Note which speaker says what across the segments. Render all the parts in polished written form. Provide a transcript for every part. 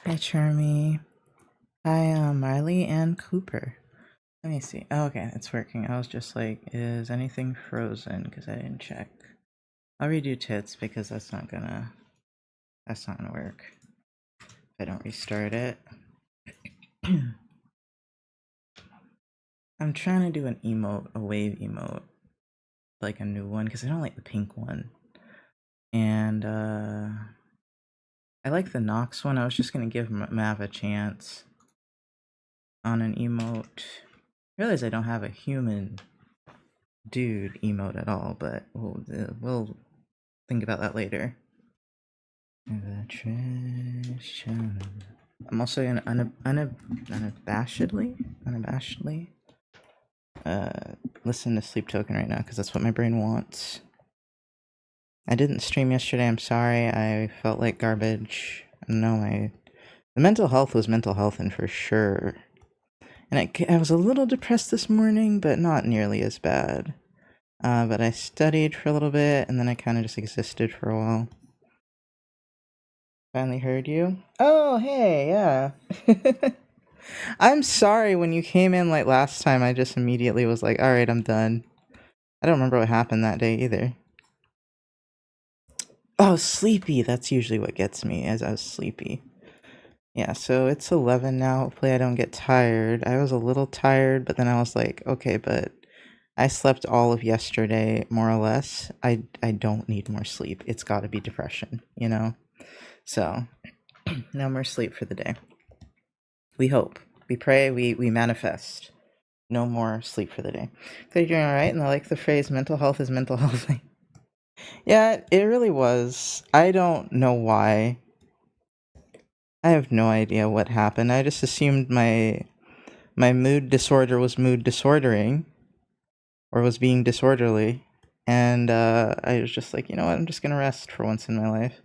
Speaker 1: Hi, Charmy. Hi, Marley and Cooper. Let me see. Oh, okay, it's working. I was just like, is anything frozen? Because I didn't check. I'll redo tits because that's not gonna work if I don't restart it. I'm trying to do an emote, a wave emote, like a new one, because I don't like the pink one. And I like the Nox one. I was just gonna give Mav a chance on an emote. I realize I don't have a human dude emote at all, but we'll think about that later. I'm also gonna unabashedly listen to Sleep Token right now because that's what my brain wants. I didn't stream yesterday. I'm sorry. I felt like garbage. No, the mental health was mental health, and for sure. And I was a little depressed this morning, but not nearly as bad. But I studied for a little bit, and then I kind of just existed for a while. Finally heard you. Oh, hey, yeah. I'm sorry when you came in like last time, I just immediately was like, alright, I'm done. I don't remember what happened that day either. Oh, sleepy. That's usually what gets me, as I was sleepy. Yeah, so it's 11 now. Hopefully I don't get tired. I was a little tired, but then I was like, okay, but I slept all of yesterday, more or less. I don't need more sleep. It's got to be depression, you know? So, no more sleep for the day. We hope. We pray. We manifest. No more sleep for the day. They're doing all right, and I like the phrase "mental health is mental health." Yeah, it really was. I don't know why. I have no idea what happened. I just assumed my mood disorder was mood disordering, or was being disorderly, and I was just like, you know what? I'm just gonna rest for once in my life.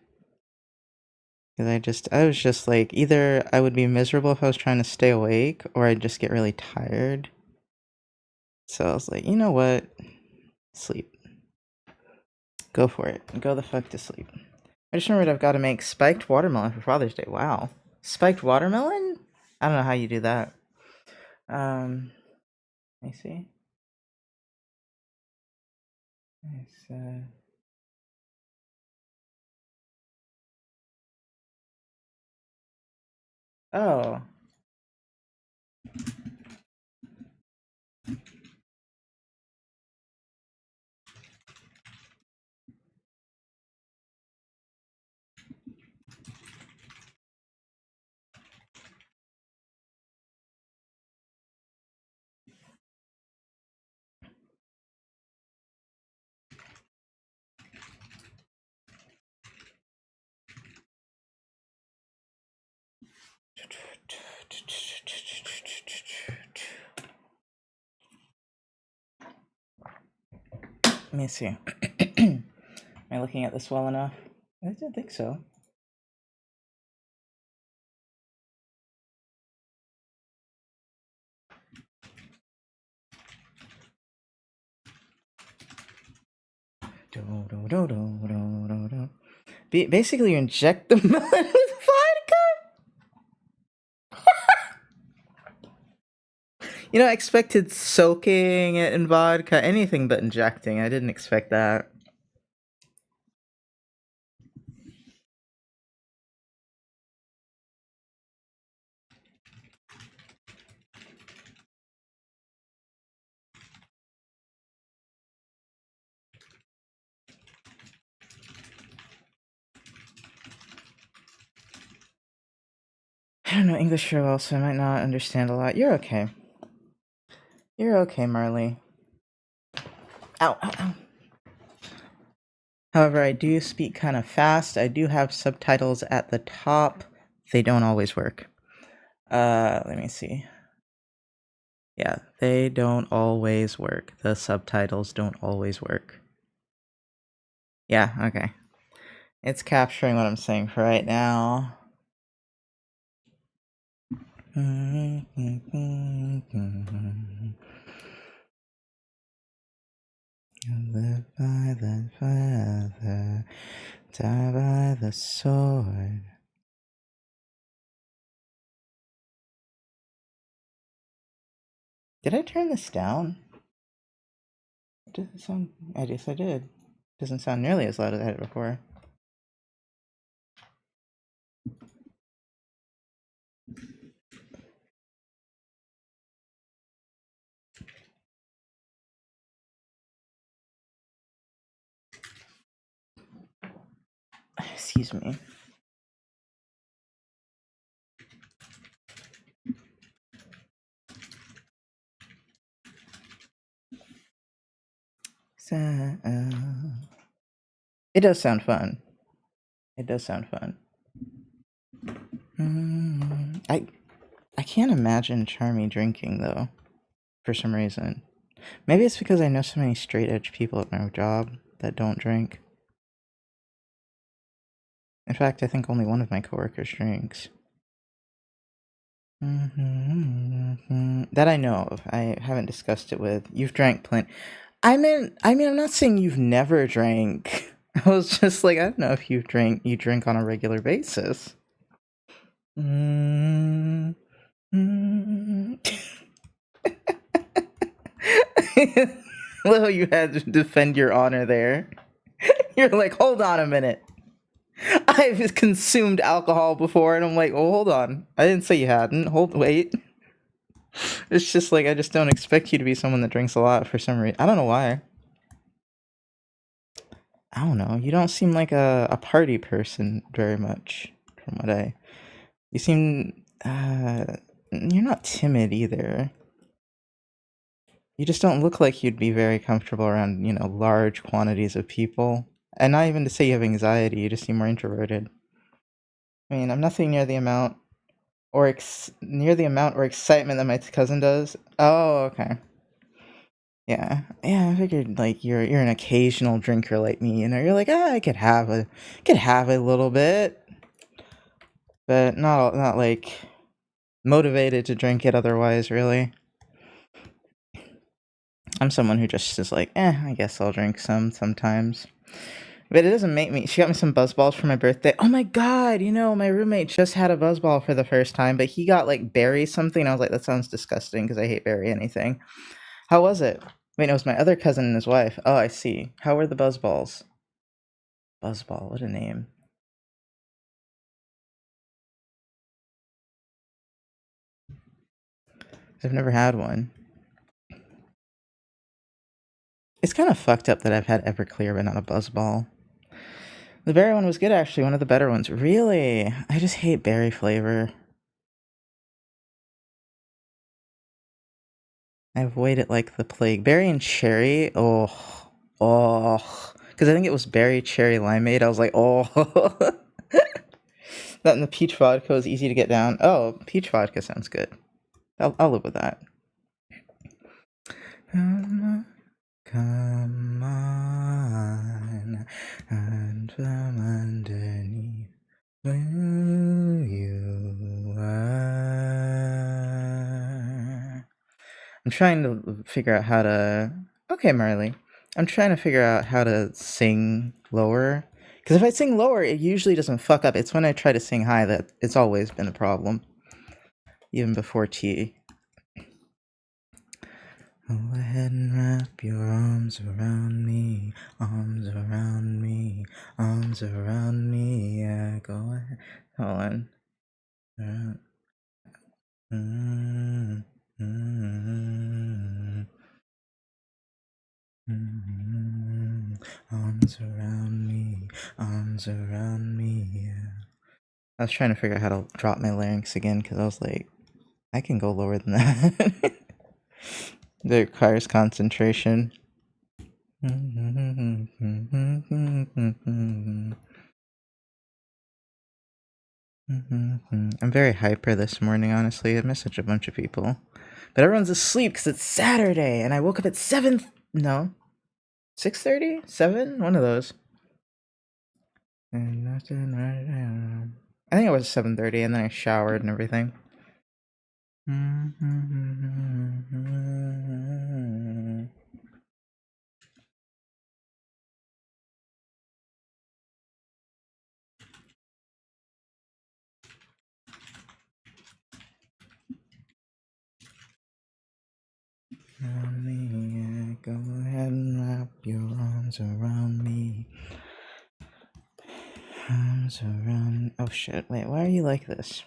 Speaker 1: Because I was just like, either I would be miserable if I was trying to stay awake, or I'd just get really tired. So I was like, you know what? Sleep. Go for it. Go the fuck to sleep. I just remembered I've got to make spiked watermelon for Father's Day. Wow. Spiked watermelon? I don't know how you do that. Let me see. Nice, oh. Let me see. Am I looking at this well enough? I don't think so. Basically, you inject the melon with vodka. You know, I expected soaking it in vodka, anything but injecting. I didn't expect that. I don't know English very well, so I might not understand a lot. You're okay. You're okay, Marley. Ow, ow, ow. However, I do speak kind of fast. I do have subtitles at the top. They don't always work. Let me see. Yeah, they don't always work. The subtitles don't always work. Yeah, okay. It's capturing what I'm saying for right now. Live by the feather, die by the sword. Did I turn this down? It doesn't sound. I guess I did. Doesn't sound nearly as loud as I had it before. Excuse me. It does sound fun. It does sound fun. I can't imagine Charmy drinking though, for some reason. Maybe it's because I know so many straight edge people at my job that don't drink. In fact, I think only one of my coworkers drinks. That I know of. I haven't discussed it with. You've drank plenty. I mean, I'm not saying you've never drank. I was just like, I don't know if you drink on a regular basis. Mm-hmm. Well, you had to defend your honor there. You're like, hold on a minute. I've consumed alcohol before, and I'm like, oh, hold on. I didn't say you hadn't. Wait. It's just like, I just don't expect you to be someone that drinks a lot for some reason. I don't know why. I don't know. You don't seem like a party person very much, from what I. You seem. You're not timid either. You just don't look like you'd be very comfortable around, large quantities of people. And not even to say you have anxiety, you just seem more introverted. I mean, I'm nothing near the amount or excitement that my cousin does. Oh, okay. Yeah, yeah. I figured like you're an occasional drinker like me. You're like, I could have a little bit, but not like motivated to drink it otherwise. Really, I'm someone who just is like, I guess I'll drink sometimes. But it doesn't make me. She got me some buzz balls for my birthday. Oh my god! My roommate just had a buzz ball for the first time, but he got like berry something. I was like, that sounds disgusting because I hate berry anything. How was it? Wait, no, it was my other cousin and his wife. Oh, I see. How were the buzz balls? Buzzball, what a name. I've never had one. It's kind of fucked up that I've had Everclear but not a Buzzball. The berry one was good, actually. One of the better ones. Really? I just hate berry flavor. I avoid it like the plague. Berry and cherry? Oh. Oh. Because I think it was berry, cherry, limeade. I was like, oh. That and the peach vodka was easy to get down. Oh, peach vodka sounds good. I'll live with that. Come on, and from underneath who you are. I'm trying to figure out how to. Okay, Marley. I'm trying to figure out how to sing lower. Because if I sing lower, it usually doesn't fuck up. It's when I try to sing high that it's always been a problem. Even before T. Go ahead and wrap your arms around me, arms around me, arms around me, yeah, go ahead. Hold on. Mm-hmm. Mm-hmm. Arms around me, yeah. I was trying to figure out how to drop my larynx again because I was like, I can go lower than that. It requires concentration. I'm very hyper this morning, honestly. I missed such a bunch of people. But everyone's asleep because it's Saturday, and I woke up at 7. No. 6:30? 7? One of those. And nothing right now. I think it was 7:30, and then I showered and everything. around me, yeah. Go ahead and wrap your arms around me. Arms around. Oh shit! Wait, why are you like this?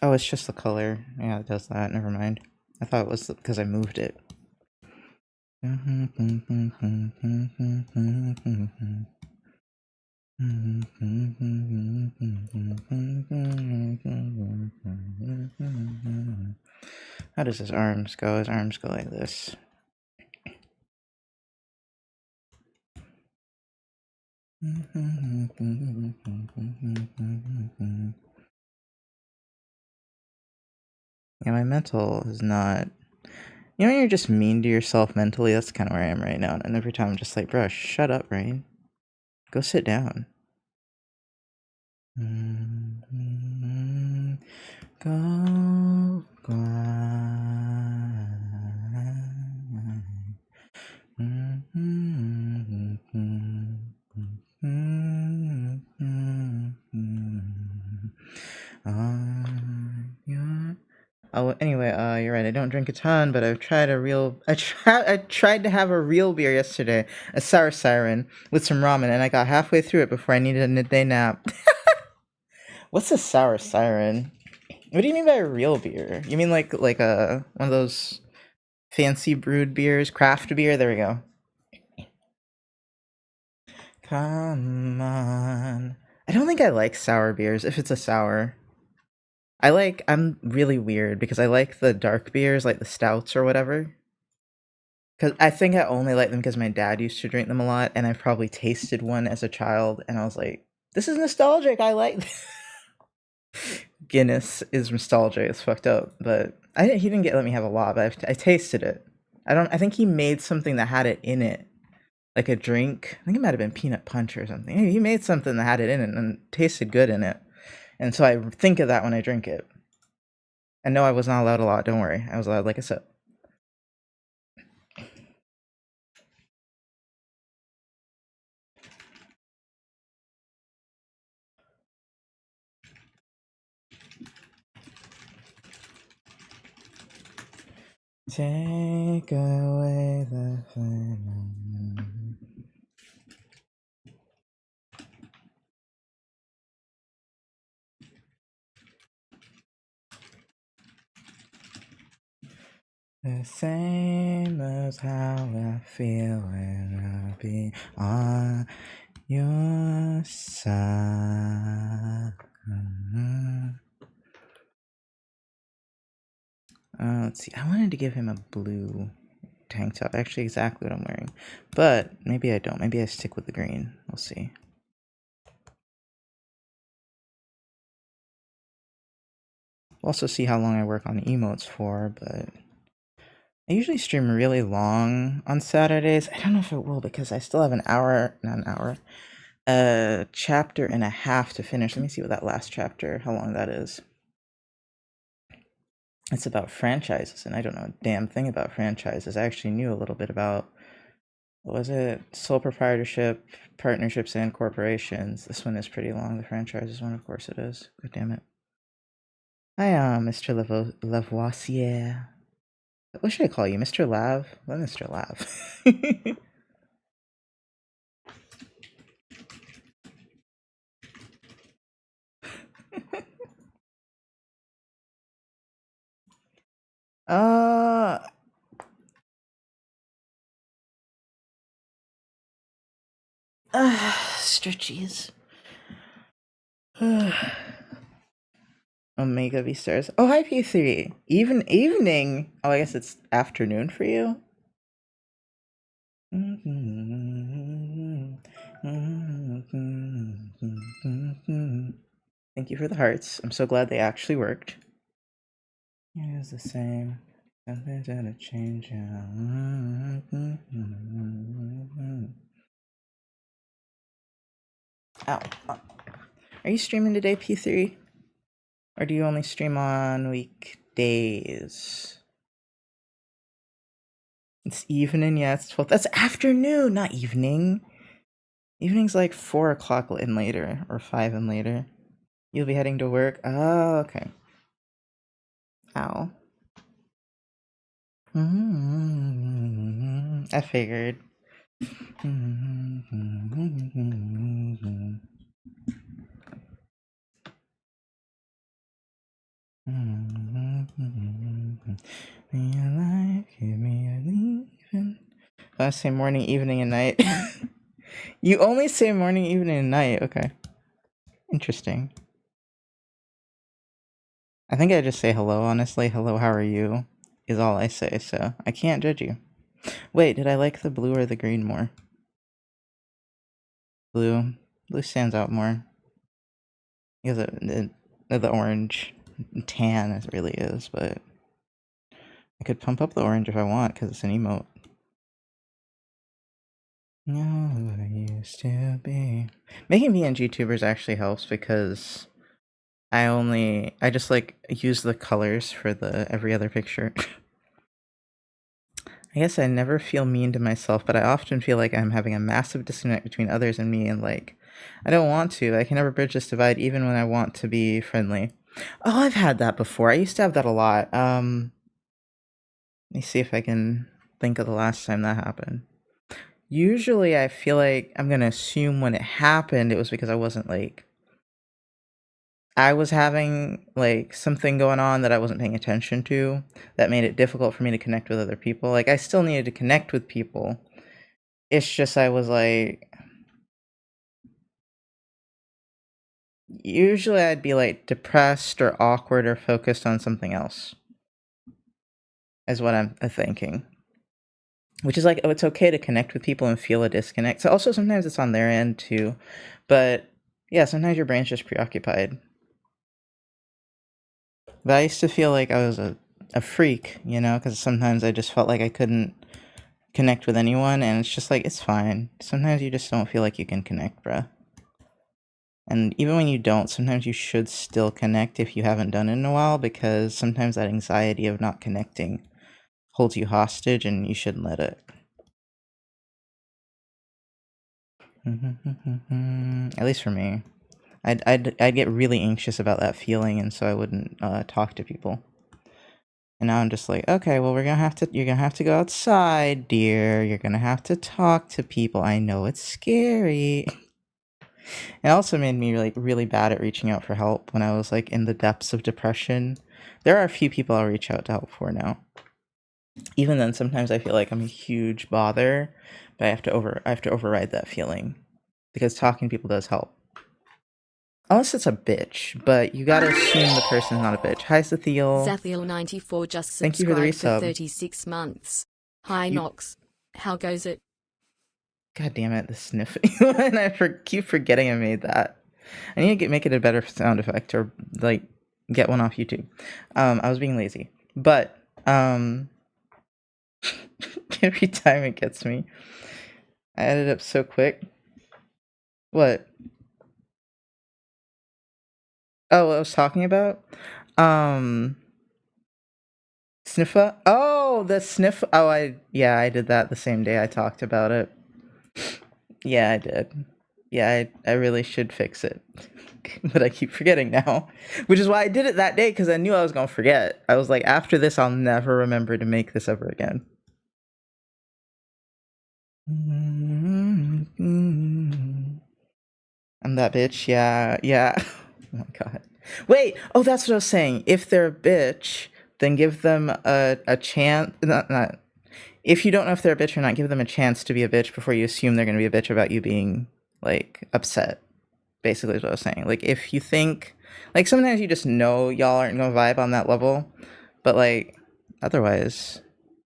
Speaker 1: Oh, it's just the color. Yeah, it does that. Never mind. I thought it was because I moved it. How does his arms go? His arms go like this. Yeah, my mental is not. You know, when you're just mean to yourself mentally, that's kind of where I am right now. And every time I'm just like, bro, shut up, right? Go sit down. Go Oh, anyway, you're right. I don't drink a ton, but I tried to have a real beer yesterday, a sour siren with some ramen, and I got halfway through it before I needed a midday nap. What's a sour siren? What do you mean by a real beer? You mean like a one of those fancy brewed beers, craft beer? There we go. Come on. I don't think I like sour beers if it's a sour. I'm really weird because I like the dark beers, like the stouts or whatever. Because I think I only like them because my dad used to drink them a lot, and I probably tasted one as a child, and I was like, this is nostalgic. I like Guinness is nostalgic. It's fucked up, but he didn't let me have a lot, but I tasted it. I think he made something that had it in it, like a drink. I think it might have been peanut punch or something. He made something that had it in it and tasted good in it, and so I think of that when I drink it. And no, I was not allowed a lot. Don't worry, I was allowed like a sip. Take away the flame. The same as how I feel when I'll be on your side. Let's see. I wanted to give him a blue tank top. Actually, exactly what I'm wearing. But maybe I don't. Maybe I stick with the green. We'll see. We'll also see how long I work on emotes for, but I usually stream really long on Saturdays. I don't know if it will because I still have not an hour, a chapter and a half to finish. Let me see what that last chapter, how long that is. It's about franchises, and I don't know a damn thing about franchises. I actually knew a little bit about, what was it? Sole proprietorship, partnerships, and corporations. This one is pretty long. The franchises one, of course it is. God damn it. Hi, Mr. Lavoisier. What should I call you? Mr. Lav? What Mr. Lav? uh, stretchies. Omega V stars. Oh, hi P3. Evening. Oh, I guess it's afternoon for you. Thank you for the hearts. I'm so glad they actually worked. It was the same. Something's gonna change. Ow. Are you streaming today, P3? Or do you only stream on weekdays? It's evening, yeah, it's 12. That's afternoon, not evening. Evening's like 4 o'clock and later, or 5 and later. You'll be heading to work? Oh, okay. Ow. I figured. I say morning, evening, and night. You only say morning, evening, and night. Okay. Interesting. I think I just say hello, honestly. Hello, how are you? Is all I say, so I can't judge you. Wait, did I like the blue or the green more? Blue. Blue stands out more. Because the orange tan it really is, but I could pump up the orange if I want because it's an emote. No, who I used to be. Making PNG tubers actually helps because I just like use the colors for the every other picture. I guess I never feel mean to myself, but I often feel like I'm having a massive disconnect between others and me, and like, I don't want to. I can never bridge this divide even when I want to be friendly. Oh, I've had that before. I used to have that a lot. Let me see if I can think of the last time that happened. Usually I feel like I'm gonna assume when it happened, it was because I wasn't like, I was having like something going on that I wasn't paying attention to that made it difficult for me to connect with other people. Like I still needed to connect with people. It's just I was like, usually I'd be like depressed or awkward or focused on something else, is what I'm thinking. Which is like, oh, it's okay to connect with people and feel a disconnect. So also sometimes it's on their end too. But yeah, sometimes your brain's just preoccupied. But I used to feel like I was a freak, you know, because sometimes I just felt like I couldn't connect with anyone, and it's just like, it's fine. Sometimes you just don't feel like you can connect, bruh. And even when you don't, sometimes you should still connect if you haven't done it in a while, because sometimes that anxiety of not connecting holds you hostage and you shouldn't let it. At least for me. I'd get really anxious about that feeling, and so I wouldn't talk to people. And now I'm just like, okay, well, you're gonna have to go outside, dear. You're gonna have to talk to people. I know it's scary. It also made me like really bad at reaching out for help when I was like in the depths of depression. There are a few people I'll reach out to help for now. Even then, sometimes I feel like I'm a huge bother, but I have to override that feeling because talking to people does help. Unless it's a bitch, but you gotta assume the person's not a bitch. Hi, Sathiel.
Speaker 2: Zathiel94 just
Speaker 1: Thank you for the
Speaker 2: subscribed for
Speaker 1: resub.
Speaker 2: 36 months. Hi,
Speaker 1: You,
Speaker 2: Nox. How goes it?
Speaker 1: God damn it, the sniffing. And keep forgetting I made that. I need to make it a better sound effect or like get one off YouTube. I was being lazy, but every time it gets me, I edit up so quick. What? Oh, what I was talking about? Sniffa? Oh, the sniff. Oh, I did that the same day I talked about it. Yeah, I did. Yeah, I really should fix it. But I keep forgetting now. Which is why I did it that day, because I knew I was going to forget. I was like, after this, I'll never remember to make this ever again. I'm that bitch, yeah, yeah. Oh my god. Wait, oh, that's what I was saying. If they're a bitch, then give them a chance. Not. If you don't know if they're a bitch or not, give them a chance to be a bitch before you assume they're going to be a bitch about you being, like, upset. Basically is what I was saying. Like, if you think, like, sometimes you just know y'all aren't gonna vibe on that level, but like, otherwise,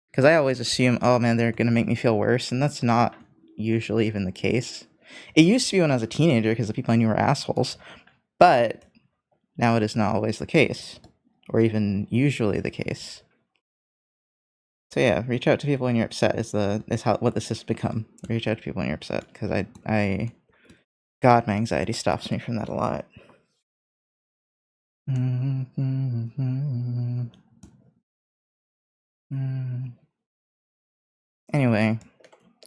Speaker 1: because I always assume, oh man, they're gonna make me feel worse, and that's not usually even the case. It used to be when I was a teenager because the people I knew were assholes, but now it is not always the case, or even usually the case. So yeah, reach out to people when you're upset is how what this has become. Reach out to people when you're upset, because God, my anxiety stops me from that a lot. Anyway,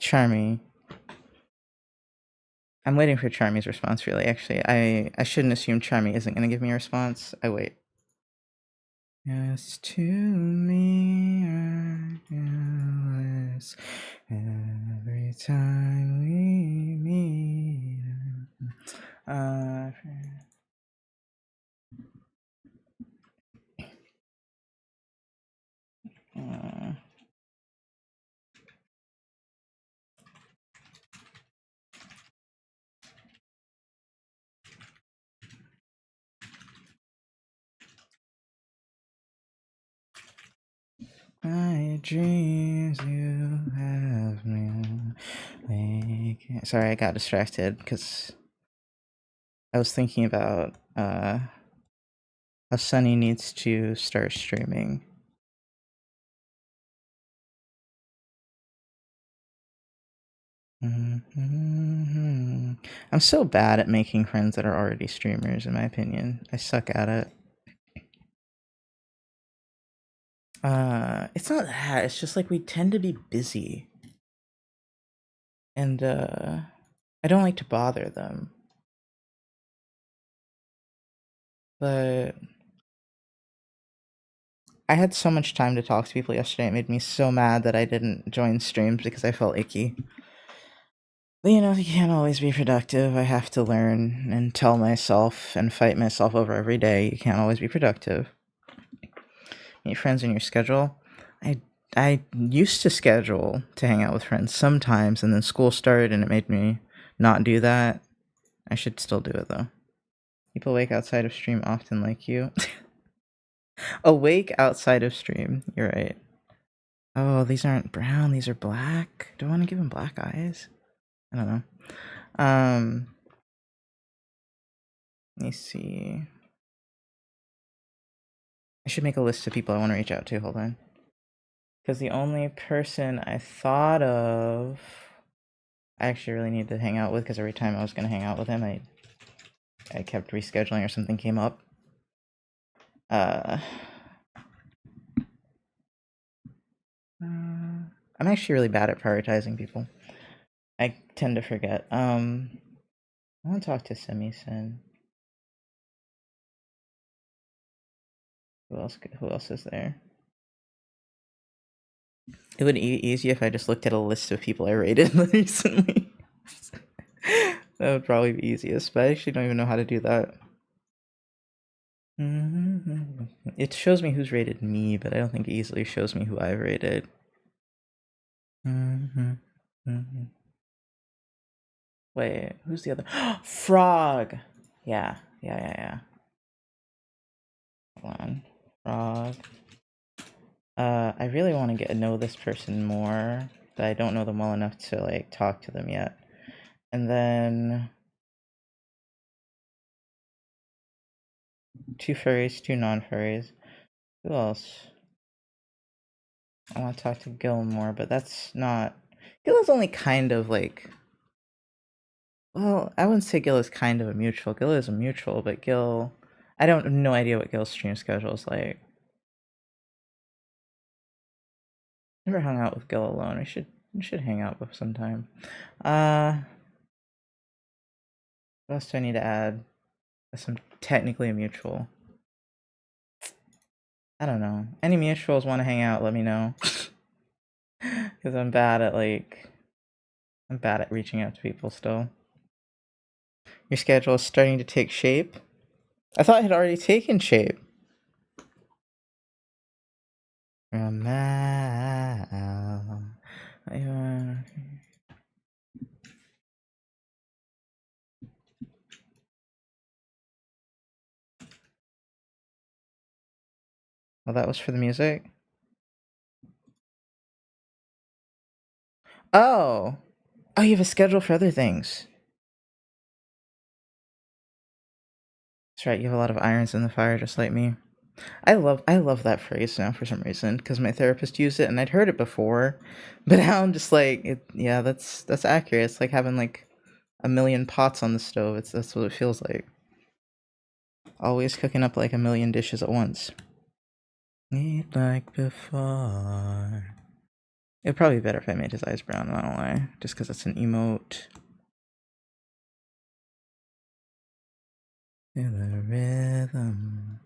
Speaker 1: Charmy. I'm waiting for Charmy's response, really. Actually, I shouldn't assume Charmy isn't going to give me a response. I wait. Yes, to me. time we meet. Uh, uh, my dreams, you have me. Sorry, I got distracted because I was thinking about how Sunny needs to start streaming. I'm so bad at making friends that are already streamers, in my opinion. I suck at it. It's not that. It's just like we tend to be busy, and I don't like to bother them. But I had so much time to talk to people yesterday. It made me so mad that I didn't join streams because I felt icky. But you know, you can't always be productive. I have to learn and tell myself and fight myself over every day. You can't always be productive. Meet friends in your schedule. I used to schedule to hang out with friends sometimes, and then school started and it made me not do that. I should still do it though. People awake outside of stream often like you. Awake outside of stream. You're right. Oh, these aren't brown. These are black. Do I want to give him black eyes? I don't know. Let me see. I should make a list of people I want to reach out to. Hold on. Because the only person I thought of, I actually really need to hang out with. Because every time I was going to hang out with him, I kept rescheduling or something came up. I'm actually really bad at prioritizing people. I tend to forget. I want to talk to Semi-Sin. Who else is there? It would be easy if I just looked at a list of people I rated recently. That would probably be easiest, but I actually don't even know how to do that. It shows me who's rated me, but I don't think it easily shows me who I've rated. Wait, who's the other? Frog! Yeah. Hold on. Frog. I really want to get to know this person more, but I don't know them well enough to like talk to them yet. And then 2 furries, 2 non-furries. Who else? I want to talk to Gil more, but that's not. Gil is only kind of like. Well, I wouldn't say Gil is kind of a mutual. Gil is a mutual, but Gil. I don't have no idea what Gil's stream schedule is like. Never hung out with Gil alone. We should hang out with sometime. What else do I need to add? Some technically a mutual. I don't know. Any mutuals want to hang out? Let me know. Because I'm bad at reaching out to people still. Your schedule is starting to take shape. I thought it had already taken shape. Well, that was for the music. Oh, you have a schedule for other things. That's right. You have a lot of irons in the fire, just like me. I love that phrase now for some reason because my therapist used it and I'd heard it before, but now I'm just like, yeah, that's accurate. It's like having like a million pots on the stove. That's what it feels like. Always cooking up like a million dishes at once. Eat like before. It'd probably be better if I made his eyes brown, I don't lie. Just because it's an emote. To the rhythm.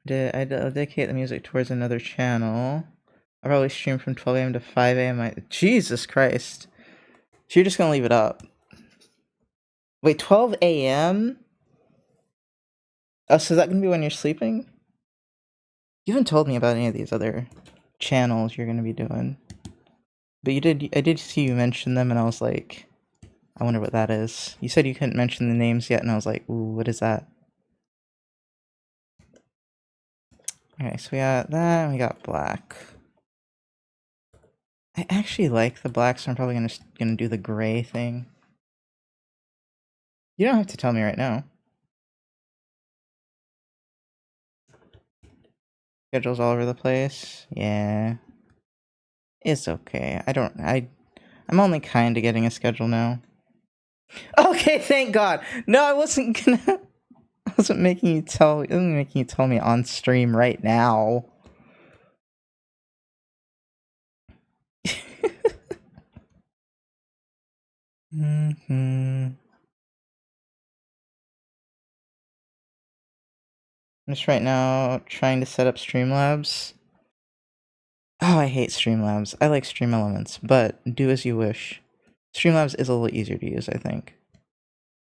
Speaker 1: I dedicate the music towards another channel. I probably stream from 12 a.m. to 5 a.m. Jesus Christ. So you're just gonna leave it up. Wait, 12 a.m.? Oh, so is that gonna be when you're sleeping? You haven't told me about any of these other channels you're gonna be doing. But I did see you mention them, and I was like, I wonder what that is. You said you couldn't mention the names yet, and I was like, ooh, what is that? Okay, so we got that, and we got black. I actually like the black, so I'm probably gonna do the gray thing. You don't have to tell me right now. Schedule's all over the place. Yeah. It's okay. I'm only kinda getting a schedule now. Okay, thank God. No, I wasn't gonna I wasn't making you tell me on stream right now. I'm just right now trying to set up Streamlabs. Oh, I hate Streamlabs. I like Stream Elements, but do as you wish. Streamlabs is a little easier to use, I think.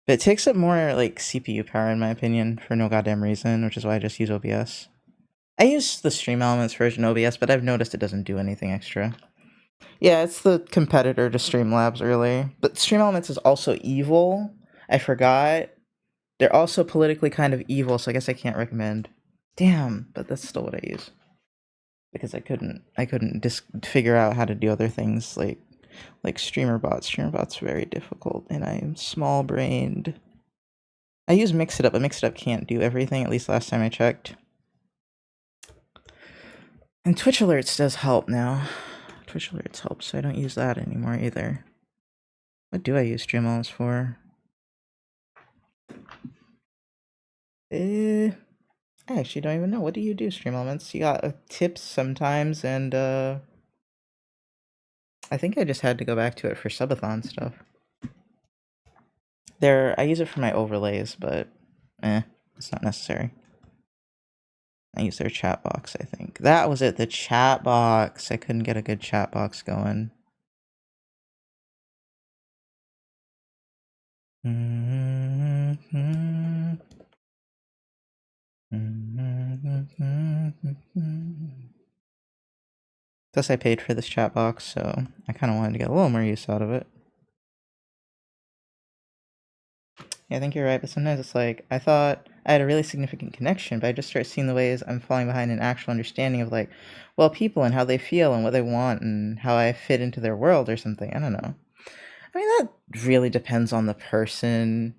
Speaker 1: But it takes up more, like, CPU power, in my opinion, for no goddamn reason, which is why I just use OBS. I use the Stream Elements version of OBS, but I've noticed it doesn't do anything extra. Yeah, it's the competitor to Streamlabs, really. But Stream Elements is also evil. I forgot. They're also politically kind of evil, so I guess I can't recommend. Damn, but that's still what I use. Because I couldn't just figure out how to do other things like streamer bots. Streamer bots very difficult, and I'm small brained. I use Mix It Up, but Mix It Up can't do everything, at least last time I checked. And Twitch Alerts does help now. Twitch Alerts help, so I don't use that anymore either. What do I use Streamlabs for? I actually don't even know. What do you do, Stream Elements? You got tips sometimes, and I think I just had to go back to it for subathon stuff. I use it for my overlays, but it's not necessary. I use their chat box, I think. That was it, the chat box. I couldn't get a good chat box going. Plus, I paid for this chat box, so I kind of wanted to get a little more use out of it. Yeah, I think you're right, but sometimes it's like, I thought I had a really significant connection, but I just start seeing the ways I'm falling behind an actual understanding of, like, well, people and how they feel and what they want and how I fit into their world or something. I don't know. I mean, that really depends on the person.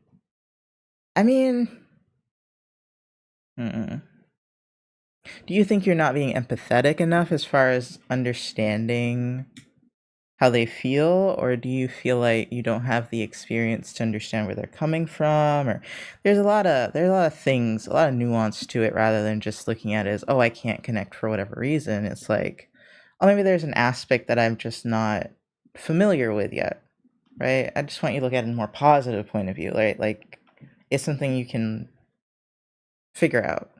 Speaker 1: I mean, do you think you're not being empathetic enough as far as understanding how they feel, or do you feel like you don't have the experience to understand where they're coming from? Or there's a lot of things, a lot of nuance to it, rather than just looking at it as, oh, I can't connect for whatever reason. It's like, oh, maybe there's an aspect that I'm just not familiar with yet, right? I just want you to look at it in a more positive point of view, right? Like, it's something you can figure out.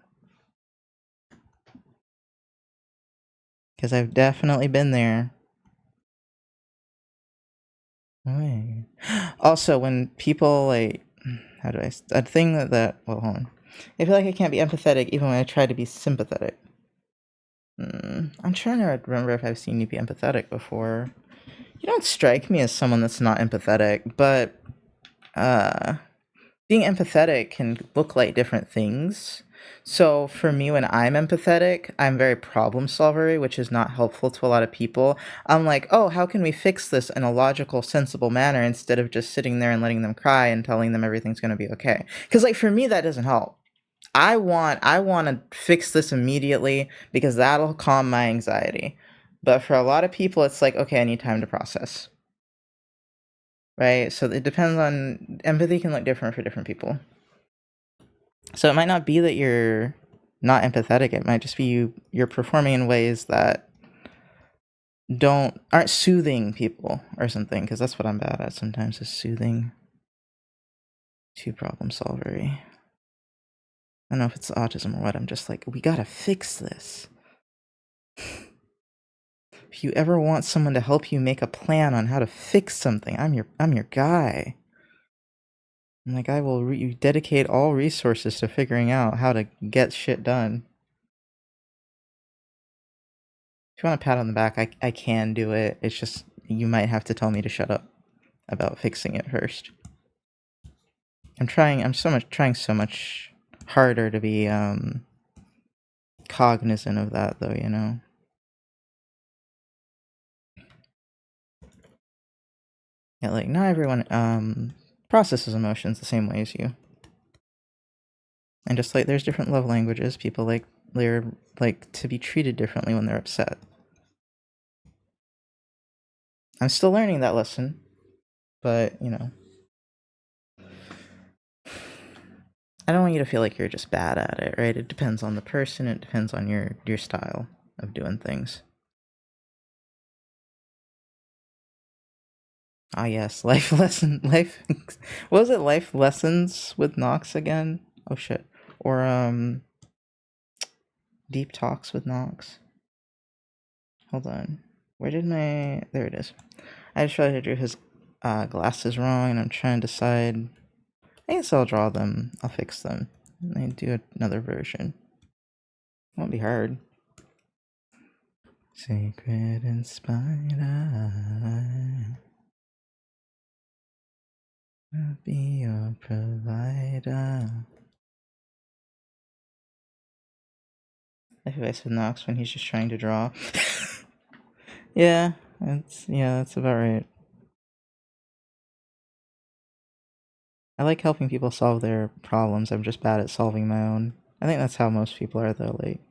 Speaker 1: Because I've definitely been there. Right. Also, when people like, how do I? A thing well, hold on. I feel like I can't be empathetic even when I try to be sympathetic. I'm trying to remember if I've seen you be empathetic before. You don't strike me as someone that's not empathetic, but being empathetic can look like different things. So for me, when I'm empathetic, I'm very problem solvery, which is not helpful to a lot of people. I'm like, oh, how can we fix this in a logical, sensible manner instead of just sitting there and letting them cry and telling them everything's going to be okay? Because like for me, that doesn't help. I want to fix this immediately because that'll calm my anxiety. But for a lot of people, it's like, okay, I need time to process. Right? So it depends on empathy can look different for different people. So it might not be that you're not empathetic. It might just be you're performing in ways that aren't soothing people or something. Because that's what I'm bad at sometimes, is soothing. Too problem solvery. I don't know if it's autism or what. I'm just like, we gotta fix this. If you ever want someone to help you make a plan on how to fix something, I'm your guy. I'm like, I will dedicate all resources to figuring out how to get shit done. If you want a pat on the back, I can do it. It's just you might have to tell me to shut up about fixing it first. I'm trying so much harder to be cognizant of that though, you know. Yeah, like not everyone processes emotions the same way as you. And just like there's different love languages, people they're like to be treated differently when they're upset. I'm still learning that lesson, but you know, I don't want you to feel like you're just bad at it, right? It depends on the person, it depends on your style of doing things. Ah yes, life what was it, life lessons with Knox again? Oh shit. Or deep talks with Knox. Hold on. Where did there it is. I just realized I drew his glasses wrong and I'm trying to decide. I guess I'll draw them. I'll fix them. I do another version. Won't be hard. Sacred and spider, I'll be your provider. I advice with Knox when he's just trying to draw. Yeah, that's about right. I like helping people solve their problems. I'm just bad at solving my own. I think that's how most people are though. Like,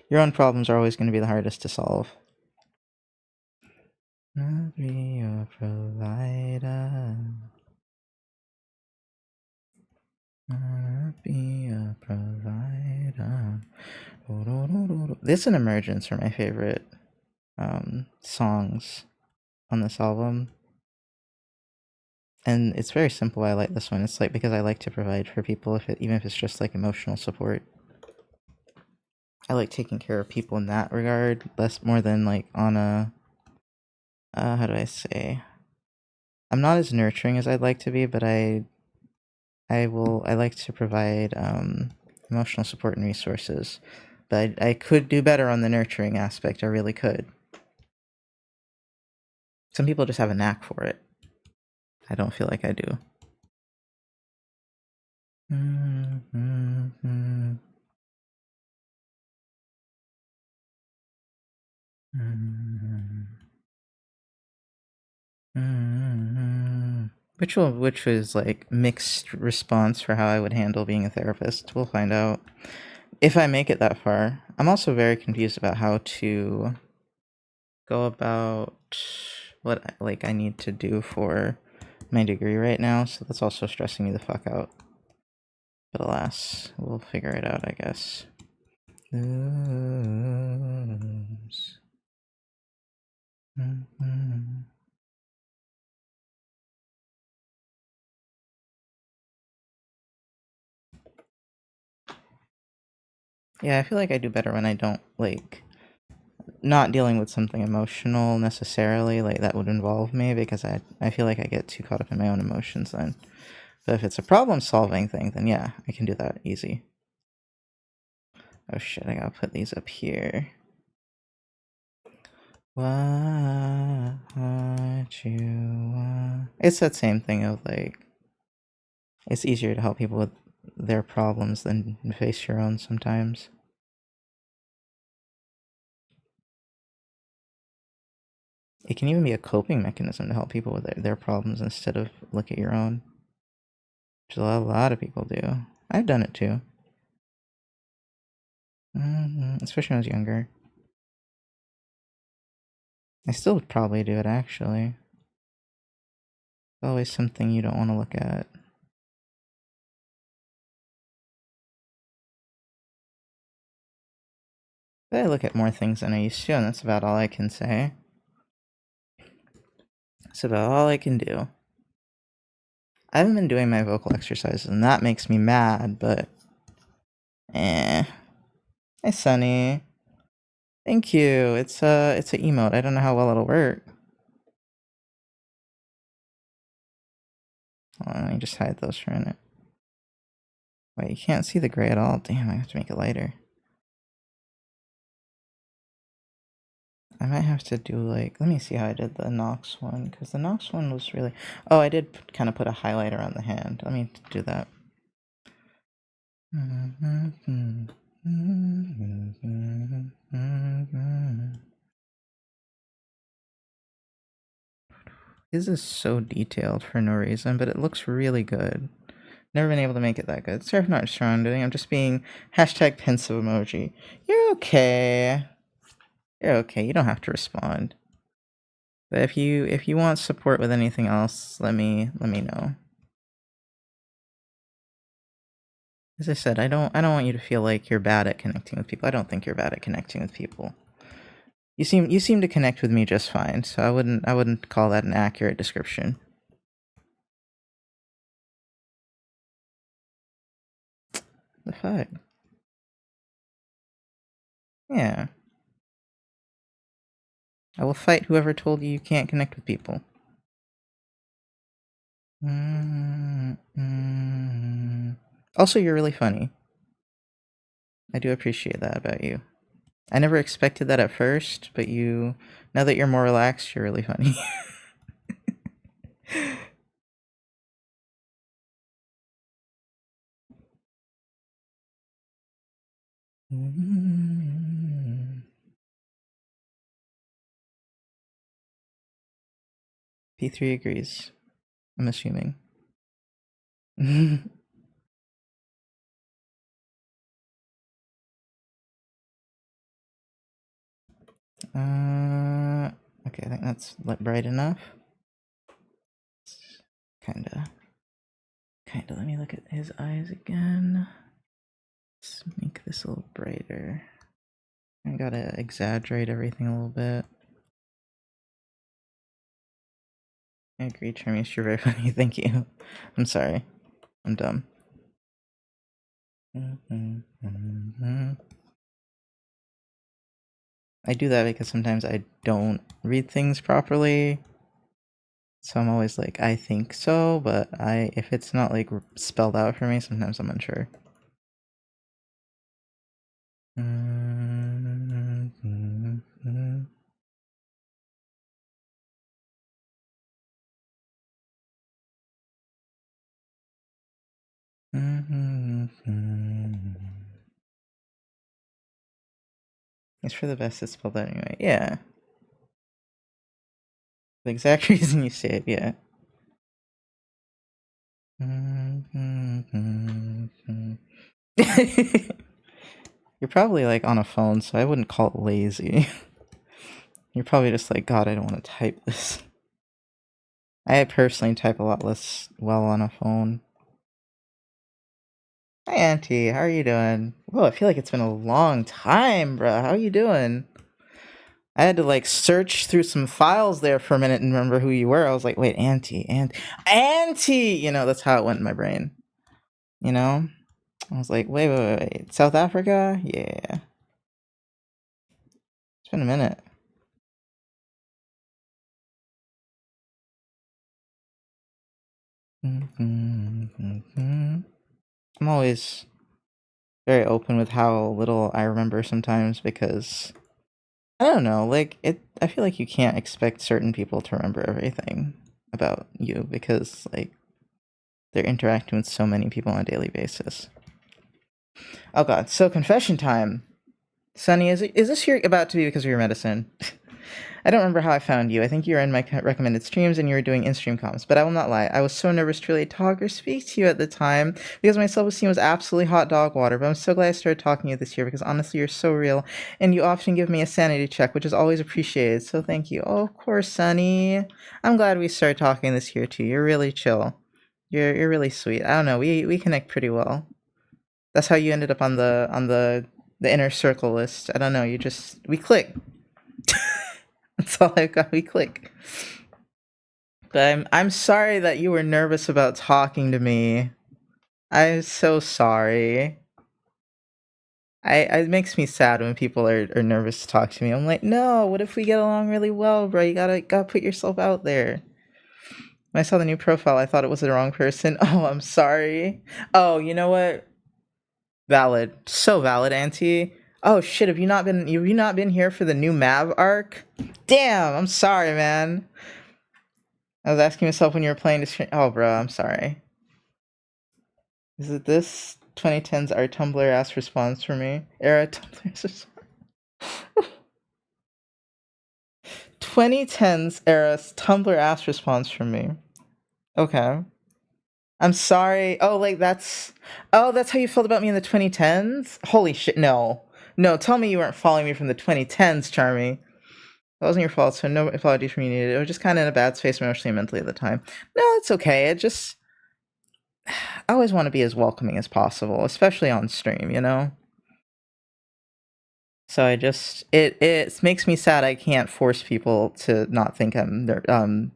Speaker 1: your own problems are always going to be the hardest to solve. I'll be your provider. I'll be your provider. This and Emergence are my favorite songs on this album. And it's very simple. I like this one. It's like because I like to provide for people, even if it's just like emotional support. I like taking care of people in that regard, less more than like on a how do I say? I'm not as nurturing as I'd like to be, but I like to provide emotional support and resources. But I could do better on the nurturing aspect. I really could. Some people just have a knack for it. I don't feel like I do. Which was like mixed response for how I would handle being a therapist. We'll find out if I make it that far. I'm also very confused about how to go about what like I need to do for my degree right now, so that's also stressing me the fuck out. But alas, we'll figure it out, I guess. Oops. Yeah, I feel like I do better when I don't like not dealing with something emotional necessarily, like that would involve me, because I feel like I get too caught up in my own emotions then. But if it's a problem solving thing, then yeah, I can do that easy. Oh shit, I gotta put these up here. What you want? It's that same thing of like, it's easier to help people with their problems than face your own sometimes. It can even be a coping mechanism to help people with their problems instead of look at your own, which a lot of people do. I've done it too. Especially when I was younger. I still probably do it actually. It's always something you don't want to look at. But I look at more things than I used to, and that's about all I can say. That's about all I can do. I haven't been doing my vocal exercises, and that makes me mad, but... Hey, Sunny. Thank you. It's an emote. I don't know how well it'll work. Hold on, let me just hide those for a minute. Wait, you can't see the gray at all. Damn, I have to make it lighter. I might have to do like, let me see how I did the Nox one, because the Nox one was really, oh, I did kind of put a highlight around the hand. Let me do that. This is so detailed for no reason, but it looks really good. Never been able to make it that good. Sorry if I'm not responding. I'm just being hashtag pensive emoji. You're okay. You're okay. You don't have to respond. But if you want support with anything else, let me know. As I said, I don't want you to feel like you're bad at connecting with people. I don't think you're bad at connecting with people. You seem to connect with me just fine, so I wouldn't call that an accurate description. The fuck? Yeah. I will fight whoever told you you can't connect with people. Also, you're really funny. I do appreciate that about you. I never expected that at first, but now that you're more relaxed, you're really funny. P3 agrees. I'm assuming. Okay, I think that's bright enough. Kinda. Let me look at his eyes again. Let's make this a little brighter. I gotta exaggerate everything a little bit. I agree, Charmies, you're very funny. Thank you. I'm sorry. I'm dumb. I do that because sometimes I don't read things properly. So I'm always like, I think so, but if it's not like spelled out for me, sometimes I'm unsure. It's for the best it's spelled out anyway. Yeah. The exact reason you say it, yeah. You're probably like on a phone, so I wouldn't call it lazy. You're probably just like, God, I don't want to type this. I personally type a lot less well on a phone. Hi, Auntie. How are you doing? Whoa, I feel like it's been a long time, bruh. How are you doing? I had to like search through some files there for a minute and remember who you were. I was like, wait, Auntie! You know, that's how it went in my brain. You know? I was like, wait. South Africa? Yeah. It's been a minute. I'm always very open with how little I remember sometimes because I don't know, like I feel like you can't expect certain people to remember everything about you because like they're interacting with so many people on a daily basis. Oh god, so confession time. Sunny, is this your about to be because of your medicine? I don't remember how I found you. I think you were in my recommended streams and you were doing in-stream comms, but I will not lie. I was so nervous to really talk or speak to you at the time because my self-esteem was absolutely hot dog water, but I'm so glad I started talking to you this year because honestly, you're so real and you often give me a sanity check, which is always appreciated, so thank you. Oh, of course, Sunny. I'm glad we started talking this year too. You're really chill. You're really sweet. I don't know. We connect pretty well. That's how you ended up on the inner circle list. I don't know. We click. That's all I got. We click. But I'm sorry that you were nervous about talking to me. I'm so sorry. It makes me sad when people are nervous to talk to me. I'm like, no, what if we get along really well, bro? You gotta put yourself out there. When I saw the new profile, I thought it was the wrong person. Oh, I'm sorry. Oh, you know what? Valid. So valid, Auntie. Oh shit, have you not been here for the new Mav arc? Damn, I'm sorry, man. I was asking myself when you were playing this. Oh, bro, I'm sorry. Is it this 2010s our Tumblr ass response for me? Era Tumblr 2010s era Tumblr ass response from me. Okay. I'm sorry. Oh, that's how you felt about me in the 2010s? Holy shit, no. No, tell me you weren't following me from the 2010s, Charmy. That wasn't your fault, so no apologies from you needed. I was just kind of in a bad space emotionally and mentally at the time. No, it's okay. I always want to be as welcoming as possible, especially on stream, you know? So it makes me sad I can't force people to not think I'm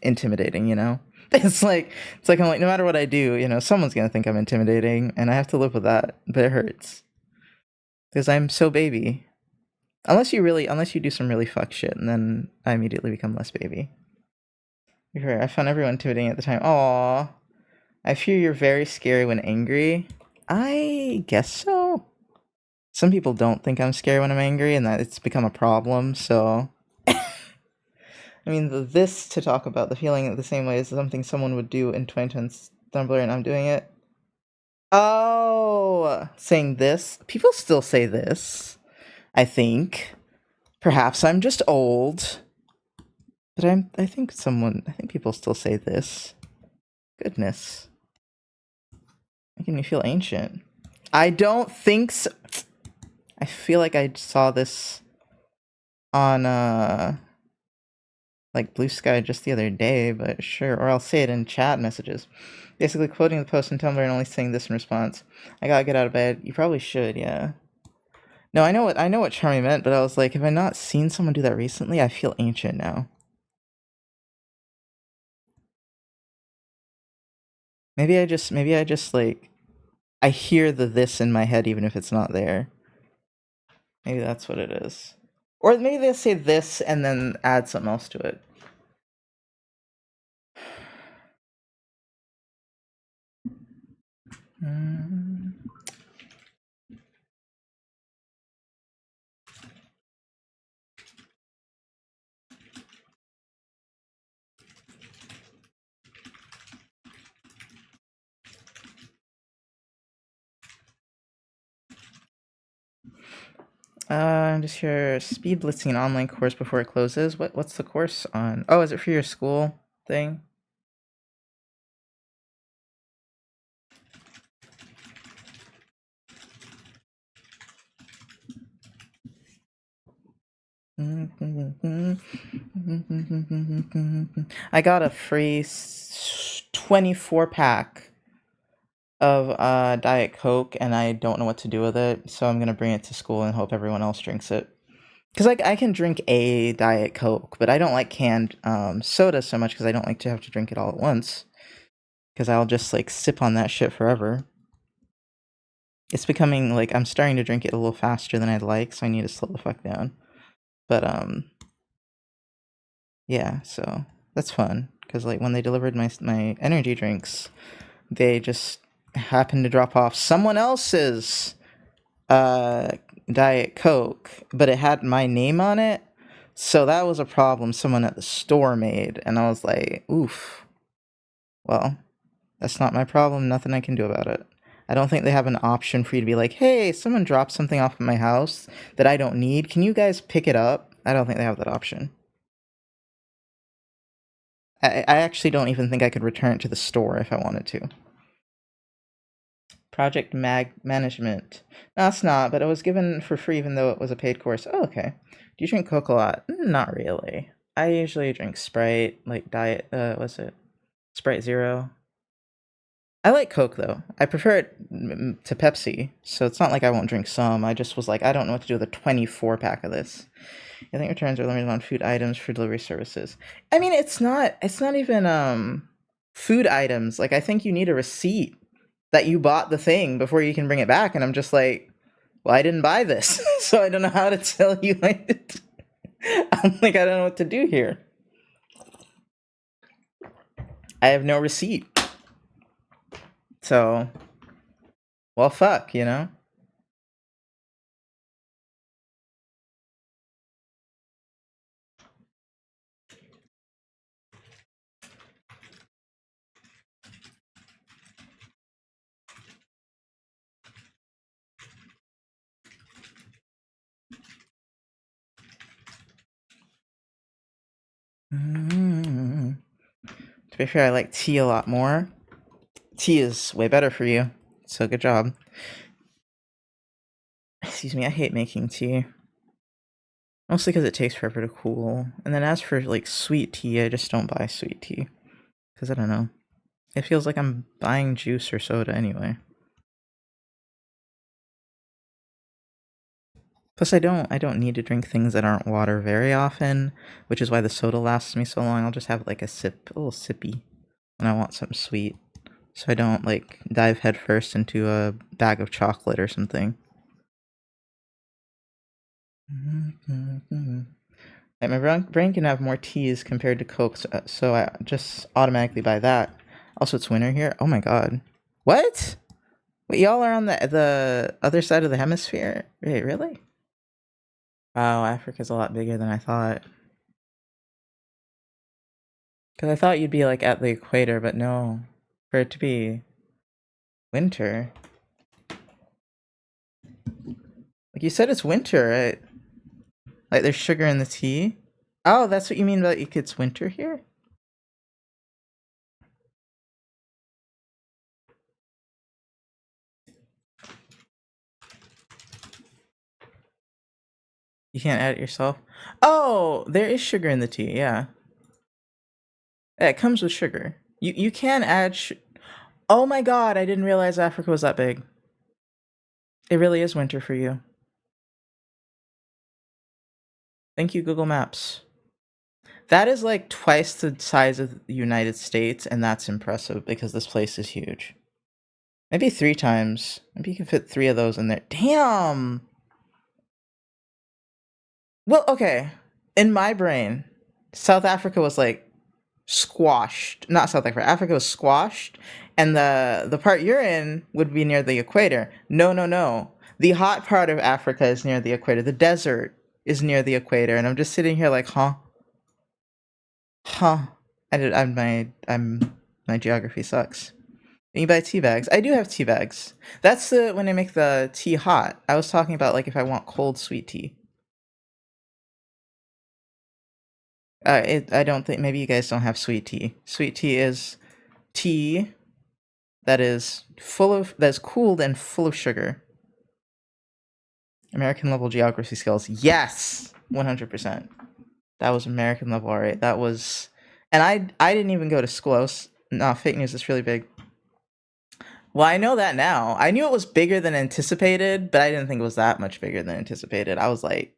Speaker 1: intimidating, you know? It's like I'm like no matter what I do, you know, someone's gonna think I'm intimidating, and I have to live with that. But it hurts because I'm so baby. Unless you do some really fuck shit, and then I immediately become less baby. You're right. I found everyone intimidating at the time. Aw, I fear you're very scary when angry. I guess so. Some people don't think I'm scary when I'm angry, and that it's become a problem. So, I mean, this to talk about the feeling the same way as something someone would do in 2010's Tumblr, and I'm doing it. Oh, saying this. People still say this, I think. Perhaps I'm just old. But I think people still say this. Goodness. Making me feel ancient. I don't think so. I feel like I saw this on like Blue Sky just the other day, but sure. Or I'll say it in chat messages. Basically quoting the post on Tumblr and only saying this in response. I gotta get out of bed. You probably should, yeah. No, I know what Charmy meant, but I was like, have I not seen someone do that recently? I feel ancient now. Maybe I just like I hear the this in my head even if it's not there. Maybe that's what it is. Or maybe they say this and then add something else to it. Mm. I'm just here speed blitzing an online course before it closes. What's the course on? Oh, is it for your school thing? I got a free 24 pack of Diet Coke and I don't know what to do with it, so I'm gonna bring it to school and hope everyone else drinks it. Because like I can drink a Diet Coke, but I don't like canned soda so much because I don't like to have to drink it all at once. Because I'll just like sip on that shit forever. It's becoming like I'm starting to drink it a little faster than I'd like, so I need to slow the fuck down. But yeah, so that's fun. Because like when they delivered my energy drinks, they just happened to drop off someone else's uh Diet Coke, but it had my name on it. So that was a problem someone at the store made, and I was like, oof. Well, that's not my problem, nothing I can do about it. I don't think they have an option for you to be like, hey, someone dropped something off at my house that I don't need. Can you guys pick it up? I don't think they have that option. I actually don't even think I could return it to the store if I wanted to. Project Management. No, it's not, but it was given for free even though it was a paid course. Oh, okay. Do you drink Coke a lot? Not really. I usually drink Sprite, like Diet, what's it? Sprite Zero. I like Coke though. I prefer it to Pepsi, so it's not like I won't drink some. I just was like, I don't know what to do with a 24 pack of this. I think returns are limited on food items for delivery services. I mean, it's not even food items. Like I think you need a receipt that you bought the thing before you can bring it back, and I'm just like, Well, I didn't buy this, so I don't know how to tell you. I'm like, I don't know what to do here. I have no receipt. So, well, fuck, you know? Mm. To be fair, I like tea a lot more. Tea is way better for you. So good job. Excuse me, I hate making tea. Mostly because it takes forever to cool. And then as for like sweet tea, I just don't buy sweet tea. Because I don't know. It feels like I'm buying juice or soda anyway. Plus I don't need to drink things that aren't water very often, which is why the soda lasts me so long. I'll just have like a little sippy when I want something sweet. So I don't like dive headfirst into a bag of chocolate or something. Like my brain can have more teas compared to Coke, so I just automatically buy that. Also, it's winter here. Oh my god. What? Wait, y'all are on the other side of the hemisphere? Wait, really? Wow, Africa's a lot bigger than I thought. Because I thought you'd be like at the equator, but no. For it to be winter. Like you said, it's winter, right? Like there's sugar in the tea. Oh, that's what you mean by it's winter here? You can't add it yourself? Oh, there is sugar in the tea, yeah. Yeah, it comes with sugar. You can add Oh my god, I didn't realize Africa was that big. It really is winter for you. Thank you, Google Maps. That is like twice the size of the United States, and that's impressive because this place is huge. Maybe 3 times. Maybe you can fit 3 of those in there. Damn! Well, okay. In my brain, South Africa was like squashed. Not South Africa. Africa was squashed, and the part you're in would be near the equator. No, no, no. The hot part of Africa is near the equator. The desert is near the equator, and I'm just sitting here like, huh, huh. My geography sucks. And you buy tea bags. I do have tea bags. That's the when I make the tea hot. I was talking about like if I want cold sweet tea. I don't think maybe you guys don't have sweet tea. Sweet tea is tea that's cooled and full of sugar. American level geography skills. Yes, 100%. That was American level. All right, that was, and I didn't even go to school. No, fake news is really big. Well, I know that now. I knew it was bigger than anticipated, but I didn't think it was that much bigger than anticipated. I was like,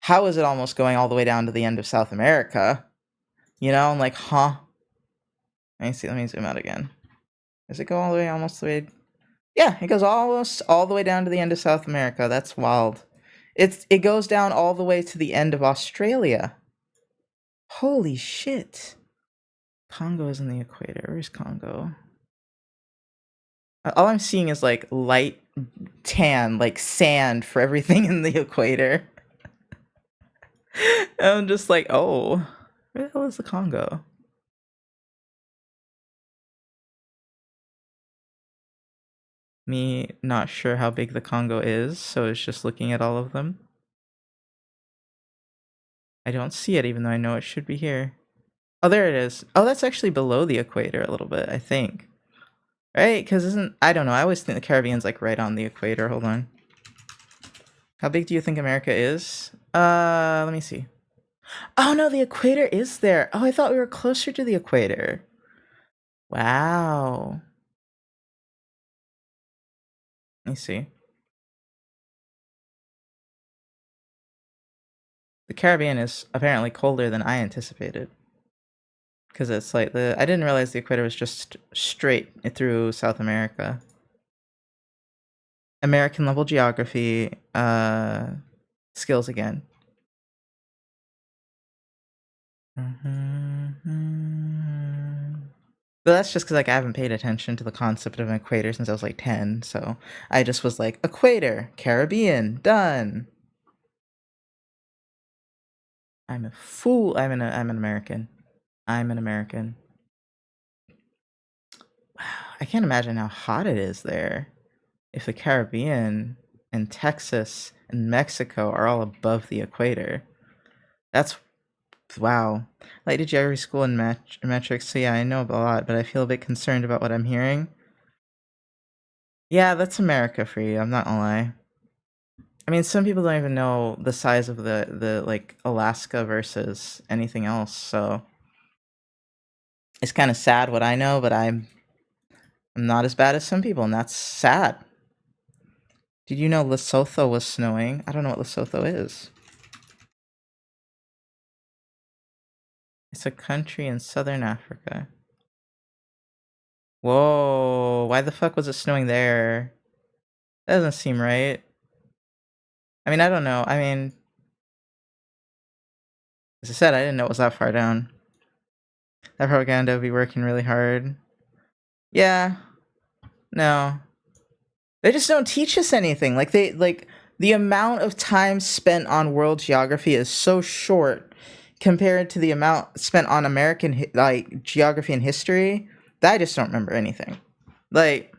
Speaker 1: how is it almost going all the way down to the end of South America? You know, I'm like, huh? Let me see. Let me zoom out again. Does it go all the way, almost the way? Yeah, it goes almost all the way down to the end of South America. That's wild. It goes down all the way to the end of Australia. Holy shit. Congo is in the equator. Where's Congo? All I'm seeing is like light tan, like sand for everything in the equator. I'm just like, oh, where the hell is the Congo? Me not sure how big the Congo is, so it's just looking at all of them. I don't see it, even though I know it should be here. Oh, there it is. Oh, that's actually below the equator a little bit, I think. Right? Because I don't know, I always think the Caribbean's like right on the equator. Hold on. How big do you think America is? Let me see. Oh no, the equator is there. Oh, I thought we were closer to the equator. Wow. Let me see. The Caribbean is apparently colder than I anticipated. Because it's like I didn't realize the equator was just straight through South America. American level geography skills again. But that's just because like I haven't paid attention to the concept of an equator since I was like 10, so I just was like, equator, Caribbean, done. I'm a fool. I'm an American. I'm an American. Wow, I can't imagine how hot it is there. If the Caribbean and Texas and Mexico are all above the equator. That's wow. Like, did you ever school in metrics? So yeah, I know a lot, but I feel a bit concerned about what I'm hearing. Yeah, that's America for you. I'm not gonna lie. I mean, some people don't even know the size of the like Alaska versus anything else. So it's kind of sad what I know, but I'm not as bad as some people, and that's sad. Did you know Lesotho was snowing? I don't know what Lesotho is. It's a country in southern Africa. Whoa, why the fuck was it snowing there? That doesn't seem right. I mean, I don't know. I mean, as I said, I didn't know it was that far down. That propaganda would be working really hard. Yeah, no. They just don't teach us anything. Like the amount of time spent on world geography is so short compared to the amount spent on American like geography and history that I just don't remember anything. Like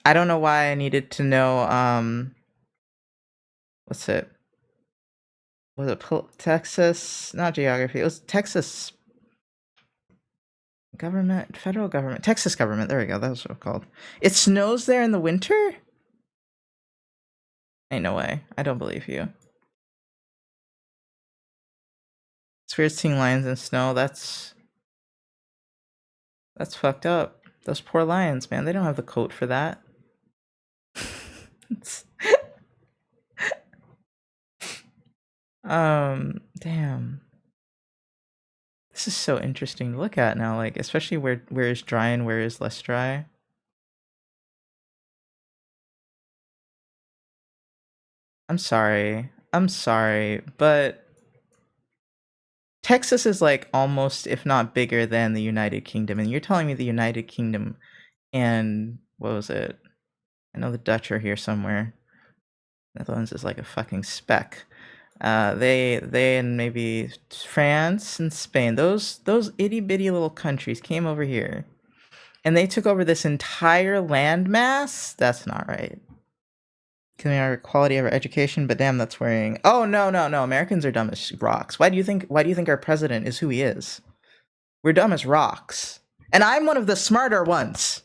Speaker 1: I don't know why I needed to know what's it? Was it Texas? Not geography. It was Texas government, federal government, Texas government. There we go. That was what it's called. It snows there in the winter? Ain't no way. I don't believe you. Experiencing lions in snow. That's fucked up. Those poor lions, man. They don't have the coat for that. Damn. This is so interesting to look at now, like especially where is dry and where is less dry. I'm sorry. I'm sorry, but Texas is like almost if not bigger than the United Kingdom, and you're telling me the United Kingdom and what was it? I know the Dutch are here somewhere. Netherlands is like a fucking speck. They and maybe France and Spain, those itty bitty little countries came over here, and they took over this entire landmass. That's not right. Killing our quality of our education, but damn, that's worrying. Oh no! Americans are dumb as rocks. Why do you think our president is who he is? We're dumb as rocks, and I'm one of the smarter ones.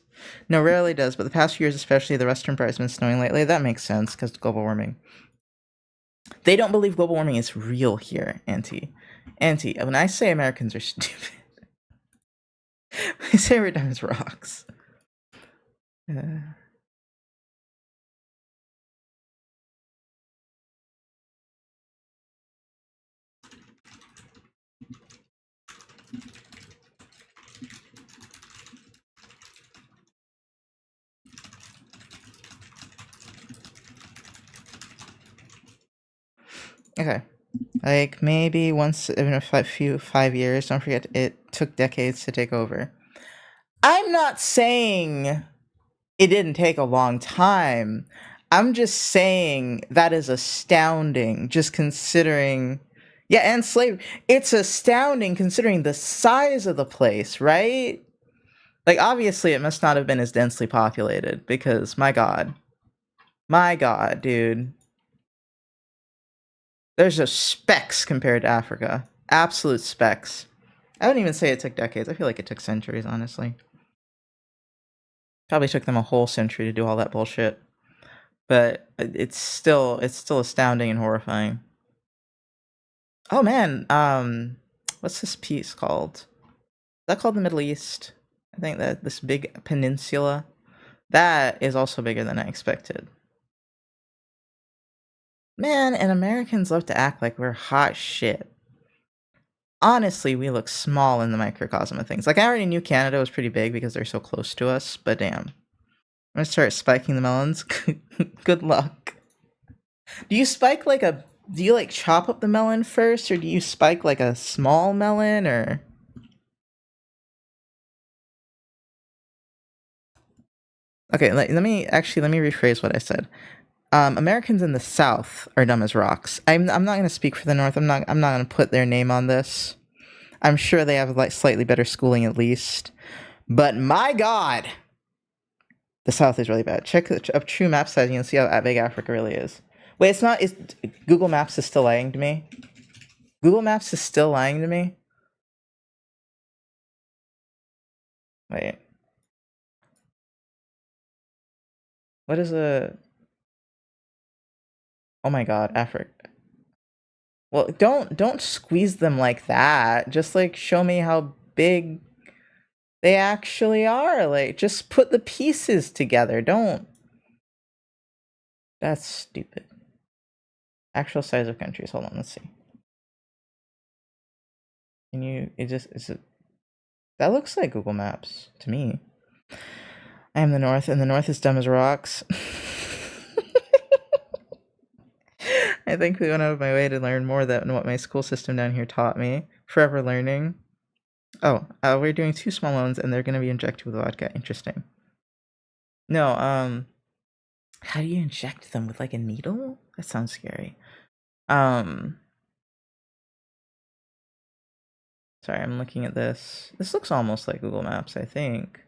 Speaker 1: No, rarely does, but the past few years, especially the western part, has been snowing lately. That makes sense because global warming. They don't believe global warming is real here, Auntie. Auntie, when I say Americans are stupid, I say we're dumb as rocks. Okay. Like maybe once in a few 5 years, don't forget it took decades to take over. I'm not saying it didn't take a long time. I'm just saying that is astounding, just considering. Yeah, and slavery. It's astounding considering the size of the place, right? Like, obviously, it must not have been as densely populated because, my god. My god, dude. There's just specks compared to Africa. Absolute specks. I wouldn't even say it took decades. I feel like it took centuries, honestly. Probably took them a whole century to do all that bullshit. But it's still astounding and horrifying. Oh man, what's this piece called? Is that called the Middle East? I think that this big peninsula. That is also bigger than I expected. Man, and Americans love to act like we're hot shit. Honestly, we look small in the microcosm of things. Like, I already knew Canada was pretty big because they're so close to us, but damn. I'm gonna start spiking the melons. Good luck. Do you spike like a? Do you like chop up the melon first, or do you spike like a small melon, or? Okay, let me rephrase what I said. Americans in the South are dumb as rocks. I'm not gonna speak for the North. I'm not gonna put their name on this. I'm sure they have like slightly better schooling at least. But my God, the South is really bad. Check a true map size and you'll see how big Africa really is. Wait, it's not. Is Google Maps is still lying to me? Google Maps is still lying to me. Wait, what is a? Oh my God, Africa. Well, don't squeeze them like that. Just like show me how big they actually are. Like just put the pieces together. Don't. That's stupid. Actual size of countries. Hold on, let's see. Can you? It just is it. That looks like Google Maps to me. I am the North, and the North is dumb as rocks. I think we went out of my way to learn more than what my school system down here taught me. Forever learning. Oh, we're doing 2 small loans, and they're going to be injected with vodka. Interesting. No, how do you inject them with like a needle? That sounds scary. Um, sorry, I'm looking at this. This looks almost like Google Maps, I think.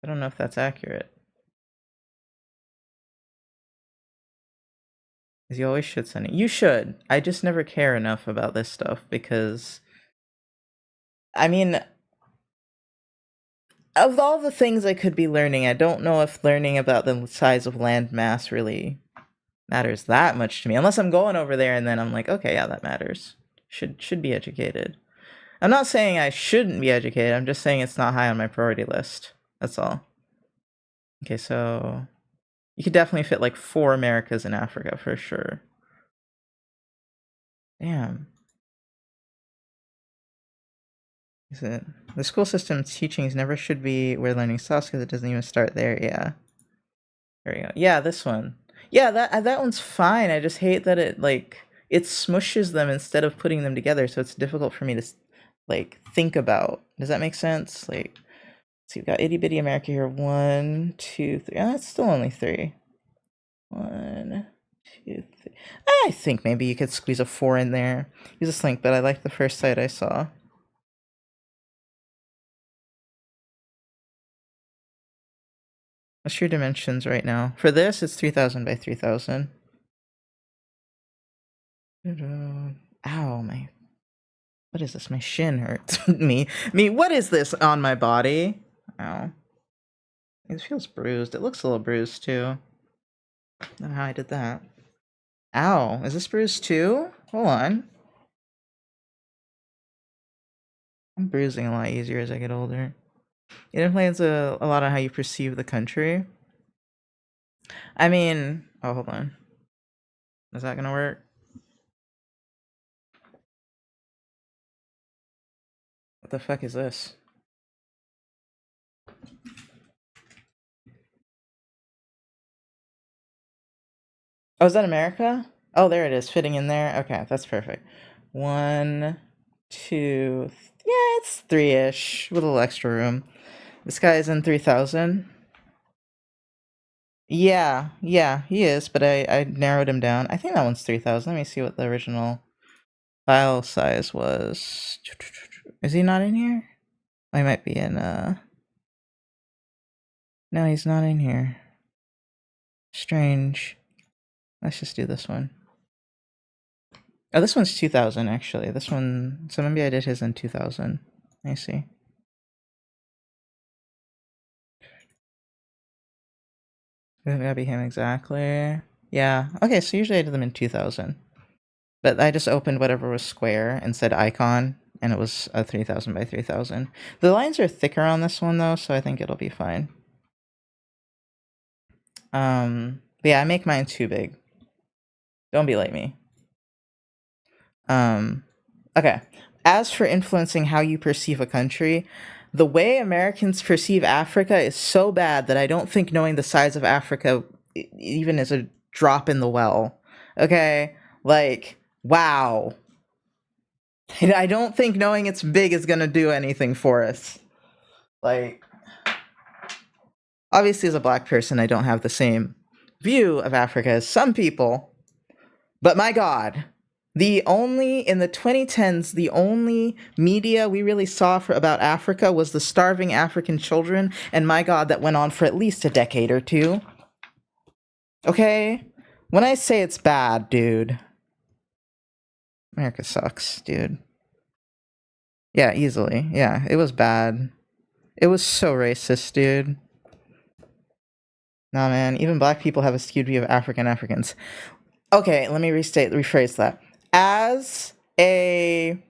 Speaker 1: I don't know if that's accurate. Because you always should send it. You should. I just never care enough about this stuff because, I mean, of all the things I could be learning, I don't know if learning about the size of land mass really matters that much to me. Unless I'm going over there and then I'm like, okay, yeah, that matters. Should be educated. I'm not saying I shouldn't be educated. I'm just saying it's not high on my priority list. That's all. Okay, so you could definitely fit like 4 Americas in Africa for sure. Damn. Is it? The school system's teachings never should be where learning starts because it doesn't even start there. Yeah. There we go. Yeah, this one. Yeah, that one's fine. I just hate that it smushes them instead of putting them together, so it's difficult for me to like think about. Does that make sense? Like, see, we've got itty bitty America here. 1, 2, 3. Oh, that's still only 3. 1, 2, 3. I think maybe you could squeeze a 4 in there. Use a slink, but I like the first site I saw. What's your dimensions right now? For this, it's 3,000 by 3,000. Ow, my. What is this? My shin hurts. Me, what is this on my body? Ow. It feels bruised. It looks a little bruised too. I don't know how I did that. Ow, is this bruised too? Hold on. I'm bruising a lot easier as I get older. It influences a lot on how you perceive the country. I mean, oh, hold on. Is that gonna work? What the fuck is this? Oh, is that America? Oh, there it is, fitting in there. Okay, that's perfect. 1, 2, yeah, it's 3-ish with a little extra room. This guy is in 3,000. Yeah, he is, but I narrowed him down. I think that one's 3,000. Let me see what the original file size was. Is he not in here? Oh, he might be in, no, he's not in here. Strange. Let's just do this one. Oh, this one's 2,000, actually. This one, so maybe I did his in 2,000. I see. That'd be him exactly. Yeah. Okay, so usually I do them in 2,000. But I just opened whatever was square and said icon, and it was a 3,000 by 3,000. The lines are thicker on this one, though, so I think it'll be fine. But yeah, I make mine too big. Don't be like me. Okay. As for influencing how you perceive a country, the way Americans perceive Africa is so bad that I don't think knowing the size of Africa even is a drop in the well. Okay? Like, wow. I don't think knowing it's big is gonna do anything for us. Like, obviously, as a black person, I don't have the same view of Africa as some people, but my God, in the 2010s, the only media we really saw about Africa was the starving African children, and my God, that went on for at least a decade or two. Okay? When I say it's bad, dude, America sucks, dude. Yeah, easily. Yeah, it was bad. It was so racist, dude. Nah, man, even black people have a skewed view of Africans. Okay, let me rephrase that. As a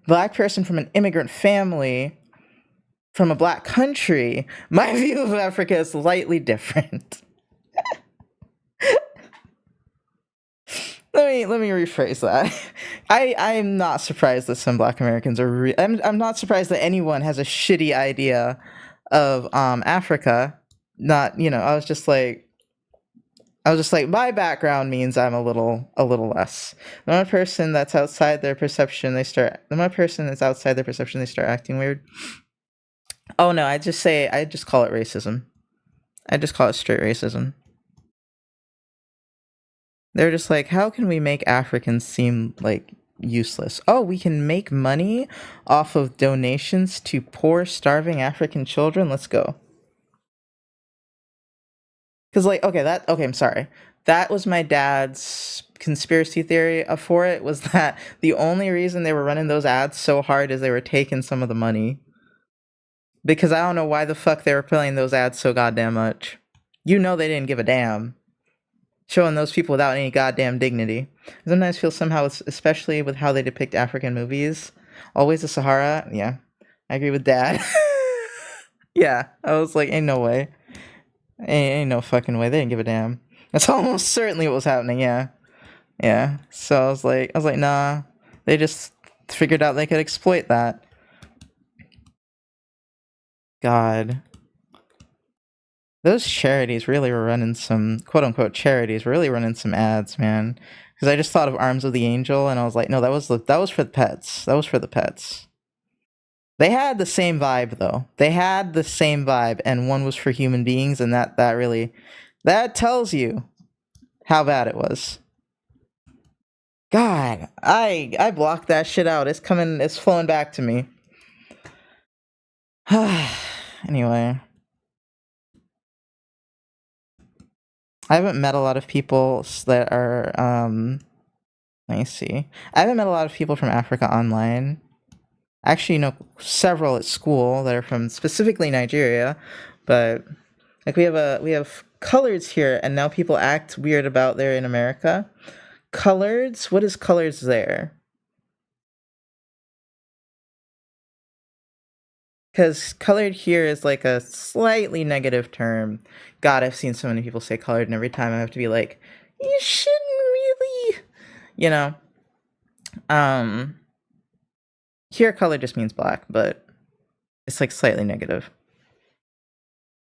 Speaker 1: black person from an immigrant family, from a black country, my view of Africa is slightly different. Let me rephrase that. I'm not surprised that some black Americans are I'm not surprised that anyone has a shitty idea of Africa. Not, I was just like, my background means I'm a little less. The one person that's outside their perception, the one person that's outside their perception, they start acting weird. Oh no, I just call it racism. I just call it straight racism. They're just like, how can we make Africans seem like useless? Oh, we can make money off of donations to poor, starving African children? Let's go. Because, like, okay, I'm sorry. That was my dad's conspiracy theory for it, was that the only reason they were running those ads so hard is they were taking some of the money. Because I don't know why the fuck they were playing those ads so goddamn much. You know they didn't give a damn. Showing those people without any goddamn dignity. I sometimes feel somehow, especially with how they depict African movies. Always the Sahara. Yeah, I agree with Dad. Yeah, I was like, ain't no way. Ain't no fucking way. They didn't give a damn. That's almost certainly what was happening. Yeah, yeah. So I was like, nah. They just figured out they could exploit that. God, those charities really were running some quote unquote charities. Really running some ads, man. Because I just thought of Arms of the Angel, and I was like, no, that was for the pets. That was for the pets. They had the same vibe though. They had the same vibe, and one was for human beings, and that really that tells you how bad it was. God, I blocked that shit out. It's flowing back to me. Anyway, I haven't met a lot of people that are let me see. I haven't met a lot of people from Africa online. Actually, you know, several at school that are from specifically Nigeria, but like we have coloreds here, and now people act weird about they're in America. Coloreds? What is coloreds there? Because colored here is like a slightly negative term. God, I've seen so many people say colored, and every time I have to be like, you shouldn't really, you know. Um, Here color just means black, but it's like slightly negative.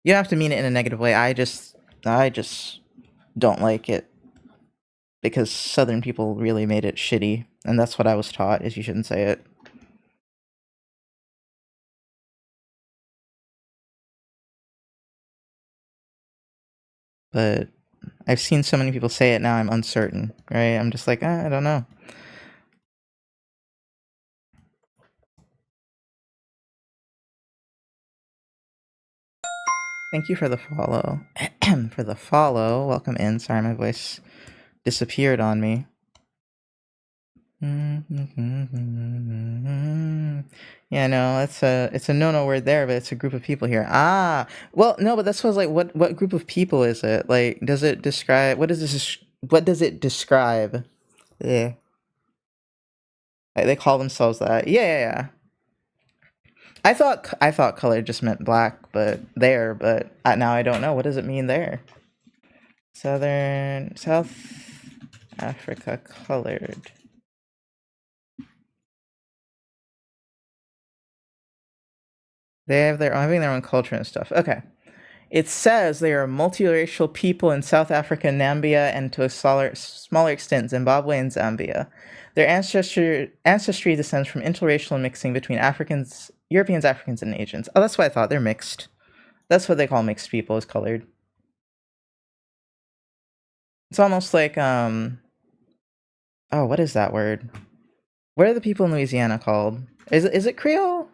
Speaker 1: You don't have to mean it in a negative way. I just don't like it because Southern people really made it shitty, and that's what I was taught: is you shouldn't say it. But I've seen so many people say it now. I'm uncertain, right? I'm just like, I don't know. Thank you for the follow. For the follow. Welcome in. Sorry, my voice disappeared on me. Yeah, no, it's a no word there, but it's a group of people here. Ah, well, no, but that's what I was like. What group of people is it? Like, does it describe what does it describe? Yeah, like, they call themselves that. Yeah, yeah, yeah. I thought color just meant black, but now I don't know. What does it mean there? South Africa colored. They have their having their own culture and stuff. Okay. It says they are a multiracial people in South Africa, Namibia, and to a smaller extent, Zimbabwe and Zambia. Their ancestry descends from interracial mixing between Africans, Europeans, Africans, and Asians. Oh, that's what I thought. They're mixed. That's what they call mixed people, is colored. It's almost like oh, what is that word? What are the people in Louisiana called? Is it Creole?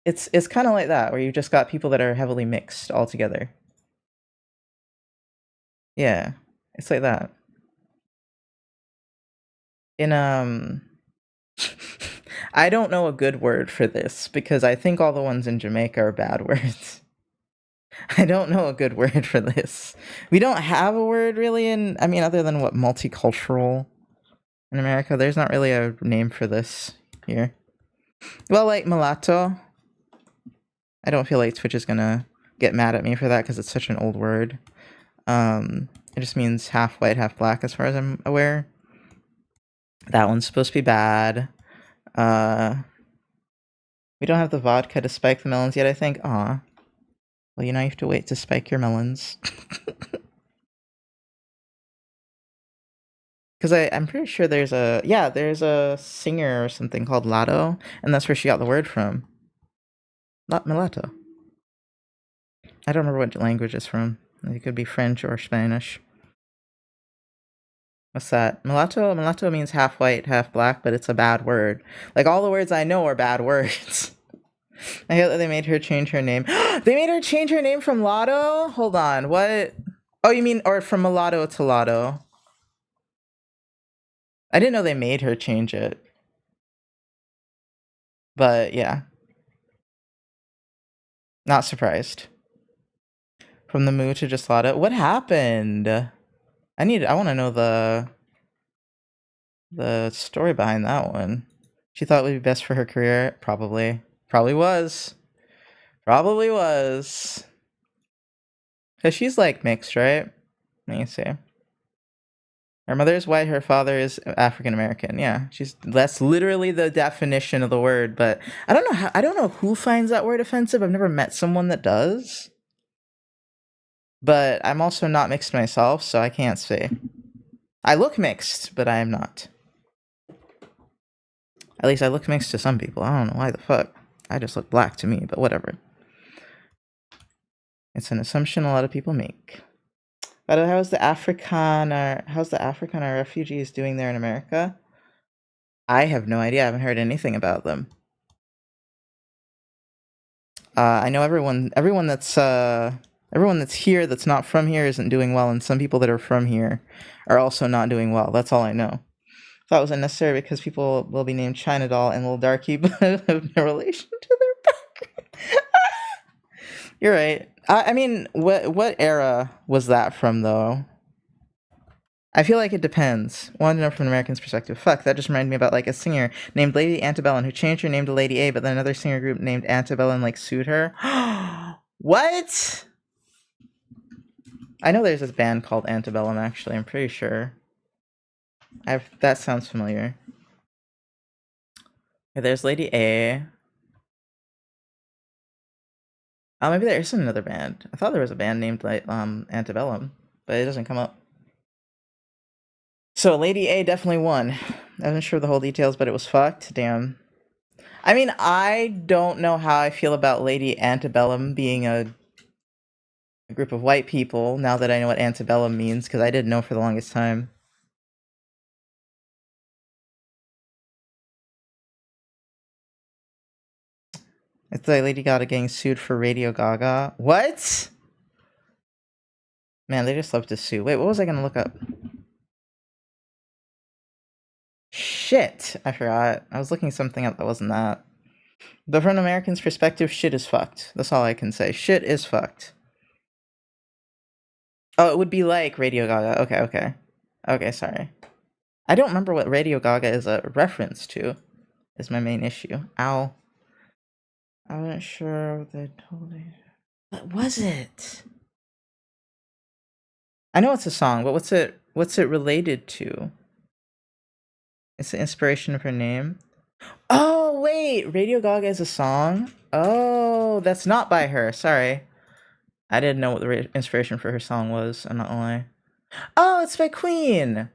Speaker 1: It's kind of like that, where you just got people that are heavily mixed all together. Yeah, it's like that. In I don't know a good word for this because I think all the ones in Jamaica are bad words. I don't know a good word for this. We don't have a word really in, I mean, other than what, multicultural in America. There's not really a name for this here. Well, like mulatto. I don't feel like Twitch is gonna get mad at me for that because it's such an old word. It just means half white, half black, as far as I'm aware. That one's supposed to be bad. We don't have the vodka to spike the melons yet, I think. Aw. Well, you have to wait to spike your melons. Because I'm pretty sure there's a singer or something called Lotto, and that's where she got the word from. Mulatto. I don't remember what language it's from. It could be French or Spanish. What's that? Mulatto? Mulatto means half white, half black, but it's a bad word. Like, all the words I know are bad words. I hear that they made her change her name. They made her change her name from Lotto? Hold on, what? Oh, you mean, or from Mulatto to Lotto? I didn't know they made her change it. But yeah. Not surprised. From the Moo to just Lotto. What happened? I want to know the story behind that one. She thought it would be best for her career. Probably. Probably was. Probably was. Because she's like mixed, right? Let me see. Her mother is white, her father is African American. Yeah, that's literally the definition of the word, but I don't know who finds that word offensive. I've never met someone that does. But I'm also not mixed myself, so I can't say. I look mixed, but I am not. At least I look mixed to some people. I don't know why the fuck. I just look black to me, but whatever. It's an assumption a lot of people make. But how's the Afrikaner refugees doing there in America? I have no idea. I haven't heard anything about them. I know everyone that's here that's not from here isn't doing well, and some people that are from here are also not doing well. That's all I know. Thought it was unnecessary because people will be named China Doll and Little Darky, but have no relation to their background. You're right. I mean, what era was that from, though? I feel like it depends. Want to know from an American's perspective. Fuck, that just reminded me about like a singer named Lady Antebellum who changed her name to Lady A, but then another singer group named Antebellum like sued her. What? I know there's this band called Antebellum. Actually, I'm pretty sure. That sounds familiar. Okay, there's Lady A. Oh, maybe there isn't another band. I thought there was a band named like Antebellum, but it doesn't come up. So Lady A definitely won. I wasn't sure the whole details, but it was fucked. Damn. I mean, I don't know how I feel about Lady Antebellum being a group of white people now that I know what antebellum means, because I didn't know for the longest time. It's like Lady Gaga getting sued for Radio Gaga. What? Man, they just love to sue. Wait, what was I gonna look up? Shit, I forgot. I was looking something up that wasn't that. But from an American's perspective, shit is fucked. That's all I can say. Shit is fucked. Oh, it would be like Radio Gaga. Okay. Okay, sorry. I don't remember what Radio Gaga is a reference to, is my main issue. Ow. I wasn't sure what they told me. What was it? I know it's a song, but what's it related to? It's the inspiration of her name. Oh, Oh, wait. Radio Gaga is a song? Oh, that's not by her. Sorry. I didn't know what the inspiration for her song was. I'm not gonna lie. Oh, it's by Queen.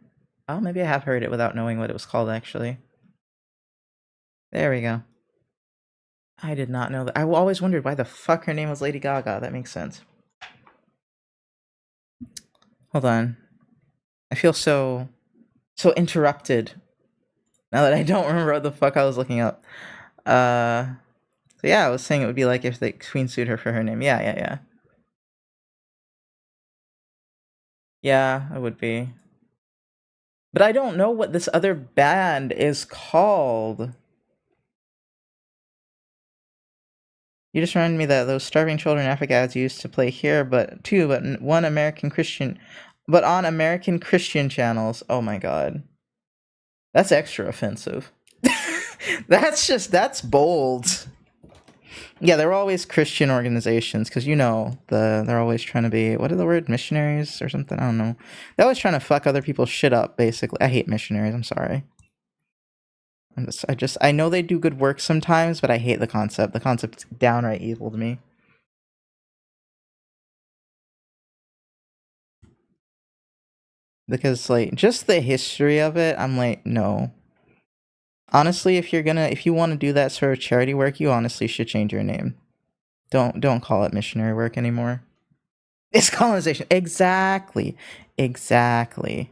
Speaker 1: Oh, maybe I have heard it without knowing what it was called, actually. There we go. I did not know that. I always wondered why the fuck her name was Lady Gaga. That makes sense. Hold on. I feel so interrupted now that I don't remember what the fuck I was looking up. So yeah, I was saying it would be like if the Queen sued her for her name. Yeah. Yeah, it would be. But I don't know what this other band is called. You just reminded me that those starving children in Africa ads used to play here, but one American Christian, but on American Christian channels. Oh my god, that's extra offensive. That's bold. Yeah, they're always Christian organizations because they're always trying to be, what are the word, missionaries or something. I don't know. They're always trying to fuck other people's shit up. Basically, I hate missionaries. I'm sorry. I know they do good work sometimes, but I hate the concept. The concept's downright evil to me. Because like just the history of it, I'm like, no. Honestly, if you want to do that sort of charity work, you honestly should change your name. Don't call it missionary work anymore. It's colonization. Exactly. Exactly.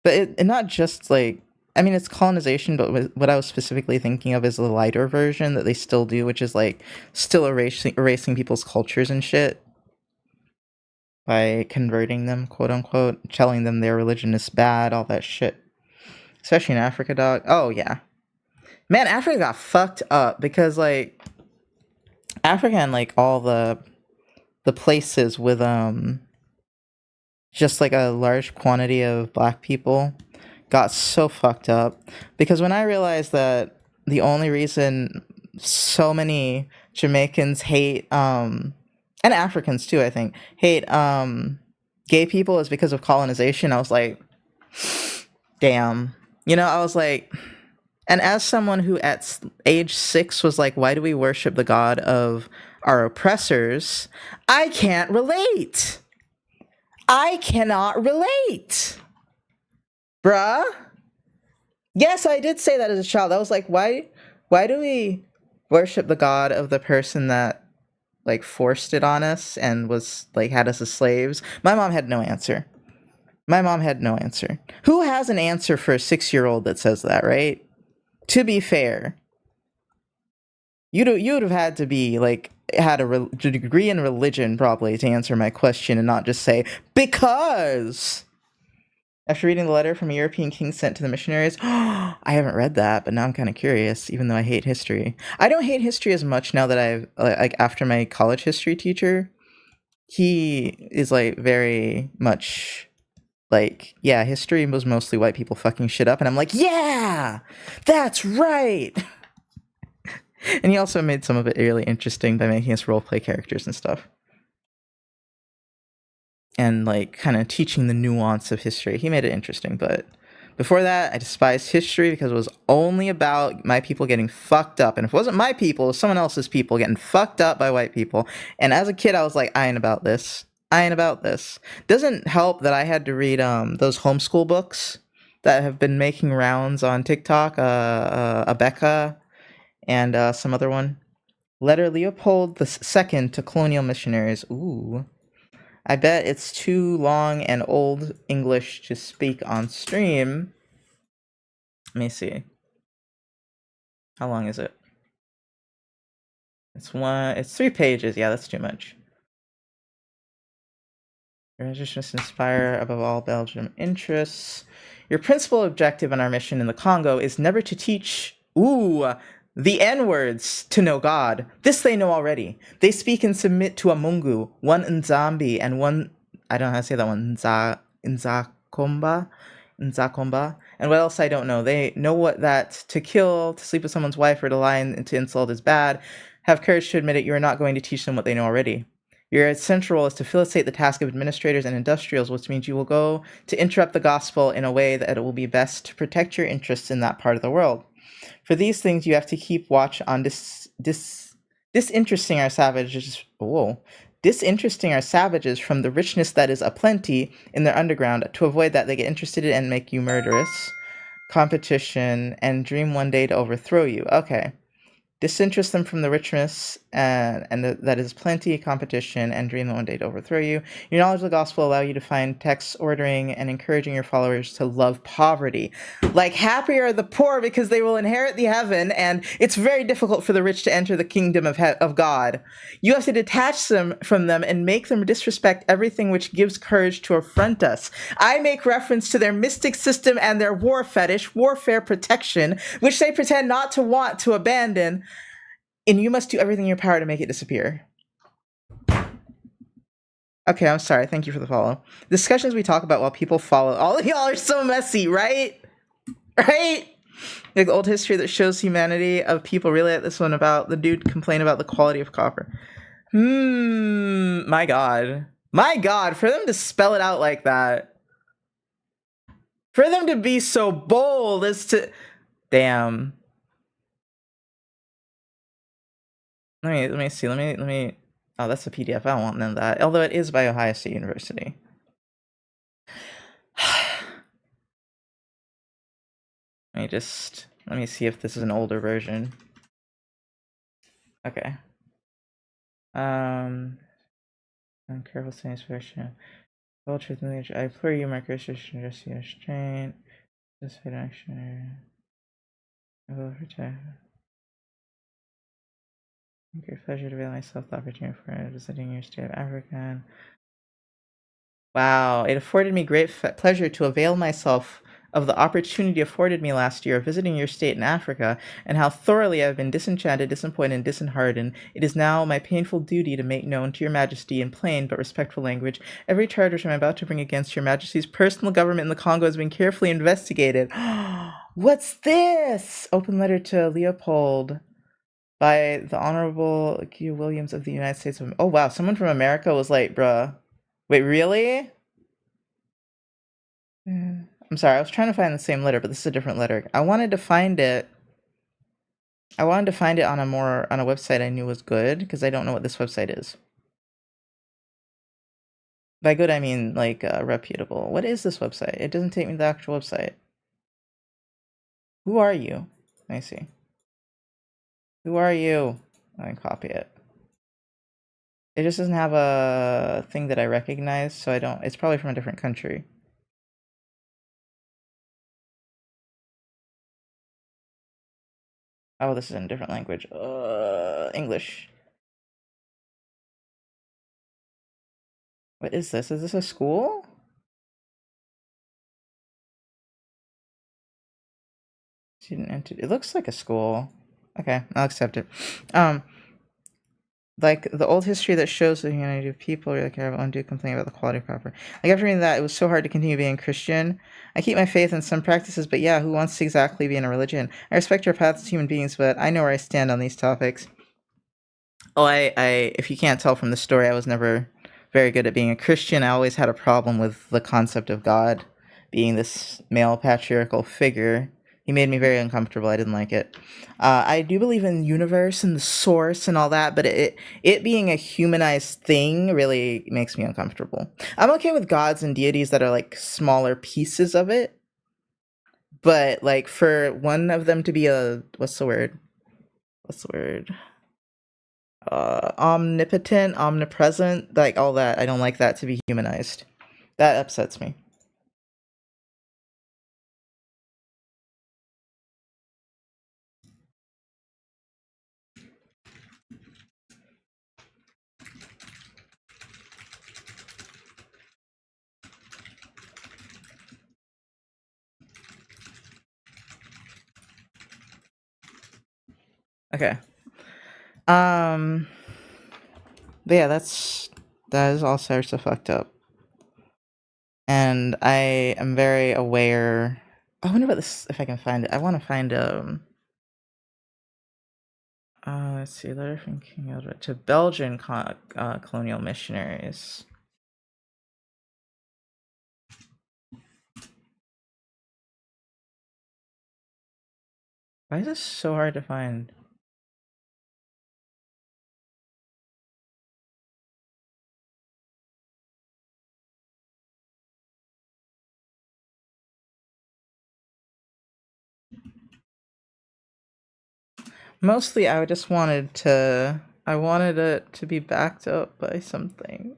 Speaker 1: But and not just like, I mean, it's colonization, but what I was specifically thinking of is the lighter version that they still do, which is like still erasing people's cultures and shit by converting them, quote unquote, telling them their religion is bad, all that shit. Especially in Africa, dog. Oh yeah, man, Africa got fucked up because like Africa and like all the places with just like a large quantity of black people got so fucked up because when I realized that the only reason so many Jamaicans hate and Africans too, I think, hate gay people is because of colonization, I was like, damn. I was like, and as someone who at age 6 was like, why do we worship the god of our oppressors? I can't relate. I cannot relate. Bruh. Yes, I did say that as a child. I was like, why do we worship the god of the person that like forced it on us and was like had us as slaves? My mom had no answer. My mom had no answer. Who has an answer for a 6-year-old that says that, right? To be fair, you'd have had to be like had a degree in religion probably to answer my question and not just say because. After reading the letter from a European king sent to the missionaries, I haven't read that, but now I'm kind of curious, even though I hate history. I don't hate history as much now that I've, like, after my college history teacher, he is, like, very much, like, yeah, history was mostly white people fucking shit up, and I'm like, yeah, that's right! And he also made some of it really interesting by making us roleplay characters and stuff. And like kind of teaching the nuance of history. He made it interesting, but before that, I despised history because it was only about my people getting fucked up. And if it wasn't my people, it was someone else's people getting fucked up by white people. And as a kid, I was like, I ain't about this. I ain't about this. Doesn't help that I had to read those homeschool books that have been making rounds on TikTok, Abeka and some other one. Letter Leopold II to Colonial Missionaries. Ooh. I bet it's too long and old English to speak on stream. Let me see. How long is it? It's 3 pages. Yeah, that's too much. Just inspire above all Belgium interests. Your principal objective in our mission in the Congo is never to teach the N-words to know God. This they know already. They speak and submit to a Mungu, one Nzambi, and one, I don't know how to say that one, Nzakomba? Nzakomba. And what else I don't know. They know what that to kill, to sleep with someone's wife, or to lie and to insult is bad. Have courage to admit it. You are not going to teach them what they know already. Your central role is to facilitate the task of administrators and industrials, which means you will go to interrupt the gospel in a way that it will be best to protect your interests in that part of the world. For these things, you have to keep watch on disinteresting our savages. Whoa. Disinteresting our savages from the richness that is aplenty in their underground. To avoid that, they get interested in and make you murderous. Competition and dream one day to overthrow you. Okay. Disinterest them from the richness that is plenty competition and dream one day to overthrow you. Your knowledge of the gospel allow you to find texts ordering and encouraging your followers to love poverty. Like, happy are the poor because they will inherit the heaven, and it's very difficult for the rich to enter the kingdom of God. You have to detach them from them and make them disrespect everything which gives courage to affront us. I make reference to their mystic system and their war fetish, warfare protection, which they pretend not to want to abandon, and you must do everything in your power to make it disappear. Okay, I'm sorry. Thank you for the follow. Discussions we talk about while people follow. All of y'all are so messy, right? Right? Like the old history that shows humanity of people. Really at this one about the dude complain about the quality of copper. My God. My God, for them to spell it out like that. For them to be so bold as to... Damn. Let me see. Let me. Oh, that's a PDF. I don't want none of that. Although it is by Ohio State University. Let me see if this is an older version. Okay. Careful satisfaction. Well, truth and nature. I implore you, my Christian, just your restraint. This action. I will protect. Great pleasure to avail myself the opportunity for visiting your state of Africa. Wow, it afforded me great pleasure to avail myself of the opportunity afforded me last year of visiting your state in Africa, and how thoroughly I have been disenchanted, disappointed, and disheartened. It is now my painful duty to make known to your majesty in plain but respectful language every charge which I am about to bring against your majesty's personal government in the Congo has been carefully investigated. What's this? Open letter to Leopold by the Honorable Q. Williams of the United States of... Oh, wow, someone from America was like, bruh. Wait, really? I'm sorry, I was trying to find the same letter, but this is a different letter. I wanted to find it on a website I knew was good, because I don't know what this website is. By good, I mean, like, reputable. What is this website? It doesn't take me to the actual website. Who are you? Let me see. Who are you? I can copy it. It just doesn't have a thing that I recognize, so I don't... It's probably from a different country. Oh, this is in a different language. English. What is this? Is this a school? Student entity. It looks like a school. Okay, I'll accept it. Like the old history that shows the humanity of people, really care about undue complain about the quality of copper. Like after reading that, it was so hard to continue being Christian. I keep my faith in some practices, but yeah, who wants to exactly be in a religion? I respect your paths as human beings, but I know where I stand on these topics. Oh, if you can't tell from the story, I was never very good at being a Christian. I always had a problem with the concept of God being this male patriarchal figure. He made me very uncomfortable. I didn't like it. I do believe in the universe and the source and all that, but it being a humanized thing really makes me uncomfortable. I'm okay with gods and deities that are like smaller pieces of it, but like for one of them to be a what's the word? What's the word? Omnipotent, omnipresent, like all that. I don't like that to be humanized. That upsets me. Okay. But yeah, that is all sorts of fucked up. And I am very aware. I wonder what this, if I can find it. I want to find let's see, letter from King Eldred to Belgian colonial missionaries. Why is this so hard to find? Mostly, I wanted it to be backed up by something.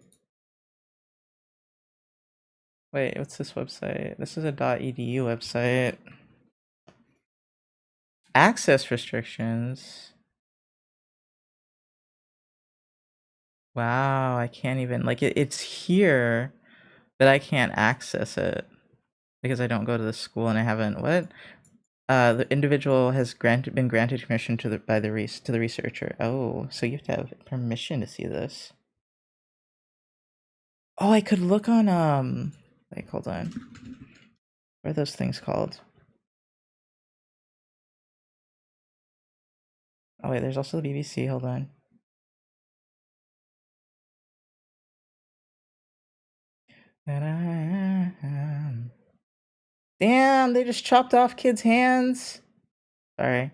Speaker 1: Wait, what's this website? This is a .edu website. Access restrictions. Wow, I can't even, like, it's here, but I can't access it because I don't go to the school and I haven't, what? The individual has been granted permission to the researcher. Oh, so you have to have permission to see this. Oh, I could look on like, hold on. What are those things called? Oh wait, there's also the BBC. Hold on. Damn, they just chopped off kids' hands. Sorry.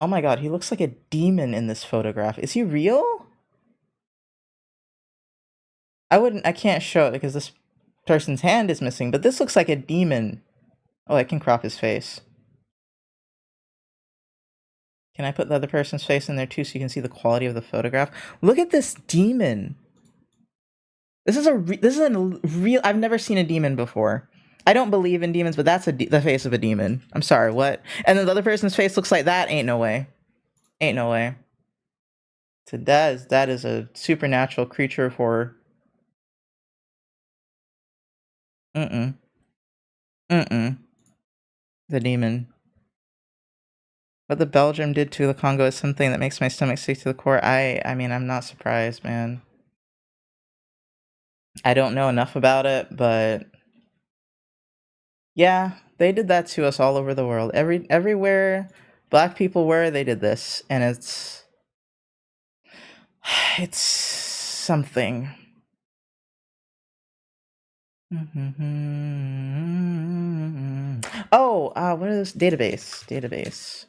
Speaker 1: Oh my god, he looks like a demon in this photograph. Is he real? I can't show it because this person's hand is missing, but this looks like a demon. Oh, I can crop his face. Can I put the other person's face in there too so you can see the quality of the photograph? Look at this demon. This is a real. I've never seen a demon before. I don't believe in demons, but that's the face of a demon. I'm sorry, what? And then the other person's face looks like that. Ain't no way. Ain't no way. So that is a supernatural creature of horror. Mm-mm. Mm-mm. The demon. What the Belgium did to the Congo is something that makes my stomach sick to the core. I mean, I'm not surprised, man. I don't know enough about it, but yeah, they did that to us all over the world. Everywhere black people were, they did this, and it's something. Oh, what is this? Database.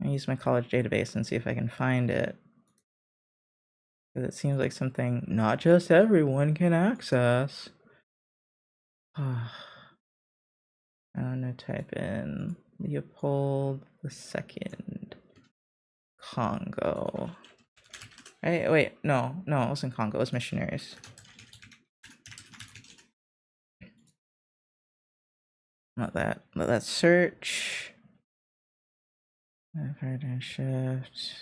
Speaker 1: I use my college database and see if I can find it. Because it seems like something not just everyone can access. I'm gonna type in Leopold II, Congo. Hey, wait, no, it wasn't Congo, it was missionaries. Not that. Let that search. Shift.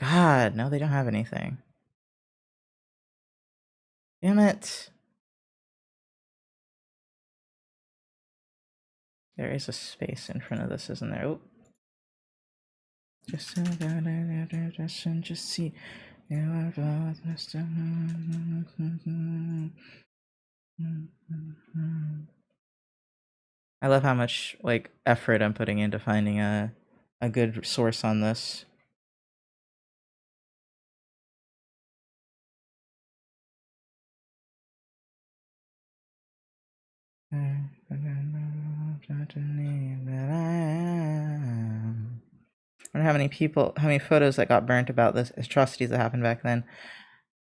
Speaker 1: God, no, they don't have anything. Damn it. There is a space in front of this, isn't there? Oh. Just see. I love how much like effort I'm putting into finding a good source on this. I wonder how many photos that got burnt about this atrocities that happened back then.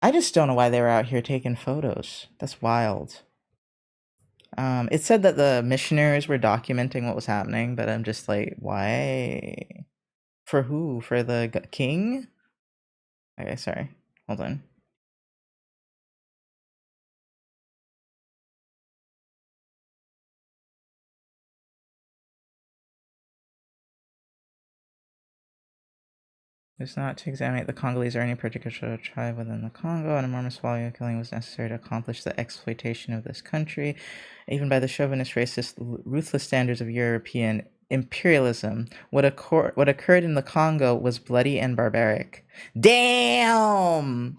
Speaker 1: I just don't know why they were out here taking photos. That's wild. It said that the missionaries were documenting what was happening, but I'm just like, why? For who? For the king? Okay, sorry. Hold on. It's not to examine the Congolese or any particular tribe within the Congo. An enormous volume of killing was necessary to accomplish the exploitation of this country, even by the chauvinist, racist, ruthless standards of European imperialism. What occurred in the Congo was bloody and barbaric. Damn!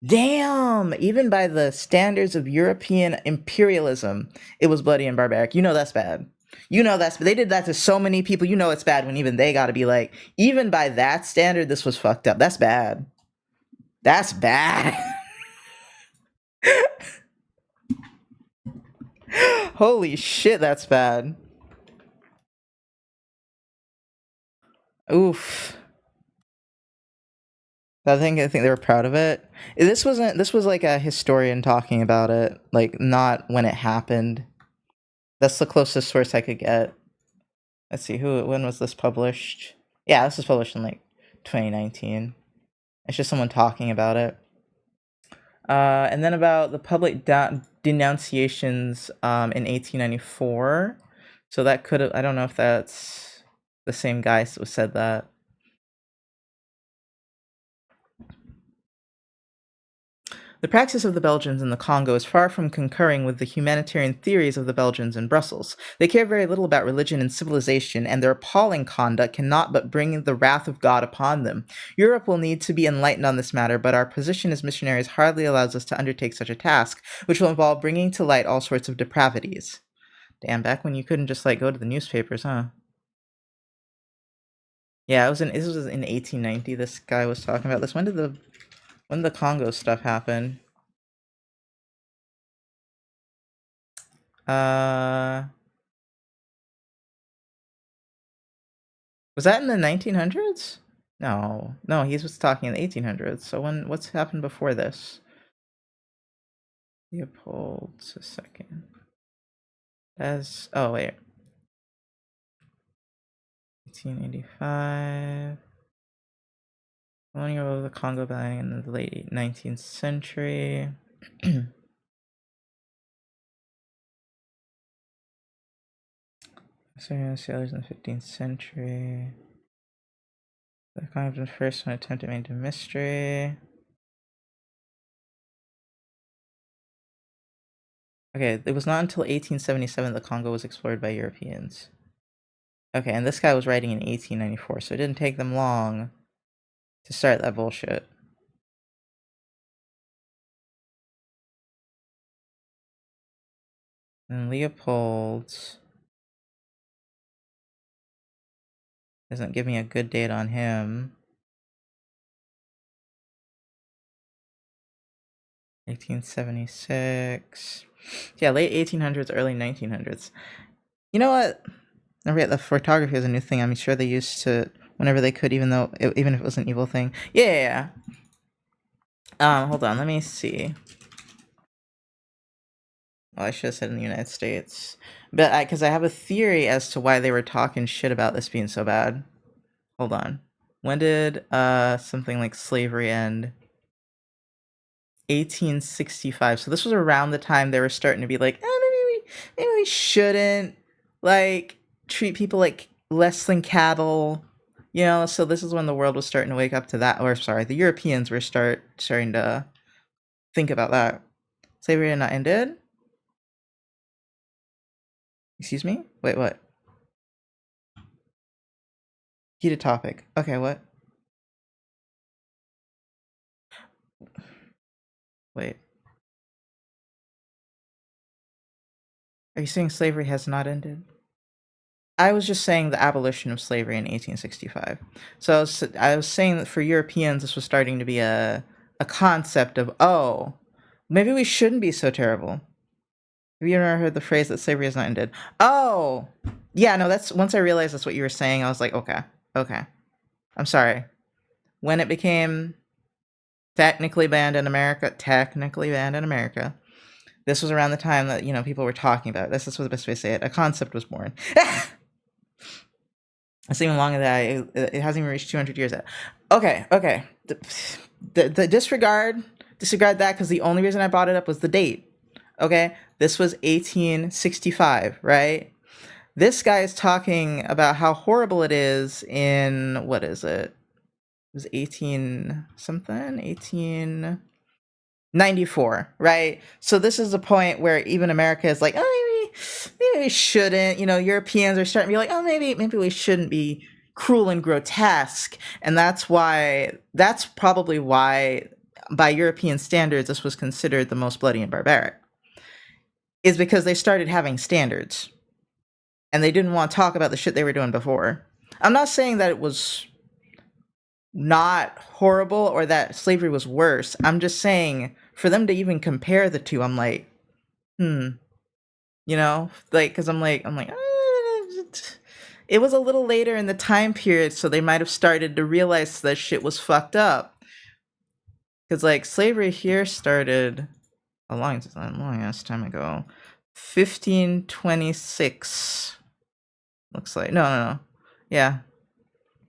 Speaker 1: Damn! Even by the standards of European imperialism, it was bloody and barbaric. You know that's bad. You know they did that to so many people. You know it's bad when even they gotta be like, even by that standard, this was fucked up. That's bad. That's bad. Holy shit, that's bad. Oof. I think they were proud of it. This was like a historian talking about it, like not when it happened. That's the closest source I could get. Let's see, when was this published? Yeah, this was published in like 2019. It's just someone talking about it. And then about the public denunciations in 1894. So that could have, I don't know if that's the same guy who said that. The praxis of the Belgians in the Congo is far from concurring with the humanitarian theories of the Belgians in Brussels. They care very little about religion and civilization, and their appalling conduct cannot but bring the wrath of God upon them. Europe will need to be enlightened on this matter, but our position as missionaries hardly allows us to undertake such a task, which will involve bringing to light all sorts of depravities. Damn, back when you couldn't just like go to the newspapers, huh? Yeah, this was in 1890. This guy was talking about this. When did the Congo stuff happen? Uh, was that in the 1900s? No, no, he was talking in the 1800s. So what's happened before this? Leopold II. Oh wait, 1885. Colonial of the Congo Valley in the late 19th century. Sailors in the 15th century. The Congo was the first one attempted made a mystery. Okay, it was not until 1877 the Congo was explored by Europeans. Okay, and this guy was writing in 1894, so it didn't take them long to start that bullshit. And Leopold doesn't give me a good date on him. 1876. Yeah, late 1800s, early 1900s. You know what? I forget, the photography is a new thing. I'm sure they used to whenever they could, even if it was an evil thing. Yeah. Hold on. Let me see. Oh, I should have said in the United States, but because I have a theory as to why they were talking shit about this being so bad. Hold on. When did something like slavery end? 1865. So this was around the time they were starting to be like, maybe we shouldn't like treat people like less than cattle. You know, so this is when the world was starting to wake up to that. Or sorry, the Europeans were starting to think about that. Slavery had not ended. Excuse me? Wait, what? Heated topic. Okay, what? Wait. Are you saying slavery has not ended? I was just saying the abolition of slavery in 1865. So I was saying that for Europeans, this was starting to be a concept of, oh, maybe we shouldn't be so terrible. Have you ever heard the phrase that slavery has not ended? Oh, yeah, no, that's once I realized that's what you were saying, I was like, okay. I'm sorry. When it became technically banned in America, this was around the time that, people were talking about it. This was the best way to say it. A concept was born. It's even longer than that. It hasn't even reached 200 years yet. Okay. The disregard that because the only reason I brought it up was the date. Okay, this was 1865, right? This guy is talking about how horrible it is in what is it? It was 18 something, 1894, right? So this is the point where even America is like, oh, maybe we shouldn't. Europeans are starting to be like, oh, maybe we shouldn't be cruel and grotesque, and that's probably why, by European standards, this was considered the most bloody and barbaric, is because they started having standards, and they didn't want to talk about the shit they were doing before. I'm not saying that it was not horrible or that slavery was worse. I'm just saying for them to even compare the two, I'm like, You know, like because I'm like. It was a little later in the time period, so they might have started to realize that shit was fucked up. Because like slavery here started a long ass time ago, 1526. Looks like no, yeah.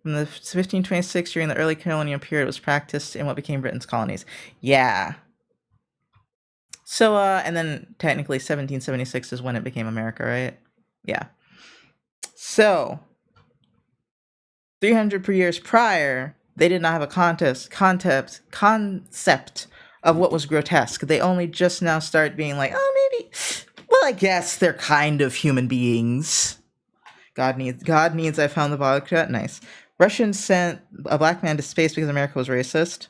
Speaker 1: From the 1526 during the early colonial period, it was practiced in what became Britain's colonies. Yeah. So and then technically 1776 is when it became America, right? Yeah. So 300 per years prior, they did not have a concept of what was grotesque. They only just now start being like, oh, maybe. Well, I guess they're kind of human beings. God needs. I found the vodka. Nice. Russians sent a black man to space because America was racist.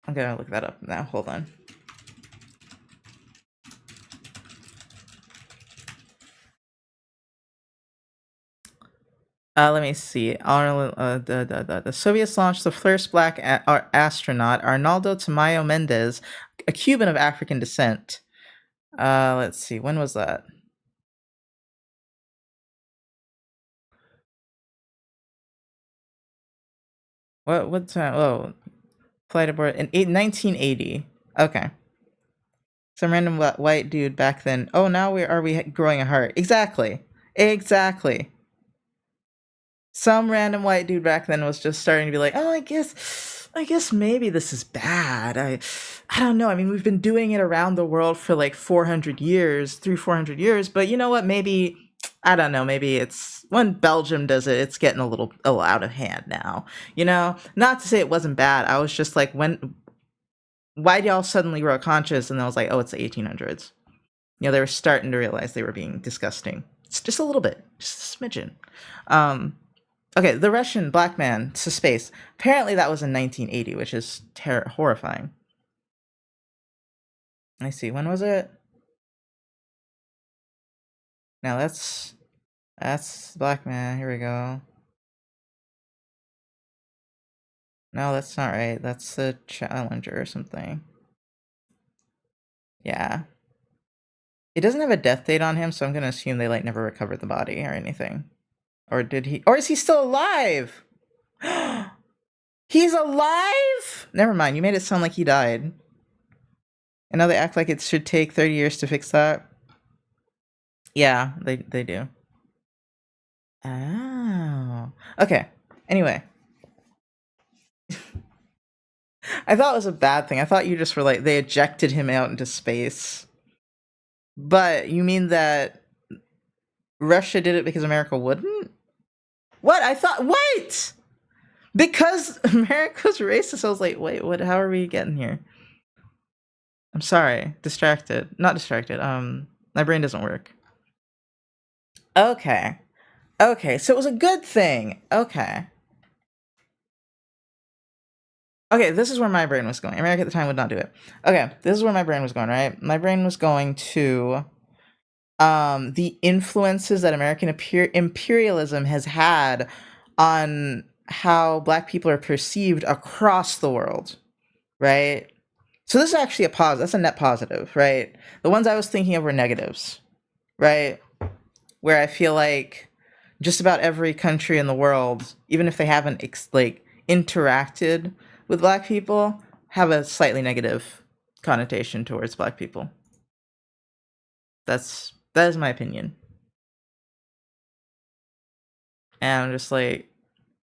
Speaker 1: I'm gonna look that up now. Hold on. Let me see. The Soviets launched the first black astronaut, Arnaldo Tamayo Mendez, a Cuban of African descent. Let's see. When was that? What time? Oh, flight aboard in 1980. Okay. Some random white dude back then. Oh, now we growing a heart? Exactly. Exactly. Some random white dude back then was just starting to be like, oh, I guess maybe this is bad. I don't know. I mean, we've been doing it around the world for like 400 years, 400 years, but you know what? Maybe, I don't know, maybe it's when Belgium does it, it's getting a little out of hand now. You know, not to say it wasn't bad. I was just like, why y'all suddenly grow conscious? And I was like, oh, it's the 1800s. You know, they were starting to realize they were being disgusting. It's just a little bit, just a smidgen. Um, Okay, the Russian black man to space. Apparently, that was in 1980, which is horrifying. I see. When was it? Now that's black man. Here we go. No, that's not right. That's the Challenger or something. Yeah. It doesn't have a death date on him, so I'm gonna assume they like never recovered the body or anything. Or did he? Or is he still alive? He's alive? Never mind. You made it sound like he died. And now they act like it should take 30 years to fix that. Yeah, they do. Oh. Okay. Anyway, I thought it was a bad thing. I thought you just were like they ejected him out into space. But you mean that Russia did it because America wouldn't? What? I thought wait! Because America's racist. I was like, wait, what, how are we getting here? I'm sorry. Distracted. Not distracted. My brain doesn't work. Okay. Okay, so it was a good thing. Okay. Okay, this is where my brain was going. America at the time would not do it. Okay, this is where my brain was going, right? My brain was going to the influences that American imperialism has had on how black people are perceived across the world, right? So this is actually a positive. That's a net positive, right? The ones I was thinking of were negatives, right? Where I feel like just about every country in the world, even if they haven't like interacted with black people, have a slightly negative connotation towards black people. That is my opinion. And I'm just like,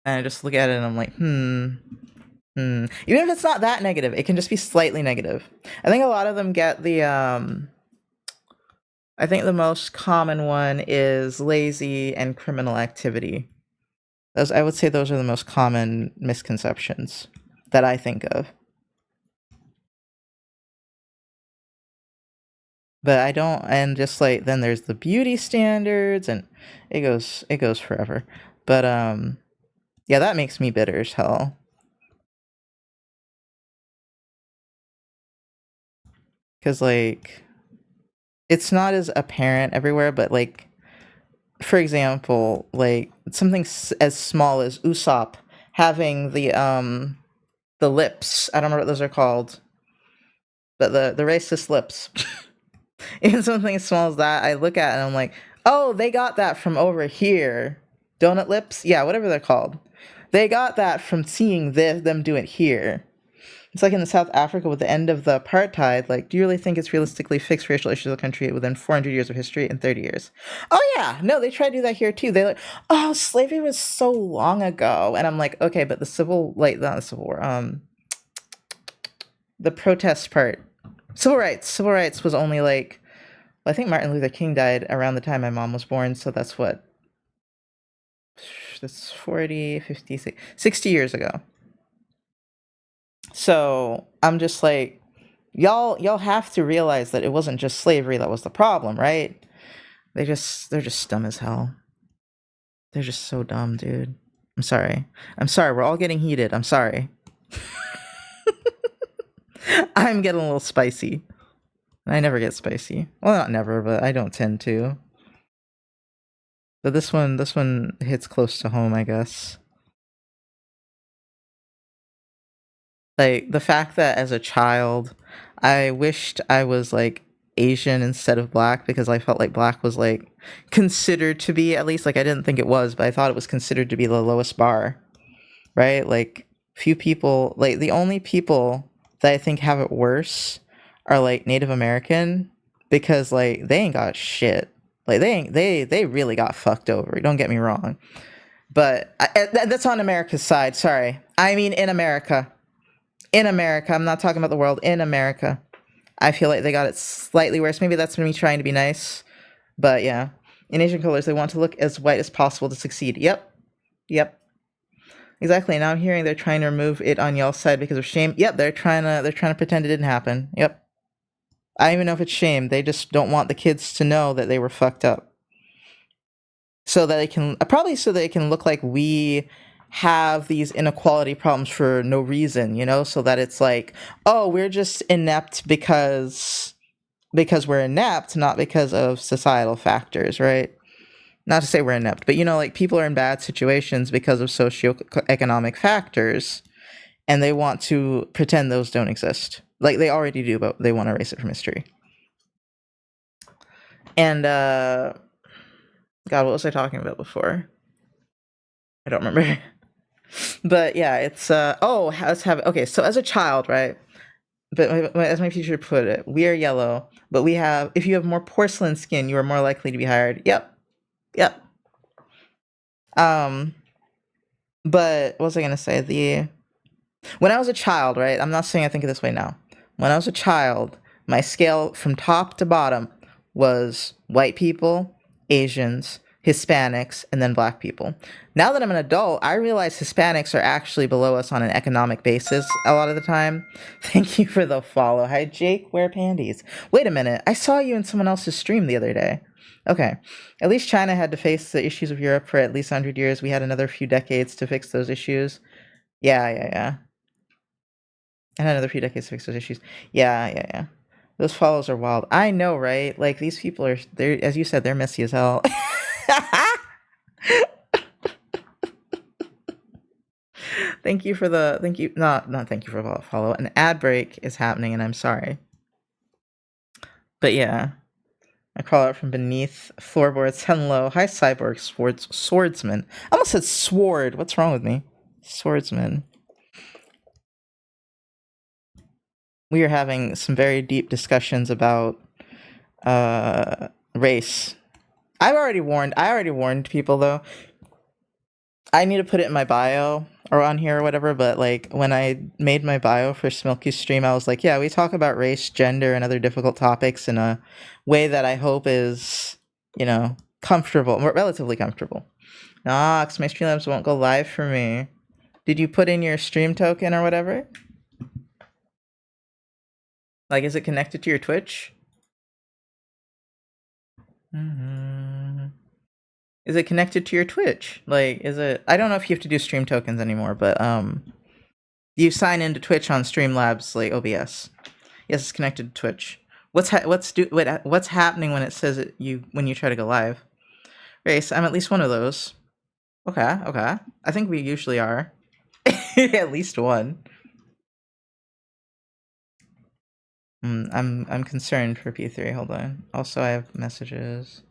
Speaker 1: and I just look at it and I'm like, Even if it's not that negative, it can just be slightly negative. I think a lot of them get the I think the most common one is lazy and criminal activity. Those I would say those are the most common misconceptions that I think of. But I don't and just like then there's the beauty standards and it goes forever. But yeah, that makes me bitter as hell. Cause like it's not as apparent everywhere, but like for example, like something as small as Usopp having the The lips. I don't remember what those are called, but the racist lips. Even something as small as that, I look at and I'm like, oh, they got that from over here. Donut lips? Yeah, whatever they're called. They got that from seeing them do it here. It's like in the South Africa with the end of the apartheid. Like, do you really think it's realistically fixed racial issues of the country within 400 years of history in 30 years? Oh yeah, no, they try to do that here too. They like, oh, slavery was so long ago, and I'm like, okay, but the civil, like, not the Civil War, the protest part, civil rights was only like, well, I think Martin Luther King died around the time my mom was born, so that's what, that's 40, 50, 60 years ago. So I'm just like, y'all have to realize that it wasn't just slavery that was the problem, right? They're just dumb as hell. They're just so dumb, dude. I'm sorry. I'm sorry. We're all getting heated. I'm sorry. I'm getting a little spicy. I never get spicy. Well, not never, but I don't tend to. But this one hits close to home, I guess. Like the fact that as a child, I wished I was like Asian instead of black because I felt like black was like considered to be, at least like I didn't think it was, but I thought it was considered to be the lowest bar, right? Like few people, like the only people that I think have it worse are like Native American because like they ain't got shit. Like they really got fucked over. Don't get me wrong. But that's on America's side. Sorry. I mean in America. In America. I'm not talking about the world. In America. I feel like they got it slightly worse. Maybe that's me trying to be nice. But yeah. In Asian colors, they want to look as white as possible to succeed. Yep. Yep. Exactly. Now I'm hearing they're trying to remove it on y'all's side because of shame. Yep, they're trying to pretend it didn't happen. Yep. I don't even know if it's shame. They just don't want the kids to know that they were fucked up. So that they can probably so they can look like we have these inequality problems for no reason, you know, so that it's like, oh, we're just inept because we're inept, not because of societal factors, right? Not to say we're inept, but you know, like people are in bad situations because of socioeconomic factors, and they want to pretend those don't exist. Like they already do, but they want to erase it from history. And God, what was I talking about before? I don't remember. But yeah, it's oh, let's have okay. So as a child, right? But as my teacher put it, we are yellow, but we have. If you have more porcelain skin, you are more likely to be hired. Yep, yep. Um, but what was I gonna say? The When I was a child, right? I'm not saying I think of this way now. When I was a child, my scale from top to bottom was white people, Asians, Hispanics, and then black people. Now that I'm an adult, I realize Hispanics are actually below us on an economic basis a lot of the time. Thank you for the follow. Hi, Jake. Wear panties. Wait a minute. I saw you in someone else's stream the other day. Okay. At least China had to face the issues of Europe for at least 100 years. We had another few decades to fix those issues. Yeah, yeah, yeah. And another few decades to fix those issues. Yeah, yeah, yeah. Those follows are wild. I know, right? Like these people are they're as you said, they're messy as hell. Thank you not thank you for the follow. An ad break is happening and I'm sorry. But yeah. I crawl out from beneath floorboards. Hello. Hi cyborg swordsman. I almost said sword. What's wrong with me? Swordsman. We are having some very deep discussions about race. I already warned people though. I need to put it in my bio or on here or whatever, but like when I made my bio for Smilky's stream, I was like, yeah, we talk about race, gender, and other difficult topics in a way that I hope is, you know, comfortable, relatively comfortable. Nox, my Streamlabs won't go live for me. Did you put in your stream token or whatever? Like, is it connected to your Twitch? Mm-hmm. Is it connected to your Twitch? Like, is it? I don't know if you have to do stream tokens anymore, but you sign into Twitch on Streamlabs like OBS. Yes, it's connected to Twitch. What's happening when it says when you try to go live? Race, I'm at least one of those. Okay, okay. I think we usually are. At least one. I'm concerned for P3. Hold on. Also, I have messages.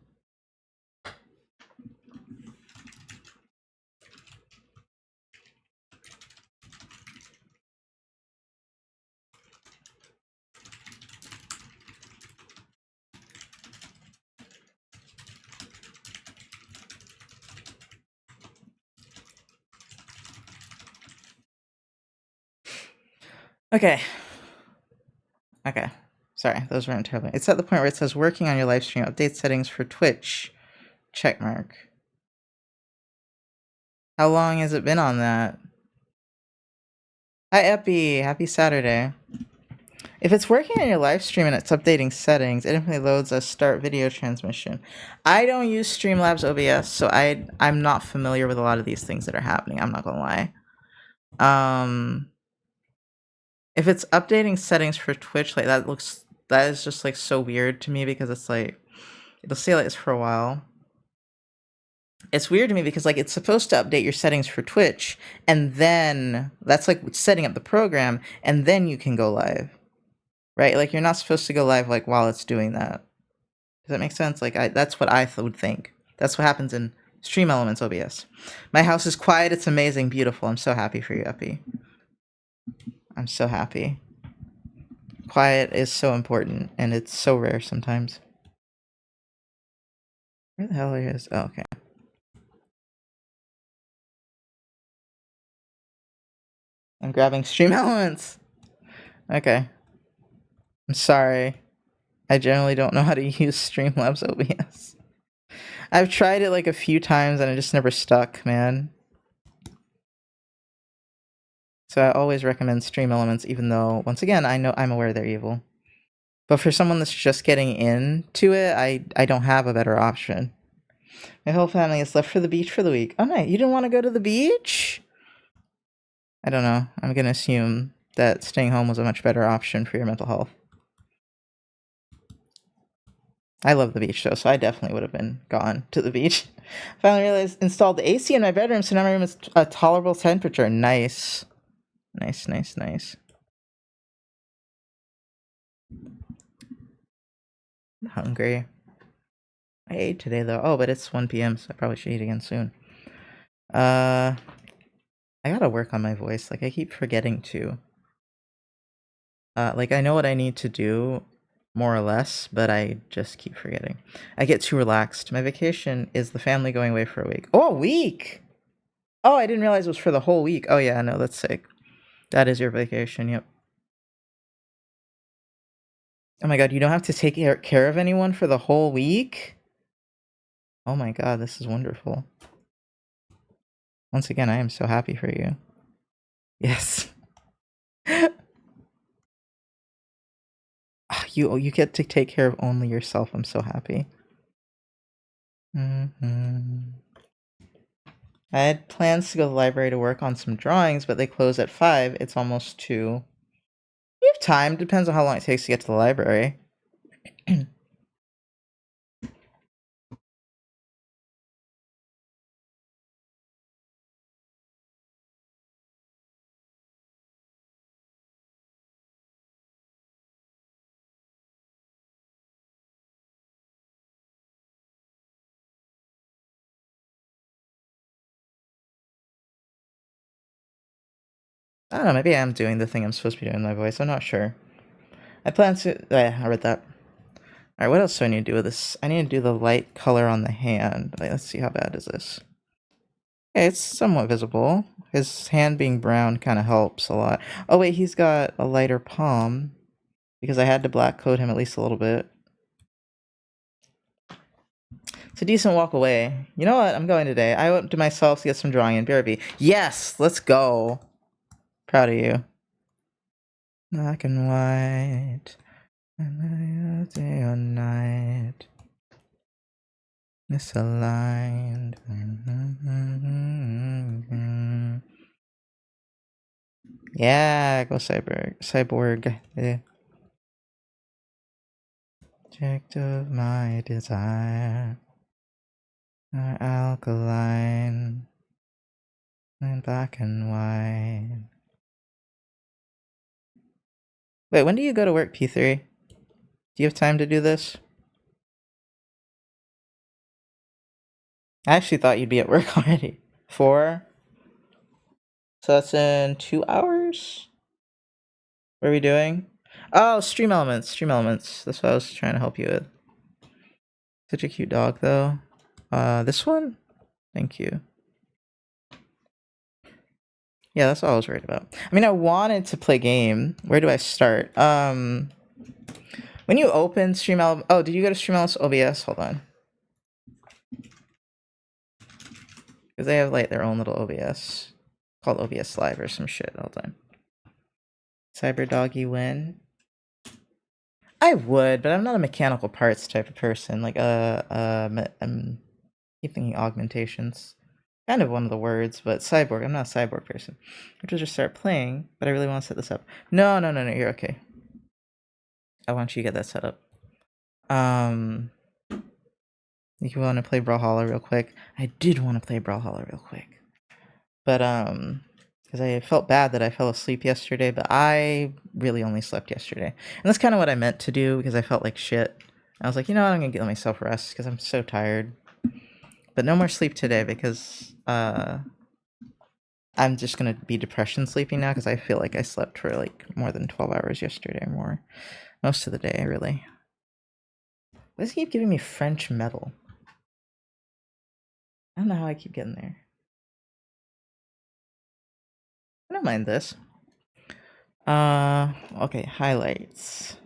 Speaker 1: Okay. Okay. Sorry, those weren't terrible. It's at the point where it says working on your live stream. Update settings for Twitch. Check mark. How long has it been on that? Hi, Epi. Happy Saturday. If it's working on your live stream and it's updating settings, it definitely loads a start video transmission. I don't use Streamlabs OBS, so I'm not familiar with a lot of these things that are happening. I'm not gonna lie. If it's updating settings for Twitch, like that is just like so weird to me because it's like it'll stay like this for a while. It's weird to me because like it's supposed to update your settings for Twitch, and then that's like setting up the program, and then you can go live, right? Like you're not supposed to go live like while it's doing that. Does that make sense? Like that's what I would think. That's what happens in Stream Elements OBS. My house is quiet. It's amazing, beautiful. I'm so happy for you, Epi. I'm so happy. Quiet is so important, and it's so rare sometimes. Where the hell is? Oh, okay. I'm grabbing Stream Elements. Okay. I'm sorry. I generally don't know how to use Streamlabs OBS. I've tried it like a few times and it just never stuck, man. So I always recommend Stream Elements, even though, once again, I'm aware they're evil. But for someone that's just getting into it, I don't have a better option. My whole family is left for the beach for the week. Oh, no, you didn't want to go to the beach? I don't know. I'm gonna assume that staying home was a much better option for your mental health. I love the beach though, so I definitely would have been gone to the beach. Finally realized installed the AC in my bedroom, so now my room is a tolerable temperature. Nice. Nice, nice, nice. I'm hungry. I ate today though. Oh, but it's 1 p.m., so I probably should eat again soon. I gotta work on my voice. Like I keep forgetting to. Like I know what I need to do, more or less, but I just keep forgetting. I get too relaxed. My vacation is the family going away for a week. Oh, a week! Oh, I didn't realize it was for the whole week. Oh yeah, no, that's sick. That is your vacation, yep. Oh my god, you don't have to take care of anyone for the whole week? Oh my god, this is wonderful. Once again, I am so happy for you. Yes. You get to take care of only yourself. I'm so happy. I had plans to go to the library to work on some drawings, but they close at 5. It's almost 2. You have time. Depends on how long it takes to get to the library. I don't know, maybe I'm doing the thing I'm supposed to be doing in my voice. I'm not sure. I plan to... I read that. Alright, what else do I need to do with this? I need to do the light color on the hand. Like, let's see, how bad is this? Okay, it's somewhat visible. His hand being brown kind of helps a lot. Oh wait, he's got a lighter palm. Because I had to black coat him at least a little bit. It's a decent walk away. You know what? I'm going today. I went to myself to get some drawing in BRB. Yes! Let's go! Proud of you. Black and white. Day or night. Misaligned. Yeah, go cyborg. Cyborg. Object of my desire. Are alkaline. And black and white. Wait, when do you go to work, P3? Do you have time to do this? I actually thought you'd be at work already. 4? So that's in 2 hours? What are we doing? Oh, stream elements. Stream elements. That's what I was trying to help you with. Such a cute dog, though. This one? Thank you. Yeah, that's all I was worried about. I mean, I wanted to play game. Where do I start? When you open stream element... Oh, did you go to stream elements OBS? Hold on. Because they have, like, their own little OBS. Called OBS Live or some shit. Hold on. Cyber Doggy win. I would, but I'm not a mechanical parts type of person. Like, keep thinking augmentations. Kind of one of the words, but cyborg. I'm not a cyborg person. I could just start playing, but I really want to set this up. No, you're okay. I want you to get that set up. You want to play Brawlhalla real quick? I did want to play Brawlhalla real quick. But, because I felt bad that I fell asleep yesterday, but I really only slept yesterday. And that's kind of what I meant to do, because I felt like shit. I was like, you know what, I'm going to get myself rest, because I'm so tired. But no more sleep today, because, I'm just going to be depression sleeping now, because I feel like I slept for, like, more than 12 hours yesterday or more. Most of the day, really. Why does he keep giving me French metal? I don't know how I keep getting there. I don't mind this. Okay, highlights.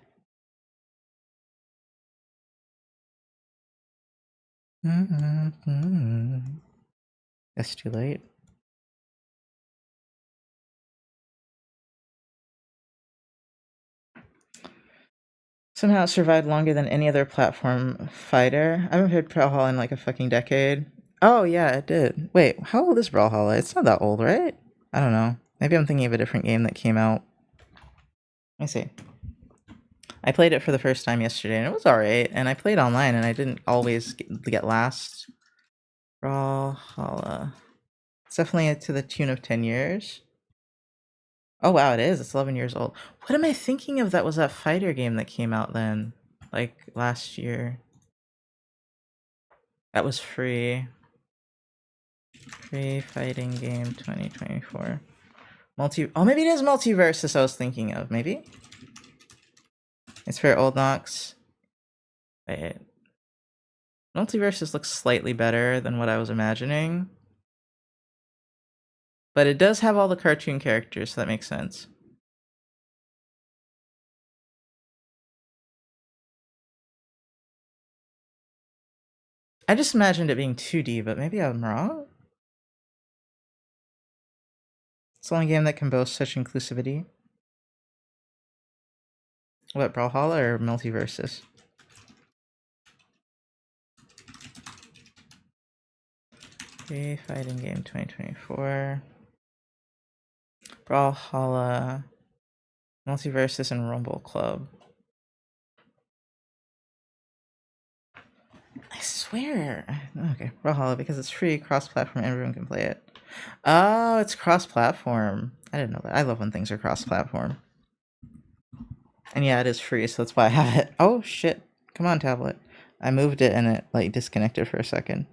Speaker 1: That's too late. Somehow it survived longer than any other platform fighter. I haven't played Brawlhalla in like a fucking decade. Oh yeah, it did. Wait, how old is Brawlhalla? It's not that old, right? I don't know. Maybe I'm thinking of a different game that came out. Let me see. I played it for the first time yesterday and it was alright, and I played online and I didn't always get last. Brawlhalla. It's definitely to the tune of 10 years. Oh wow, it is. It's 11 years old. What am I thinking of that was that fighter game that came out then? Like last year. That was free. Free fighting game 2024. Oh, maybe it is Multiversus I was thinking of. Maybe? It's for Old Nox. Wait. Multiversus looks slightly better than what I was imagining. But it does have all the cartoon characters, so that makes sense. I just imagined it being 2D, but maybe I'm wrong? It's the only game that can boast such inclusivity. What, Brawlhalla or Multiversus? Free fighting game 2024. Brawlhalla, Multiversus, and Rumble Club. I swear. Okay, Brawlhalla, because it's free, cross-platform, everyone can play it. Oh, it's cross-platform. I didn't know that. I love when things are cross-platform. And yeah, it is free, so that's why I have it. Oh, shit. Come on, tablet. I moved it and it, like, disconnected for a second.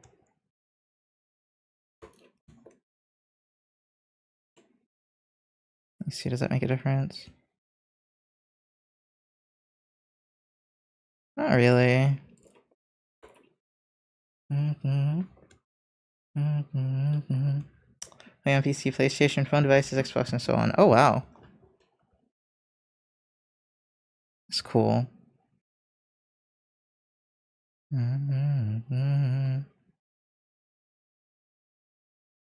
Speaker 1: Let's see, does that make a difference? Not really. Play on PC, PlayStation, phone devices, Xbox, and so on. Oh, wow. It's cool. I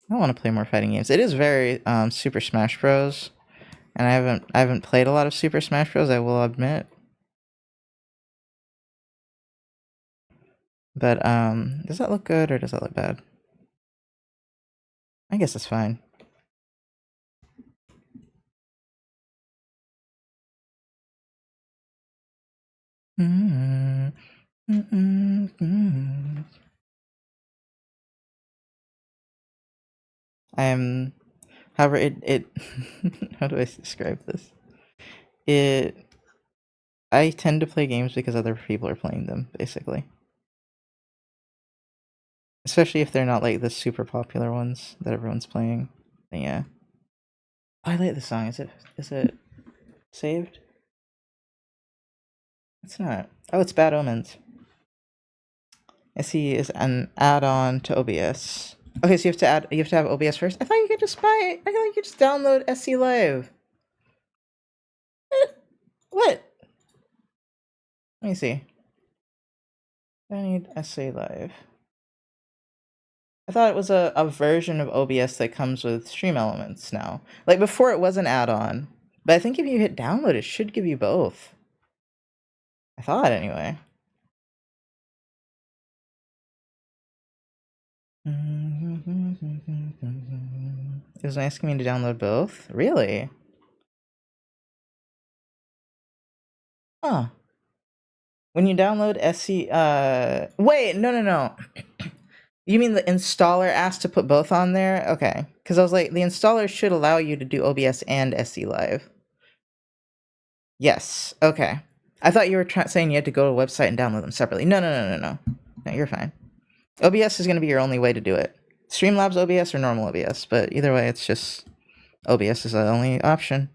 Speaker 1: want to play more fighting games. It is very Super Smash Bros. And I haven't played a lot of Super Smash Bros. I will admit. But does that look good or does that look bad? I guess it's fine. I am, however, it how do I describe this? It I tend to play games because other people are playing them, basically. Especially if they're not like the super popular ones that everyone's playing. Then yeah. Oh, I like the song. Is it saved? It's not. Oh, it's Bad Omens. SE is an add-on to OBS. Okay, so you have to have OBS first. I thought you could just buy it. I thought you could just download SE Live. What? Let me see. I need SE Live. I thought it was a version of OBS that comes with Stream Elements now. Like before it was an add-on. But I think if you hit download, it should give you both. I thought anyway. It was asking me to download both? Really? Huh. When you download SE, wait, no. You mean the installer asked to put both on there? Okay. Because I was like, the installer should allow you to do OBS and SE Live. Yes. Okay. I thought you were saying you had to go to a website and download them separately. No. No, you're fine. OBS is going to be your only way to do it. Streamlabs OBS or normal OBS, but either way, it's just OBS is the only option.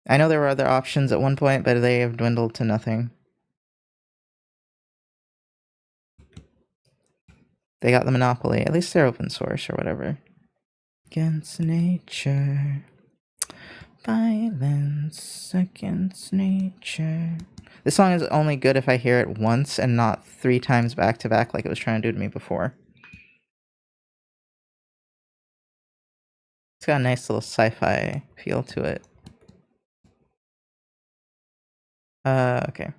Speaker 1: I know there were other options at one point, but they have dwindled to nothing. They got the monopoly. At least they're open source or whatever. Against nature. Violence against nature. This song is only good if I hear it once and not 3 times back to back like it was trying to do to me before. It's got a nice little sci-fi feel to it. Okay.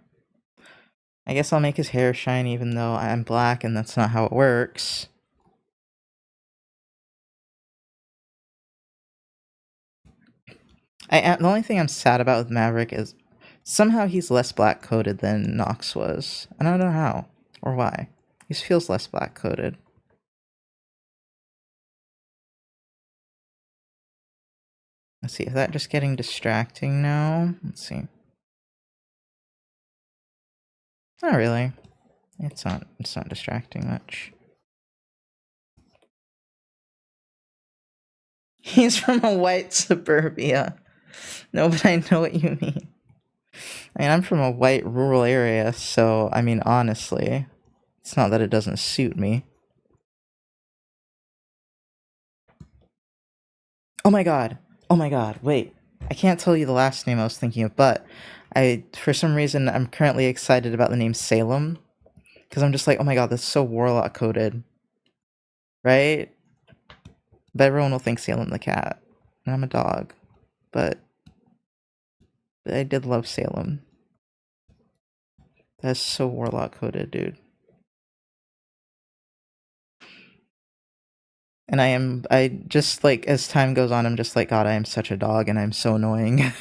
Speaker 1: I guess I'll make his hair shine even though I'm black and that's not how it works. The only thing I'm sad about with Maverick is somehow he's less black coded than Nox was. I don't know how or why. He just feels less black coded. Let's see, is that just getting distracting now? Let's see. Not really. It's not distracting much. He's from a white suburbia. No, but I know what you mean. I mean, I'm from a white rural area, so, I mean, honestly, it's not that it doesn't suit me. Oh my god, wait. I can't tell you the last name I was thinking of, but for some reason, I'm currently excited about the name Salem. Because I'm just like, oh my god, that's so Warlock coded. Right? But everyone will think Salem the cat. And I'm a dog. But I did love Salem. That's so Warlock coded, dude. And I just like, as time goes on, I'm just like, god, I am such a dog and I'm so annoying.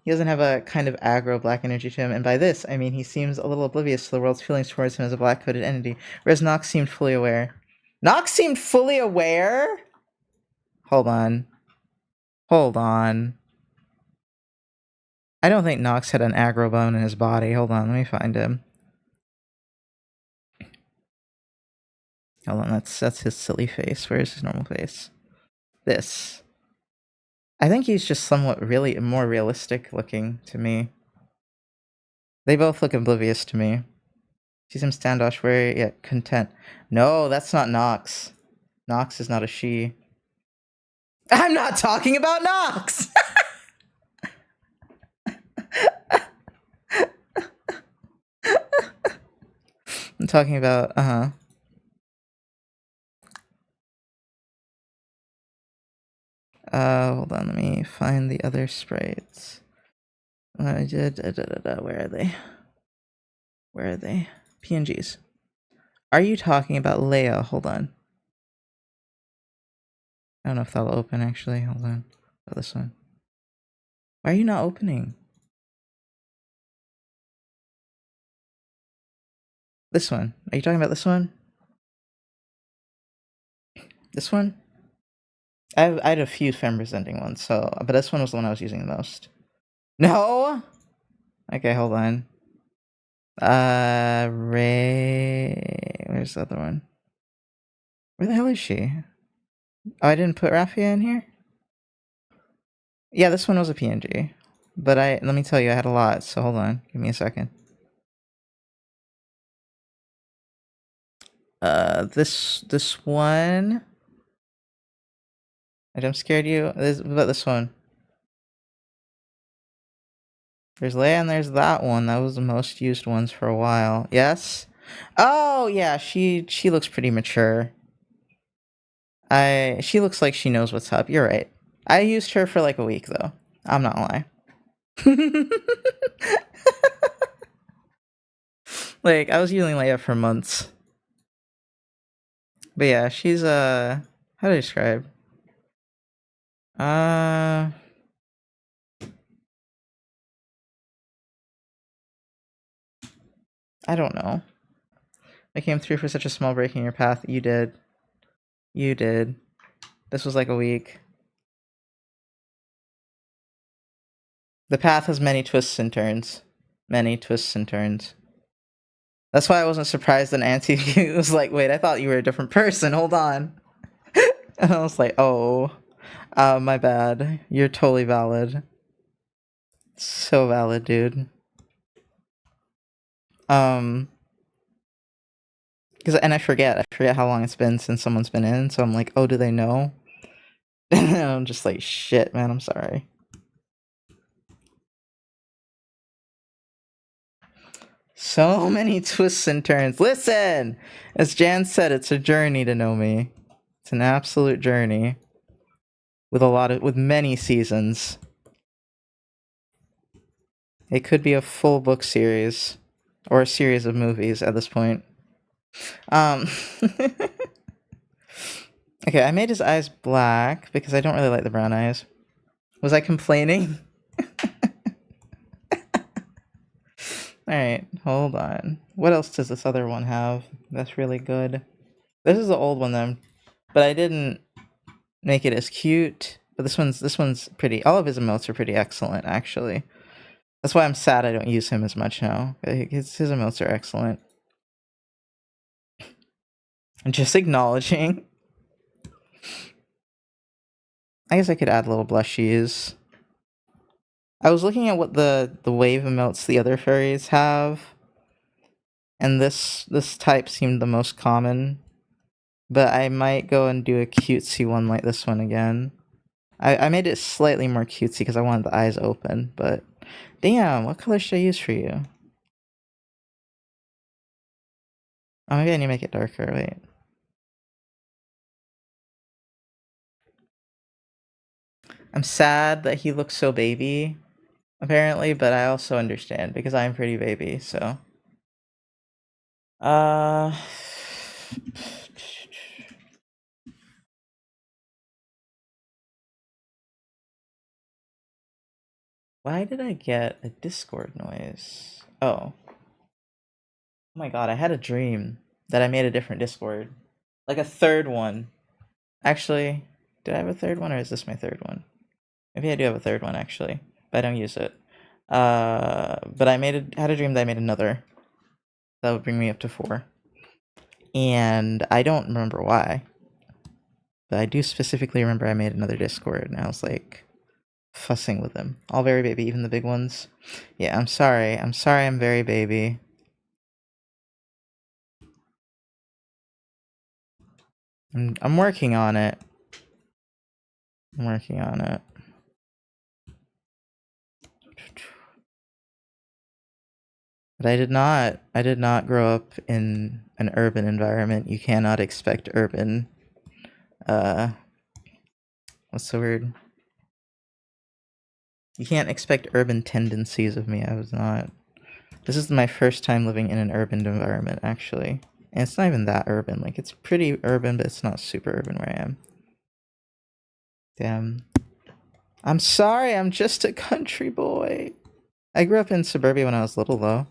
Speaker 1: He doesn't have a kind of aggro black energy to him, and by this, I mean he seems a little oblivious to the world's feelings towards him as a black-coded entity, whereas Nox seemed fully aware. Nox seemed fully aware? Hold on. Hold on. I don't think Nox had an aggro bone in his body. Hold on, let me find him. Hold on, that's his silly face. Where's his normal face? This. I think he's just somewhat really more realistic looking to me. They both look oblivious to me. Sees him standoffish, very yet content. No, that's not Nox. Nox is not a she. I'm not talking about Nox! I'm talking about, hold on, let me find the other sprites. Where are they? Where are they? PNGs. Are you talking about Leia? Hold on. I don't know if that'll open actually. Hold on. Oh, this one. Why are you not opening? This one. Are you talking about this one? This one? I had a few femme presenting ones, so but this one was the one I was using the most. No? Okay, hold on. Ray... Where's the other one? Where the hell is she? Oh, I didn't put Raffia in here? Yeah, this one was a PNG. But let me tell you, I had a lot, so hold on. Give me a second. This one... I jump scared you. What about this one? There's Leia and there's that one. That was the most used ones for a while. Yes? Oh, yeah, she looks pretty mature. She looks like she knows what's up. You're right. I used her for like a week, though. I'm not gonna lie. Like, I was using Leia for months. But yeah, she's, how do I describe? Uh... I don't know. I came through for such a small break in your path. You did. You did. This was like a week. The path has many twists and turns. Many twists and turns. That's why I wasn't surprised that Auntie was like, wait, I thought you were a different person. Hold on. And I was like, oh, my bad. You're totally valid. So valid, dude. And I forget how long it's been since someone's been in, so I'm like, oh, do they know? And I'm just like, shit, man, I'm sorry. So many twists and turns. Listen! As Jan said, it's a journey to know me. It's an absolute journey. With many seasons. It could be a full book series. Or a series of movies at this point. Okay, I made his eyes black because I don't really like the brown eyes. Was I complaining? Alright, hold on. What else does this other one have that's really good? This is the old one then. But I didn't make it as cute. But this one's pretty. All of his emotes are pretty excellent, actually. That's why I'm sad I don't use him as much now. His emotes are excellent. And just acknowledging. I guess I could add little blushies. I was looking at what the wave emotes the other furries have. And this type seemed the most common. But I might go and do a cutesy one like this one again. I made it slightly more cutesy because I wanted the eyes open, but damn, what color should I use for you? Oh, maybe I need to make it darker, wait. I'm sad that he looks so baby, apparently, but I also understand because I'm pretty baby, so. Uh... Why did I get a Discord noise? Oh. Oh my god, I had a dream that I made a different Discord. Like a third one. Actually, did I have a third one or is this my third one? Maybe I do have a third one actually, but I don't use it. But I had a dream that I made another. That would bring me up to 4. And I don't remember why. But I do specifically remember I made another Discord and I was like fussing with them. All very baby, even the big ones. Yeah, I'm sorry. I'm sorry I'm very baby. I'm working on it. I'm working on it. But I did not grow up in an urban environment. You cannot expect urban, what's the word? You can't expect urban tendencies of me. I was not. This is my first time living in an urban environment, actually. And it's not even that urban. Like, it's pretty urban, but it's not super urban where I am. Damn. I'm sorry, I'm just a country boy. I grew up in suburbia when I was little, though.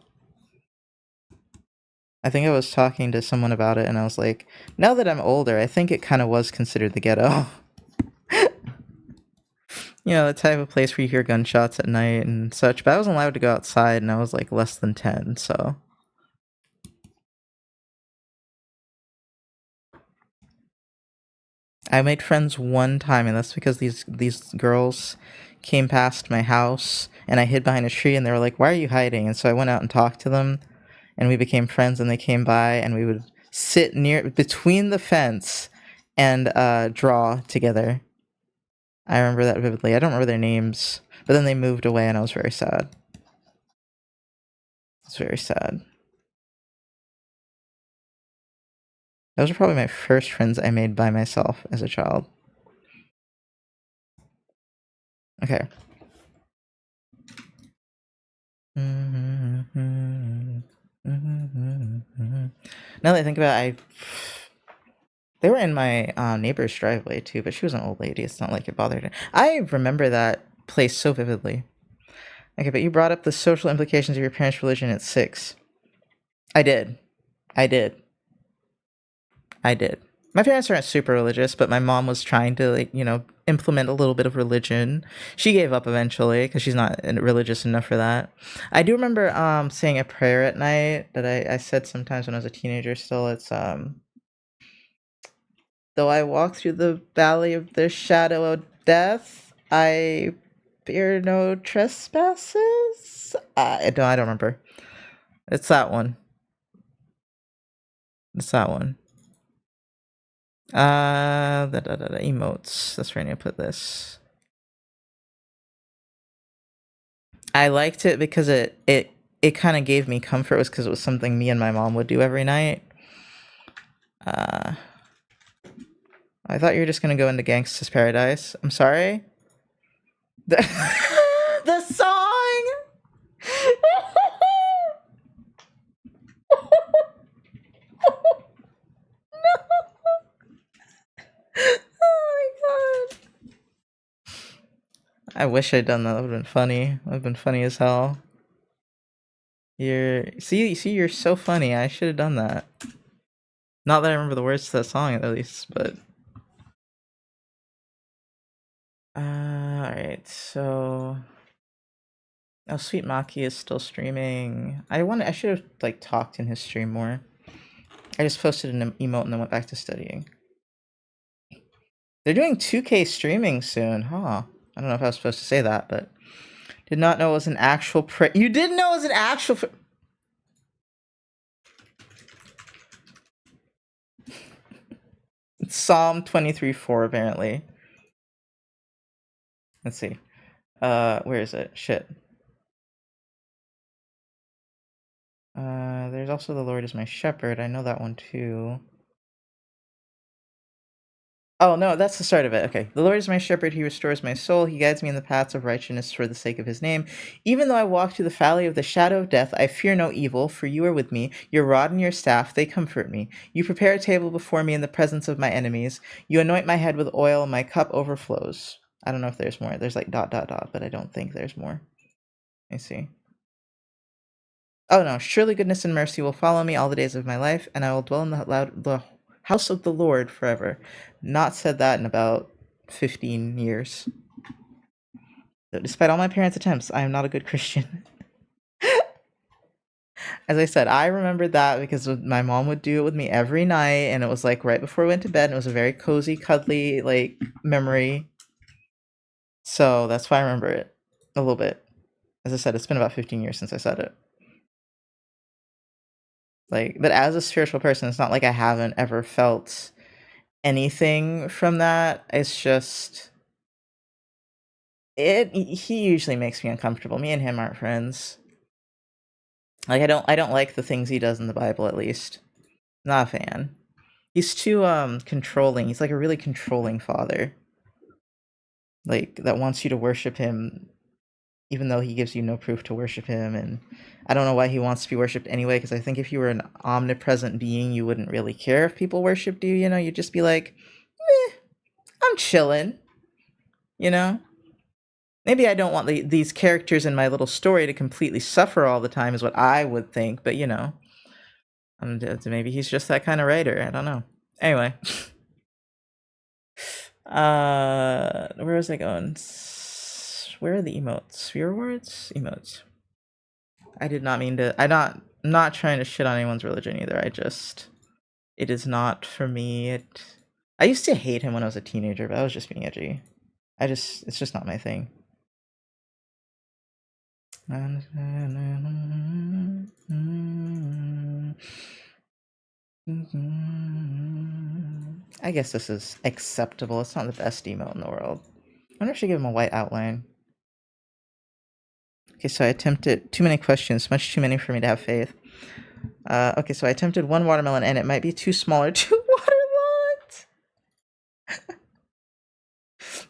Speaker 1: I think I was talking to someone about it, and I was like, now that I'm older, I think it kind of was considered the ghetto. You know, the type of place where you hear gunshots at night and such. But I wasn't allowed to go outside, and I was like less than 10, so. I made friends one time, and that's because these girls came past my house, and I hid behind a tree, and they were like, "Why are you hiding?" And so I went out and talked to them, and we became friends. And they came by, and we would sit near between the fence and draw together. I remember that vividly. I don't remember their names, but then they moved away, and I was very sad. It's very sad. Those are probably my first friends I made by myself as a child. Okay. Now that I think about it, they were in my neighbor's driveway too, but she was an old lady. It's not like it bothered her. I remember that place so vividly. Okay, but you brought up the social implications of your parents' religion at 6. I did. I did. I did. My parents aren't super religious, but my mom was trying to, like, implement a little bit of religion. She gave up eventually because she's not religious enough for that. I do remember saying a prayer at night that I said sometimes when I was a teenager still. It's though I walk through the valley of the shadow of death, I fear no trespasses. I don't remember. It's that one. It's that one. Emotes. That's where I need to put this. I liked it because it kind of gave me comfort, was because it was something me and my mom would do every night. I thought you were just gonna go into Gangsta's Paradise. I'm sorry. The, the song. Oh my god. I wish I'd done that. That would have been funny. That would have been funny as hell. You're so funny. I should have done that. Not that I remember the words to that song at least, but alright, so oh, Sweet Maki is still streaming. I should have like talked in his stream more. I just posted an emote and then went back to studying. They're doing 2K streaming soon, huh? I don't know if I was supposed to say that, but did not know it was an actual you didn't know it was an actual It's Psalm 23:4 apparently. Let's see. Where is it? Shit. There's also the Lord is my shepherd. I know that one too. Oh, no, that's the start of it. Okay. The Lord is my shepherd. He restores my soul. He guides me in the paths of righteousness for the sake of his name. Even though I walk through the valley of the shadow of death, I fear no evil, for you are with me. Your rod and your staff, they comfort me. You prepare a table before me in the presence of my enemies. You anoint my head with oil, and my cup overflows. I don't know if there's more. There's like ... but I don't think there's more. Let me see. Oh no, surely goodness and mercy will follow me all the days of my life, and I will dwell in the house of the Lord forever. Not said that in about 15 years. So despite all my parents' attempts, I am not a good Christian. As I said, I remembered that because my mom would do it with me every night, and it was like right before we went to bed, and it was a very cozy, cuddly, like, memory. So that's why I remember it a little bit. As I said, it's been about 15 years since I said it. Like, but as a spiritual person, it's not like I haven't ever felt anything from that. It's just he usually makes me uncomfortable. Me and him aren't friends. Like, I don't like the things he does in the Bible, at least. Not a fan. He's too controlling. He's like a really controlling father. Like, that wants you to worship him even though he gives you no proof to worship him. And I don't know why he wants to be worshipped anyway, because I think if you were an omnipresent being, you wouldn't really care if people worshipped you, you'd just be like, I'm chilling, you know? Maybe I don't want these characters in my little story to completely suffer all the time, is what I would think, but maybe he's just that kind of writer. I don't know. Anyway, where was I going? Where are the emotes? Sphere words? Emotes. I did not mean to. I'm not trying to shit on anyone's religion either. It is not for me. I used to hate him when I was a teenager, but I was just being edgy. It's just not my thing. I guess this is acceptable. It's not the best emote in the world. I wonder if I should give him a white outline. Okay, so I attempted too many questions, much too many for me to have faith. Okay, so I attempted one watermelon and it might be too small or too waterlogged.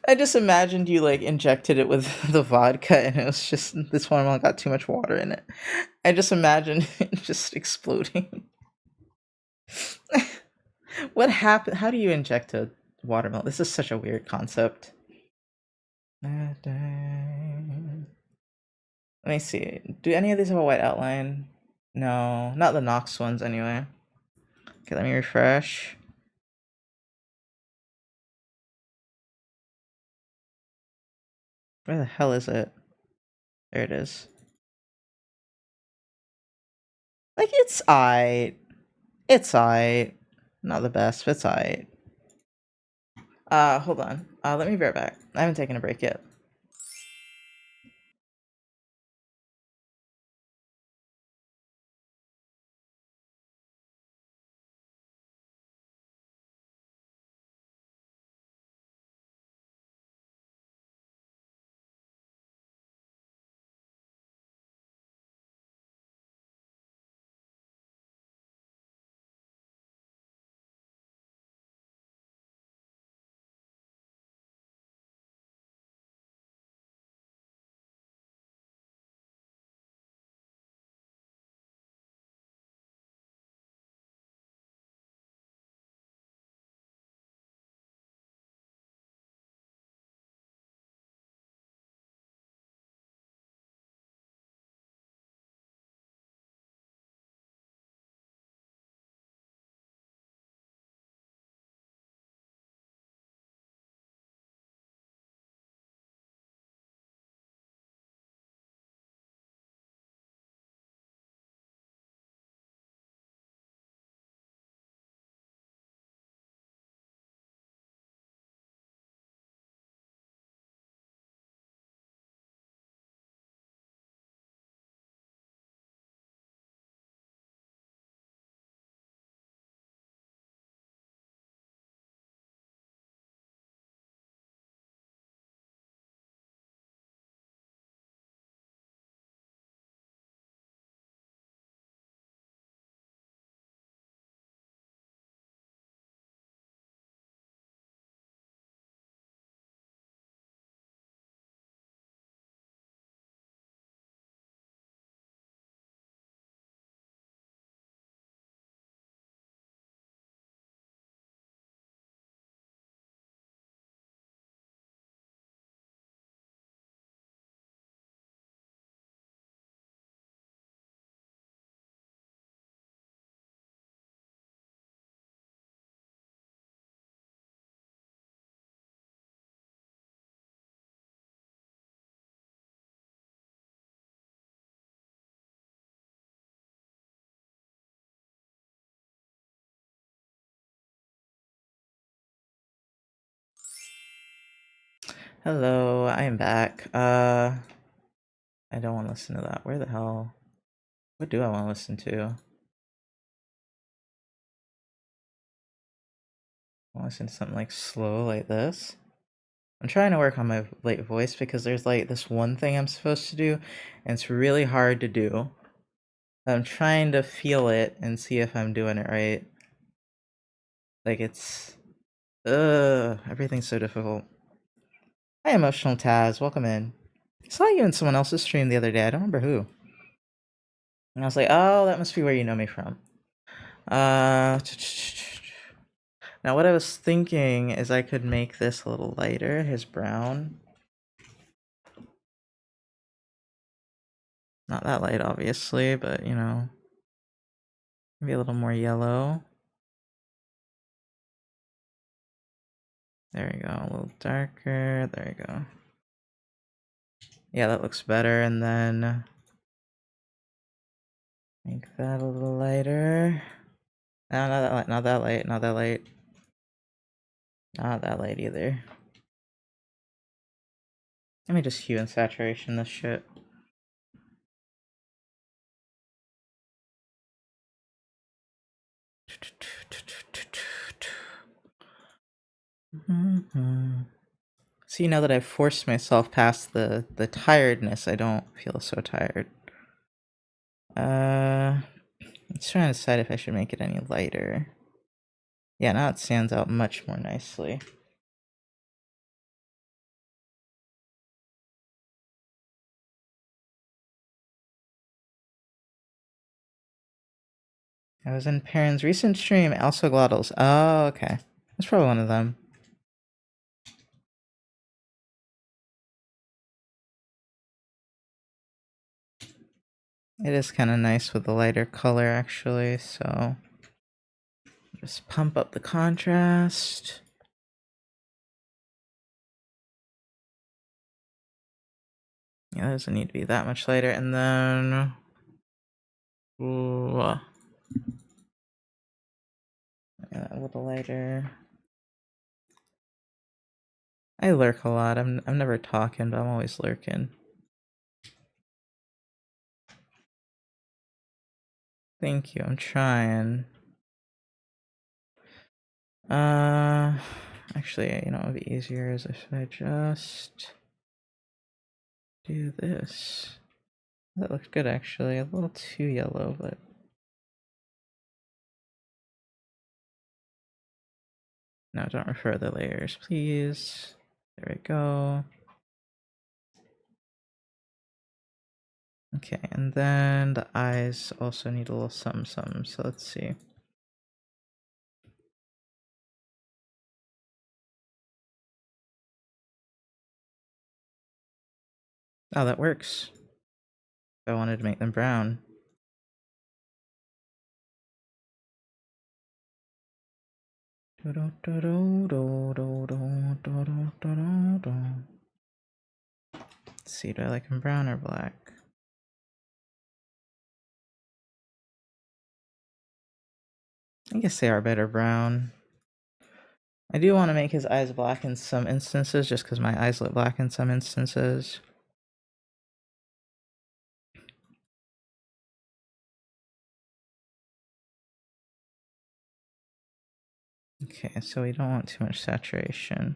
Speaker 1: I just imagined you like injected it with the vodka and it was just this watermelon got too much water in it. I just imagined it just exploding. What happened? How do you inject a watermelon? This is such a weird concept. Let me see. Do any of these have a white outline? No, not the Nox ones anyway. Okay, let me refresh. Where the hell is it? There it is. Like, it's aight. It's aight. Not the best, but it's aight. Hold on. Let me be right back. I haven't taken a break yet. Hello, I am back. I don't want to listen to that. Where the hell? What do I want to listen to? I want to listen to something like slow like this. I'm trying to work on my like voice because there's like this one thing I'm supposed to do, and it's really hard to do. I'm trying to feel it and see if I'm doing it right. Like it's, everything's so difficult. Hi, Emotional Taz, welcome in. I saw you in someone else's stream the other day. I don't remember who. And I was like, oh, that must be where you know me from. Uh, Now what I was thinking is I could make this a little lighter, his brown. Not that light, obviously, but you know, maybe a little more yellow. There we go, a little darker. There we go. Yeah, that looks better, and then make that a little lighter. No, not that light, not that light, not that light. Not that light either. Let me just hue and saturation this shit. See, now that I've forced myself past the tiredness, I don't feel so tired. Let's try and decide if I should make it any lighter. Yeah, now it stands out much more nicely. I was in Perrin's recent stream, also Glottals. Oh, okay. That's probably one of them. It is kind of nice with the lighter color, actually, so just pump up the contrast. Yeah, it doesn't need to be that much lighter, and then... Ooh. Yeah, a little lighter. I lurk a lot. I'm never talking, but I'm always lurking. Thank you, I'm trying. Actually, you know what would be easier is if I just do this. That looks good, actually. A little too yellow, but... No, don't refer the layers, please. There we go. Okay, and then the eyes also need a little something, so let's see. Oh, that works. I wanted to make them brown. Let's see, do I like them brown or black? I guess they are better brown. I do want to make his eyes black in some instances, just because my eyes look black in some instances. Okay, so we don't want too much saturation.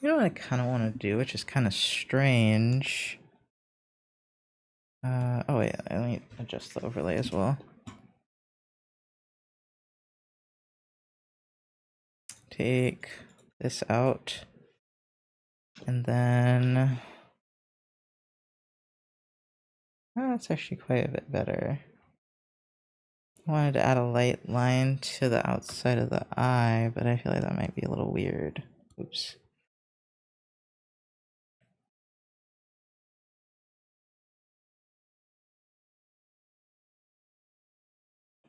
Speaker 1: You know what I kind of want to do, which is kind of strange. Oh wait, let me adjust the overlay as well. Take this out. And then... Oh, that's actually quite a bit better. I wanted to add a light line to the outside of the eye, but I feel like that might be a little weird. Oops.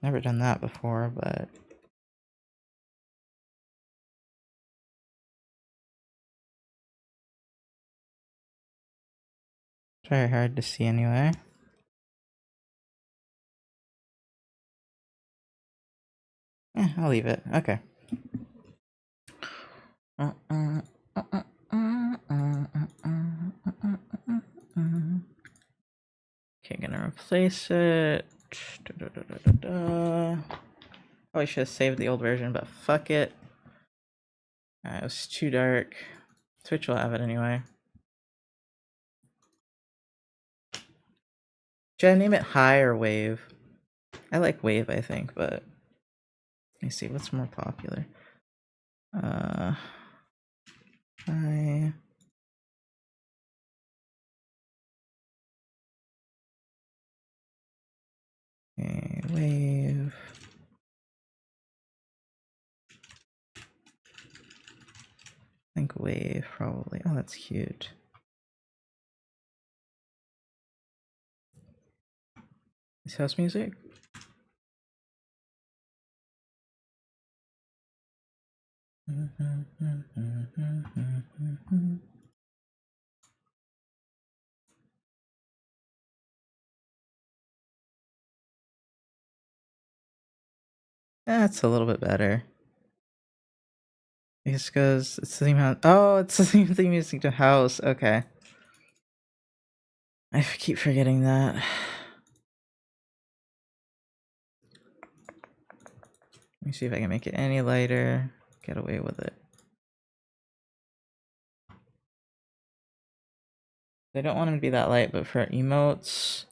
Speaker 1: Never done that before, but... It's very hard to see anyway. I'll leave it. Okay. Okay, gonna replace it. Probably should have saved the old version, but fuck it. It was too dark. Twitch will have it anyway. Should I name it High or Wave? I like Wave, I think, but... Let me see, what's more popular? High... Okay, Wave... I think Wave, probably. Oh, that's cute. Is house music? That's a little bit better. It's because it's the same house. Oh, it's the same thing music to house. Okay. I keep forgetting that. Let me see if I can make it any lighter. Get away with it. I don't want him to be that light, but for emotes,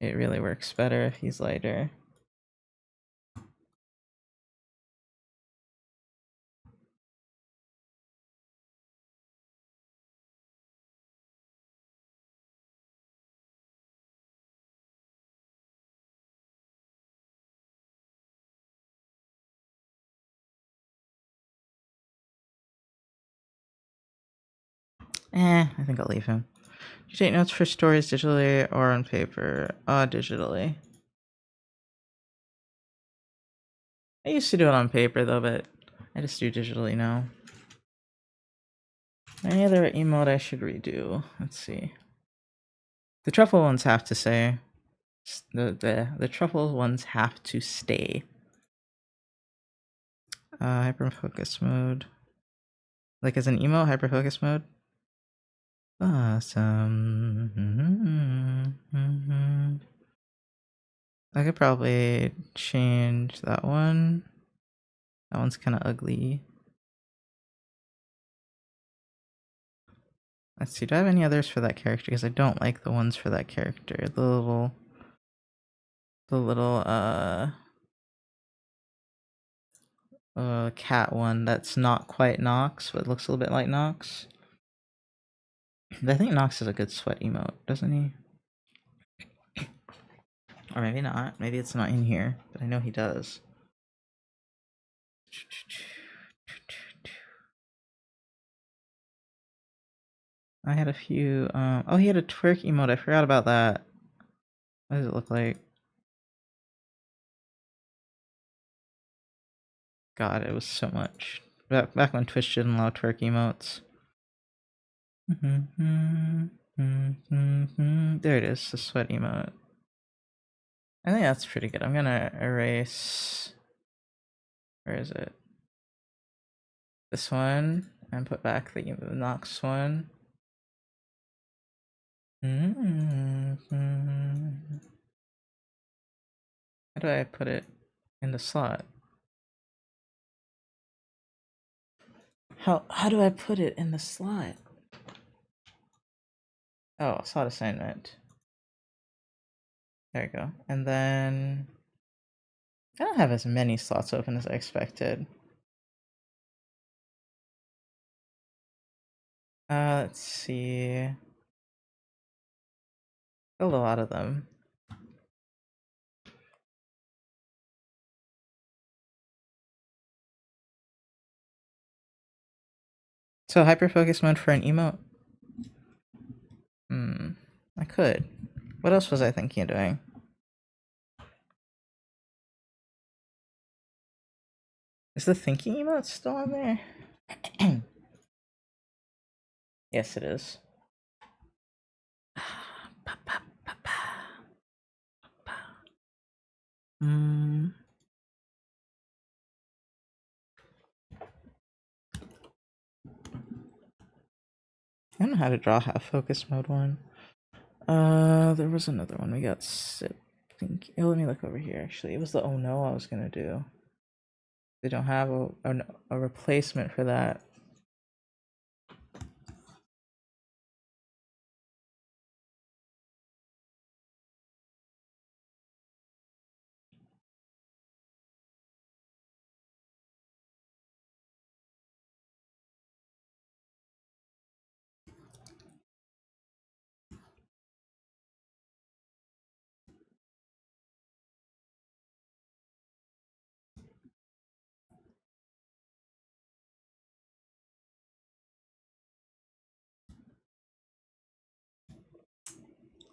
Speaker 1: it really works better if he's lighter. I think I'll leave him. Do you take notes for stories digitally or on paper? Digitally. I used to do it on paper though, but I just do digitally now. Any other emote I should redo? Let's see. The truffle ones have to say. The truffle ones have to stay. Hyper focus mode. Like as an emo, hyper focus mode. Awesome. I could probably change that one. That one's kind of ugly. Let's see, do I have any others for that character? Because I don't like the ones for that character. The little cat one that's not quite Nox, but looks a little bit like Nox. I think Nox is a good sweat emote, doesn't he? Or maybe not. Maybe it's not in here, but I know he does. I had a few. Oh, he had a twerk emote. I forgot about that. What does it look like? God, it was so much. Back when Twitch didn't allow twerk emotes. There it is, the sweat emote. I think that's pretty good. I'm gonna erase. Where is it? This one, and put back the Nox one. How do I put it in the slot? How do I put it in the slot? Oh, slot assignment. There you go. And then I don't have as many slots open as I expected. Let's see. Filled a lot of them. So hyper focus mode for an emote? I could. What else was I thinking of doing? Is the thinking emote still on there? Yes, it is. I don't know how to draw half focus mode one. There was another one. We got sip. Think. Oh, let me look over here. Actually, it was the oh no I was gonna do. They don't have a replacement for that.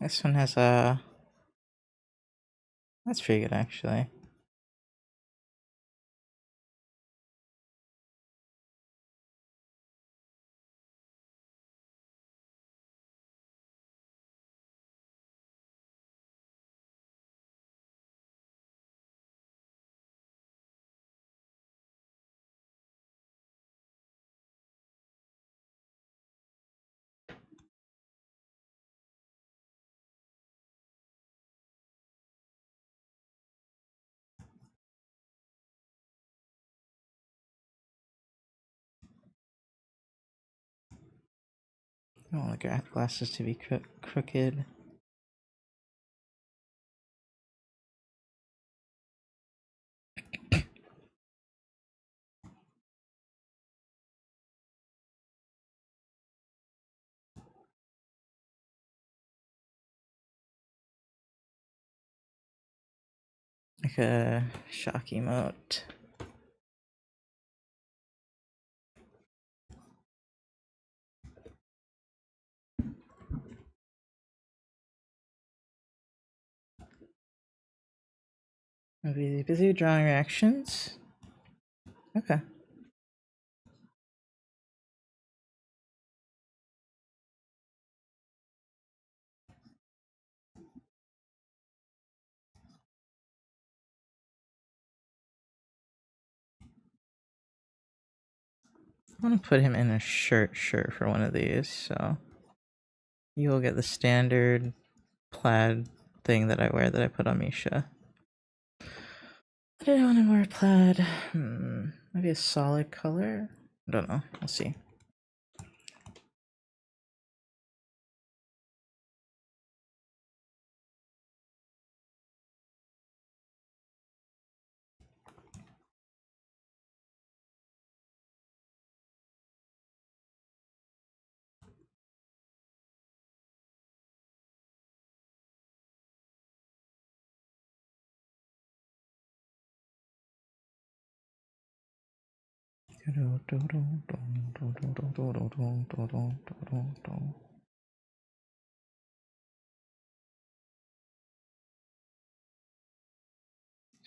Speaker 1: This one has a. That's pretty good actually. I don't want the glasses to be crooked. Like a shock emote. Maybe busy drawing reactions. Okay. I want to put him in a shirt for one of these, so you will get the standard plaid thing that I wear that I put on Misha. I don't want to wear plaid. Maybe a solid color? I don't know. We'll see.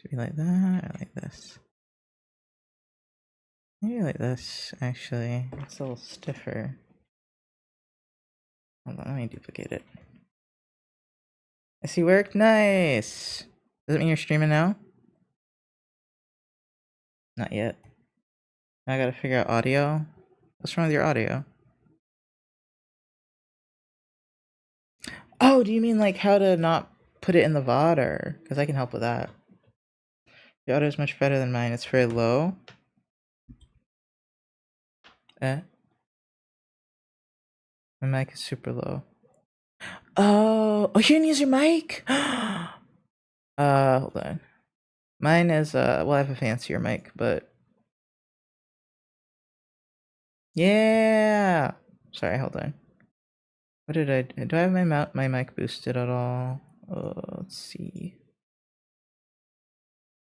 Speaker 1: Should be like that or like this? Maybe like this, actually. It's a little stiffer. Hold on, let me duplicate it. I see work. Nice! Does it mean you're streaming now? Not yet. I gotta figure out audio. What's wrong with your audio? Oh, do you mean like how to not put it in the VOD? Because I can help with that. Your audio is much better than mine. It's very low. Eh? My mic is super low. Oh, you didn't use your mic? Hold on. Mine is, well, I have a fancier mic, but... Yeah! Sorry, hold on. What did I do? I have my mic boosted at all? Let's see.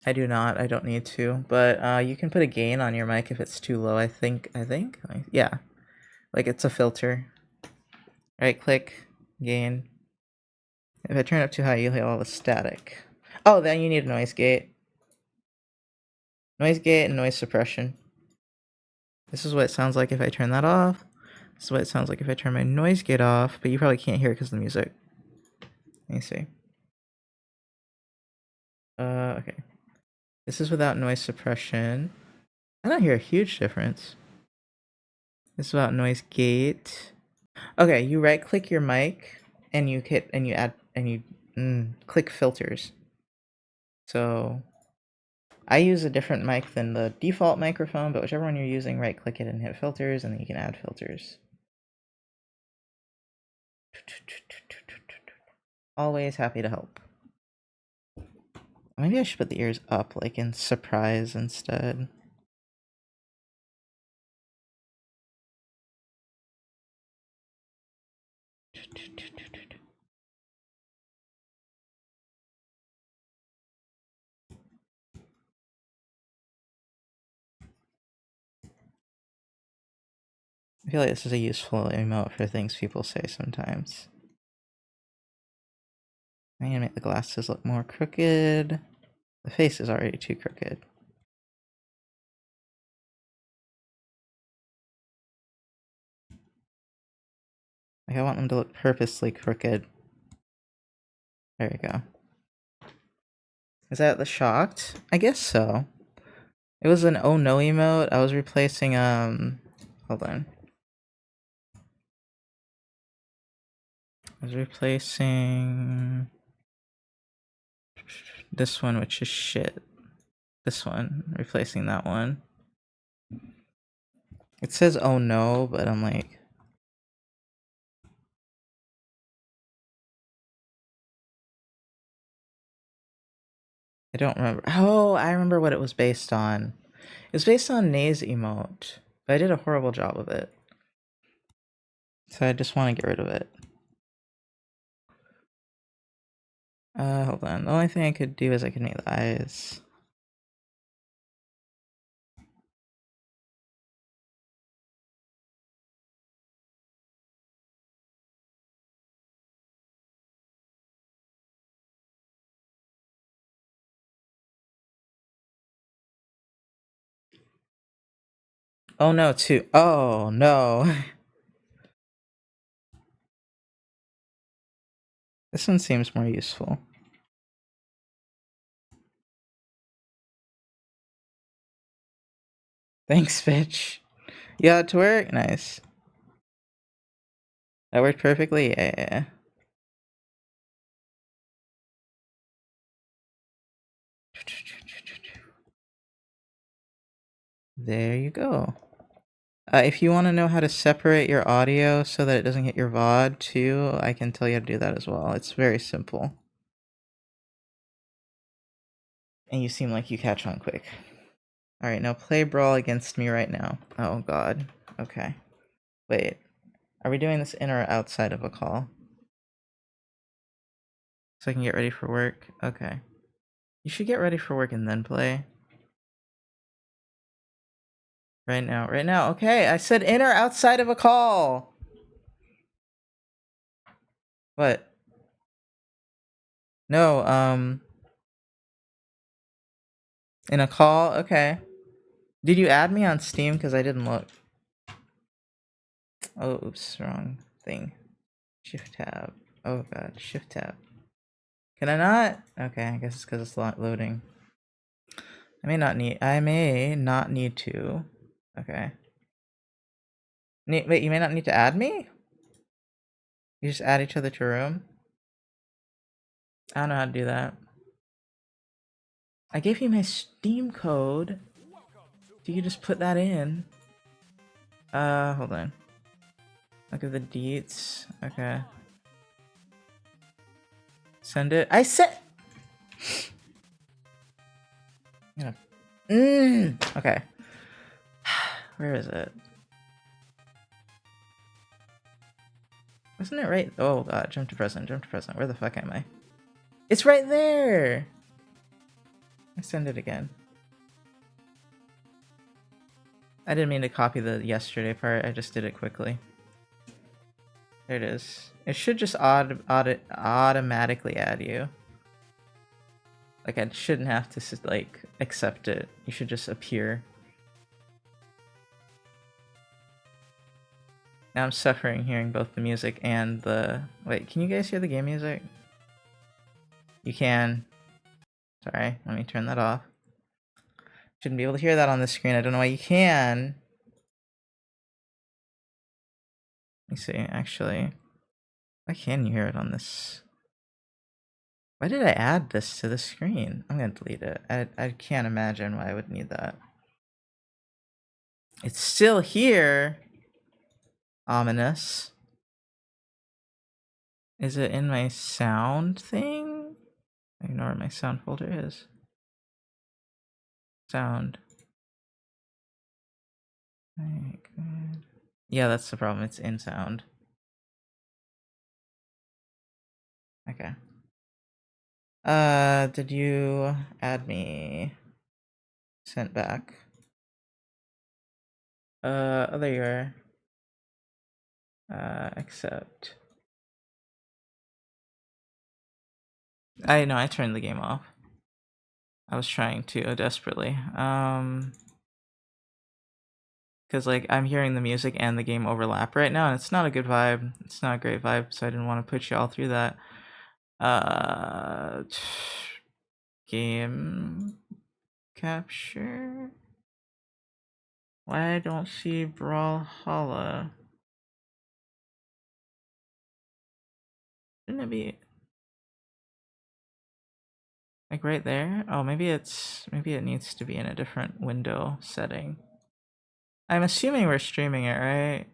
Speaker 1: I do not. I don't need to. But you can put a gain on your mic if it's too low. I think. Yeah, like it's a filter. Right click, gain. If I turn it up too high, you'll hear all the static. Oh, then you need a noise gate. Noise gate and noise suppression. This is what it sounds like if I turn that off. This is what it sounds like if I turn my noise gate off. But you probably can't hear it because of the music. Let me see. Okay. This is without noise suppression. I don't hear a huge difference. This is without noise gate. Okay, you right click your mic and you hit and you add and you click filters. So I use a different mic than the default microphone, but whichever one you're using, right click it and hit filters, and then you can add filters. Always happy to help. Maybe I should put the ears up, like in surprise instead. I feel like this is a useful emote for things people say sometimes. I'm gonna make the glasses look more crooked. The face is already too crooked. Like, I want them to look purposely crooked. There we go. Is that the shocked? I guess so. It was an oh no emote. I was replacing, hold on. I was replacing this one, which is shit. This one, replacing that one. It says oh no, but I'm like, I don't remember. Oh, I remember what it was based on. It was based on Nay's emote, but I did a horrible job of it. So I just want to get rid of it. Hold on. The only thing I could do is I could make the eyes. Oh no, two. Oh no. This one seems more useful. Thanks, bitch. You got it to work? Nice. That worked perfectly? Yeah. There you go. If you want to know how to separate your audio so that it doesn't hit your VOD too, I can tell you how to do that as well. It's very simple. And you seem like you catch on quick. Alright, now play Brawl against me right now. Oh god. Okay. Wait. Are we doing this in or outside of a call? So I can get ready for work? Okay. You should get ready for work and then play. Right now. Right now. Okay, I said in or outside of a call! What? No, in a call? Okay. Did you add me on Steam? Because I didn't look. Oh, oops, wrong thing. Shift tab. Oh god, shift tab. Can I not? Okay, I guess it's because it's not loading. I may not need to. Okay. Wait, you may not need to add me? You just add each other to a room? I don't know how to do that. I gave you my Steam code. So you just put that in. Hold on. Look at the deets. Okay. Send it. I said. Yeah. Okay. Where is it? Wasn't it right? Oh god, jump to present, jump to present. Where the fuck am I? It's right there! I send it again. I didn't mean to copy the yesterday part, I just did it quickly. There it is. It should just automatically add you. Like, I shouldn't have to, like, accept it. You should just appear. Now I'm suffering hearing both the music and the... Wait, can you guys hear the game music? You can. Sorry, let me turn that off. Shouldn't be able to hear that on the screen. I don't know why you can. Let me see, actually. Why can you hear it on this? Why did I add this to the screen? I'm gonna delete it. I can't imagine why I would need that. It's still here. Ominous. Is it in my sound thing? I don't know where my sound folder is. Sound. Yeah, that's the problem. It's in sound. Okay. Did you add me? Sent back. Oh, there you are. Accept. I know, I turned the game off. I was trying to desperately. Because like I'm hearing the music and the game overlap right now, and it's not a good vibe. It's not a great vibe, so I didn't want to put you all through that. Uh, game capture. Why I don't see Brawlhalla? Shouldn't it be like right there? Oh, maybe it needs to be in a different window setting. I'm assuming we're streaming it, right?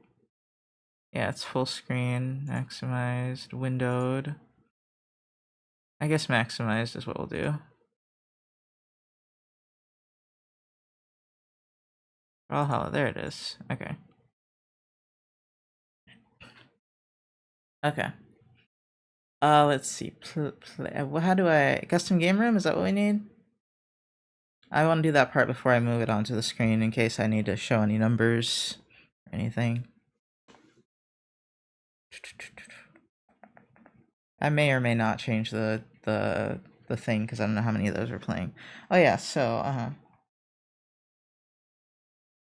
Speaker 1: Yeah, it's full screen, maximized, windowed. I guess maximized is what we'll do. Valhalla, there it is. Okay. Okay. Let's see. How do I custom game room? Is that what we need? I want to do that part before I move it onto the screen in case I need to show any numbers or anything. I may or may not change the thing because I don't know how many of those we're playing. Oh yeah, so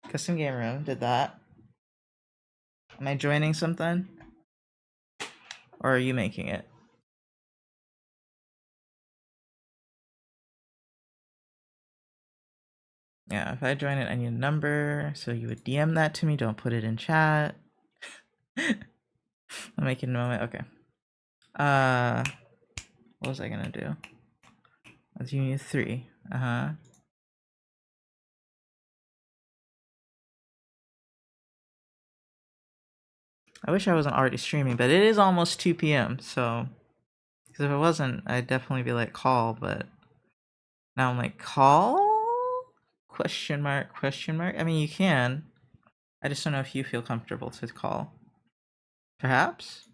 Speaker 1: custom game room did that. Am I joining something, or are you making it? Yeah, if I join it, I need a number. So you would DM that to me. Don't put it in chat. I'll make it in a moment. Okay. What was I gonna do? Let's use 3. I wish I wasn't already streaming, but it is almost 2 p.m. So, because if it wasn't, I'd definitely be like call. But now I'm like call? Question mark? Question mark? I mean, you can. I just don't know if you feel comfortable to call. Perhaps.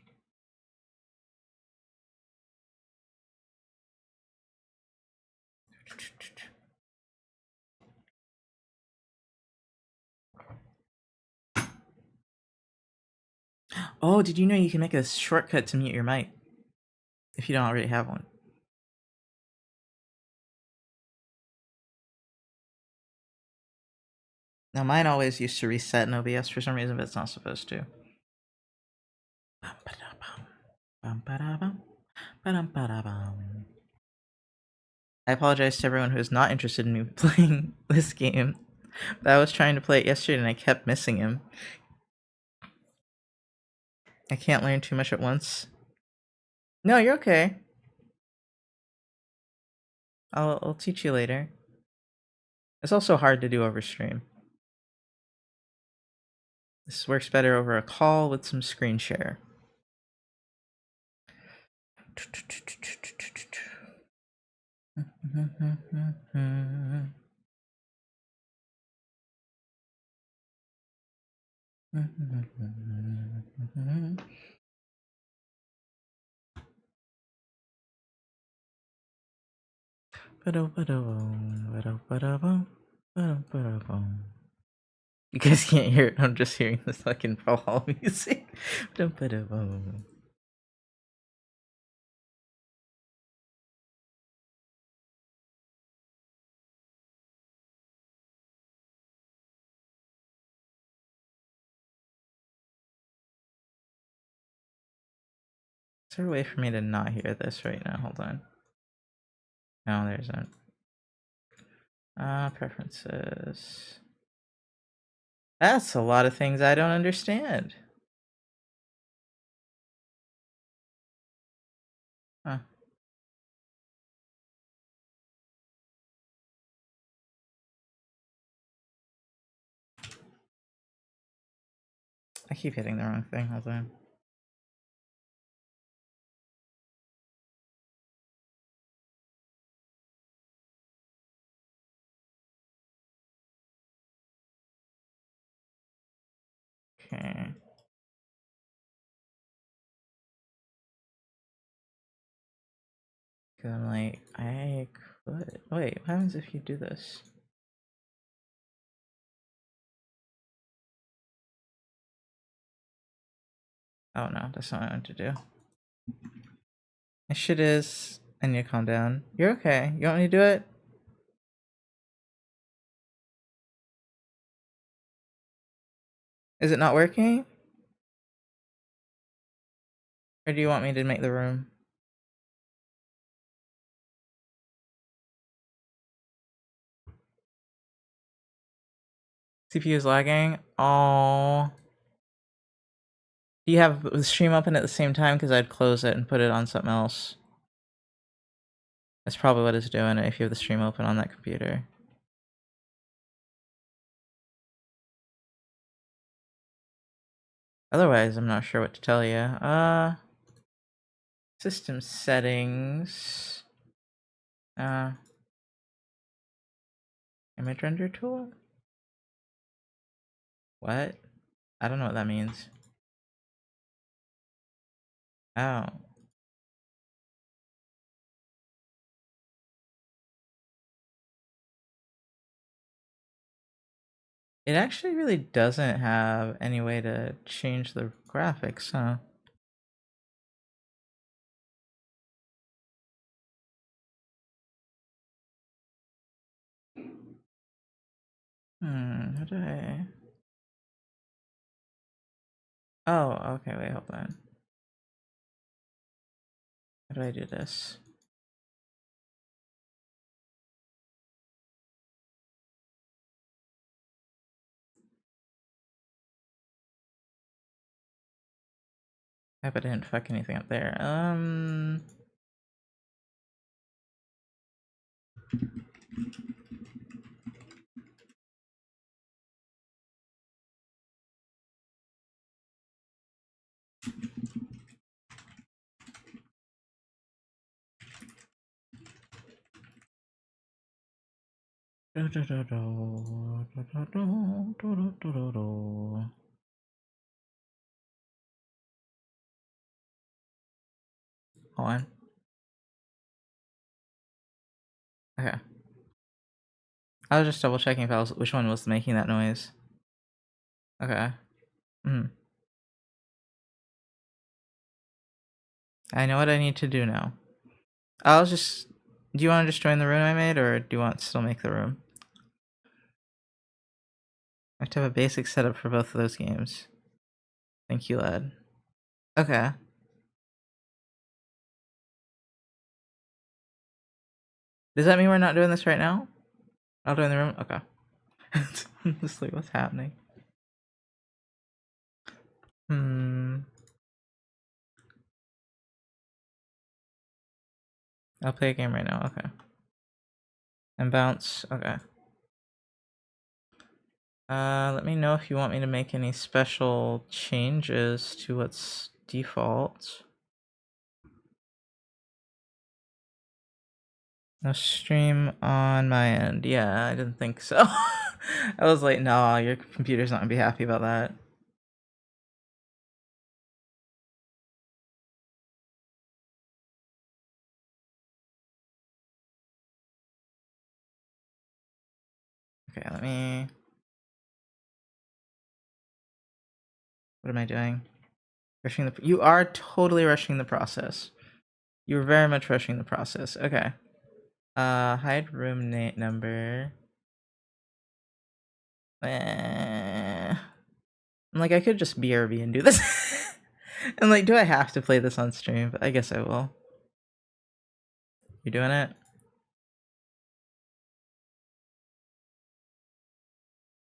Speaker 1: Oh, did you know you can make a shortcut to mute your mic if you don't already have one? Now mine always used to reset in OBS for some reason, but it's not supposed to. I apologize to everyone who is not interested in me playing this game. But I was trying to play it yesterday and I kept missing him. I can't learn too much at once. No, you're okay. I'll teach you later. It's also hard to do over stream. This works better over a call with some screen share. You guys can't hear it. I'm just hearing this fucking Brawlhalla music. Is there a way for me to not hear this right now? Hold on. No, there isn't. Preferences. That's a lot of things I don't understand. Huh. I keep hitting the wrong thing. Hold on. Okay. Cause I'm like, I could. Wait, what happens if you do this? Oh no, that's not what I want to do. My shit is. I need to calm down. You're okay. You want me to do it? Is it not working? Or do you want me to make the room? CPU is lagging. Oh. Do you have the stream open at the same time? Because I'd close it and put it on something else. That's probably what it's doing if you have the stream open on that computer. Otherwise, I'm not sure what to tell you. System settings. Image render tool. What? I don't know what that means. Oh. It actually really doesn't have any way to change the graphics, huh? How do I... Oh, okay, wait, hold on. How do I do this? I hope I didn't fuck anything up there. Hold on. Okay. I was just double checking if I was, which one was making that noise. Okay. I know what I need to do now. I'll just... Do you want to just join the room I made, or do you want to still make the room? I have to have a basic setup for both of those games. Thank you, lad. Okay. Does that mean we're not doing this right now? Not doing the room? Okay. Just like, what's happening? I'll play a game right now, okay. And bounce, okay. Let me know if you want me to make any special changes to what's default. No stream on my end. Yeah, I didn't think so. I was like, no, your computer's not gonna be happy about that. Okay, let me... What am I doing? Rushing the... You are totally rushing the process. You're very much rushing the process. Okay. Hide room number. I'm like, I could just BRB and do this. And like, do I have to play this on stream? But I guess I will. You doing it?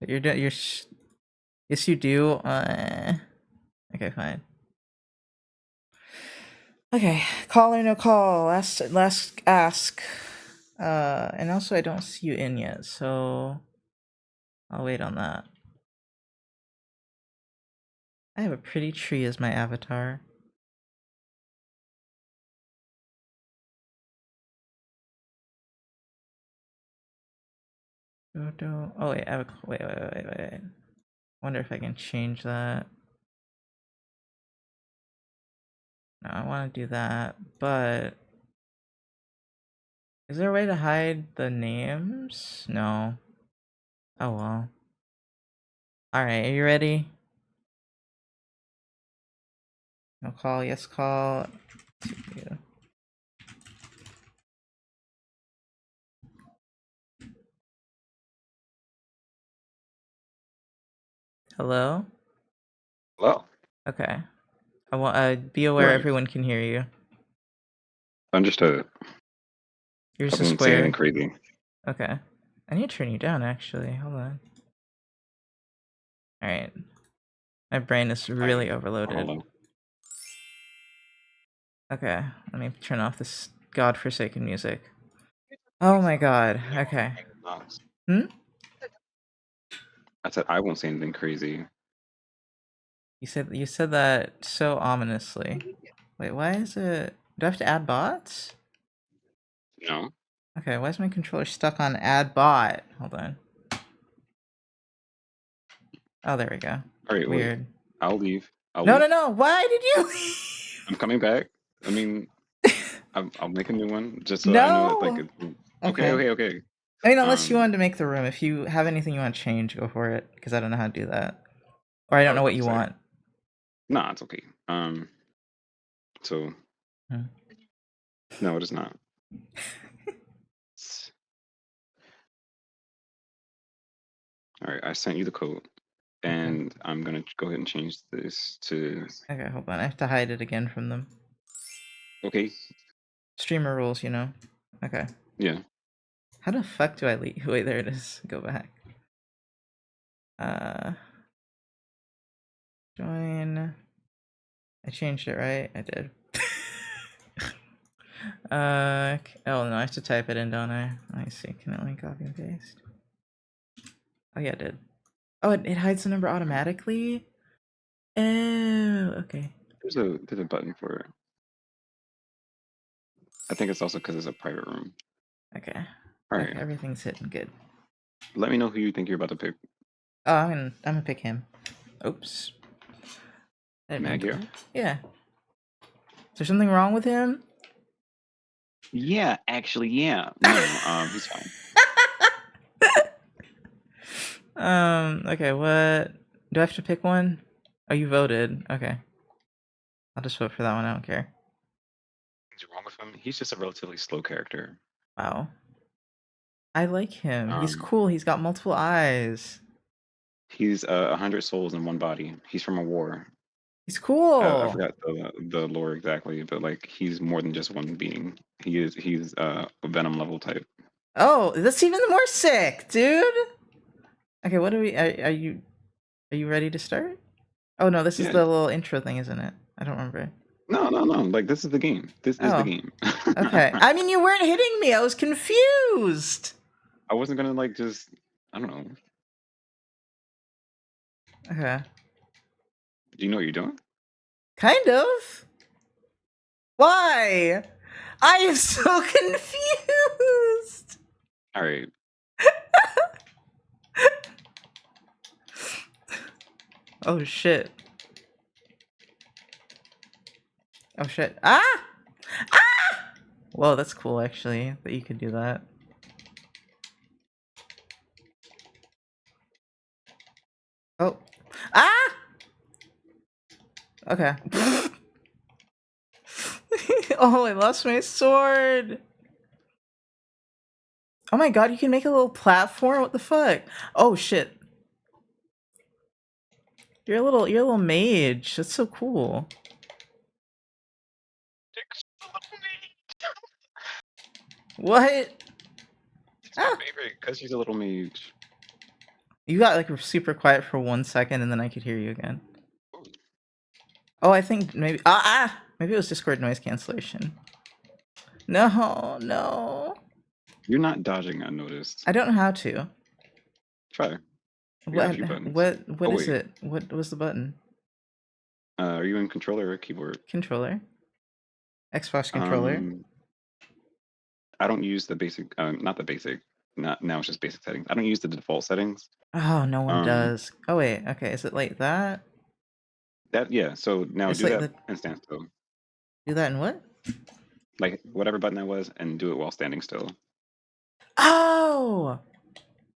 Speaker 1: You're doing. Yes, you do. Okay, fine. Okay, call or no call. Last ask. And also I don't see you in yet, so I'll wait on that. I have a pretty tree as my avatar. Oh wait, I have a, wait. Wonder if I can change that. No, I want to do that, but is there a way to hide the names? No. Oh well. Alright, are you ready? No call, yes call. Two. Hello?
Speaker 3: Hello.
Speaker 1: Okay. I want be aware
Speaker 3: Right.
Speaker 1: everyone can hear you.
Speaker 3: Understood.
Speaker 1: You're
Speaker 3: I
Speaker 1: just a
Speaker 3: wouldn't say anything
Speaker 1: square.
Speaker 3: crazy.
Speaker 1: Okay. I need to turn you down actually. Hold on. Alright. My brain is really overloaded.
Speaker 3: Hold on.
Speaker 1: Okay, let me turn off this godforsaken music. Oh my god. Okay. Hmm?
Speaker 3: I said I won't say anything crazy.
Speaker 1: You said that so ominously. Wait, why is it... Do I have to add bots?
Speaker 3: No.
Speaker 1: Okay, why is my controller stuck on add bot? Hold on. Oh, there we go.
Speaker 3: All right, wait.
Speaker 1: Weird.
Speaker 3: I'll leave. I'll
Speaker 1: No,
Speaker 3: leave.
Speaker 1: no, no. Why did you leave?
Speaker 3: I'm coming back. I mean, I'll make a new one just so I know it. Like,
Speaker 1: No.
Speaker 3: okay,
Speaker 1: Okay.
Speaker 3: okay, okay.
Speaker 1: I mean, unless you wanted to make the room. If you have anything you want to change, go for it. Because I don't know how to do that. Or I
Speaker 3: I
Speaker 1: don't
Speaker 3: was
Speaker 1: know what
Speaker 3: about to
Speaker 1: you
Speaker 3: say,
Speaker 1: want.
Speaker 3: nah, it's okay. So
Speaker 1: Hmm.
Speaker 3: no, it is not. All right, I sent you the code,
Speaker 1: Okay.
Speaker 3: and I'm gonna go ahead and change this to
Speaker 1: Okay, hold on. I have to hide it again from them.
Speaker 3: okay.
Speaker 1: Streamer rules, you know. Okay.
Speaker 3: Yeah,
Speaker 1: How the fuck do I leave? Wait, there it is. Go back. Join. I changed it, right? I did. Oh no, I have to type it in, don't I? I see. Can I only copy and paste? Oh yeah, it did. Oh, it hides the number automatically? Oh, okay.
Speaker 3: there's a button for it. I think it's also because it's a private room.
Speaker 1: Okay.
Speaker 3: All
Speaker 1: Okay,
Speaker 3: right,
Speaker 1: everything's hitting good.
Speaker 3: let me know who you think you're about to pick.
Speaker 1: Oh, I'm gonna pick him. Oops. I didn't mean to.
Speaker 3: Magyar?
Speaker 1: Yeah. Is there something wrong with him?
Speaker 3: Yeah, actually, yeah. No, he's fine.
Speaker 1: Okay, what? Do I have to pick one? Oh, you voted. Okay. I'll just vote for that one. I don't care.
Speaker 3: What's wrong with him? He's just a relatively slow character.
Speaker 1: Wow. I like him. He's
Speaker 3: Um,
Speaker 1: cool. He's got multiple eyes.
Speaker 3: he's 100 souls in one body. He's from a war.
Speaker 1: He's
Speaker 3: I
Speaker 1: cool.
Speaker 3: forgot the lore exactly, but like he's more than just one being. He's a venom level type.
Speaker 1: Oh, that's even more sick, dude. Okay, what are we? Are you ready to start? Oh no, this is
Speaker 3: Yeah.
Speaker 1: the little intro thing, isn't it? I don't remember.
Speaker 3: No, no, no. Like this is the game. This is the
Speaker 1: Oh,
Speaker 3: game.
Speaker 1: okay. I mean, you weren't hitting me. I was confused.
Speaker 3: I wasn't gonna like just I don't know.
Speaker 1: Okay.
Speaker 3: Do you know what you're doing?
Speaker 1: Kind of. Why? I am so confused.
Speaker 3: All right.
Speaker 1: Oh shit. Oh shit. Ah! Ah! Whoa, that's cool actually that you could do that. Oh. Ah! Okay. Oh, I lost my sword. Oh my god, you can make a little platform? What the fuck? Oh shit. You're a little mage. That's so cool. What?
Speaker 3: She's my
Speaker 1: Ah!
Speaker 3: favorite because she's a little mage.
Speaker 1: You got like super quiet for 1 second and then I could hear you again. Oh, I think maybe maybe it was Discord noise cancellation. No, no.
Speaker 3: You're not dodging unnoticed.
Speaker 1: I don't know how to.
Speaker 3: Try. You got a
Speaker 1: What
Speaker 3: few buttons.
Speaker 1: what
Speaker 3: Oh
Speaker 1: is
Speaker 3: wait.
Speaker 1: it? What was the button?
Speaker 3: Are you in controller or keyboard?
Speaker 1: Controller. Xbox controller.
Speaker 3: Um, I don't use the basic. Not the basic. Not now. It's just basic settings. I don't use the default settings.
Speaker 1: Oh, no one
Speaker 3: Um,
Speaker 1: does. Oh wait, okay, is it like that?
Speaker 3: that yeah. So now
Speaker 1: It's
Speaker 3: do
Speaker 1: like
Speaker 3: that
Speaker 1: the
Speaker 3: and stand still.
Speaker 1: do that in what?
Speaker 3: Like whatever button that was, and do it while standing still.
Speaker 1: Oh!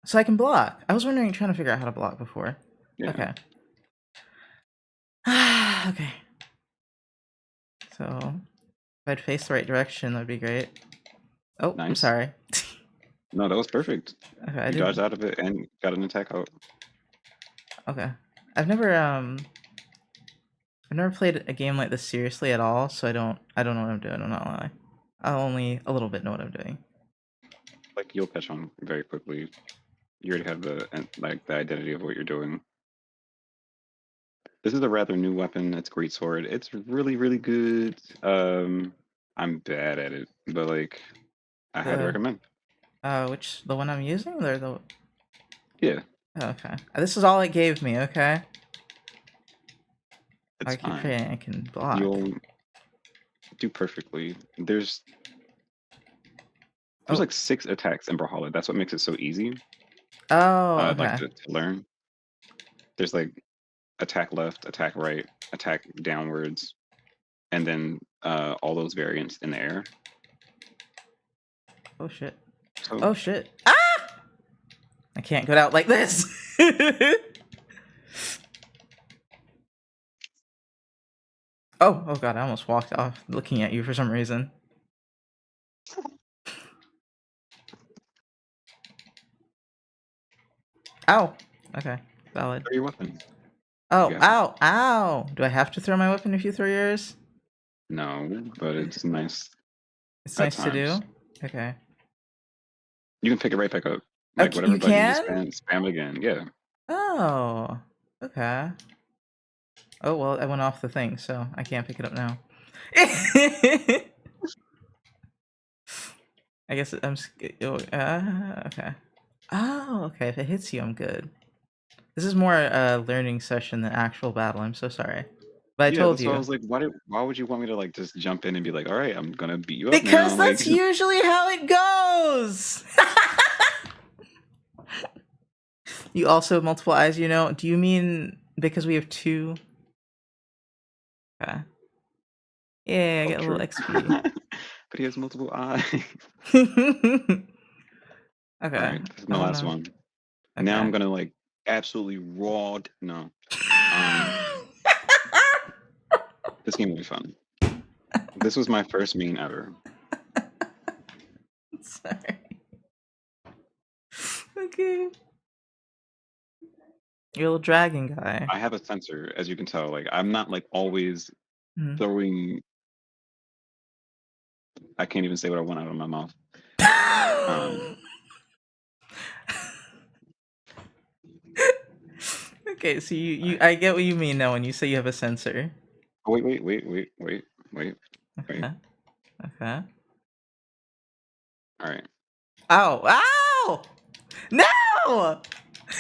Speaker 1: So I can block. I was wondering, trying to figure out how to block before.
Speaker 3: Yeah.
Speaker 1: Okay. Okay. So if I'd face the right direction, that'd be great. Oh, I'm
Speaker 3: Nice.
Speaker 1: sorry.
Speaker 3: No, that was perfect.
Speaker 1: Okay, I
Speaker 3: You dodged
Speaker 1: didn't.
Speaker 3: out of it and got an attack out.
Speaker 1: Okay. I've never played a game like this seriously at all, so I don't know what I'm doing. I'm not gonna lie. I only a little bit know what I'm doing.
Speaker 3: Like you'll catch on very quickly. You already have the identity of what you're doing. This is a rather new weapon. It's a great sword. It's really really good. I'm bad at it, but like I highly
Speaker 1: The
Speaker 3: recommend.
Speaker 1: the one I'm using or the
Speaker 3: Yeah,
Speaker 1: oh, okay. This is all it gave me. Okay.
Speaker 3: it's
Speaker 1: I keep
Speaker 3: fine.
Speaker 1: forgetting I can block.
Speaker 3: You'll do perfectly. There's
Speaker 1: Oh.
Speaker 3: like 6 attacks in Brawlhalla. That's what makes it so easy.
Speaker 1: Oh.
Speaker 3: Like
Speaker 1: Okay.
Speaker 3: to learn. There's like attack left, attack right, attack downwards, and then all those variants in the air.
Speaker 1: Oh shit.
Speaker 3: So
Speaker 1: Oh shit. Ah! I can't get out like this. Oh god, I almost walked off looking at you for some reason. Ow. Okay, valid.
Speaker 3: throw your weapon. You
Speaker 1: Oh,
Speaker 3: got it.
Speaker 1: ow, ow. Do I have to throw my weapon if you throw yours?
Speaker 3: No, but it's nice
Speaker 1: It's
Speaker 3: at
Speaker 1: nice to do.
Speaker 3: times.
Speaker 1: Okay.
Speaker 3: You can pick it right back up. Like
Speaker 1: Okay,
Speaker 3: whatever
Speaker 1: you
Speaker 3: button you
Speaker 1: can?
Speaker 3: spam it again. Yeah.
Speaker 1: Oh. Okay. Oh, well, I went off the thing, so I can't pick it up now. I guess okay. Oh, okay. If it hits you, I'm good. This is more a learning session than actual battle. I'm so sorry. But I
Speaker 3: Yeah,
Speaker 1: told
Speaker 3: that's why I
Speaker 1: you.
Speaker 3: was like, why would you want me to like just jump in and be like, all right, I'm gonna beat you up now?
Speaker 1: Because
Speaker 3: Like
Speaker 1: that's usually how it goes! You also have multiple eyes, you know? Do you mean because we have two? Okay. Yeah, I
Speaker 3: oh
Speaker 1: get a little
Speaker 3: true.
Speaker 1: XP.
Speaker 3: But he has multiple eyes. All
Speaker 1: Okay.
Speaker 3: right, this is my
Speaker 1: Oh
Speaker 3: last
Speaker 1: no.
Speaker 3: one. Now
Speaker 1: Okay.
Speaker 3: I'm gonna like absolutely no. Um this game will be fun. This was my first main ever.
Speaker 1: Sorry. Okay. You're a little dragon guy.
Speaker 3: I have a sensor, as you can tell. Like I'm not like always
Speaker 1: Hmm.
Speaker 3: throwing I can't even say what I want out of my mouth. Um
Speaker 1: Okay, so
Speaker 3: all
Speaker 1: you
Speaker 3: right.
Speaker 1: I get what you mean now when you say you have a sensor.
Speaker 3: Oh, wait.
Speaker 1: Okay. Okay.
Speaker 3: All right.
Speaker 1: Ow! Ow! No!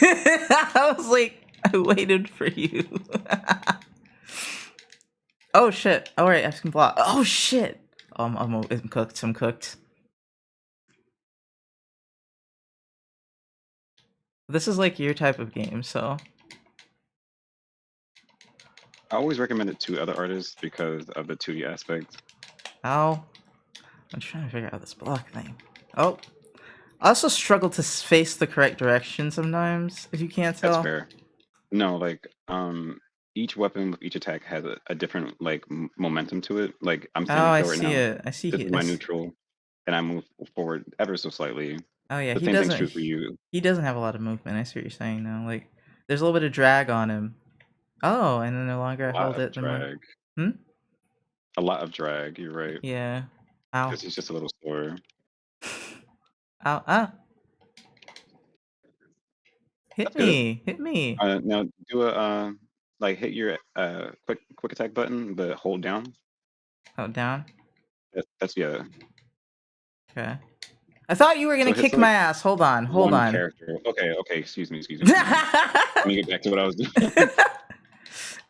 Speaker 1: I was like, I waited for you. Oh shit! All right, I can block. Oh shit! I'm cooked. I'm cooked. This is like your type of game, so.
Speaker 3: I always recommend it to other artists because of the 2D aspect.
Speaker 1: Ow! I'm trying to figure out this block thing. Oh, I also struggle to face the correct direction sometimes, if you can't
Speaker 3: That's
Speaker 1: tell.
Speaker 3: fair. No, like each weapon with each attack has a different like momentum to it. Like I'm
Speaker 1: Oh,
Speaker 3: standing
Speaker 1: I
Speaker 3: still right
Speaker 1: see
Speaker 3: now.
Speaker 1: it. I see.
Speaker 3: This is my neutral, and I move forward ever so slightly.
Speaker 1: Oh yeah,
Speaker 3: The
Speaker 1: he
Speaker 3: same thing's
Speaker 1: doesn't.
Speaker 3: true for you.
Speaker 1: He doesn't have a lot of movement. I see what you're saying now. Like, there's a little bit of drag on him. Oh, and then the longer
Speaker 3: A
Speaker 1: I
Speaker 3: lot
Speaker 1: hold
Speaker 3: of
Speaker 1: it, the more.
Speaker 3: drag.
Speaker 1: Hmm.
Speaker 3: A lot of drag. You're right.
Speaker 1: Yeah. Ow.
Speaker 3: Because he's just a little slower.
Speaker 1: Ow. Ah. Hit
Speaker 3: That's good.
Speaker 1: me. Hit me.
Speaker 3: Now do a like hit your quick attack button, but hold down.
Speaker 1: Oh, down.
Speaker 3: That's yeah.
Speaker 1: Okay. I thought you were
Speaker 3: So
Speaker 1: gonna
Speaker 3: it hits
Speaker 1: kick
Speaker 3: like
Speaker 1: my ass. Hold on. Hold
Speaker 3: one
Speaker 1: on.
Speaker 3: character. Okay. Excuse me. Let me get back to what I was doing.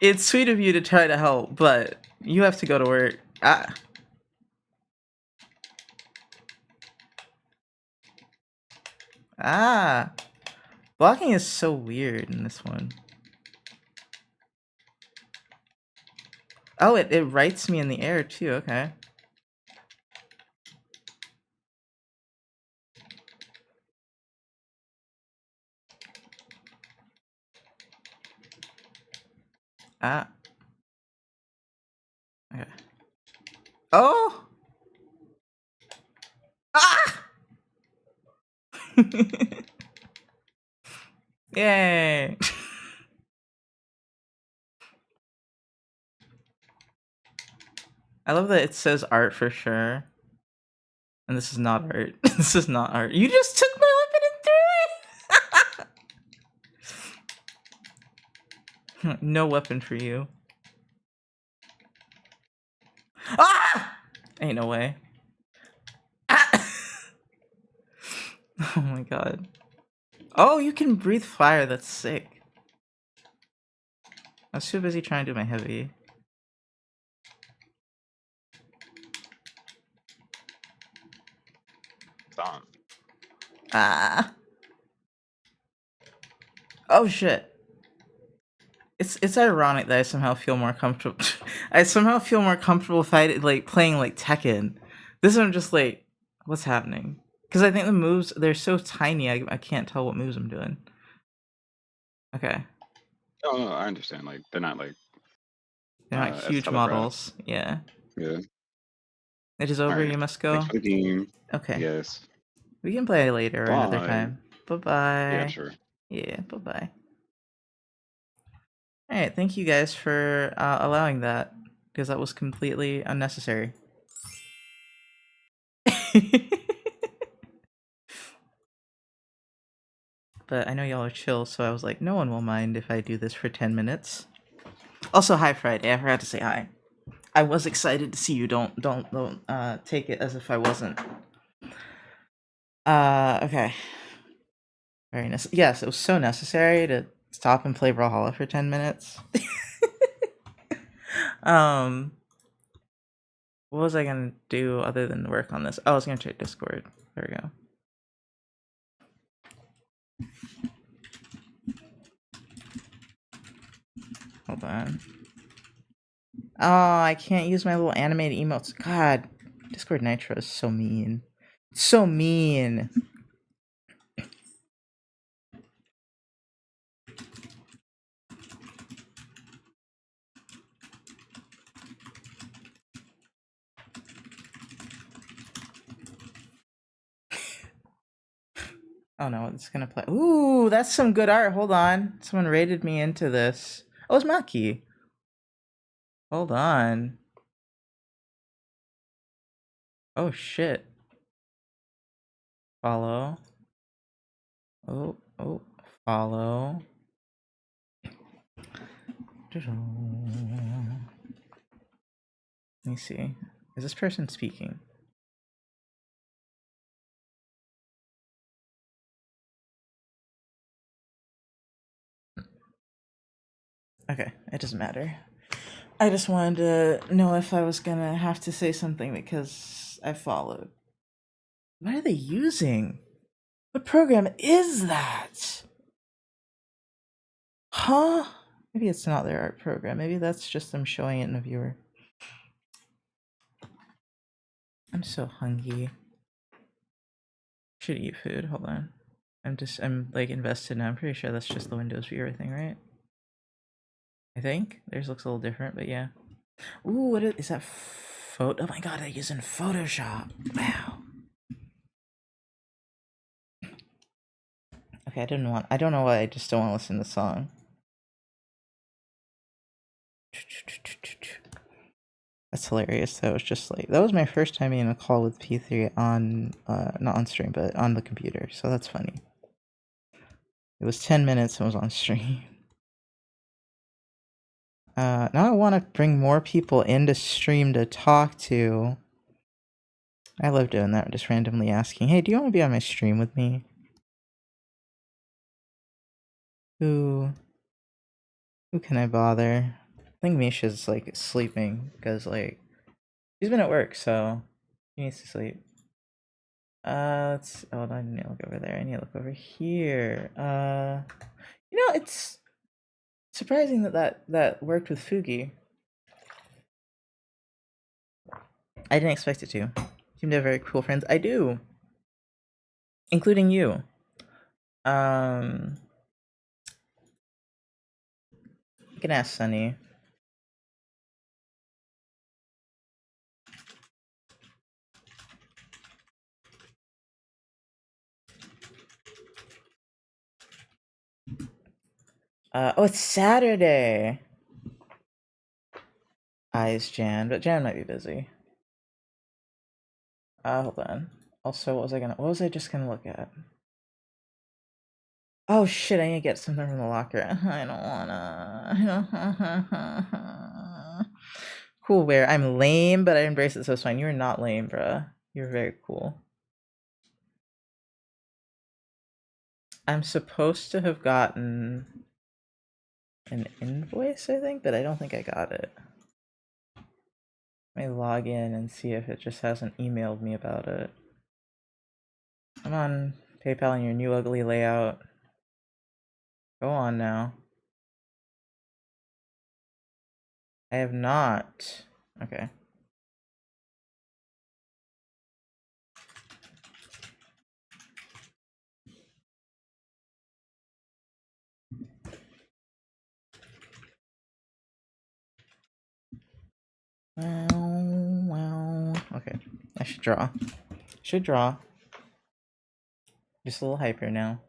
Speaker 1: It's sweet of you to try to help, but you have to go to work. Ah. Ah. Blocking is so weird in this one. Oh, it rights me in the air too. Okay. Ah. Okay. Oh. Ah. Yay. I love that it says art for sure. And this is not art. This is not art. You just took my weapon and threw it! No weapon for you. Ah! Ain't no way. Ah! Oh my god. Oh, you can breathe fire. That's sick. I was too busy trying to do my heavy.
Speaker 3: Stop.
Speaker 1: Ah. Oh shit. It's ironic that I somehow feel more comfortable. I somehow feel more comfortable fighting, like playing like Tekken. This one just like, what's happening? Because I think the moves they're so tiny. I can't tell what moves I'm doing. Okay,
Speaker 3: Oh no, I understand. Like they're not like
Speaker 1: they're not
Speaker 3: as
Speaker 1: huge
Speaker 3: telegraphed.
Speaker 1: models. Yeah,
Speaker 3: Yeah.
Speaker 1: it is
Speaker 3: All
Speaker 1: over.
Speaker 3: right.
Speaker 1: You must
Speaker 3: Thanks
Speaker 1: go.
Speaker 3: for the game.
Speaker 1: Okay,
Speaker 3: Yes.
Speaker 1: we can play later or another
Speaker 3: Bye.
Speaker 1: time. Bye
Speaker 3: Yeah,
Speaker 1: bye.
Speaker 3: sure.
Speaker 1: Yeah, bye bye. All right, thank you guys for allowing that because that was completely unnecessary. But I know y'all are chill, so I was like, no one will mind if I do this for 10 minutes. Also, hi Friday. I forgot to say hi. I was excited to see you. Don't take it as if I wasn't. Okay. Very nice. Yes, it was so necessary to stop and play Brawlhalla for 10 minutes. um, what was I gonna do other than work on this? Oh, I was gonna check Discord. There we go. Hold on. Oh, I can't use my little animated emotes. God, Discord Nitro is so mean. So mean. Oh no, it's gonna play. Ooh, that's some good art. Hold on. Someone rated me into this. Oh, it's Maki. Hold on. Oh shit. Follow. Oh, follow. Let me see. Is this person speaking? Okay, it doesn't matter. I just wanted to know if I was gonna have to say something because I followed. What are they using? What program is that? Huh? Maybe it's not their art program. Maybe that's just them showing it in a viewer. I'm so hungry. Should eat food. Hold on. I'm like invested now. I'm pretty sure that's just the Windows viewer thing, right? I think theirs looks a little different, but yeah. Ooh, what is that? Photo? Oh my god, they're using Photoshop. Wow. Okay, I don't know why. I just don't want to listen to the song. That's hilarious. That was just like that was my first time being in a call with P3 on not on stream, but on the computer. So that's funny. It was 10 minutes and was on stream. Now I want to bring more people into stream to talk to. I love doing that, just randomly asking, hey, do you want to be on my stream with me? Who can I bother? I think Misha's like sleeping because like she's been at work, so she needs to sleep. Let's hold on, I need to look over there. I need to look over here. It's surprising that worked with Fugi. I didn't expect it to. Seem to have very cool friends. I do, including you. You can ask Sunny. Oh, it's Saturday. Eyes Jan, but Jan might be busy. Hold on. Also, what was I just gonna look at? Oh shit, I need to get something from the locker. I don't wanna. Cool, Where I'm lame, but I embrace it, so it's fine. You're not lame, bruh. You're very cool. I'm supposed to have gotten an invoice, I think, but I don't think I got it. Let me log in and see if it just hasn't emailed me about it. Come on, PayPal in your new ugly layout. Go on now. I have not. Okay. Well. Okay. I should draw. Should draw. Just a little hyper now.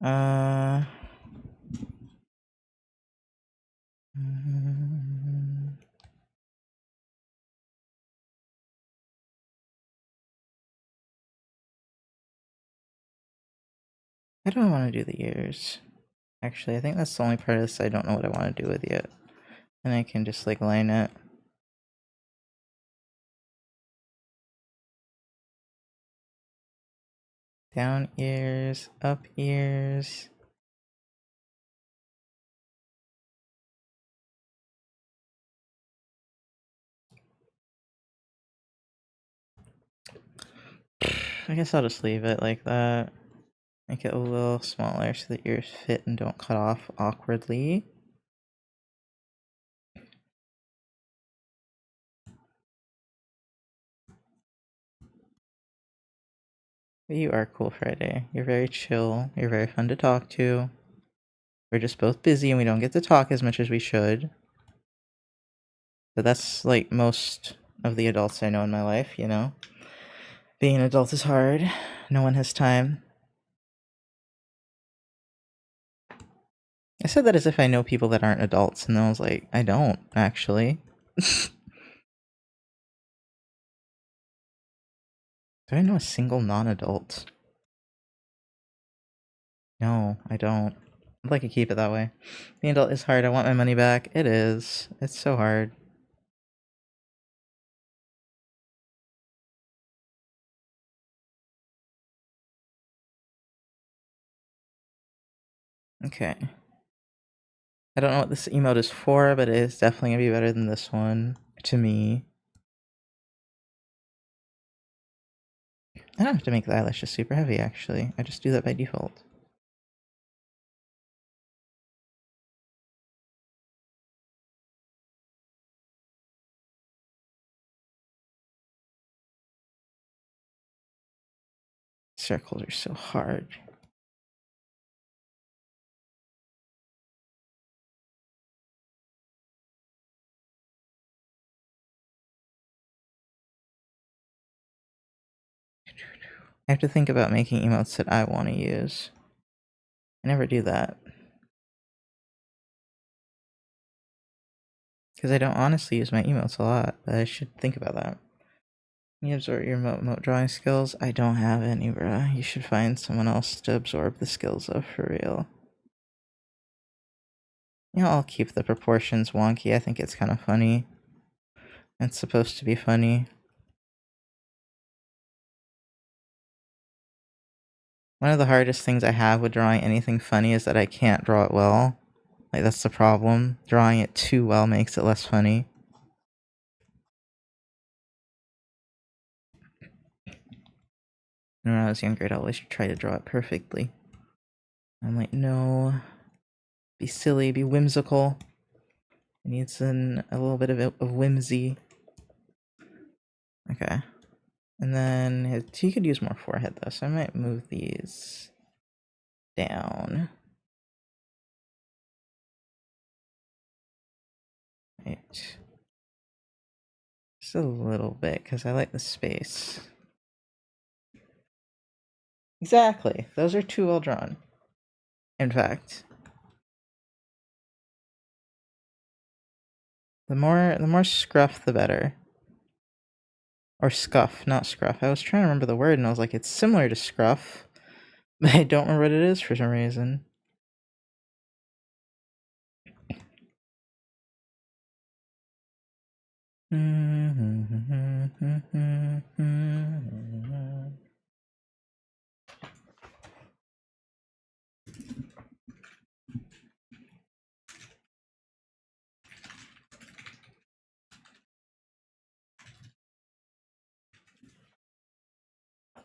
Speaker 1: Uh. How do I want to do the ears? Actually, I think that's the only part of this I don't know what I want to do with yet. And I can just like line it. Down ears, up ears. I guess I'll just leave it like that. Make it a little smaller so the ears fit and don't cut off awkwardly. But you are cool, Friday. You're very chill. You're very fun to talk to. We're just both busy and we don't get to talk as much as we should. But that's like most of the adults I know in my life, you know? Being an adult is hard. No one has time. I said that as if I know people that aren't adults, and then I was like, I don't, actually. Do I know a single non-adult? No, I don't. I'd like to keep it that way. Being adult is hard. I want my money back. It is. It's so hard. Okay. I don't know what this emote is for, but it is definitely gonna be better than this one, to me. I don't have to make the eyelashes super heavy, actually. I just do that by default. Circles are so hard. I have to think about making emotes that I want to use. I never do that. Because I don't honestly use my emotes a lot, but I should think about that. You absorb your emote drawing skills? I don't have any, bruh. You should find someone else to absorb the skills of, for real. You know, I'll keep the proportions wonky. I think it's kind of funny. It's supposed to be funny. One of the hardest things I have with drawing anything funny is that I can't draw it well. Like, that's the problem. Drawing it too well makes it less funny. When I was younger, I'd always try to draw it perfectly. I'm like, no. Be silly, be whimsical. It needs a little bit of whimsy. Okay. And then he could use more forehead though, so I might move these down. Right. Just a little bit, because I like the space. Exactly. Those are too well drawn. In fact. The more scruff, the better. Or scuff, not scruff. I was trying to remember the word, and I was like, it's similar to scruff, but I don't remember what it is for some reason.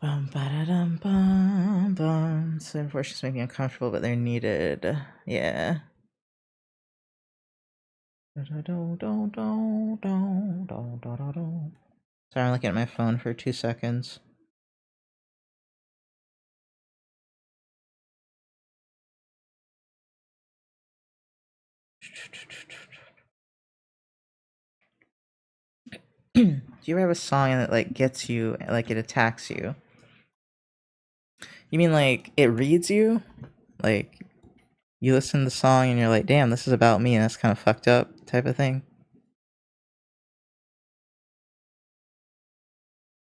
Speaker 1: Bum, ba-da-dum, bum, bum. So unfortunately, make me uncomfortable, but they're needed. Yeah. Sorry, I'm looking at my phone for 2 seconds. Do you ever have a song that like gets you, like it attacks you? You mean like it reads you? Like you listen to the song and you're like, damn, this is about me and that's kind of fucked up type of thing?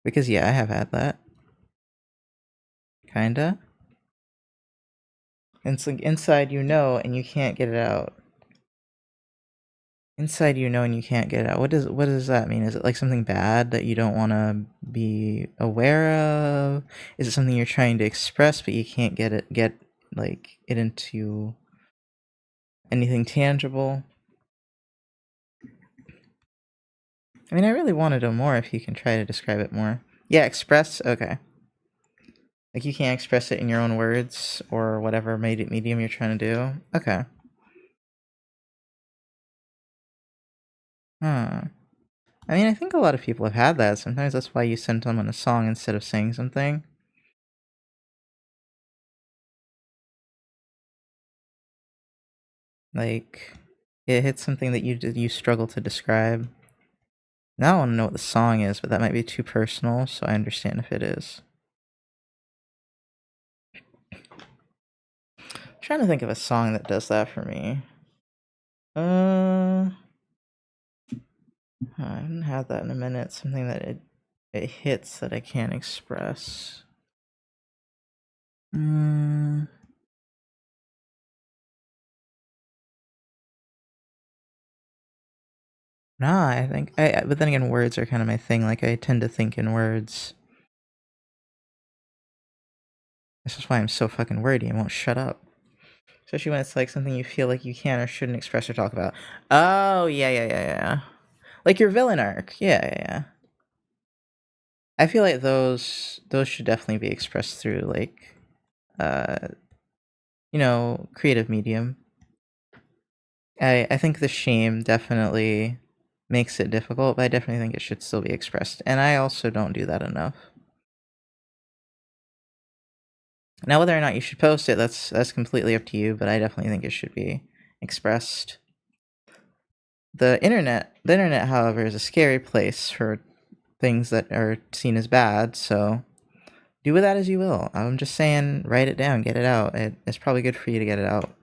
Speaker 1: Because yeah, I have had that. Kinda. And it's like inside you know and you can't get it out. Inside you know and you can't get it out. What does that mean? Is it like something bad that you don't want to be aware of? Is it something you're trying to express but you can't get like it into anything tangible? I mean, I really want to know more if you can try to describe it more. Yeah, express. Okay. Like you can't express it in your own words or whatever medium you're trying to do. Okay. Huh. I mean, I think a lot of people have had that. Sometimes that's why you send someone a song instead of saying something. Like, it hits something that you struggle to describe. Now I want to know what the song is, but that might be too personal, so I understand if it is. I'm trying to think of a song that does that for me. I haven't had that in a minute. Something that it hits that I can't express. Mm. Nah, I think but then again, words are kind of my thing. Like I tend to think in words. This is why I'm so fucking wordy and won't shut up. Especially when it's like something you feel like you can or shouldn't express or talk about. Oh yeah. Like your villain arc. Yeah. I feel like those should definitely be expressed through like uh creative medium. I think the shame definitely makes it difficult, but I definitely think it should still be expressed. And I also don't do that enough. Now whether or not you should post it, that's completely up to you, but I definitely think it should be expressed. The internet, however, is a scary place for things that are seen as bad, so do with that as you will. I'm just saying, write it down, get it out. It's probably good for you to get it out.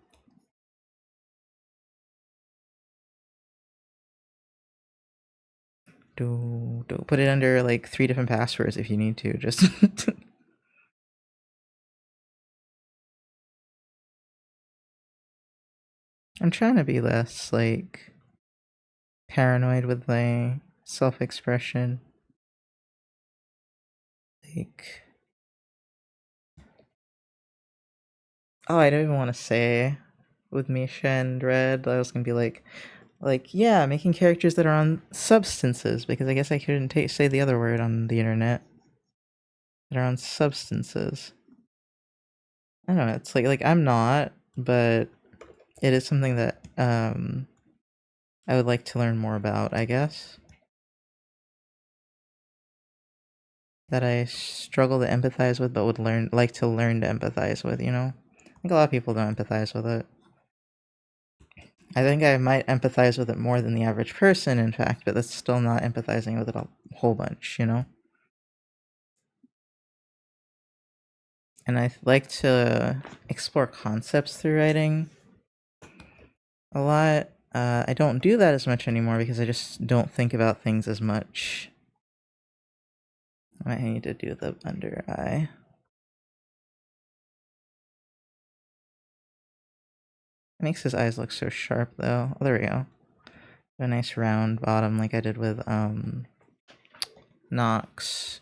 Speaker 1: Do put it under like 3 different passwords if you need to. Just I'm trying to be less like paranoid with my self-expression. Like, oh, I don't even want to say with Misha and Red. I was gonna be like yeah, making characters that are on substances because I guess I couldn't say the other word on the internet. That are on substances. I don't know. It's like I'm not, but it is something that I would like to learn more about. I guess that I struggle to empathize with, but would like to learn to empathize with. I think a lot of people don't empathize with it. I think I might empathize with it more than the average person, in fact, but that's still not empathizing with it a whole bunch. And I like to explore concepts through writing a lot. I don't do that as much anymore because I just don't think about things as much. I might need to do the under eye. It makes his eyes look so sharp though. Oh, there we go. A nice round bottom like I did with Nox.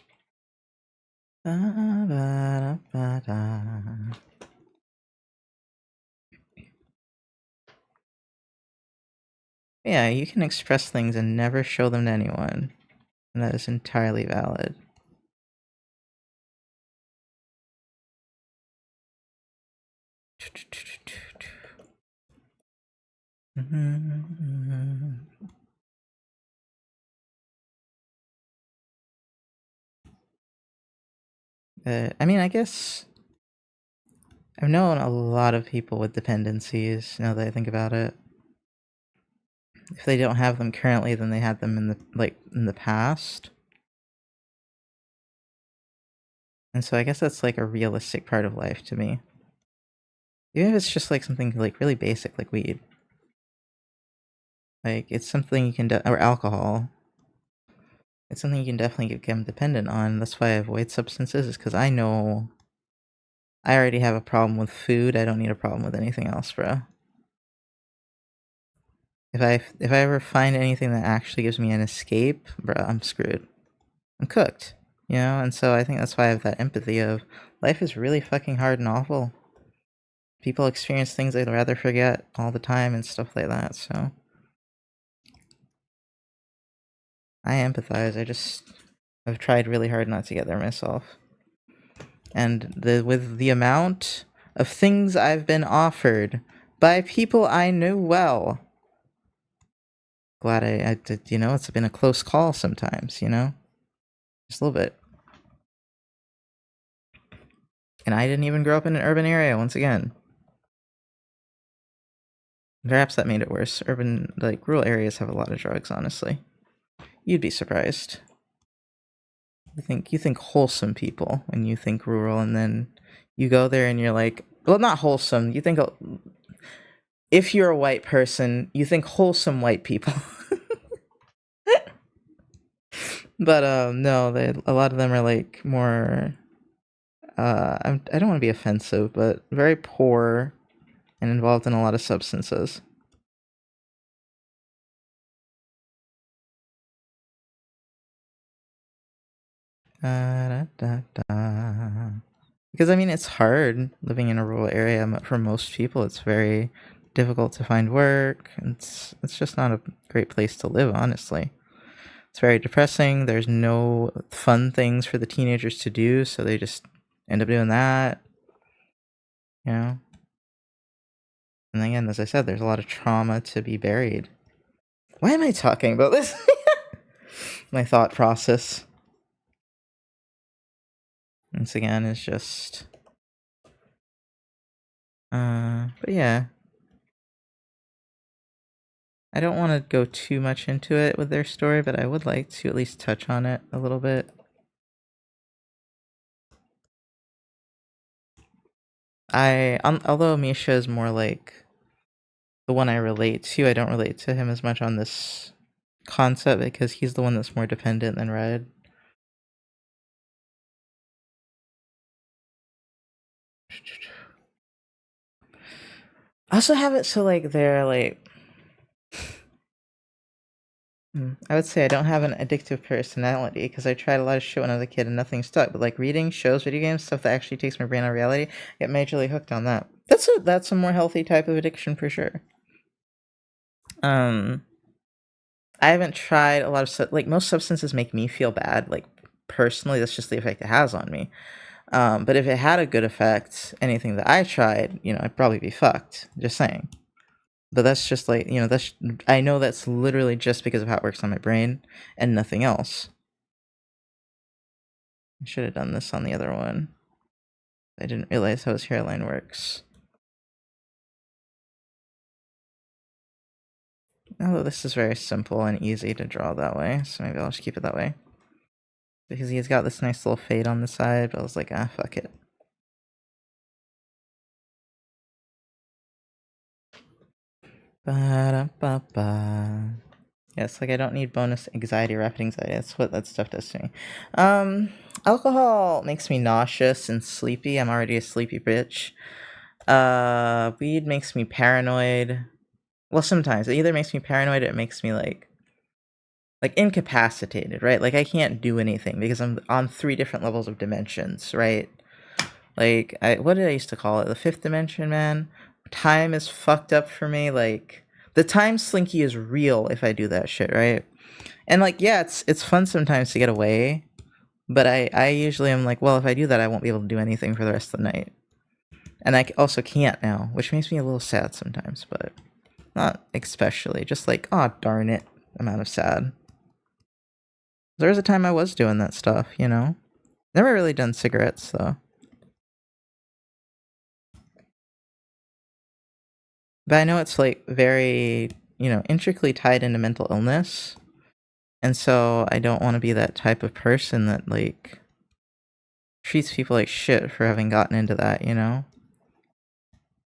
Speaker 1: Yeah, you can express things and never show them to anyone. And that is entirely valid. I mean, I guess I've known a lot of people with dependencies, now that I think about it. If they don't have them currently, then they had them in the past. And so I guess that's like a realistic part of life to me. Even if it's just like something like really basic like weed. Like it's something you can or alcohol. It's something you can definitely become dependent on. That's why I avoid substances, is because I know I already have a problem with food. I don't need a problem with anything else, bro. If I ever find anything that actually gives me an escape, bro, I'm screwed. I'm cooked. You know, and so I think that's why I have that empathy of life is really fucking hard and awful. People experience things they'd rather forget all the time and stuff like that, so I empathize. I've tried really hard not to get there myself. And with the amount of things I've been offered by people I knew well, glad I did, you know, it's been a close call sometimes, you know? Just a little bit. And I didn't even grow up in an urban area, once again. Perhaps that made it worse. Rural areas have a lot of drugs, honestly. You'd be surprised. You think wholesome people when you think rural, and then you go there and you're like, well, not wholesome. You think if you're a white person, you think wholesome white people. But no, a lot of them are like more. I don't want to be offensive, but very poor and involved in a lot of substances. Da, da, da. Because I mean, it's hard living in a rural area. For most people, it's very difficult to find work. It's just not a great place to live, honestly. It's very depressing. There's no fun things for the teenagers to do, so they just end up doing that. You know? And again, as I said, there's a lot of trauma to be buried. Why am I talking about this? My thought process. Once again, is just. But yeah. I don't want to go too much into it with their story, but I would like to at least touch on it a little bit. Although Misha is more like the one I relate to, I don't relate to him as much on this concept because he's the one that's more dependent than Red. I also have it so like they're like. I would say I don't have an addictive personality because I tried a lot of shit when I was a kid and nothing stuck. But like reading, shows, video games, stuff that actually takes my brain out of reality, I get majorly hooked on that. That's a more healthy type of addiction for sure. I haven't tried a lot of like most substances make me feel bad. Like personally, that's just the effect it has on me. But if it had a good effect, anything that I tried, you know, I'd probably be fucked. Just saying. But that's just like, you know, I know that's literally just because of how it works on my brain and nothing else. I should have done this on the other one. I didn't realize how his hairline works. Although this is very simple and easy to draw that way, so maybe I'll just keep it that way. Because he's got this nice little fade on the side, but I was like, fuck it. Ba-da-ba-ba. Yes, like I don't need bonus anxiety, rapid anxiety. That's what that stuff does to me. Alcohol makes me nauseous and sleepy. I'm already a sleepy bitch. Weed makes me paranoid. Well, sometimes it either makes me paranoid or it makes me like incapacitated, right? Like I can't do anything because I'm on 3 different levels of dimensions, right? Like what did I used to call it? The 5th dimension, man. Time is fucked up for me. Like the time slinky is real if I do that shit, right? And like yeah, it's fun sometimes to get away, but I usually am like, well, if I do that, I won't be able to do anything for the rest of the night. And I also can't now, which makes me a little sad sometimes, but Not especially, just like, oh darn it, amount of sad. There was a time I was doing that stuff, you know? Never really done cigarettes, though. But I know it's, like, very, intricately tied into mental illness. And so I don't want to be that type of person that, like, treats people like shit for having gotten into that, you know?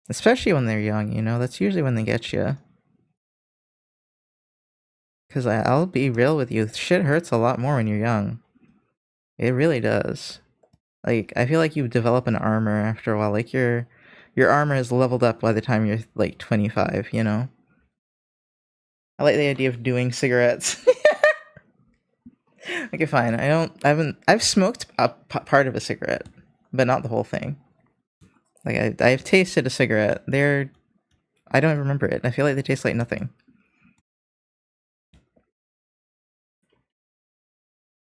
Speaker 1: Especially when they're young, That's usually when they get you. Because I'll be real with you, shit hurts a lot more when you're young. It really does. Like, I feel like you develop an armor after a while. Like, your armor is leveled up by the time you're, like, 25, you know? I like the idea of doing cigarettes. Okay, fine. I've smoked a part of a cigarette, but not the whole thing. Like, I've tasted a cigarette. I don't remember it. I feel like they taste like nothing.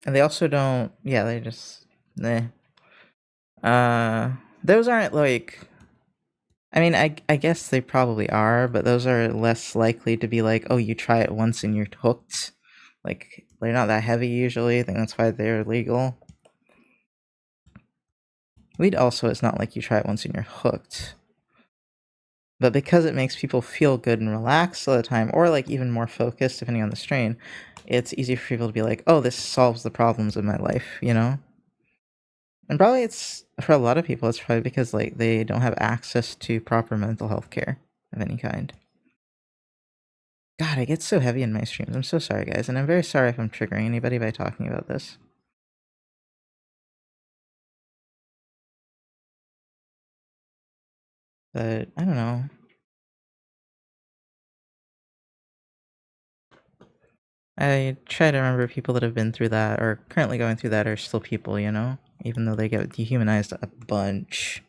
Speaker 1: And they also don't, yeah, they just, eh. Those aren't like, I mean, I guess they probably are, but those are less likely to be like, oh, you try it once and you're hooked. Like, they're not that heavy usually. I think that's why they're legal. Weed also is not like you try it once and you're hooked. But because it makes people feel good and relaxed all the time, or like even more focused depending on the strain, it's easy for people to be like, oh, this solves the problems of my life, you know? And probably it's, for a lot of people, it's probably because like they don't have access to proper mental health care of any kind. God, I get so heavy in my streams. I'm so sorry, guys, and I'm very sorry if I'm triggering anybody by talking about this. But I don't know. I try to remember people that have been through that or currently going through that are still people, you know? Even though they get dehumanized a bunch.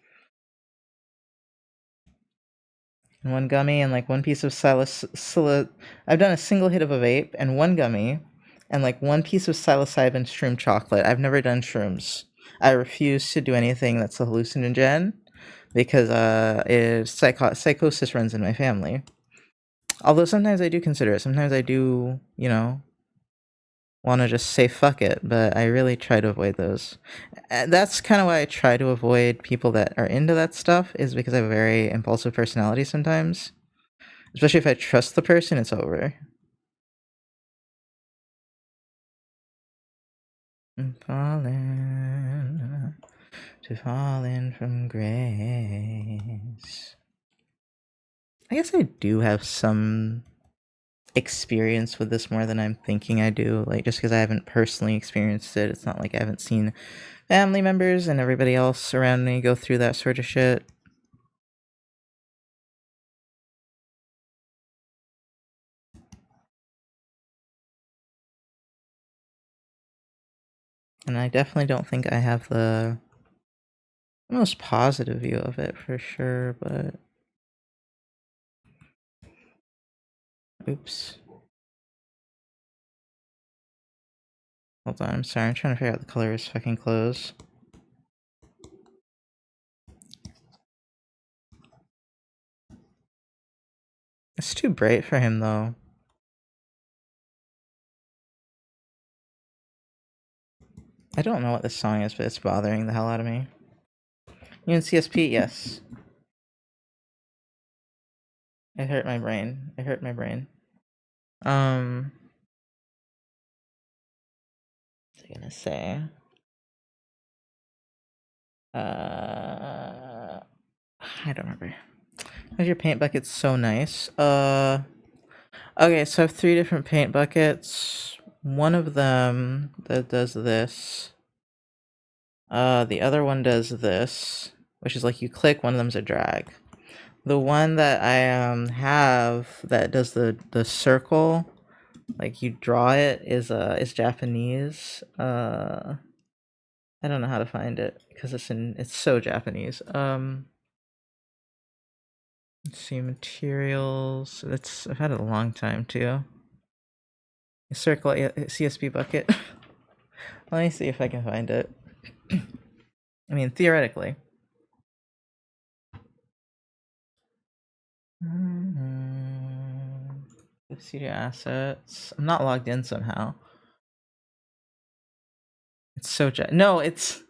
Speaker 1: And one gummy and like one piece of I've done a single hit of a vape and one gummy and like one piece of psilocybin shroom chocolate. I've never done shrooms. I refuse to do anything that's a hallucinogen because psychosis runs in my family. Although sometimes I do consider it. Sometimes I do, want to just say fuck it, but I really try to avoid those. And that's kind of why I try to avoid people that are into that stuff, is because I have a very impulsive personality sometimes. Especially if I trust the person, it's over. I'm falling to falling from grace. I guess I do have some experience with this more than I'm thinking I do. Like, just because I haven't personally experienced it, it's not like I haven't seen family members and everybody else around me go through that sort of shit. And I definitely don't think I have the most positive view of it for sure, but oops. Hold on, I'm sorry, I'm trying to figure out the color of his fucking clothes. It's too bright for him though. I don't know what this song is, but it's bothering the hell out of me. You in CSP? Yes. It hurt my brain. It hurt my brain. What was I gonna say? I don't remember. How's your paint bucket's so nice? Okay, so I have 3 different paint buckets. One of them that does this. The other one does this, which is like you click, one of them's a drag. The one that I have that does the circle, like you draw it, is Japanese. I don't know how to find it because it's so Japanese. Let's see, materials. I've had it a long time too. Circle CSP bucket. Let me see if I can find it. I mean, theoretically. Studio assets. I'm not logged in somehow. It's so no, it's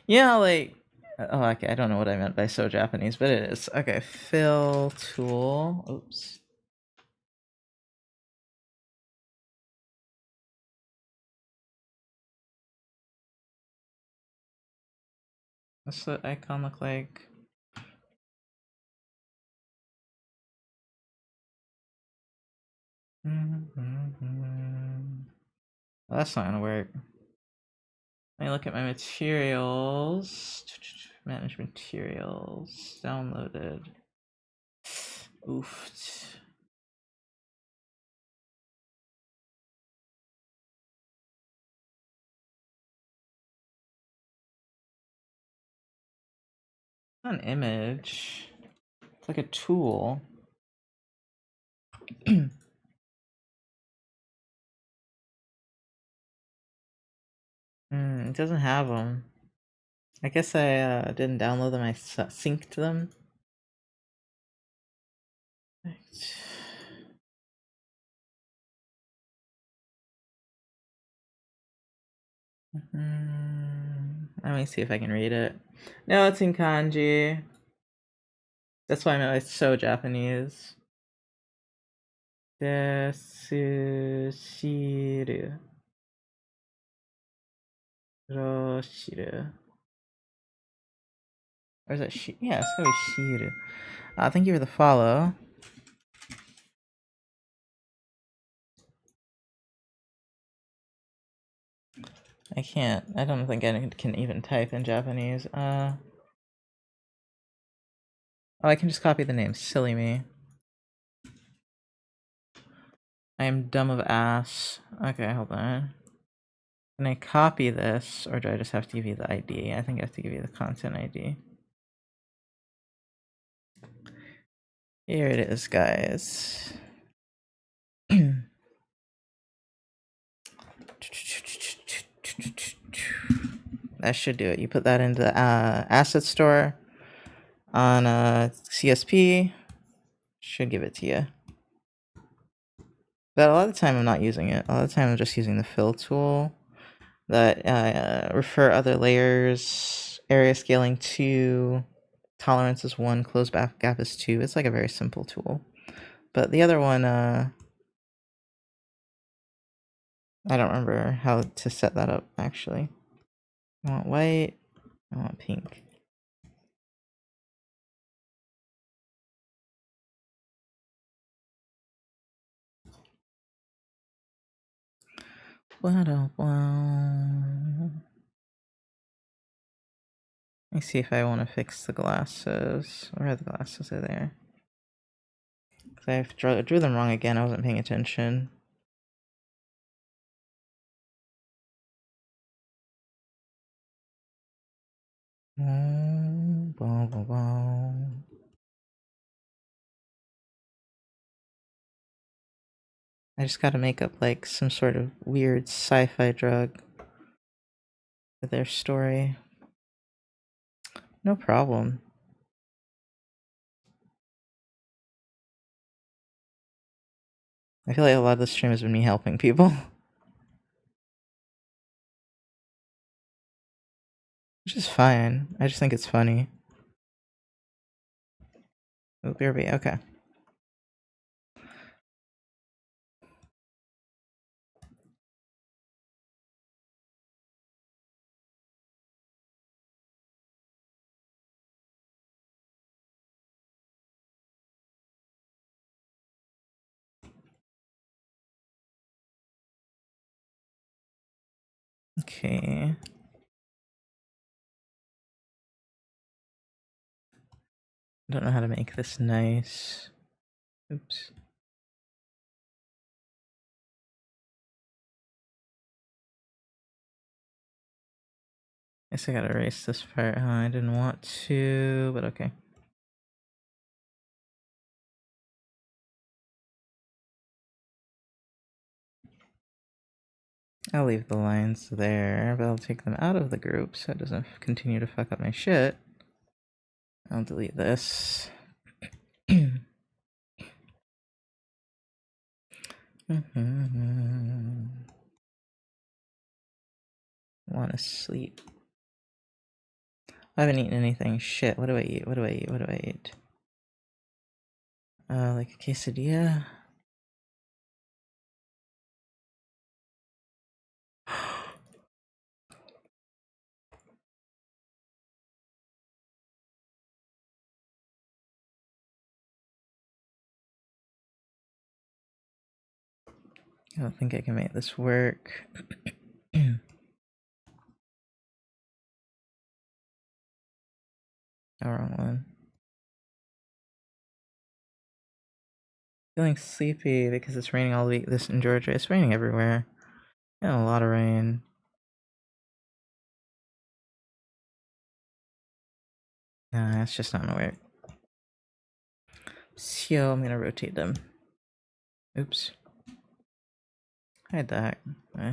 Speaker 1: yeah, like oh, okay. I don't know what I meant by so Japanese, but it is okay. Fill tool. Oops. What's the icon look like? Well, that's not gonna work. Let me look at my materials. Manage materials. Downloaded. Oofed. Not an image. It's like a tool. It doesn't have them. I guess I didn't download them. I synced them. Right. Let me see if I can read it. No, it's in kanji. That's why I'm so Japanese. Desu shiru. Roshiru. Or is it shi? Yeah, it's gotta be shiru. Thank you for the follow. I can't. I don't think I can even type in Japanese. Oh, I can just copy the name. Silly me. I am dumb of ass. Okay, hold on. Can I copy this, or do I just have to give you the ID? I think I have to give you the content ID. Here it is, guys. That should do it. You put that into the asset store on CSP. Should give it to you. But a lot of the time I'm not using it. A lot of the time I'm just using the fill tool that refer other layers, area scaling 2, tolerance is 1, close back gap is 2. It's like a very simple tool. But the other one, I don't remember how to set that up actually. I want white, I want pink. Let me see if I want to fix the glasses. Where are the glasses? Are there? Because I drew them wrong again. I wasn't paying attention. I just gotta make up like some sort of weird sci-fi drug for their story. No problem. I feel like a lot of the stream has been me helping people. Which is fine. I just think it's funny. Oh, BRB, okay. Okay. I don't know how to make this nice. Oops. Guess I gotta erase this part. I didn't want to, but okay. I'll leave the lines there, but I'll take them out of the group so it doesn't continue to fuck up my shit. I'll delete this. Want to sleep. I haven't eaten anything. Shit. What do I eat? What do I eat? What do I eat? Like a quesadilla. I don't think I can make this work. Oh, wrong one. Feeling sleepy because it's raining all week. This in Georgia, it's raining everywhere. Yeah, a lot of rain. Nah, it's just not gonna work. So I'm gonna rotate them. Oops. Hide that. Eh.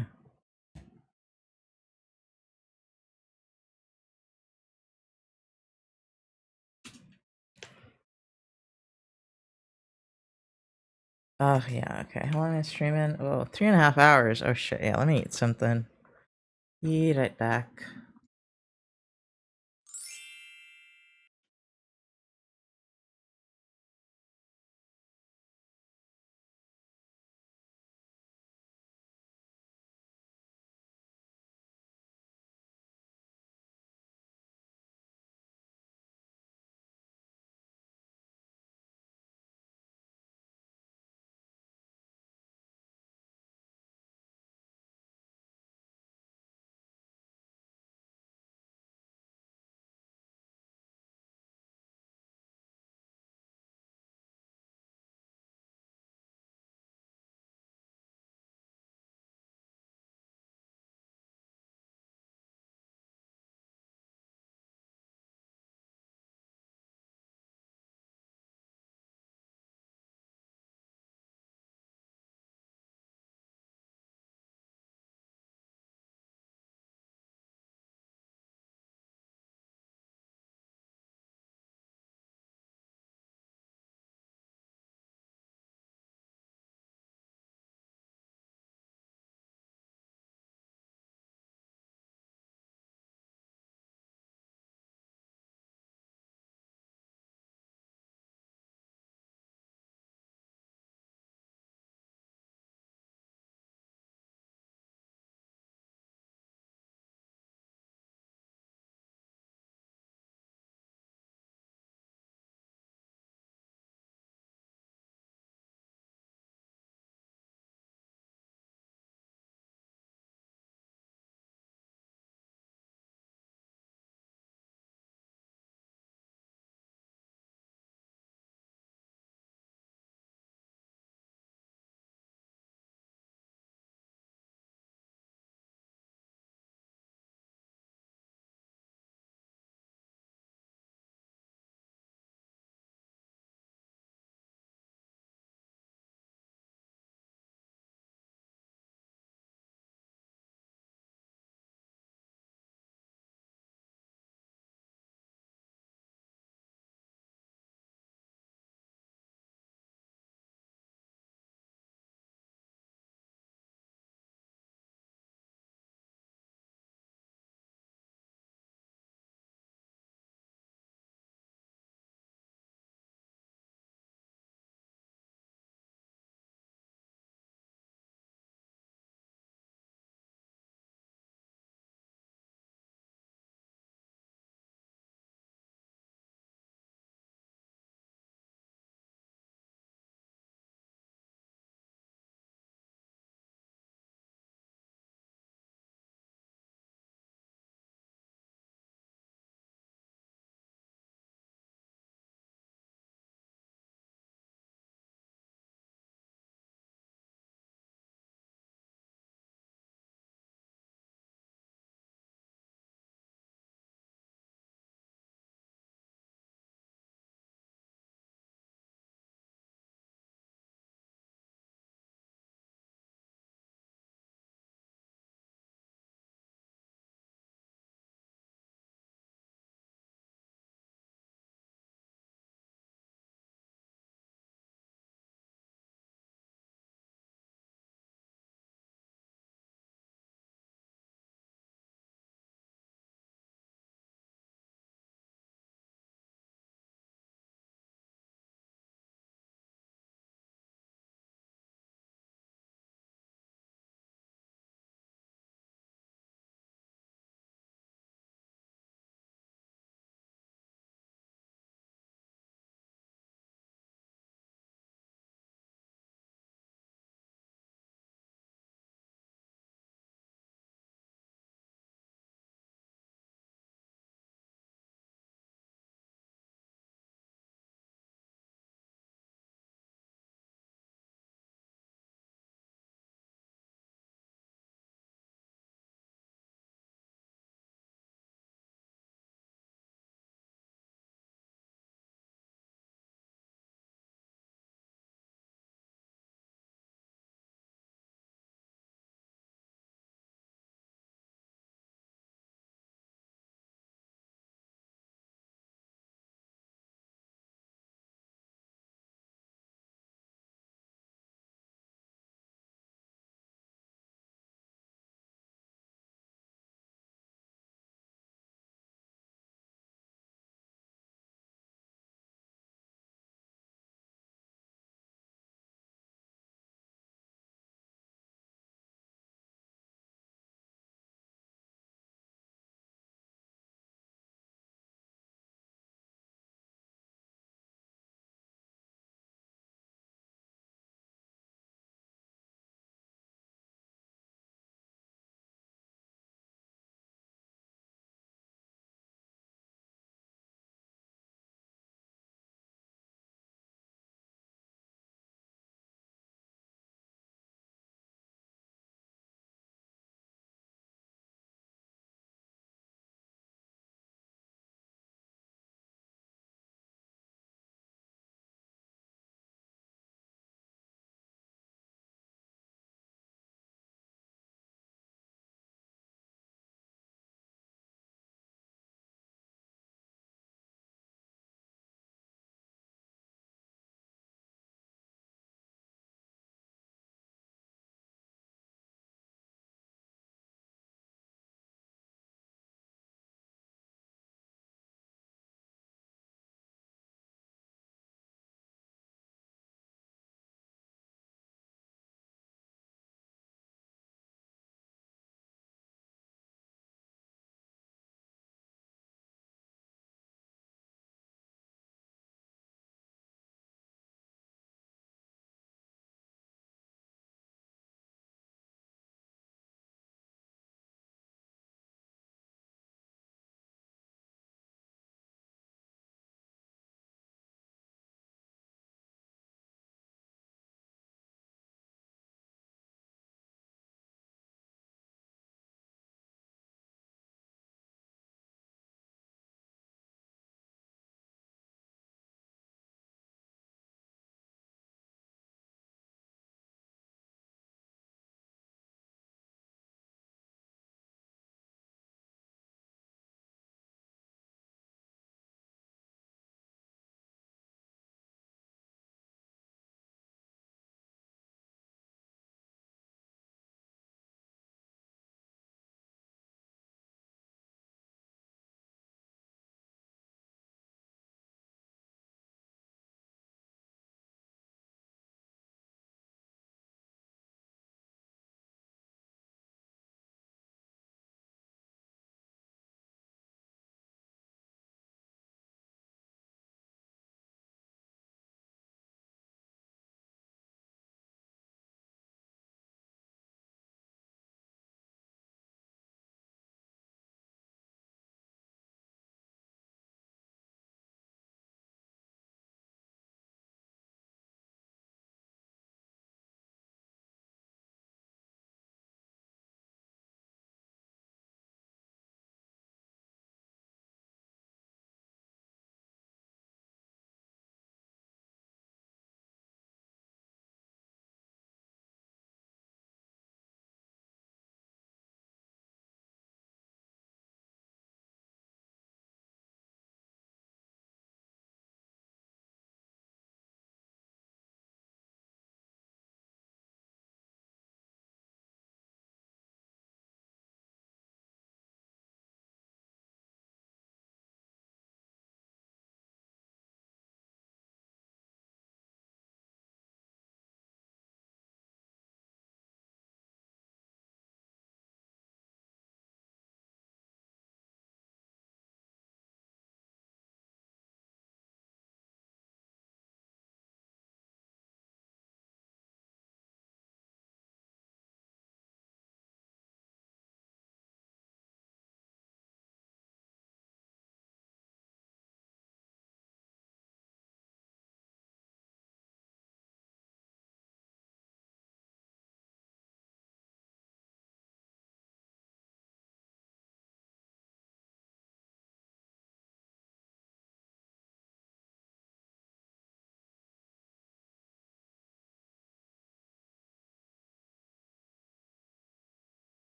Speaker 1: Oh yeah, okay. How long am I streaming? Oh, 3.5 hours. Oh shit, yeah, let me eat something. Be right back.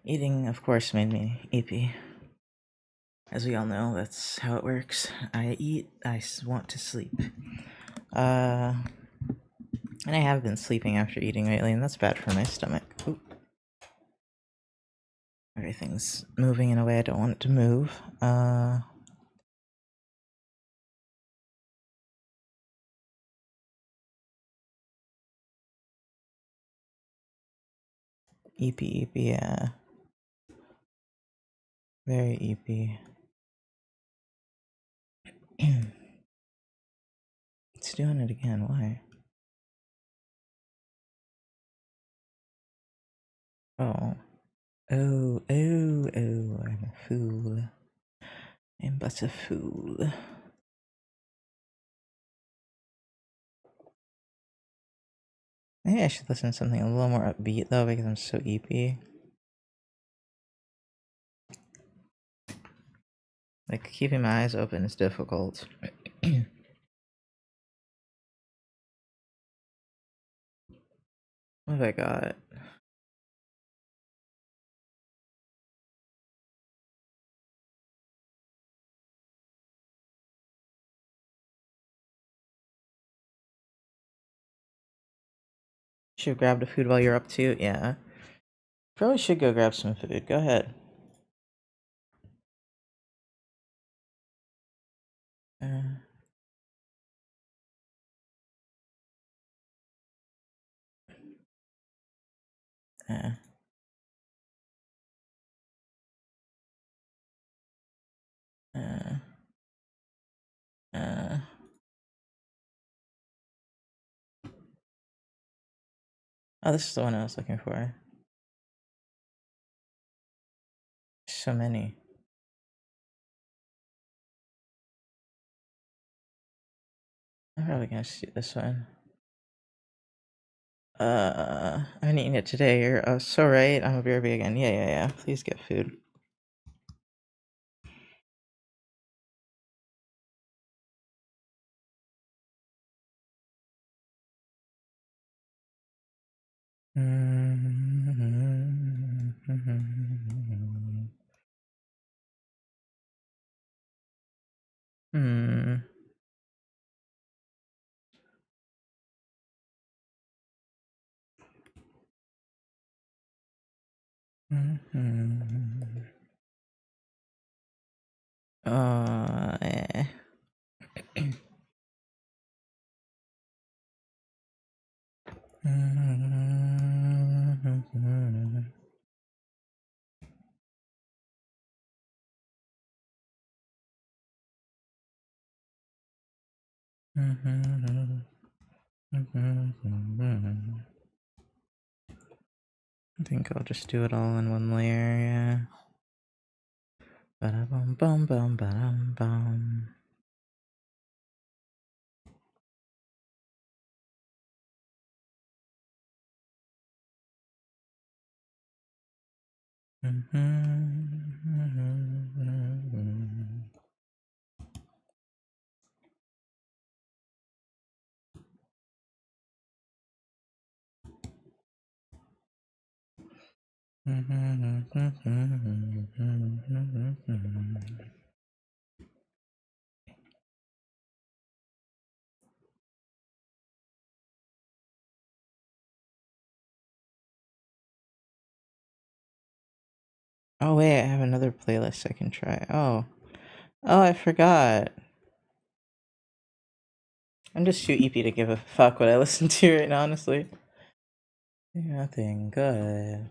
Speaker 1: Eating, of course, made me EP. As we all know, that's how it works. I eat, want to sleep. And I have been sleeping after eating lately, and that's bad for my stomach. Oop. Everything's moving in a way I don't want it to move. EP, yeah. Very EP. It's doing it again, why? Oh. Oh, oh, oh, I'm a fool. I'm but a fool. Maybe I should listen to something a little more upbeat though because I'm so EP. Like, keeping my eyes open is difficult. What have I got? Should have grabbed a food while you're up too? Yeah. Probably should go grab some food. Go ahead. Uh, uh, uh, uh. Oh, this is the one I was looking for. So many. I'm probably gonna shoot this one. I haven't eaten it today. You're so right. I'm a BRB again. Yeah, yeah, yeah. Please get food. Hmm. Eh. I think I'll just do it all in one layer, yeah. Ba-da-bum bum bum ba-dum bum. Oh wait, I have another playlist I can try. Oh. Oh, I forgot. I'm just too EP to give a fuck what I listen to right now, honestly. Nothing good.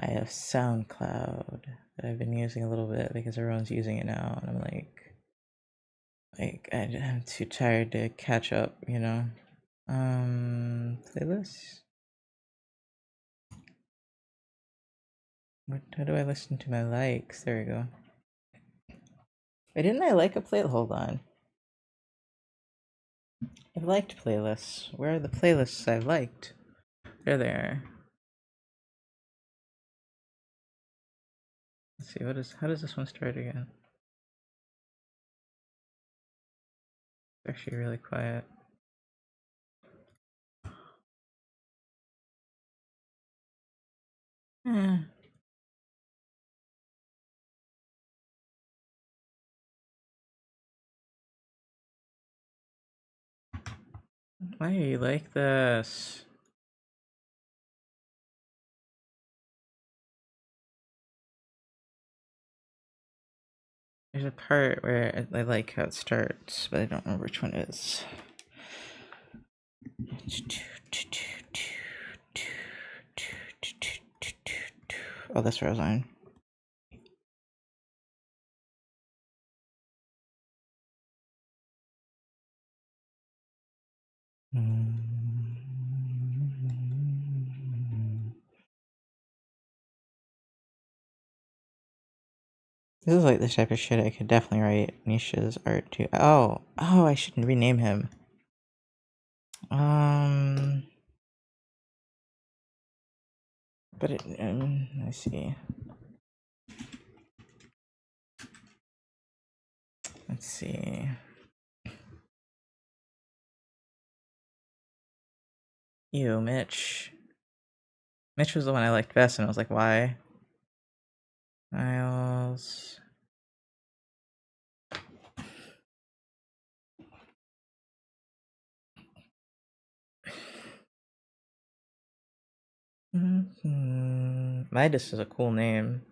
Speaker 1: I have SoundCloud that I've been using a little bit because everyone's using it now, and I'm I'm too tired to catch up, you know. Playlist. How do I listen to my likes? There we go. Wait, didn't I like a play? Hold on. I've liked playlists. Where are the playlists I've liked? They're there. Let's see. How does this one start again? It's actually really quiet. Eh. Why are you like this? There's a part where I like how it starts, but I don't remember which one it is. Oh, that's Roseline. This is like the type of shit I could definitely write Nisha's art to. Oh, I should rename him. But let's see. Let's see. Ew, Mitch. Mitch was the one I liked best, and I was like, why? Miles. Midas is a cool name,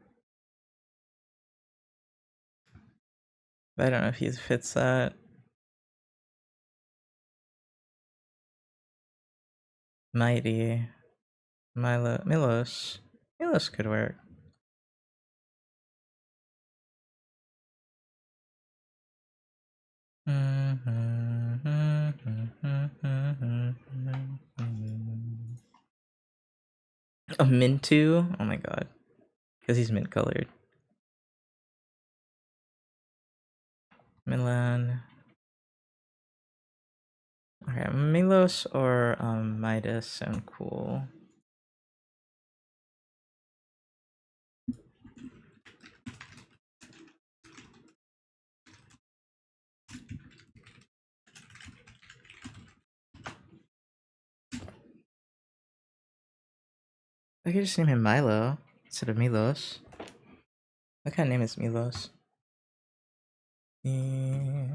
Speaker 1: but I don't know if he fits that. Mighty. Milos. Milos could work. A Mintu? Oh my god. Because he's mint colored. Milan. Okay, Milos or Midas sound cool. I could just name him Milo instead of Milos. What kind of name is Milos? Yeah.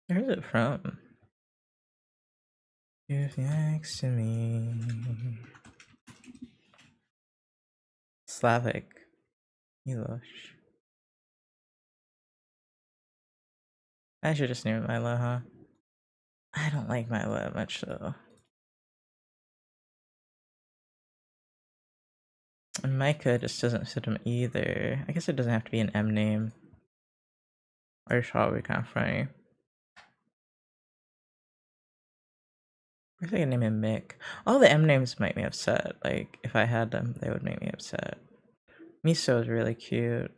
Speaker 1: Where's it from? You're next to me. Slavic. Milos. I should just name it Milo, huh? I don't like Milo that much though. And Micah just doesn't fit him either. I guess it doesn't have to be an M name. Or Shaw would be kind of funny. I think I name him Mick. All the M names make me upset. Like, if I had them, they would make me upset. Miso is really cute.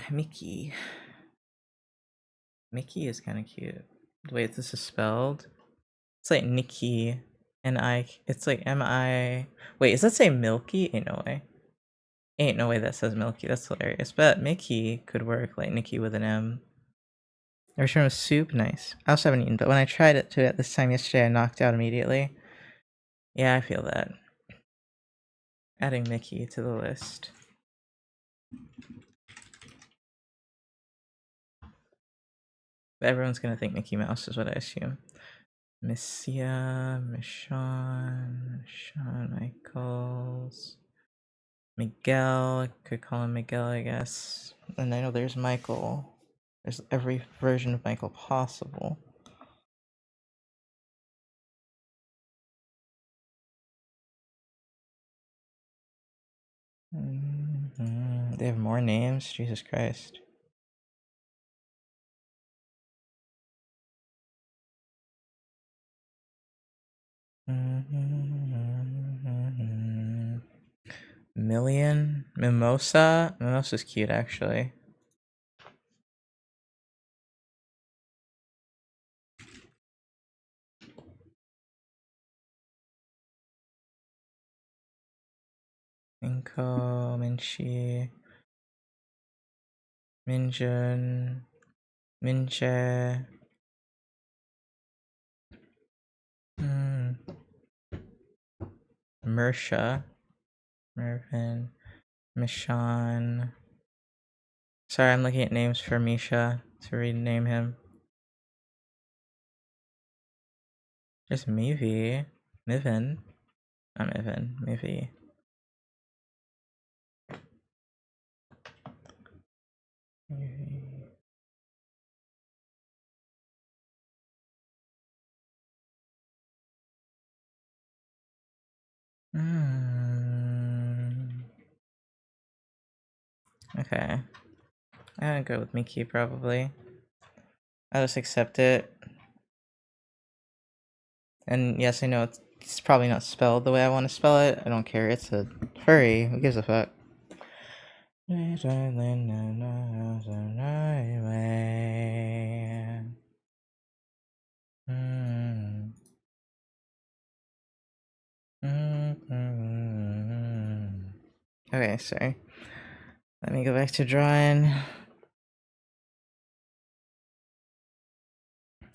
Speaker 1: Mickey. Mickey is kind of cute. Wait, this is spelled? It's like Nikki. And it's like M-I. Wait, does that say Milky? Ain't no way. Ain't no way that says Milky. That's hilarious. But Mickey could work, like Nikki with an M. Return with soup, nice. I also haven't eaten, but when I tried it at this time yesterday, I knocked out immediately. Yeah, I feel that. Adding Mickey to the list. But everyone's gonna think Mickey Mouse is what I assume. Missia, Michonne, Shawn Michaels, Miguel. Could call him Miguel, I guess. And I know there's Michael. There's every version of Michael possible. They have more names? Jesus Christ. Million? Mimosa? Mimosa's cute, actually. Minko, Minchi, Minjun, Minche, Mersha, Mervin, Mishan. Sorry, I'm looking at names for Misha to rename him. There's Mivi, Miven, not Miven, Mivi. Mivi. Okay. I'm gonna go with Miki probably. I'll just accept it. And yes, I know it's probably not spelled the way I want to spell it. I don't care. It's a furry. Who gives a fuck? Okay, sorry. Let me go back to drawing.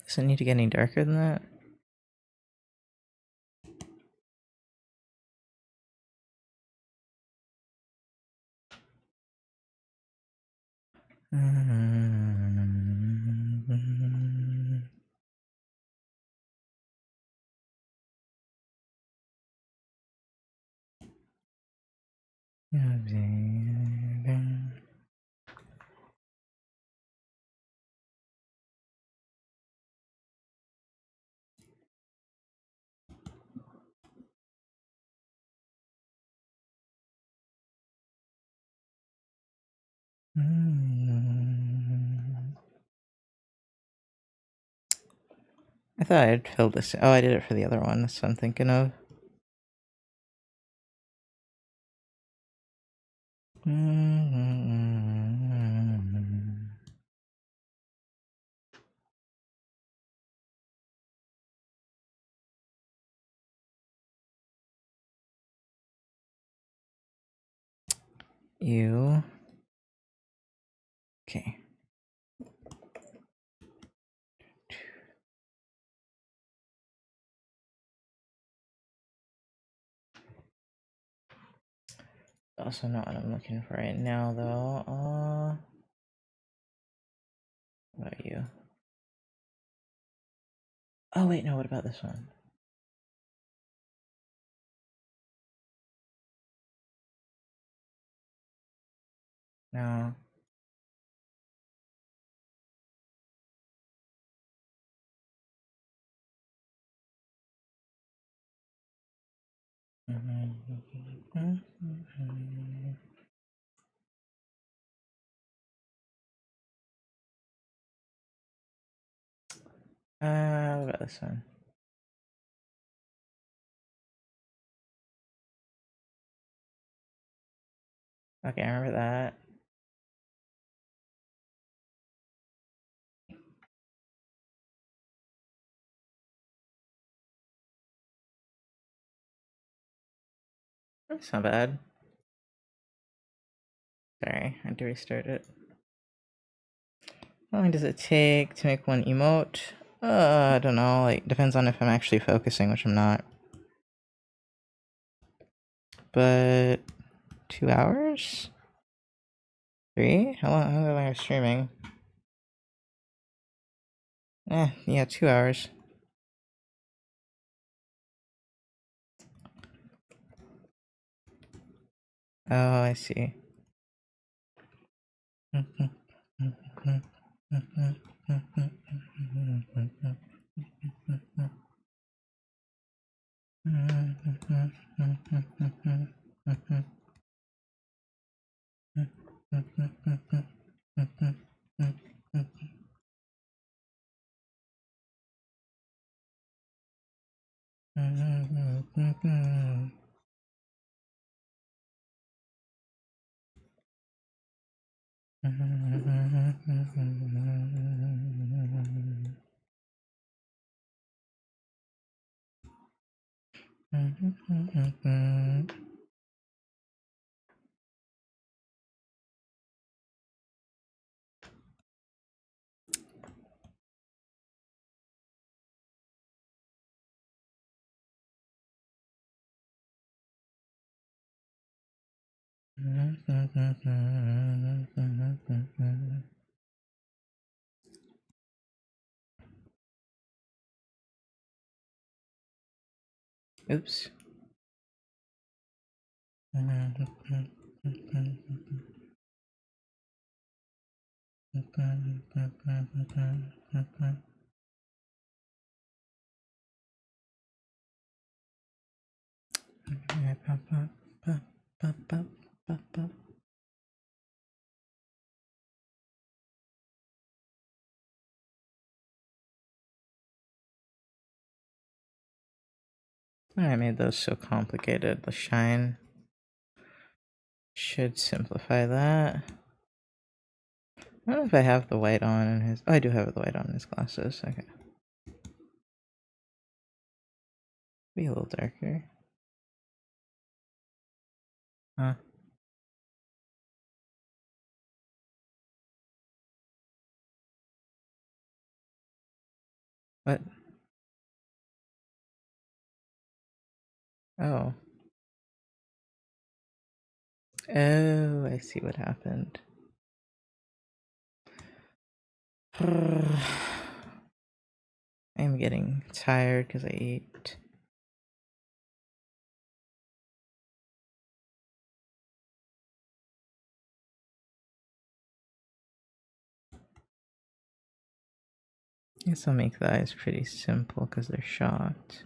Speaker 1: Does it need to get any darker than that? I thought I'd filled this. Oh, I did it for the other one. That's what I'm thinking of. You. Okay. Also not what I'm looking for right now, though. What about you? Oh, wait, no, what about this one? No. What about this one? Okay, I remember that. That's not bad. Sorry, I had to restart it. How long does it take to make one emote? I don't know. Like, depends on if I'm actually focusing, which I'm not. But 2 hours? 3? How long am I streaming? Yeah, 2 hours. Oh, I see. Oops. I made those so complicated. The shine should simplify that. I don't know if I have the white on in his. Oh, I do have the white on in his glasses. Okay. Be a little darker. Huh. What? Oh. Oh, I see what happened. I'm getting tired because I ate. I guess I'll make the eyes pretty simple because they're shot.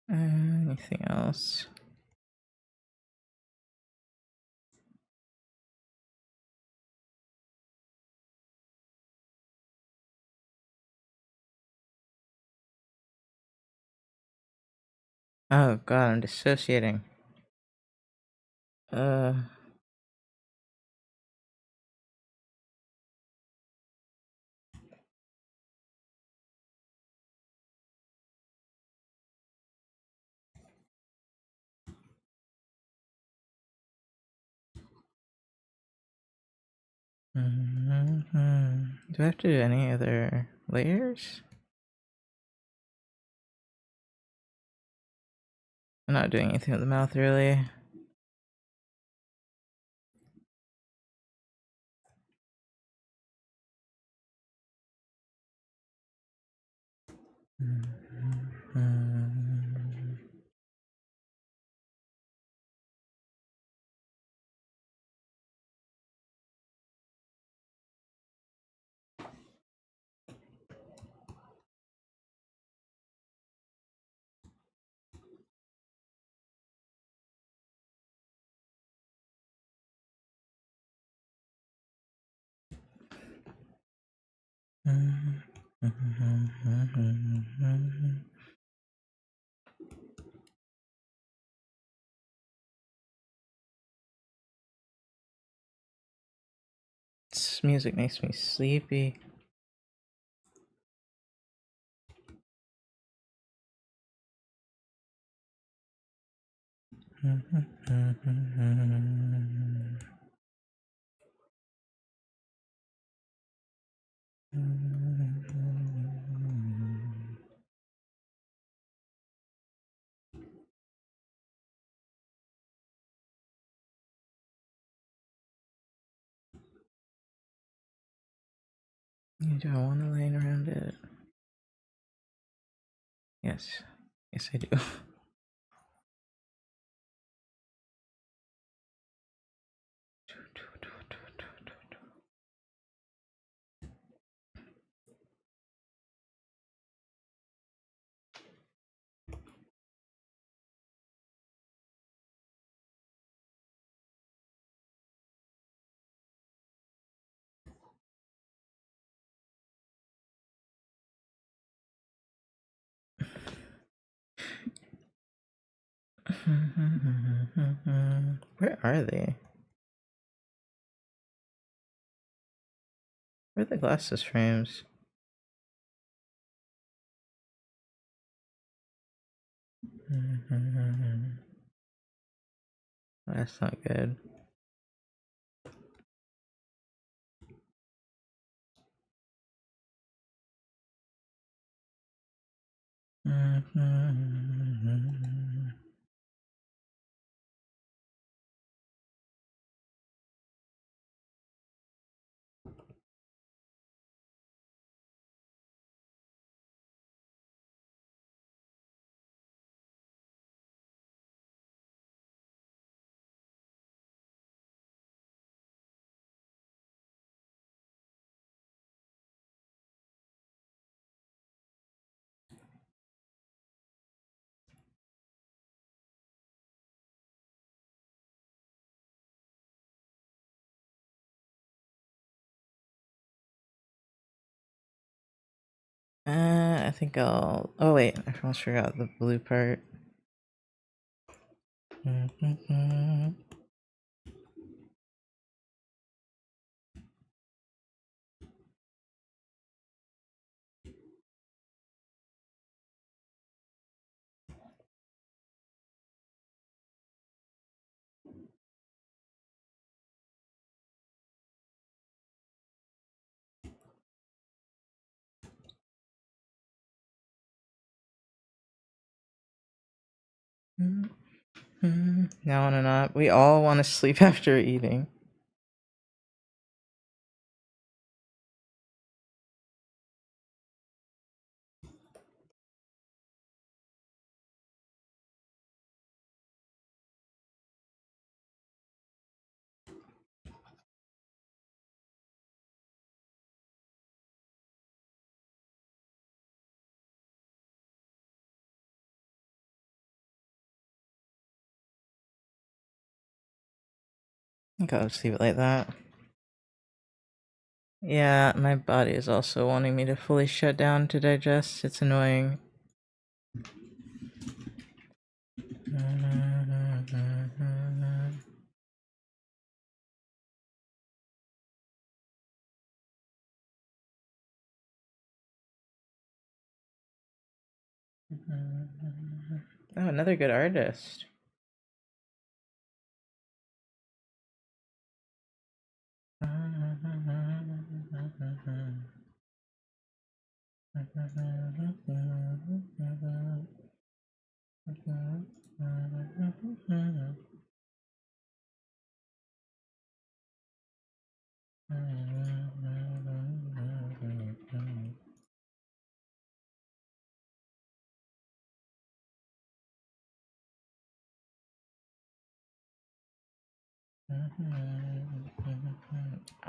Speaker 1: Anything else? Oh god, I'm dissociating. Uh. Do I have to do any other layers? I'm not doing anything with the mouth really. This music makes me sleepy. Do I want to lay around it? Yes. Yes, I do. Where are they? Where are the glasses frames? That's not good. I think I'll. Oh wait, I almost forgot the blue part. Now wanna not. We all want to sleep after eating. I think I'll just leave it like that. Yeah, my body is also wanting me to fully shut down to digest. It's annoying. Oh, another good artist.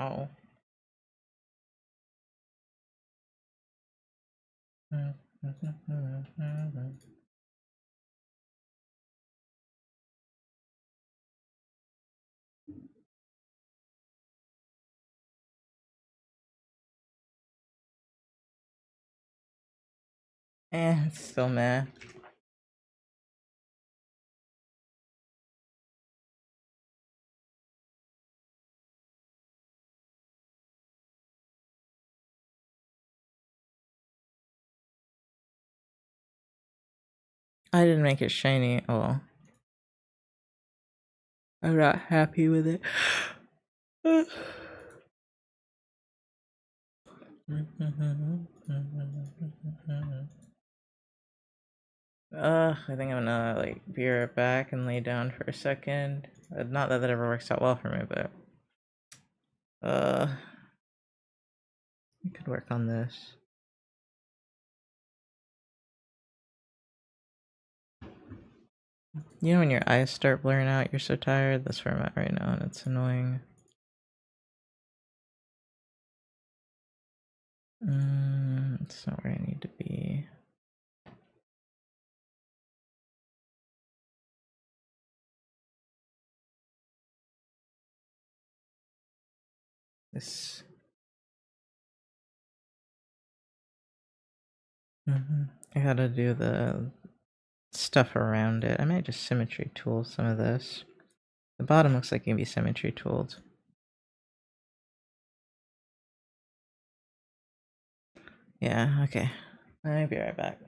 Speaker 1: Ow. It's still meh. I didn't make it shiny. Oh well. I'm not happy with it. I think I'm gonna like be right back and lay down for a second. Not that that ever works out well for me, but We could work on this. You know when your eyes start blurring out, you're so tired? That's where I'm at right now, and it's annoying. It's not where I need to be. This. I gotta do the stuff around it. I might just symmetry tool some of this. The bottom looks like it can be symmetry tooled. Yeah, okay. I'll be right back.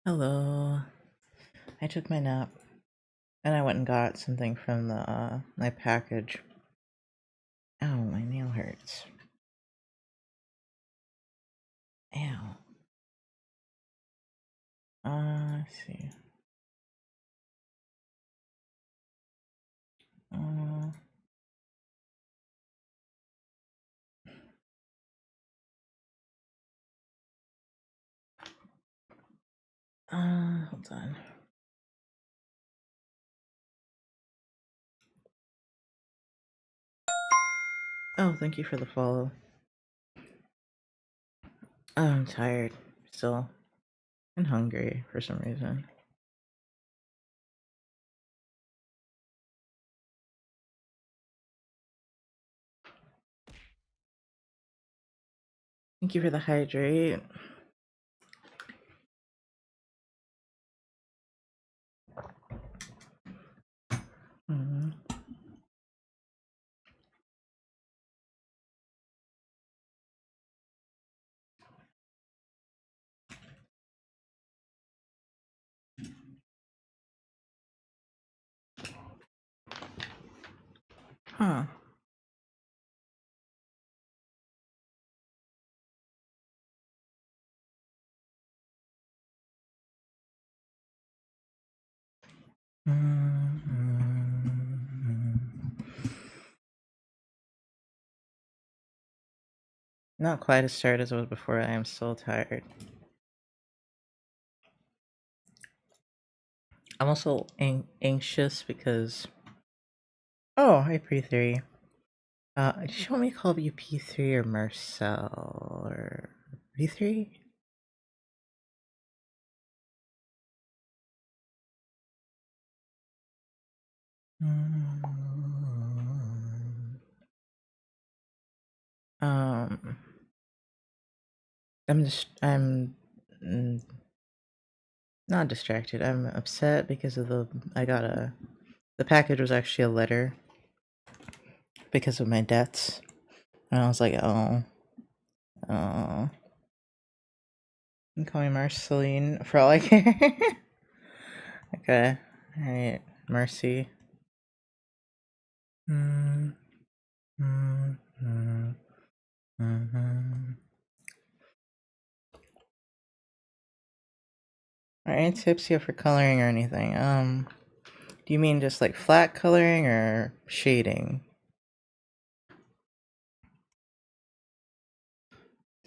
Speaker 1: Hello. I took my nap and I went and got something from the my package. Oh, my nail hurts. Ow. Let's see. Uh, hold on. Oh, thank you for the follow. Oh, I'm tired still and hungry for some reason. Thank you for the hydrate. Mhm. Huh. Not quite as tired as I was before. I am still tired. I'm also anxious because. Oh, hi, P3. Did you want me to call you P3 or Marcel or P3? Um, I'm not distracted. I'm upset because of the package was actually a letter because of my debts. And I was like, oh. You can call me Marceline for all I care. Okay. Alright. Mercy. Mm, mm, mm, mhm. Are any tips here for coloring or anything? Do you mean just like flat coloring or shading?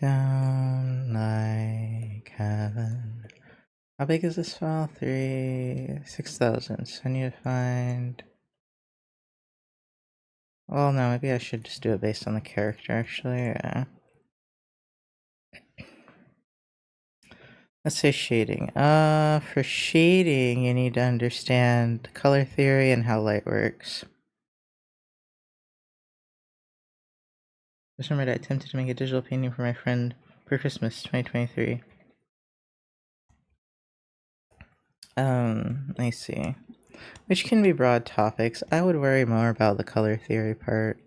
Speaker 1: Down like heaven. How big is this file? 6,000. So I need to find. Well, no, maybe I should just do it based on the character, actually. Yeah. Let's say shading. For shading, you need to understand color theory and how light works. Just remembered I attempted to make a digital painting for my friend for Christmas 2023. I see. Which can be broad topics. I would worry more about the color theory part.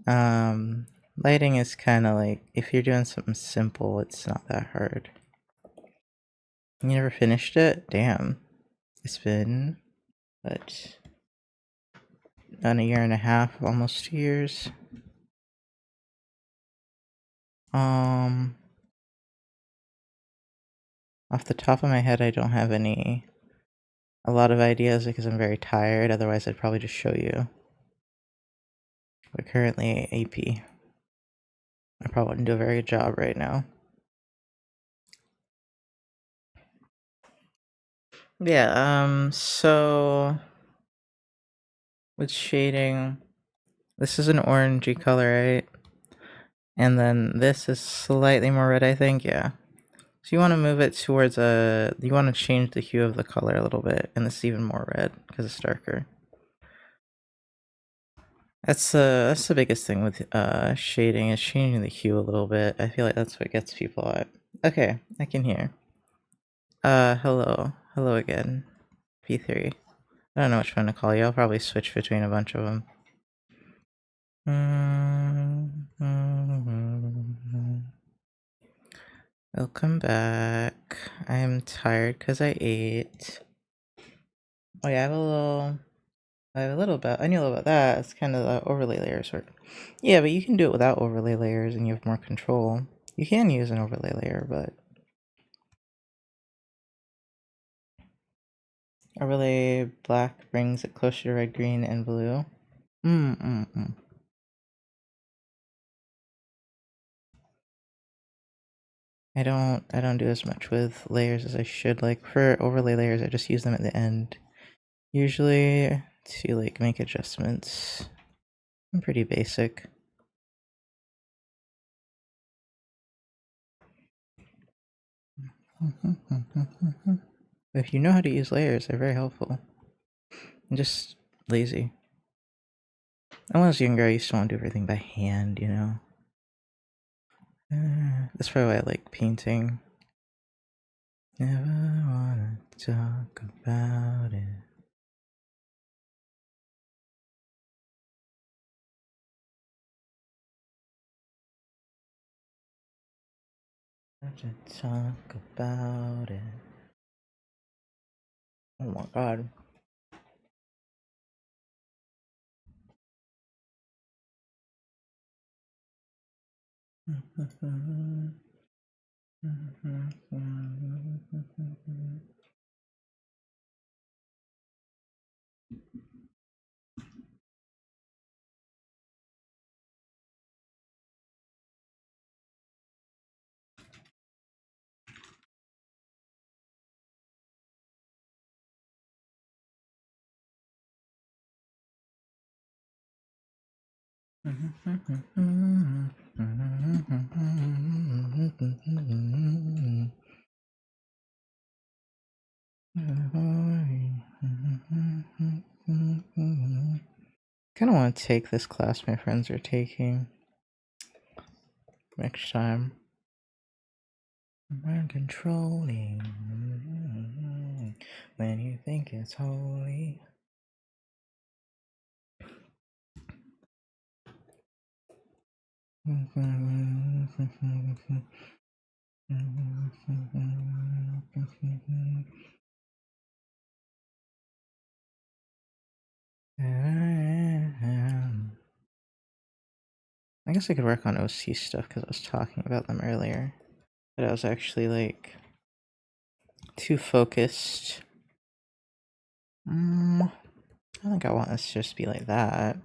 Speaker 1: Lighting is kind of like, if you're doing something simple, it's not that hard. You never finished it? Damn. It's been, what, done a year and a half, almost 2 years. Off the top of my head, I don't have a lot of ideas because I'm very tired. Otherwise, I'd probably just show you. But currently AP. I probably wouldn't do a very good job right now. Yeah, so with shading, this is an orangey color, right? And then this is slightly more red, I think, yeah. So you want to move it towards you want to change the hue of the color a little bit, and this is even more red because it's darker. That's the biggest thing with shading, is changing the hue a little bit. I feel like that's what gets people out. Okay, I can hear. Hello again, P3. I don't know which one to call you. I'll probably switch between a bunch of them. Welcome back. I am tired because I ate. Oh yeah, I knew a little about that. It's kind of the overlay layers work. Yeah, but you can do it without overlay layers and you have more control. You can use an overlay layer, but overlay black brings it closer to red, green, and blue. Mm. I don't do as much with layers as I should. Like for overlay layers, I just use them at the end. Usually to like make adjustments. I'm pretty basic. If you know how to use layers, they're very helpful. I'm just lazy. When I was younger, I used to want to do everything by hand, you know? That's probably why I like painting. Never wanna talk about it. Have to talk about it. Oh my god. Kind of want to take this class my friends are taking next time. I'm controlling when you think it's holy. I guess I could work on OC stuff because I was talking about them earlier. But I was actually like too focused. I think I want this to just be like that.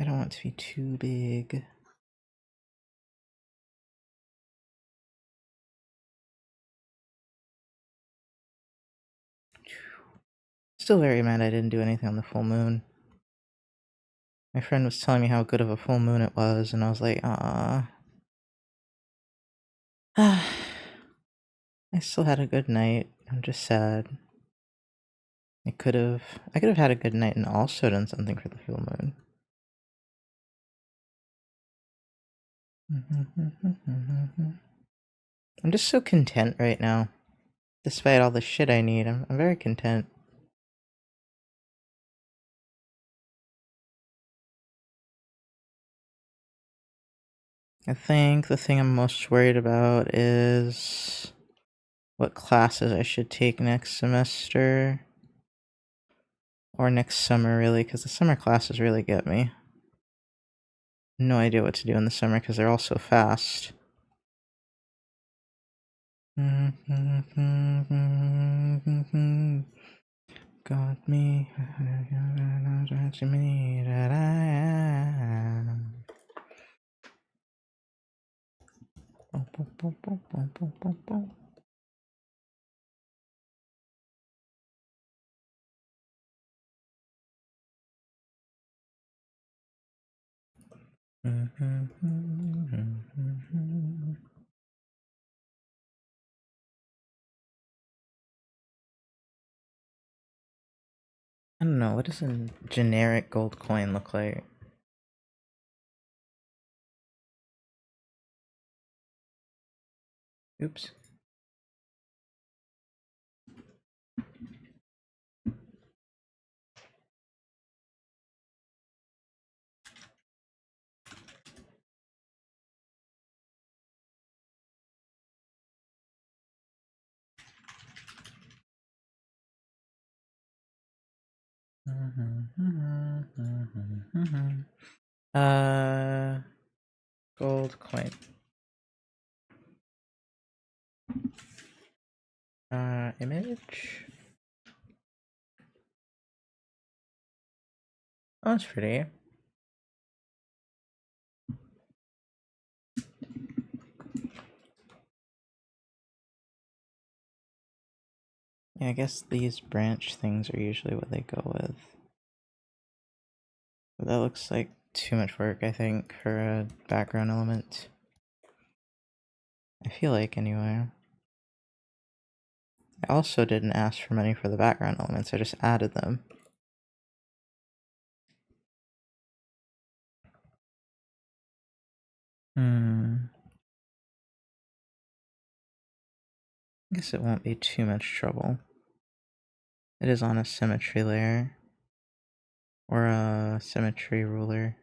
Speaker 1: I don't want it to be too big. Still very mad I didn't do anything on the full moon. My friend was telling me how good of a full moon it was, and I was like, ah. I still had a good night. I'm just sad. I could have had a good night and also done something for the full moon. I'm just so content right now. Despite all the shit I need, I'm very content. I think the thing I'm most worried about is what classes I should take next semester. Or next summer, really, because the summer classes really get me. No idea what to do in the summer because they're all so fast. Got me. That I am. I don't know, what does a generic gold coin look like? Oops. Gold coin. Image. Oh, that's pretty. Yeah, I guess these branch things are usually what they go with. But that looks like too much work, I think, for a background element. I feel like, anyway. I also didn't ask for money for the background elements, I just added them. I guess it won't be too much trouble. It is on a symmetry layer. Or a symmetry ruler.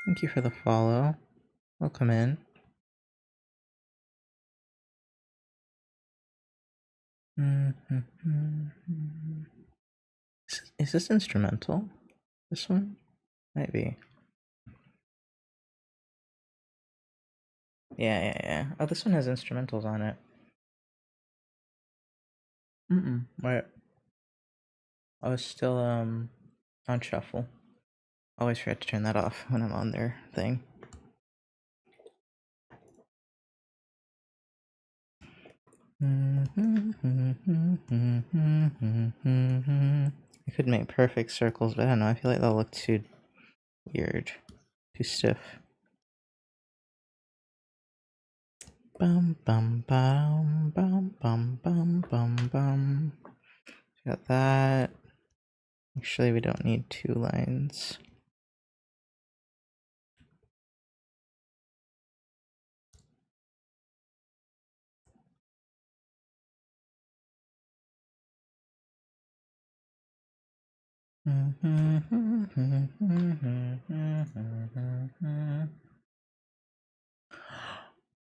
Speaker 1: Thank you for the follow. Welcome in. Is this instrumental? This one? Might be. Yeah. Oh, this one has instrumentals on it. Wait. I was still, on shuffle. Always forget to turn that off when I'm on their thing. I could make perfect circles, but I don't know, I feel like that'll look too weird. Too stiff. Bum bum bum bum bum bum bum bum. Got that. Actually, we don't need 2 lines.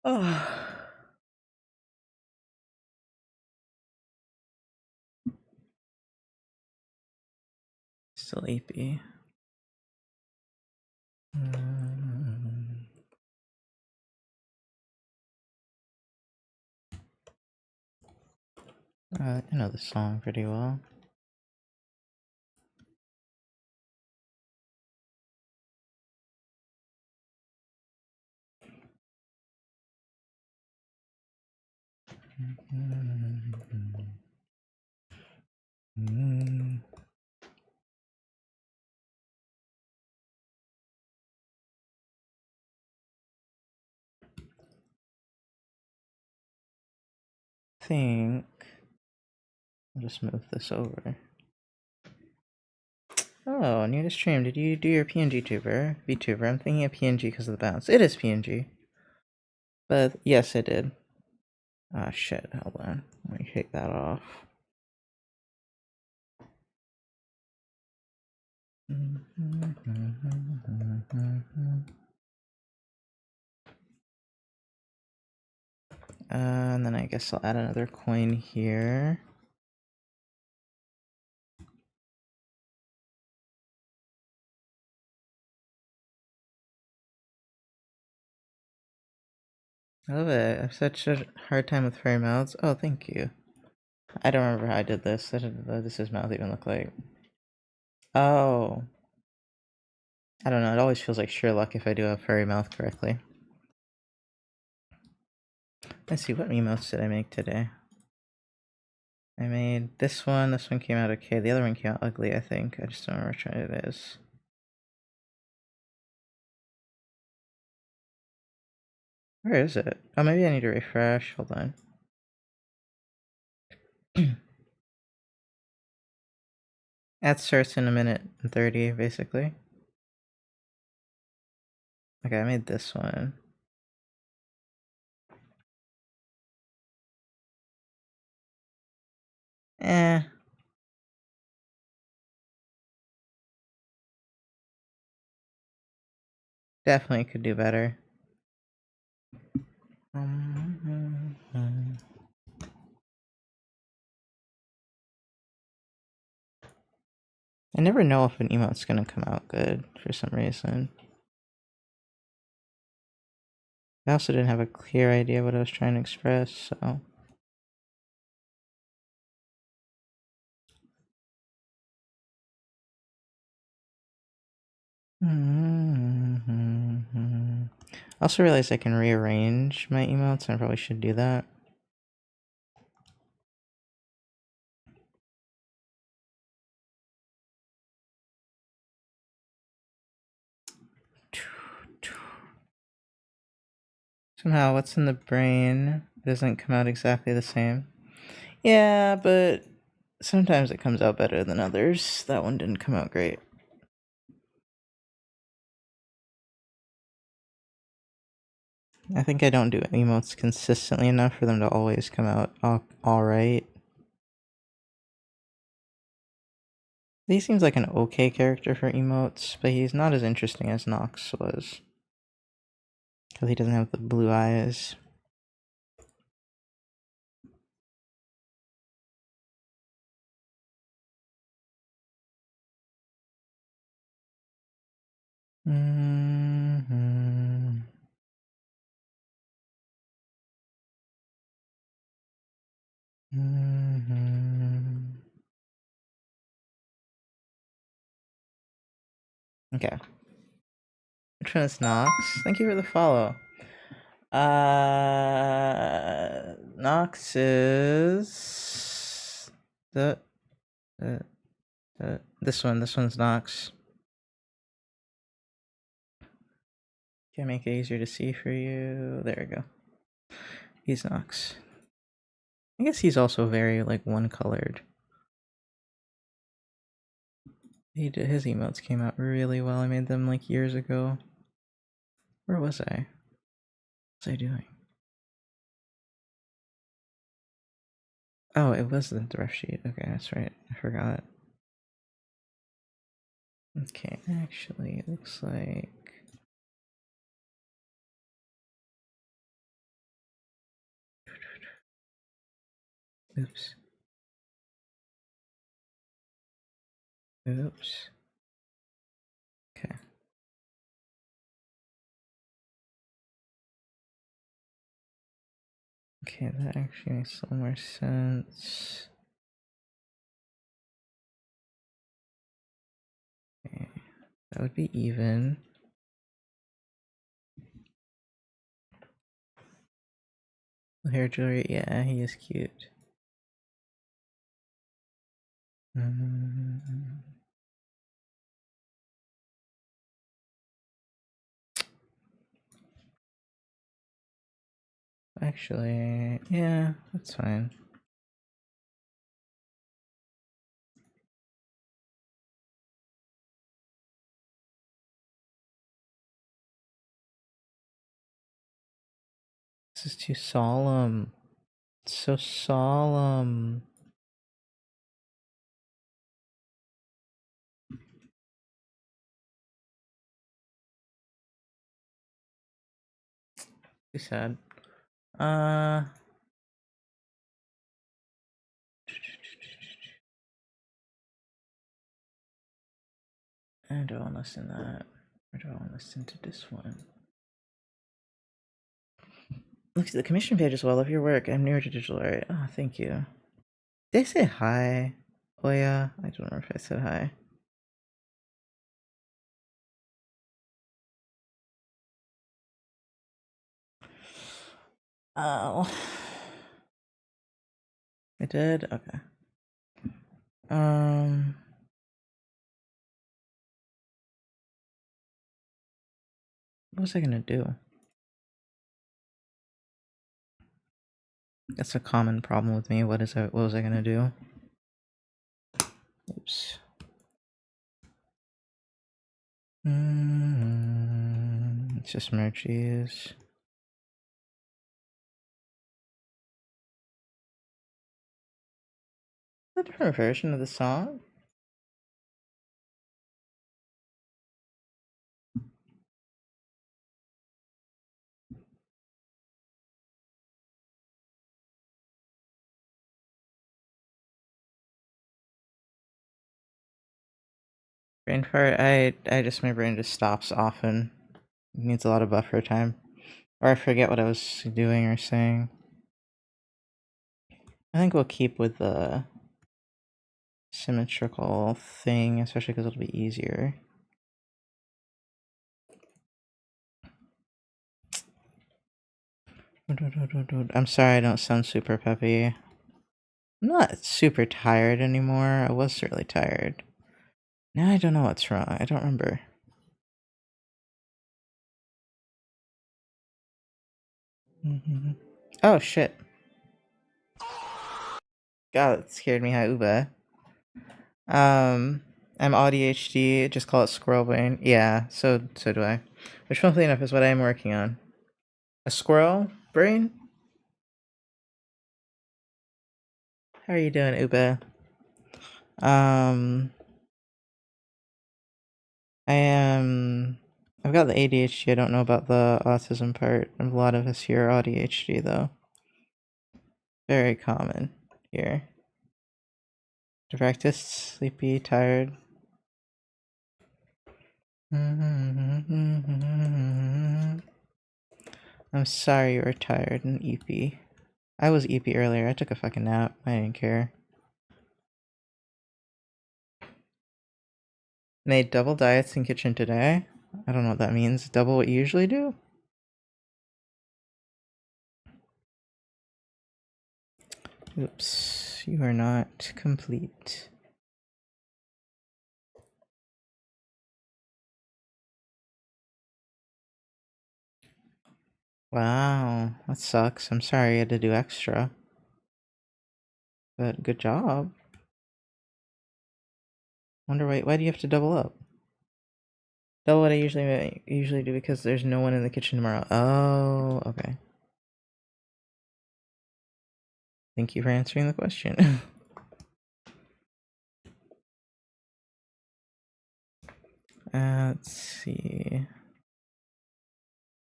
Speaker 1: Oh. Sleepy. I know the song pretty well. I think I'll just move this over. Oh, new to stream. Did you do your PNG tuber? VTuber. I'm thinking of PNG because of the bounce. It is PNG. But yes, it did. Ah, shit. Hold on. Let me take that off. And then I guess I'll add another coin here. I love it. I have such a hard time with fairy mouths. Oh, thank you. I don't remember how I did this. What does his mouth even look like? Oh. I don't know. It always feels like sheer luck if I do a furry mouth correctly. Let's see, what emotes did I make today? I made this one. This one came out okay. The other one came out ugly, I think. I just don't remember which one it is. Where is it? Oh, maybe I need to refresh. Hold on. That starts in a minute and 30, basically. Okay, I made this one. Eh. Definitely could do better. I never know if an emote's gonna come out good for some reason. I also didn't have a clear idea what I was trying to express, so. I also realized I can rearrange my emotes, and I probably should do that. Somehow, what's in the brain doesn't come out exactly the same. Yeah, but sometimes it comes out better than others. That one didn't come out great. I think I don't do emotes consistently enough for them to always come out alright. He seems like an okay character for emotes, but he's not as interesting as Nox was. Because he doesn't have the blue eyes. Mm-hmm. Mm-hmm. Okay. Which one is Nox? Thank you for the follow. Nox is the this one. This one's Nox. Can I make it easier to see for you? There we go. He's Nox. I guess he's also very like one colored. His emotes came out really well. I made them like years ago. Where was I? What was I doing? Oh, it was the rough sheet. Okay, that's right. I forgot. Okay, actually, it looks like. Oops. Oops. Okay. Okay, that actually makes a little more sense. Okay, that would be even. Hair jewelry, yeah, he is cute. Mm. Actually, yeah, that's fine. This is too solemn. It's so solemn. Too sad. Uh, I don't want to listen to that. I don't want to listen to this one. Look at the commission page as well. Love your work. I'm newer to digital art. Oh, thank you. Did I say hi? Oh yeah, I don't know if I said hi. Oh, I did. Okay. What was I gonna do? That's a common problem with me. What was I gonna do? Oops. It's just merchies. A different version of the song? Brain fart, I just, my brain just stops often. It needs a lot of buffer time. Or I forget what I was doing or saying. I think we'll keep with the symmetrical thing, especially because it'll be easier. I'm sorry I don't sound super peppy. I'm not super tired anymore. I was really tired. Now I don't know what's wrong. I don't remember. Oh shit. God, that scared me, hi Uba. I'm ADHD, just call it squirrel brain. Yeah, so do I. Which funnily enough is what I am working on. A squirrel brain? How are you doing, Uba? I've got the ADHD, I don't know about the autism part. A lot of us here are ADHD though. Very common here. To practice, sleepy, tired. I'm sorry you were tired and eepy. I was eepy earlier. I took a fucking nap. I didn't care. Made double diets in kitchen today. I don't know what that means. Double what you usually do? Oops. You are not complete. Wow. That sucks. I'm sorry you had to do extra. But good job. Wonder why do you have to double up? Double what I usually do because there's no one in the kitchen tomorrow. Oh, okay. Thank you for answering the question. Let's see.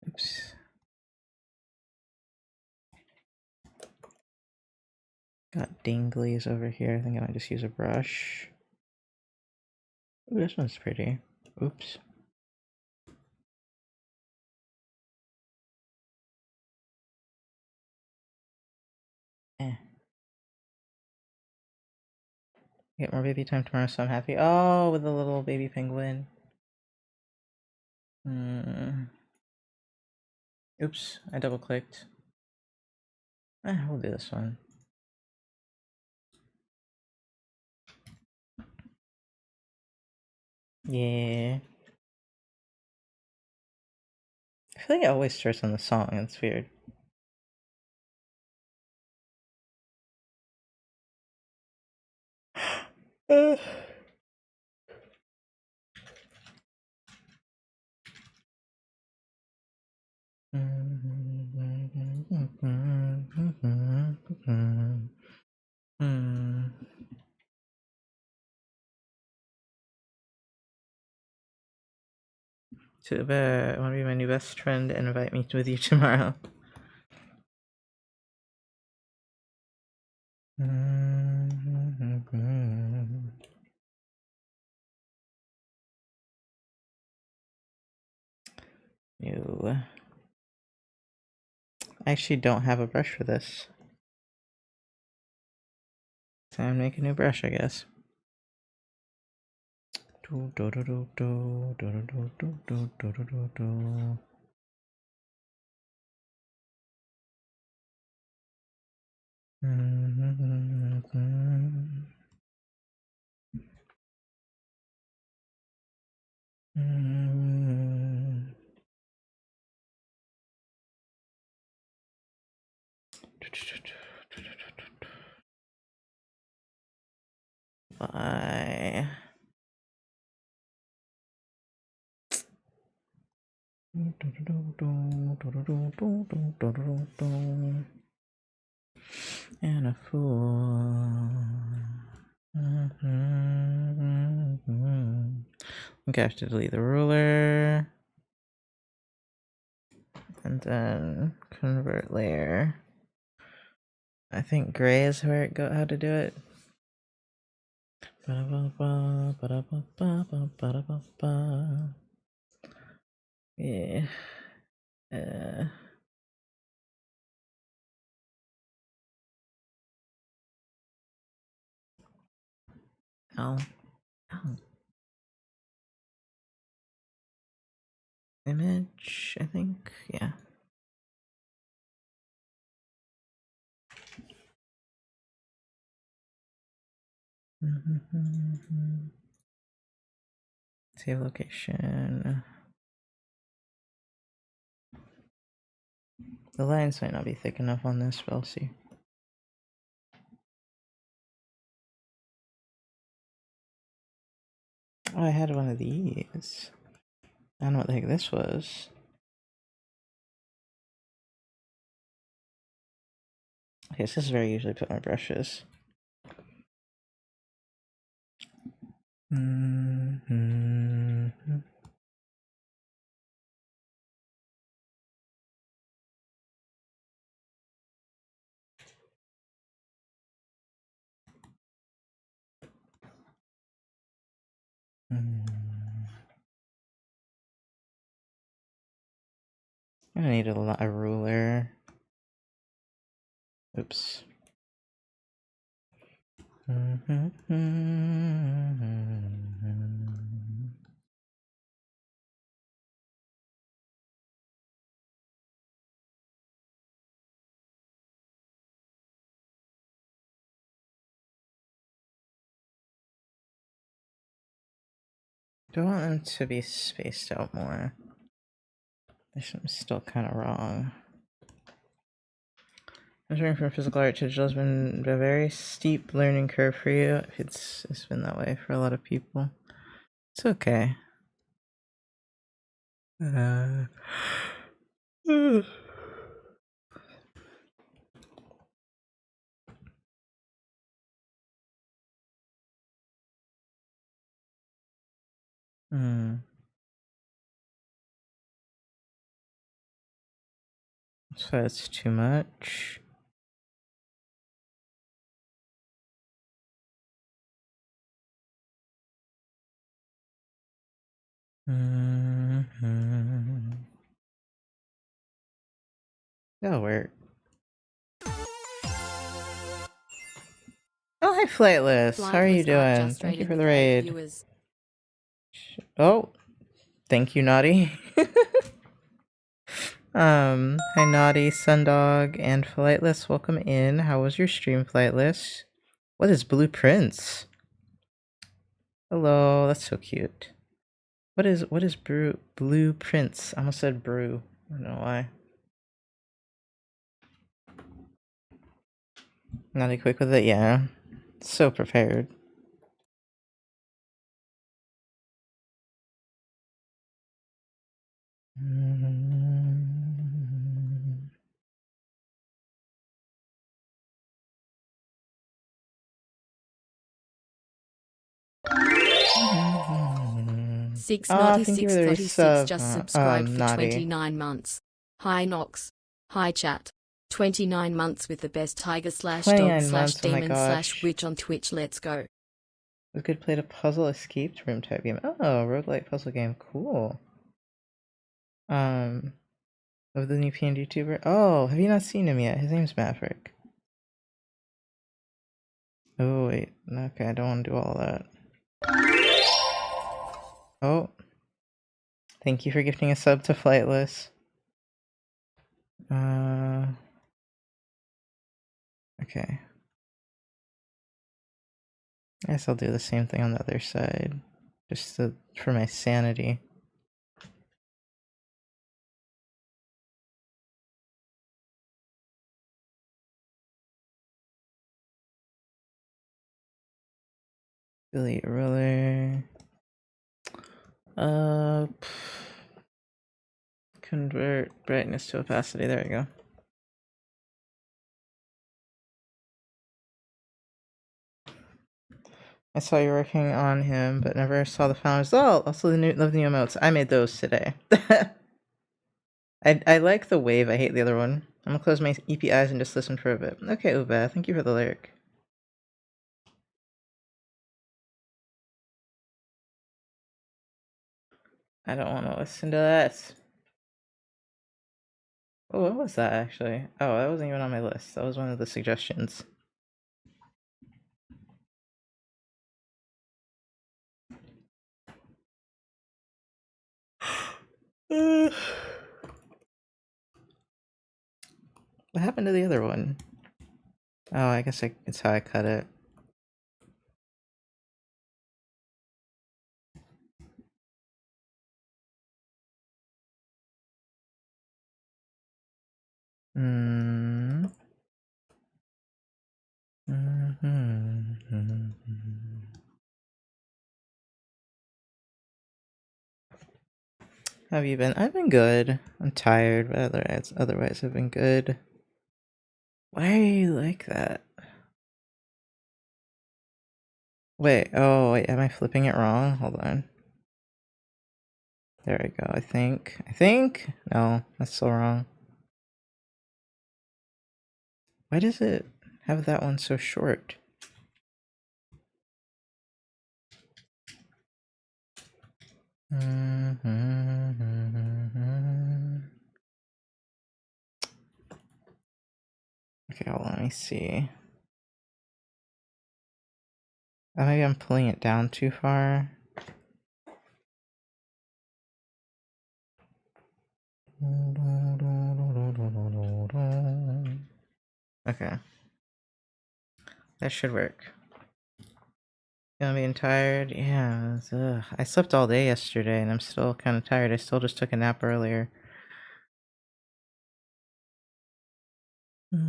Speaker 1: Oops. Got dinglies over here. I think I might just use a brush. Ooh, this one's pretty. Oops. Eh. Get more baby time tomorrow, so I'm happy. Oh, with the little baby penguin. Oops, I double clicked. We'll do this one. Yeah. I feel like it always starts on the song. It's weird. Uh. Too bad. I want to be my new best friend and invite me with you tomorrow. Ew. I actually don't have a brush for this. Time to make a new brush, I guess. Bye. And a fool. Okay, I have to delete the ruler. And then convert layer. I think gray is where it how to do it. Ba-da-ba-ba, ba-da-ba-ba, ba-da-ba-ba. Yeah. Ow. Ow. Image, I think. Yeah. Save location. The lines might not be thick enough on this, but I'll see. Oh, I had one of these. I don't know what the heck this was. Okay, so this is where I usually put my brushes. I need a ruler. Oops. Do I want them to be spaced out more? This one's still kind of wrong. Transferring from physical art to digital has been a very steep learning curve for you. It's been that way for a lot of people. It's okay. So that's too much. That'll work. Oh, hi, Flightless. How are you
Speaker 2: Flightless art
Speaker 1: doing?
Speaker 2: just
Speaker 1: Thank you
Speaker 2: rated
Speaker 1: for the
Speaker 2: with 8
Speaker 1: raid.
Speaker 2: viewers.
Speaker 1: Oh, thank you, Naughty. Hi, Naughty, Sundog, and Flightless. Welcome in. How was your stream, Flightless? What is Blueprints? Hello, that's so cute. What is Blueprints? I almost said brew. I don't know why. Naughty quick with it, yeah. So prepared.
Speaker 2: Six
Speaker 1: Ah,
Speaker 2: Naughty
Speaker 1: thank you for
Speaker 2: Six
Speaker 1: the
Speaker 2: Naughty Six
Speaker 1: resub,
Speaker 2: just subscribed for
Speaker 1: Naughty.
Speaker 2: 29 months. Hi Nox. Hi chat. 29 months with the best tiger slash dog
Speaker 1: 29
Speaker 2: slash
Speaker 1: months, oh my
Speaker 2: demon slash
Speaker 1: gosh.
Speaker 2: witch on Twitch. Let's go.
Speaker 1: We could play a puzzle escaped room type game. Oh, roguelike puzzle game, cool. Of the new PN YouTuber. Oh, have you not seen him yet? His name's Maverick. Oh wait, okay, I don't want to do all that. Oh, thank you for gifting a sub to Flightless. Okay. I guess I'll do the same thing on the other side, just for my sanity. Delete ruler. Uh, convert brightness to opacity. There we go. I saw you working on him, but never saw the final result. Also, love the new emotes. I made those today. I like the wave. I hate the other one. I'm gonna close my EP eyes and just listen for a bit. Okay, Uba, thank you for the lyric. I don't want to listen to this. Oh, what was that actually? Oh, that wasn't even on my list. That was one of the suggestions. What happened to the other one? Oh, I guess it's how I cut it. Hmm. How have you been? I've been good. I'm tired, but otherwise I've been good. Why are you like that? Wait, oh wait, am I flipping it wrong? Hold on. There we go, I think. No, that's so wrong. Why does it have that one so short? Okay, hold on, let me see. Oh, maybe I'm pulling it down too far. Okay. That should work. I'm being tired? Yeah. I slept all day yesterday and I'm still kind of tired. I still just took a nap earlier. I'm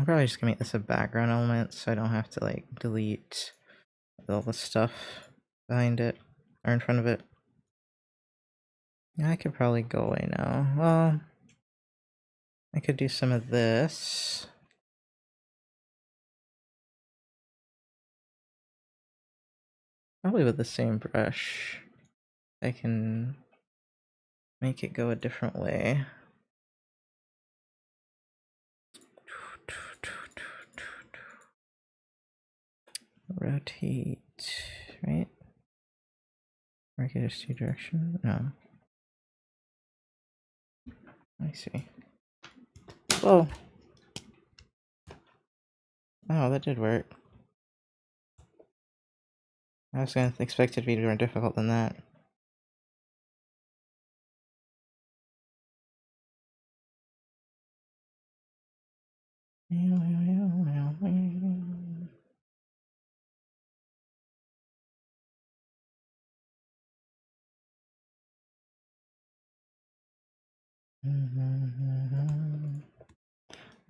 Speaker 1: probably just gonna make this a background element so I don't have to like delete all the stuff behind it or in front of it. I could probably go away now. Well, I could do some of this. Probably with the same brush. I can make it go a different way. Rotate, right? Or I could just do direction? No. I see. Whoa. Oh, that did work. I was gonna expect it to be more difficult than that.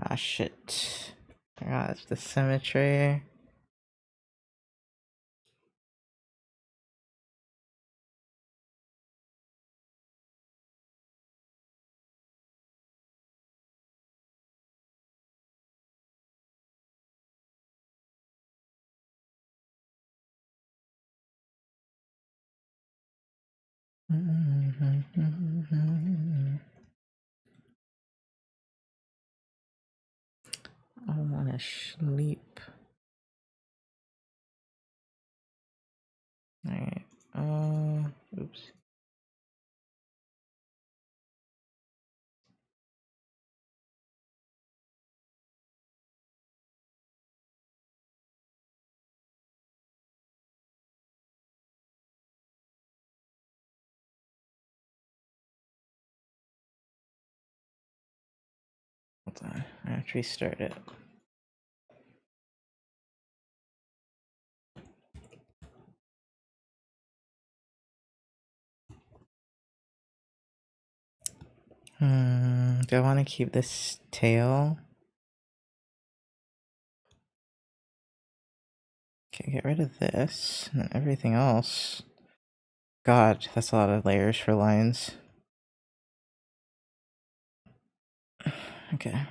Speaker 1: Ah, shit. Ah, it's the symmetry. I wanna sleep. Alright. Oops. Hold on. I have to restart it. Do I want to keep this tail? Okay, get rid of this, and then everything else. God, that's a lot of layers for lines. Okay.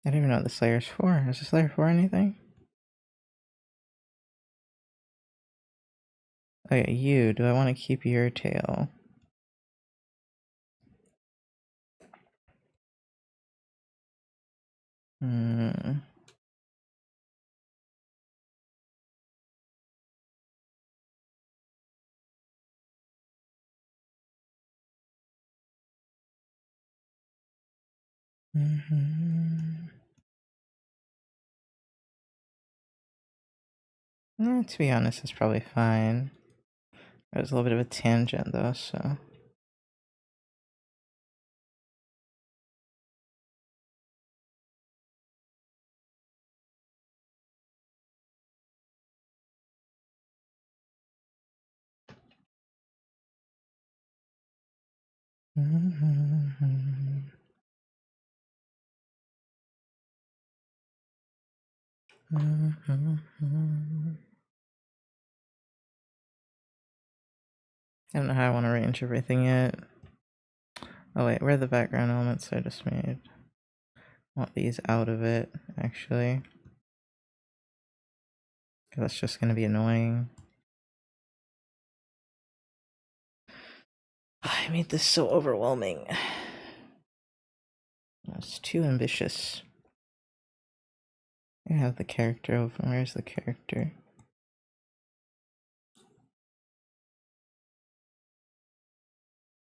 Speaker 1: I don't even know what this layer's for. Is this layer for anything? Oh yeah, you. Do I want to keep your tail? Hmm. To be honest, it's probably fine. It was a little bit of a tangent though, so. I don't know how I want to arrange everything yet. Oh wait, where are the background elements I just made? I want these out of it, actually. Because that's just going to be annoying. I made this so overwhelming. That's too ambitious. I have the character open. Where's the character?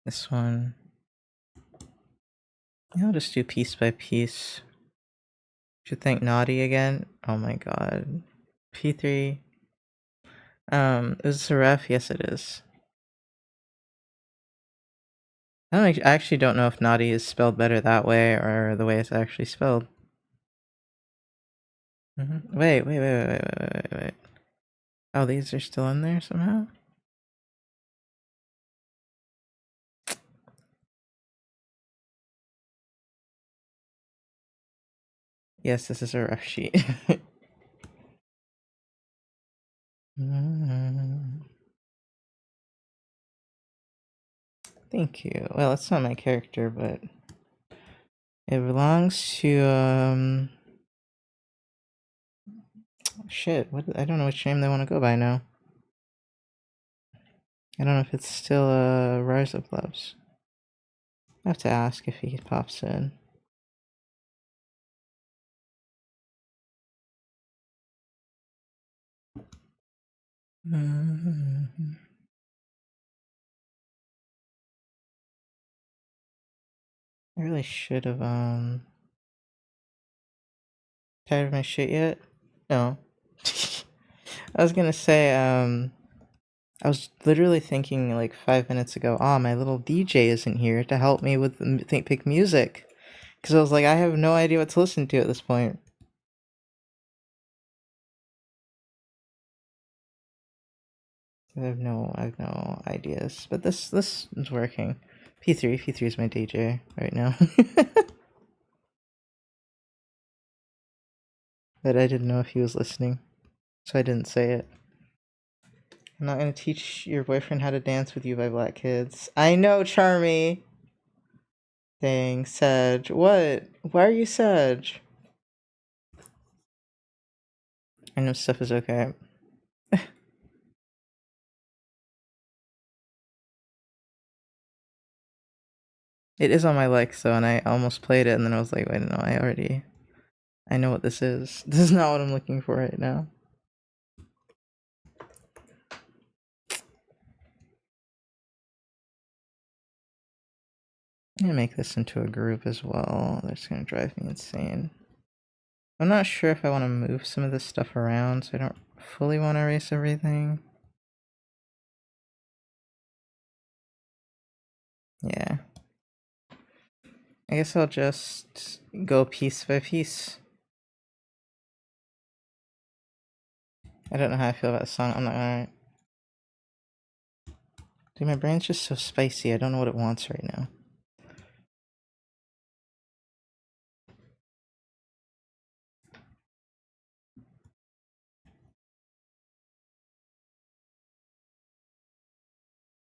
Speaker 1: This one. I'll just do piece by piece. Should thank Naughty again. Oh my god. P3. Is this a ref? Yes, it is. I actually don't know if Naughty is spelled better that way or the way it's actually spelled. Wait. Oh, these are still in there somehow? Yes, this is a rough sheet. Thank you. Well, it's not my character, but it belongs to shit. What? I don't know which name they want to go by now. I don't know if it's still Rise of Loves. I have to ask if he pops in. I really should have tired of my shit yet? No. I was gonna say I was literally thinking like 5 minutes ago, my little DJ isn't here to help me with pick music. Because I was like, I have no idea what to listen to at this point. I have no ideas. But this is working. P3 is my DJ right now. But I didn't know if he was listening, so I didn't say it. I'm not gonna teach your boyfriend how to dance with you by black kids. I know, Charmy. Dang, Sag. What? Why are you Sag? I know stuff is okay. It is on my likes though, and I almost played it, and then I was like, wait, no, I know what this is. This is not what I'm looking for right now. I'm gonna make this into a group as well. That's gonna drive me insane. I'm not sure if I want to move some of this stuff around, so I don't fully want to erase everything. Yeah. I guess I'll just go piece by piece. I don't know how I feel about the song. I'm not gonna. Dude, my brain's just so spicy. I don't know what it wants right now.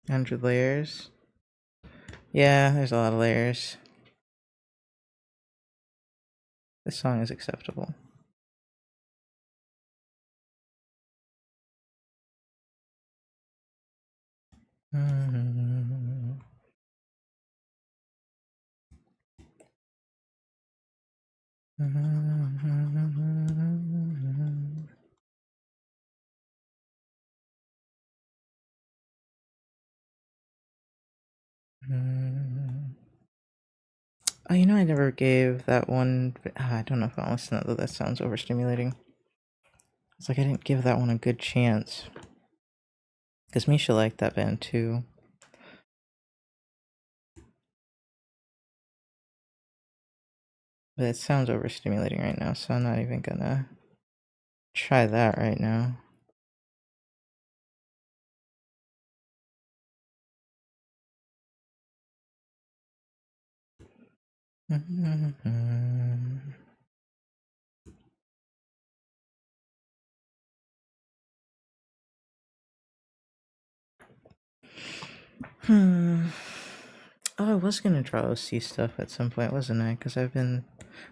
Speaker 1: Hundred layers. Yeah, there's a lot of layers. This song is acceptable. Mm. Oh, you know, I never gave that one. I don't know if I'll listen to that. That sounds overstimulating. It's like I didn't give that one a good chance. Because Misha liked that band too. But it sounds overstimulating right now, so I'm not even gonna try that right now. Hmm. Oh, I was gonna draw OC stuff at some point, wasn't I? Because I've been.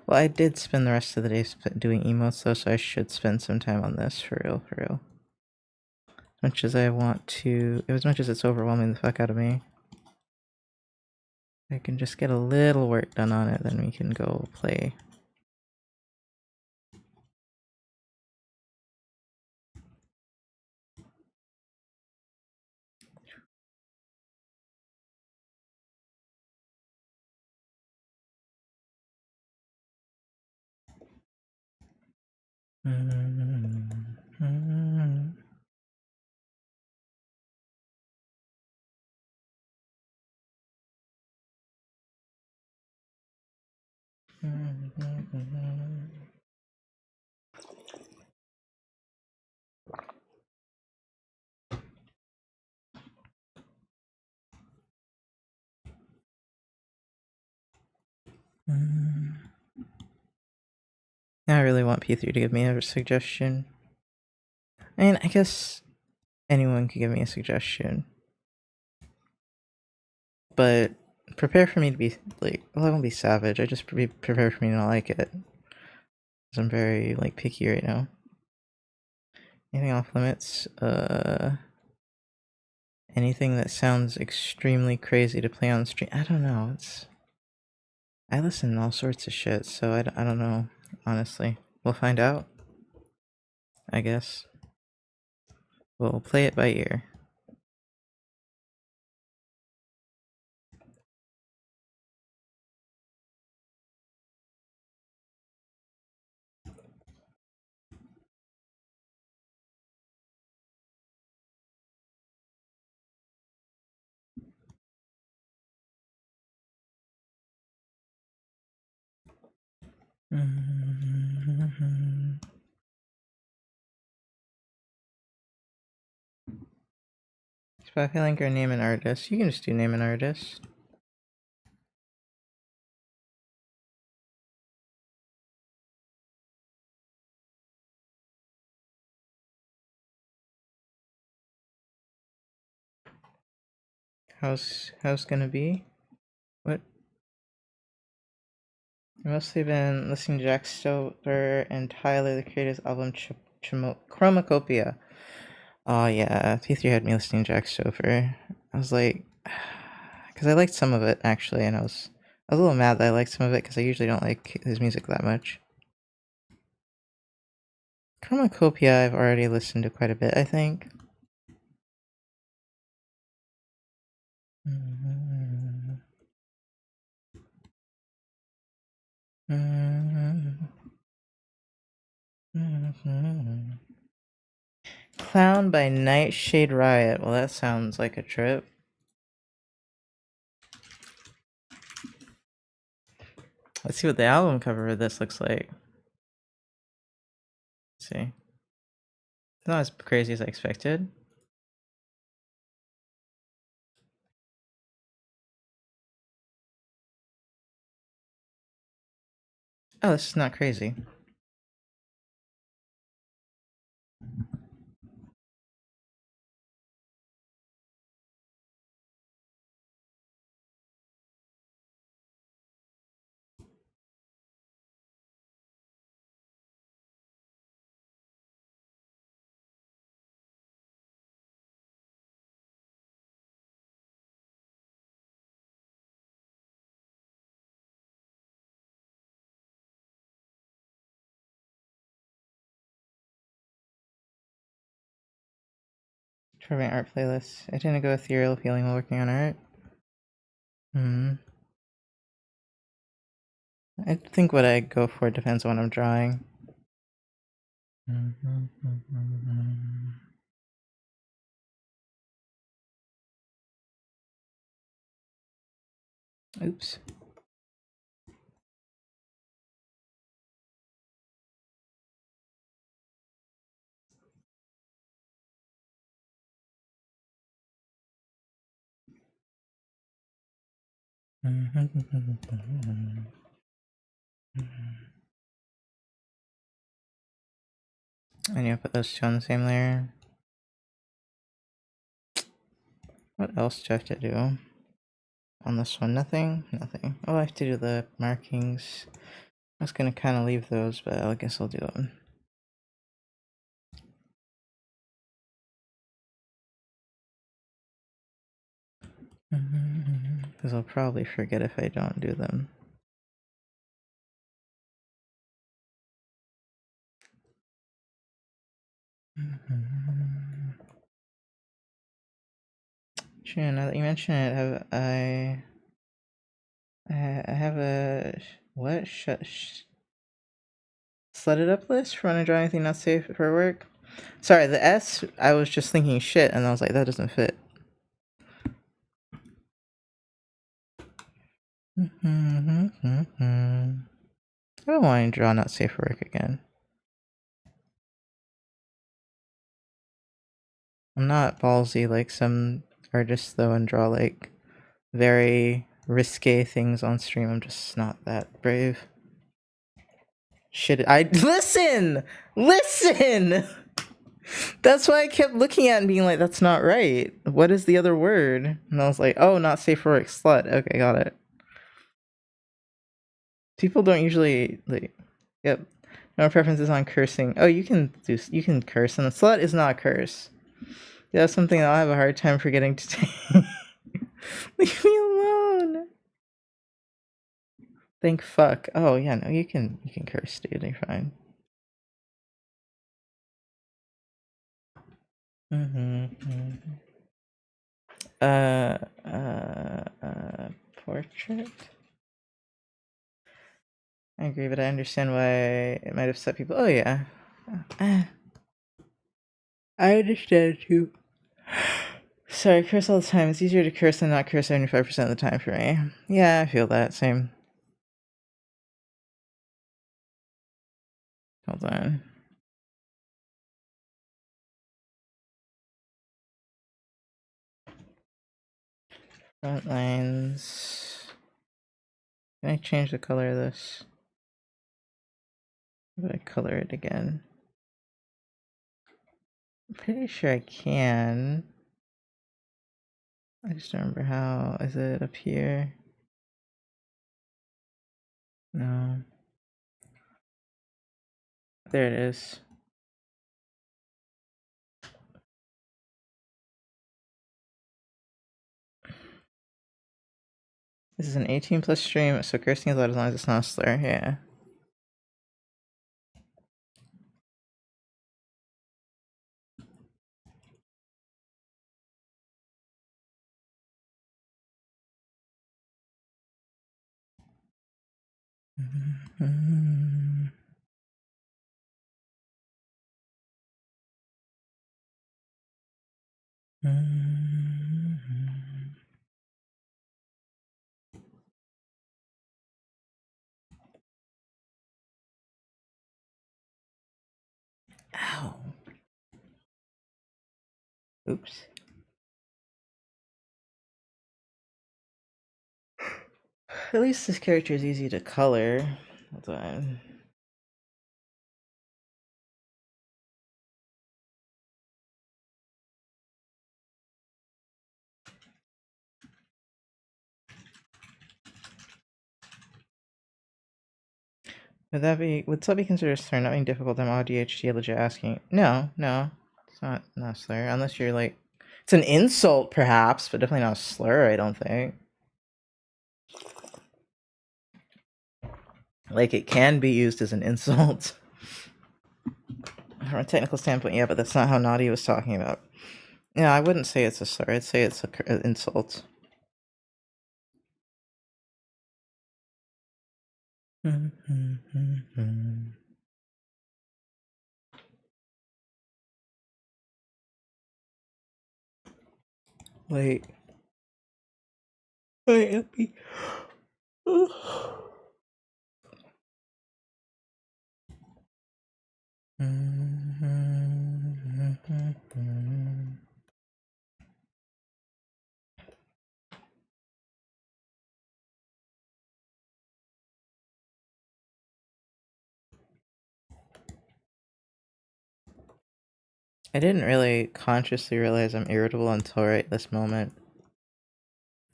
Speaker 1: Well, I did spend the rest of the day doing emotes, though, so I should spend some time on this for real, for real. As much as I want to. As much as it's overwhelming the fuck out of me. I can just get a little work done on it, then we can go play. Now I really want P3 to give me a suggestion. I mean, I guess anyone could give me a suggestion. But prepare for me to be, like, well, I won't be savage. I just prepare for me to not like it. Because I'm very, like, picky right now. Anything off limits? Anything that sounds extremely crazy to play on stream? I don't know. I listen to all sorts of shit, so I don't know, honestly. We'll find out, I guess. We'll play it by ear. So I feel like or name an artist. You can just do name an artist. How's gonna be? What? I've mostly been listening to Jack Stover and Tyler, the creators' album Chromacopia. Oh yeah, P3 had me listening to Jack Stover. I was like, because I liked some of it actually, and I was a little mad that I liked some of it because I usually don't like his music that much. Chromacopia I've already listened to quite a bit, I think. Clown by Nightshade Riot. Well, that sounds like a trip. Let's see what the album cover of this looks like. Let's see. It's not as crazy as I expected. Oh, this is not crazy. For my art playlist. I didn't go ethereal feeling while working on art. Hmm. I think what I go for depends on what I'm drawing. Oops. I need to put those two on the same layer. What else do I have to do? On this one, nothing? Nothing. Oh, I have to do the markings. I was gonna kind of leave those, but I guess I'll do them. Because I'll probably forget if I don't do them. Sure, now that you mention it, I have a what? Set it up list for when I draw anything not safe for work. Sorry, the S. I was just thinking shit, and I was like, that doesn't fit. I don't want to draw not safe for work again. I'm not ballsy like some artists though, and draw like very risque things on stream. I'm just not that brave. Shit, I listen! Listen! That's why I kept looking at it and being like, that's not right. What is the other word? And I was like, oh, not safe for work, slut. Okay, got it. People don't usually like, yep. No preferences on cursing. Oh, you can curse, and a slut is not a curse. Yeah, that's something I'll have a hard time forgetting to take. Leave me alone. Thank fuck. Oh yeah, no, you can curse, dude. You're fine. Uh, portrait. I agree, but I understand why it might upset people. Oh yeah, I understand too. Sorry, I curse all the time. It's easier to curse than not curse 75% of the time for me. Yeah, I feel that. Same. Hold on. Front lines. Can I change the color of this? How do I color it again? I'm pretty sure I can. I just don't remember how. Is it up here? No. There it is. This is an 18 plus stream, so cursing is allowed as long as it's not a slur. Yeah. Ow. Oops. At least this character is easy to color. Hold on. Would that be considered a slur? Not being difficult, I'm ADHD, legit asking. No, it's not a slur. Unless you're like, it's an insult perhaps, but definitely not a slur, I don't think. Like, it can be used as an insult. From a technical standpoint, yeah, but that's not how Naughty was talking about. Yeah, I wouldn't say it's a slur, I'd say it's an insult. Wait. Wait, Epi. I didn't really consciously realize I'm irritable until right this moment.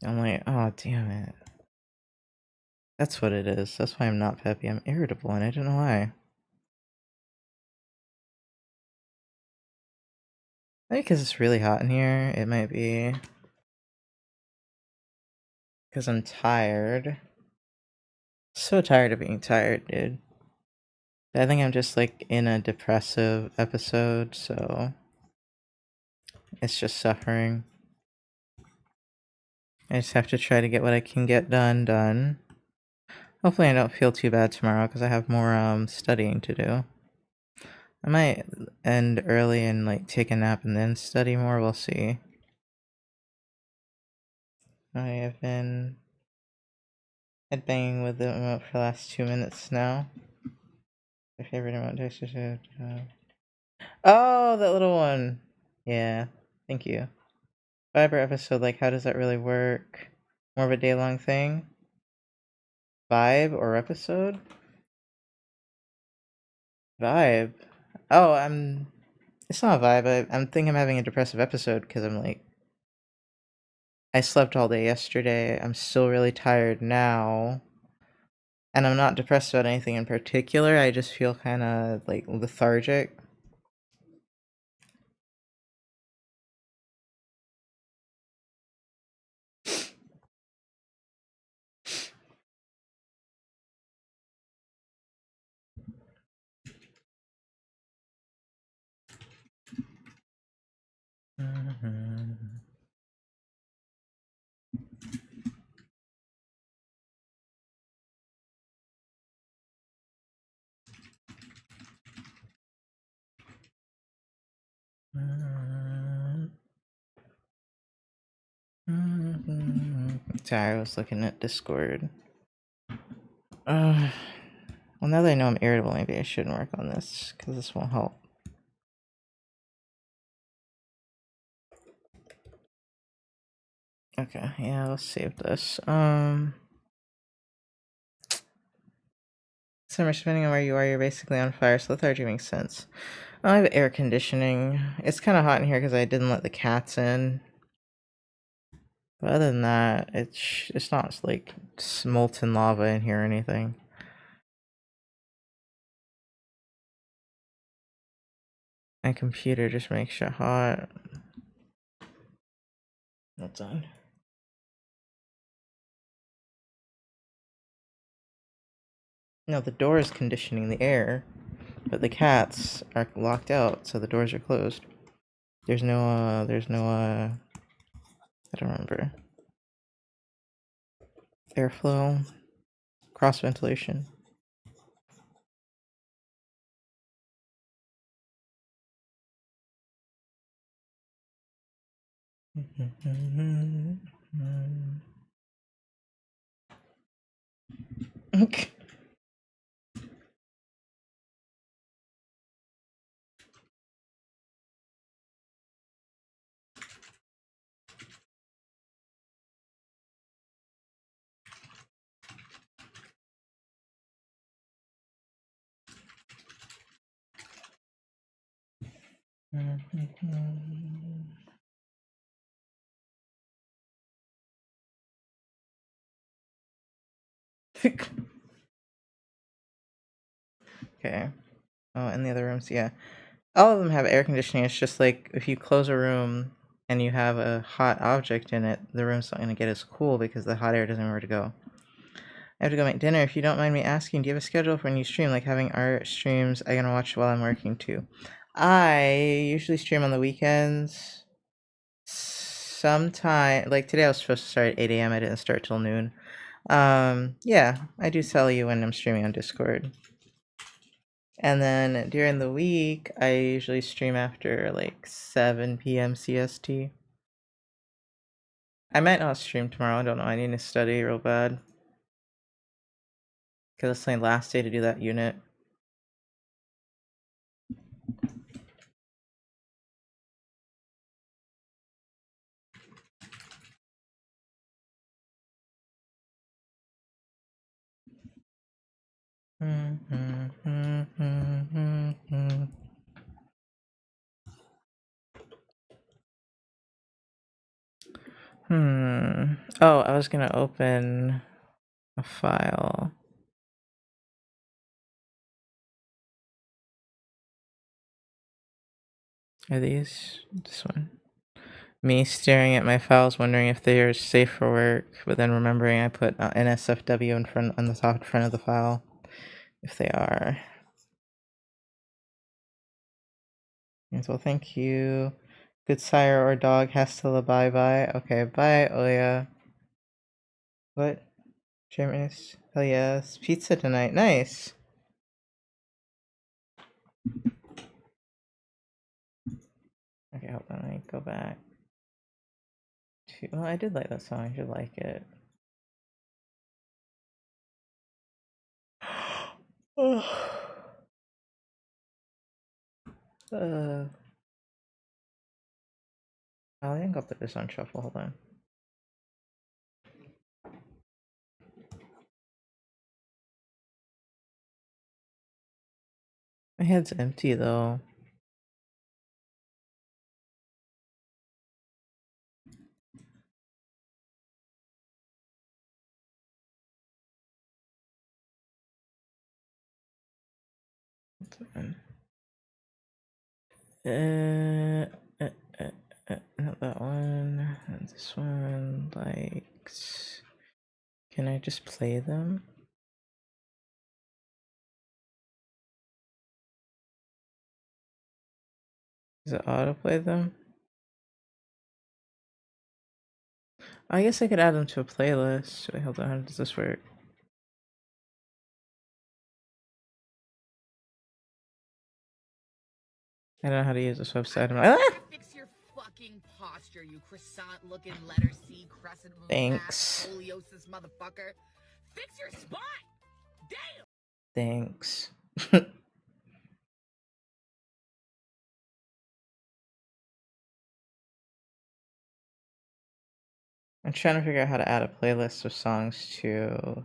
Speaker 1: I'm like, oh, damn it. That's what it is. That's why I'm not peppy. I'm irritable, and I don't know why. Maybe because it's really hot in here. It might be because I'm tired. So tired of being tired, dude. I think I'm just like in a depressive episode, so it's just suffering. I just have to try to get what I can get done. Hopefully I don't feel too bad tomorrow because I have more studying to do. I might end early and like take a nap and then study more, we'll see. I have been headbanging with the emote for the last 2 minutes now. My favorite emote. Oh, that little one. Yeah, thank you. Fiber episode, like, how does that really work? More of a day-long thing? Vibe or episode? Vibe. Oh, it's not a vibe. I'm thinking I'm having a depressive episode because I'm like, I slept all day yesterday. I'm still really tired now. And I'm not depressed about anything in particular. I just feel kind of like lethargic. Sorry, I was looking at Discord. Well, now that I know I'm irritable, maybe I shouldn't work on this, because this won't help. Okay, yeah, let's save this. Summer, depending on where you are, you're basically on fire, so lethargy makes sense. I have air conditioning. It's kind of hot in here because I didn't let the cats in. But other than that, it's not like molten lava in here or anything. My computer just makes shit hot. That's on. No, the door is conditioning the air, but the cats are locked out, so the doors are closed. There's no, I don't remember. Airflow, cross ventilation. Okay. Oh, and the other rooms, yeah. All of them have air conditioning. It's just like if you close a room and you have a hot object in it, the room's not going to get as cool because the hot air doesn't know where to go. I have to go make dinner. If you don't mind me asking, do you have a schedule for when you stream? Like having art streams, I can watch while I'm working too. I usually stream on the weekends. Sometime, like today I was supposed to start at 8 a.m. I didn't start till noon. Yeah, I do tell you when I'm streaming on Discord. And then during the week, I usually stream after like 7 p.m. CST. I might not stream tomorrow. I don't know. I need to study real bad. Because it's my last day to do that unit. Oh, I was gonna open a file. Are these this one? Me staring at my files, wondering if they are safe for work, but then remembering I put NSFW in front on the top front of the file. If they are. As well, thank you. Good sire or dog has to bye bye. Okay, bye, Oya. What? Germans? Hell yes. Pizza tonight. Nice. Okay, hold on. Let me go back to. Well, I did like that song. I should like it. I think I'll put this on shuffle. Hold on. My head's empty though. Uh, uh, not that one. Not this one. Like, can I just play them? Does it autoplay them? I guess I could add them to a playlist. Wait, hold on. How does this work? I don't know how to use this website. I'm like, ah!
Speaker 4: Fix your fucking posture, you croissant-looking letter C crescent moon
Speaker 1: Thanks.
Speaker 4: scoliosis motherfucker. Fix your spine. Damn.
Speaker 1: Thanks. I'm trying to figure out how to add a playlist of songs to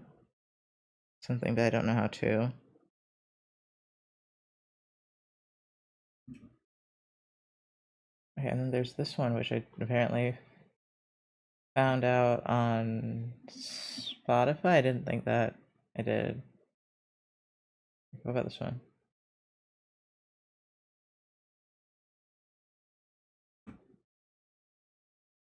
Speaker 1: something, but I don't know how to. Okay, and then there's this one, which I apparently found out on Spotify. I didn't think that I did. What about this one?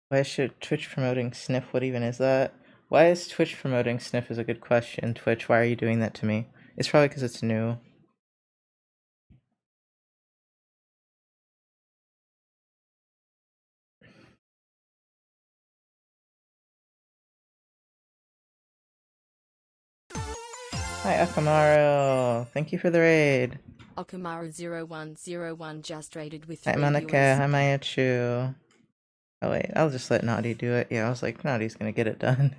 Speaker 1: Why is Twitch promoting Sniff? What even is that? Why is Twitch promoting Sniff is a good question. Twitch, why are you doing that to me? It's probably because it's new. Hi, Akamaru. Thank you for the raid.
Speaker 2: Okamara0101 just raided with
Speaker 1: Hi,
Speaker 2: 3
Speaker 1: Monica. Hi,
Speaker 2: USD.
Speaker 1: Mayachu. Oh, wait. I'll just let Naughty do it. Yeah, I was like, Naughty's gonna get it done.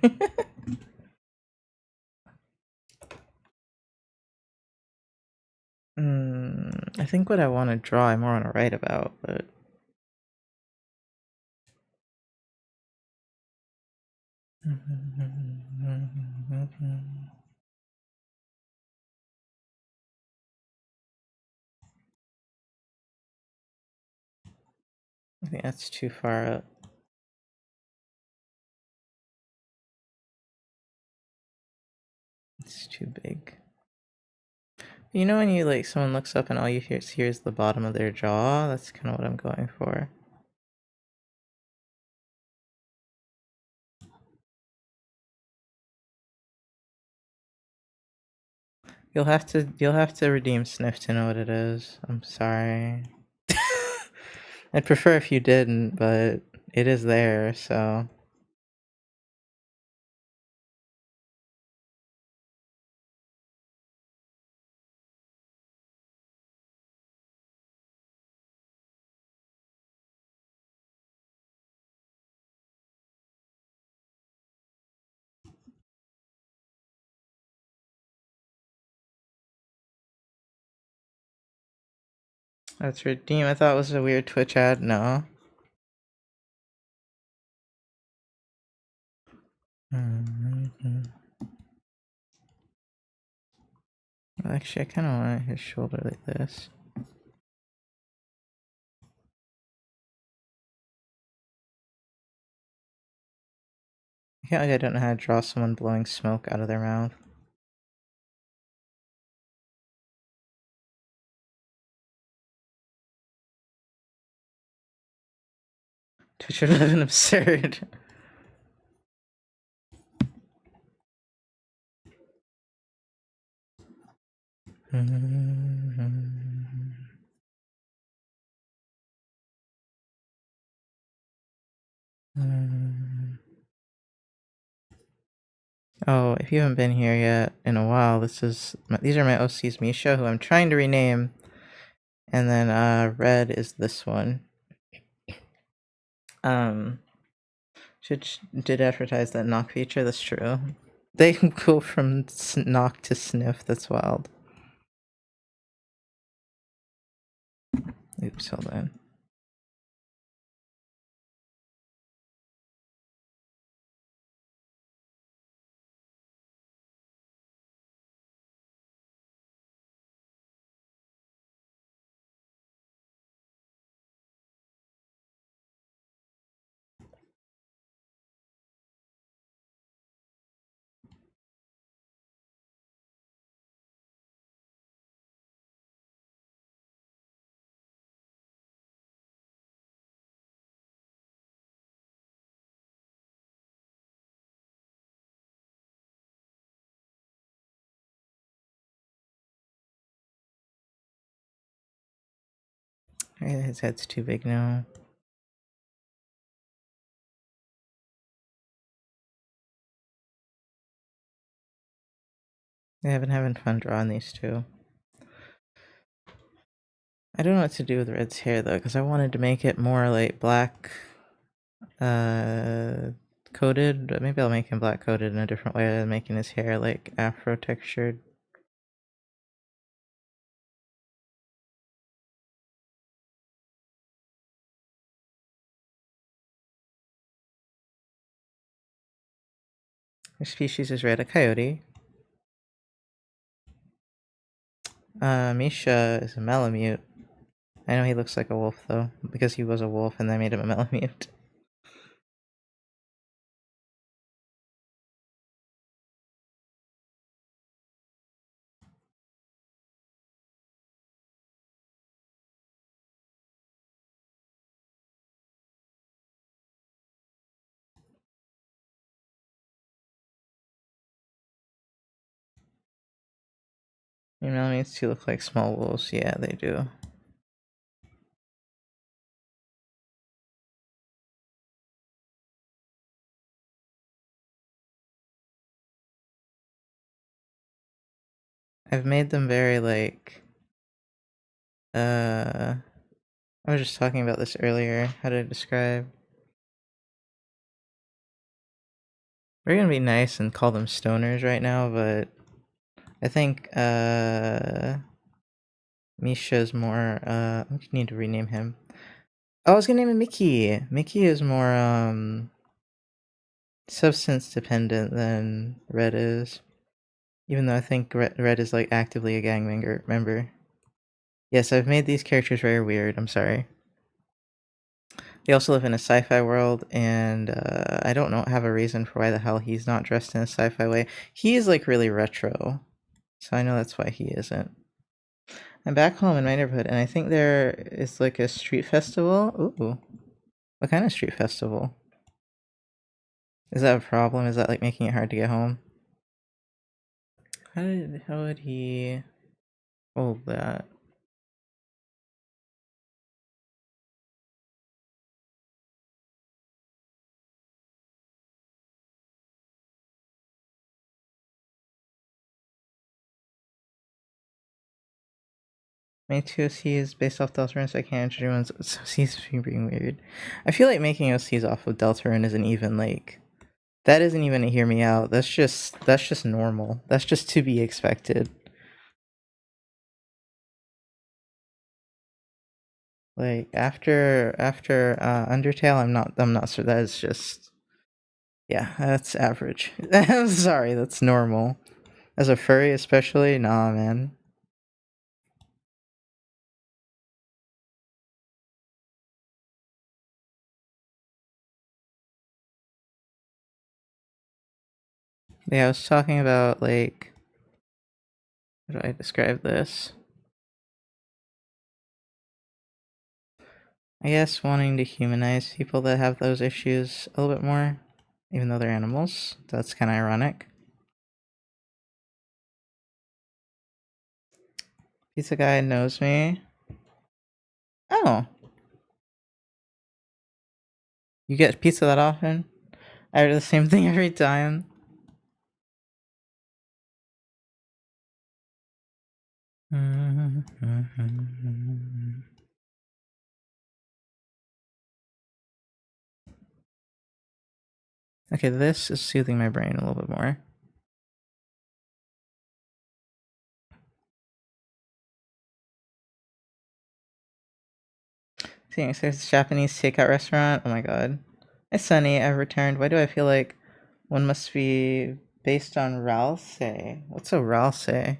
Speaker 1: I think what I want to draw, I more want to write about, but. I think that's too far up. It's too big. You know when you like someone looks up and all you hear is the bottom of their jaw? That's kind of what I'm going for. You'll have to redeem Sniff to know what it is. I'm sorry. I'd prefer if you didn't, but it is there, so That's redeem. I thought it was a weird Twitch ad. No. Actually, I kind of want his shoulder like this. I feel like I don't know how to draw someone blowing smoke out of their mouth. Twitch would have been absurd. Oh, if you haven't been here yet in a while, these are my OCs, Misha, who I'm trying to rename, and then red is this one. Did advertise that knock feature. That's true. They go from knock to sniff. That's wild. Oops, hold on. His head's too big now. Yeah, I've been having fun drawing these two. I don't know what to do with Red's hair though, because I wanted to make it more like black coated, but maybe I'll make him black coated in a different way than making his hair like afro textured. His species is red, a coyote. Misha is a Malamute. I know he looks like a wolf though, because he was a wolf and they made him a Malamute. Your Malamutes too look like small wolves. Yeah, they do. I've made them very like I was just talking about this earlier. How to describe? We're gonna be nice and call them stoners right now, but I think Misha's more I need to rename him. Oh, I was gonna name him Mickey. Mickey is more substance dependent than Red is. Even though I think Red is like actively a gang member. Yes, I've made these characters very weird, I'm sorry. They also live in a sci-fi world, and I don't have a reason for why the hell he's not dressed in a sci-fi way. He is like really retro, so I know that's why he isn't. I'm back home in my neighborhood, and I think there is like a street festival. Ooh, what kind of street festival? Is that a problem? Is that like making it hard to get home? How would he hold that? My 2OC is based off Deltarune, so I can't enter one's OCs being weird. I feel like making OCs off of Deltarune isn't even like that isn't even a hear me out. That's just normal. That's just to be expected. Like after Undertale, I'm not sure. That is just, yeah, that's average. I'm sorry, that's normal. As a furry, especially, nah, man. Yeah, I was talking about, like, how do I describe this? I guess wanting to humanize people that have those issues a little bit more, even though they're animals. That's kind of ironic. Pizza guy knows me. Oh, you get pizza that often? I do the same thing every time. Okay, this is soothing my brain a little bit more. Seeing it says Japanese takeout restaurant. Oh my god. Hi Sunny, I've returned. Why do I feel like one must be based on Ralsei? What's a Ralsei?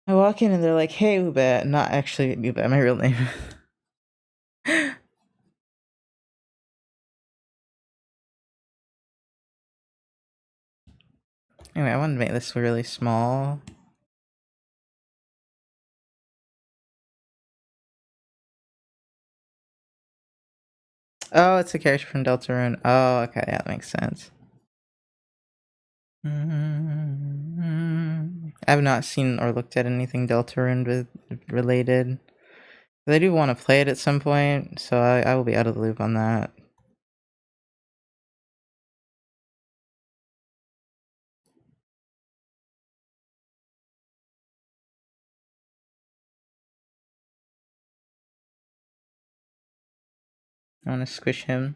Speaker 1: I walk in and they're like, hey Ube, not actually Ube, my real name. Anyway, I wanted to make this really small. Oh, it's a character from Deltarune. Oh, okay, yeah, that makes sense. I have not seen or looked at anything Deltarune with related. But I do want to play it at some point, so I will be out of the loop on that. I want to squish him.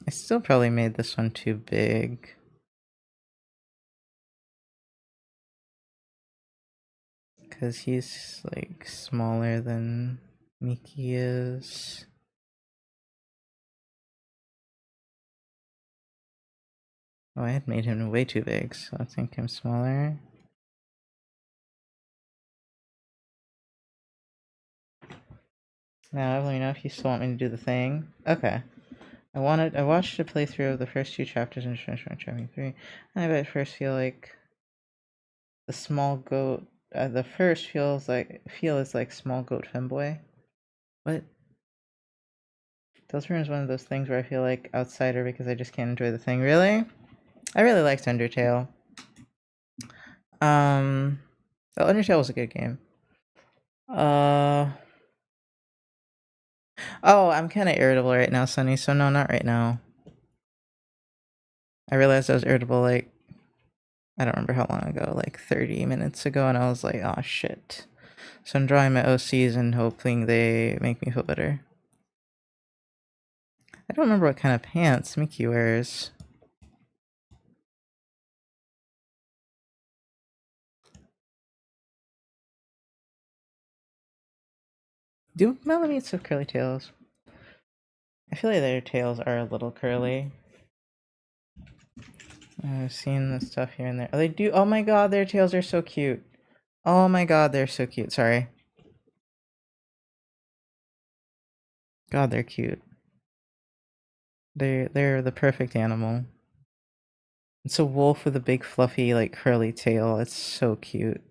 Speaker 1: I still probably made this one too big. Because he's, like, smaller than Miki is. Oh, I had made him way too big, so I think I'm smaller. Now, let me know if you still want me to do the thing. Okay. I watched a playthrough of the first two chapters in Chapter 3. I at first feel like the small goat. The first feel is like small goat femboy. What? Deltarune is one of those things where I feel like outsider because I just can't enjoy the thing. Really? I really liked Undertale. Um, oh, Undertale was a good game. Oh, I'm kind of irritable right now, Sunny. So no, not right now. I realized I was irritable like I don't remember how long ago, like 30 minutes ago, and I was like, oh shit. So I'm drawing my OCs and hoping they make me feel better. I don't remember what kind of pants Mickey wears. Do Melamates have curly tails? I feel like their tails are a little curly. I've seen the stuff here and there. Oh, they do. Oh my god, their tails are so cute. Oh my god, they're so cute. Sorry. God, they're cute. They're the perfect animal. It's a wolf with a big fluffy like curly tail. It's so cute.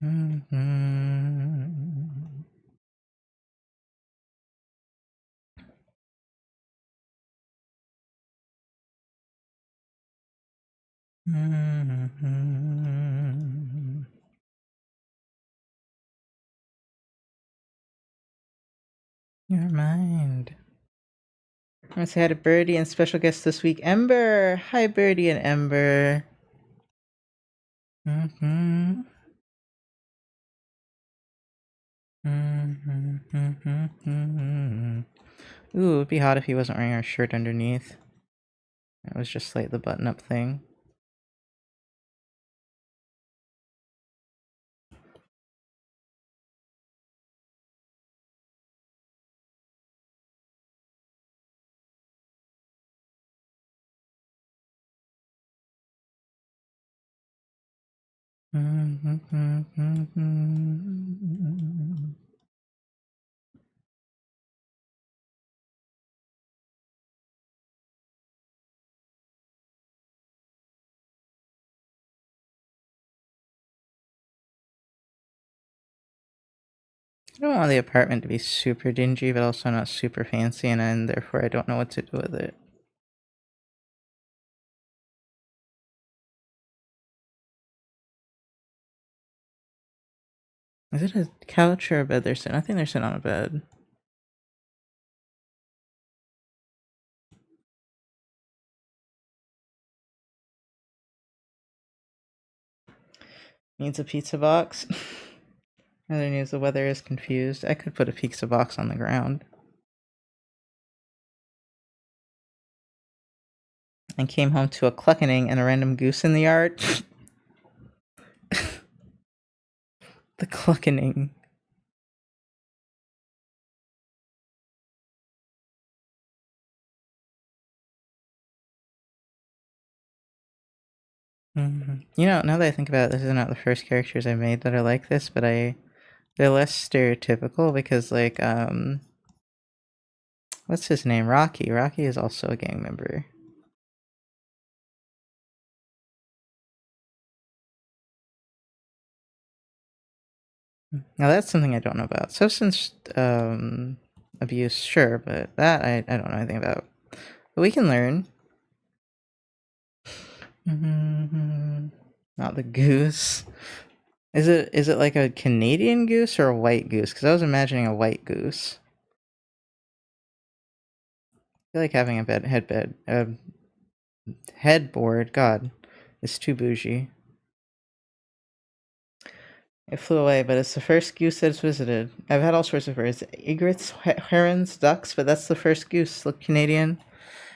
Speaker 1: Mm-hmm. Mm-hmm. Your mind. I'm gonna say hi to Birdie and special guest this week, Ember. Hi, Birdie and Ember. Mm-hmm. Mm-hmm. Mm-hmm. Ooh, it'd be hot if he wasn't wearing our shirt underneath. It was just like the button-up thing. I don't want the apartment to be super dingy, but also not super fancy, and then therefore I don't know what to do with it. Is it a couch or a bed they're sitting? I think they're sitting on a bed. Needs a pizza box. Other news, the weather is confused. I could put a pizza box on the ground. And came home to a cluckening and a random goose in the yard. The cluckening. You know, now that I think about it, this is not the first characters I made that are like this, but they're less stereotypical because, like, what's his name? Rocky. Rocky is also a gang member. Now that's something I don't know about. Substance abuse, sure, but that I don't know anything about. But we can learn. Not the goose. Is it like a Canadian goose or a white goose? Because I was imagining a white goose. I feel like having a headboard. God, is too bougie. It flew away, but it's the first goose that's visited. I've had all sorts of birds. Egrets, herons, ducks, but that's the first goose. Look, Canadian.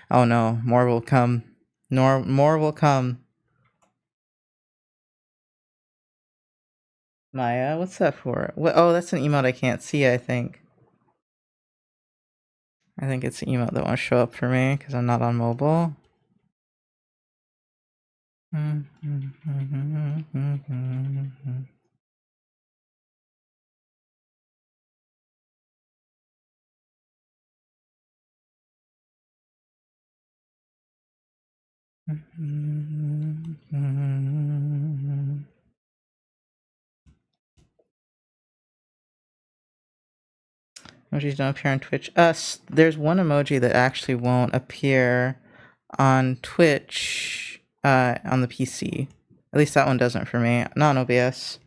Speaker 1: Oh no, more will come. More will come. Maya, what's that for? What? Oh, that's an emote I can't see, I think. I think it's an emote that won't show up for me because I'm not on mobile. Emojis don't appear on Twitch. There's one emoji that actually won't appear on Twitch on the PC. At least that one doesn't for me. Not on OBS.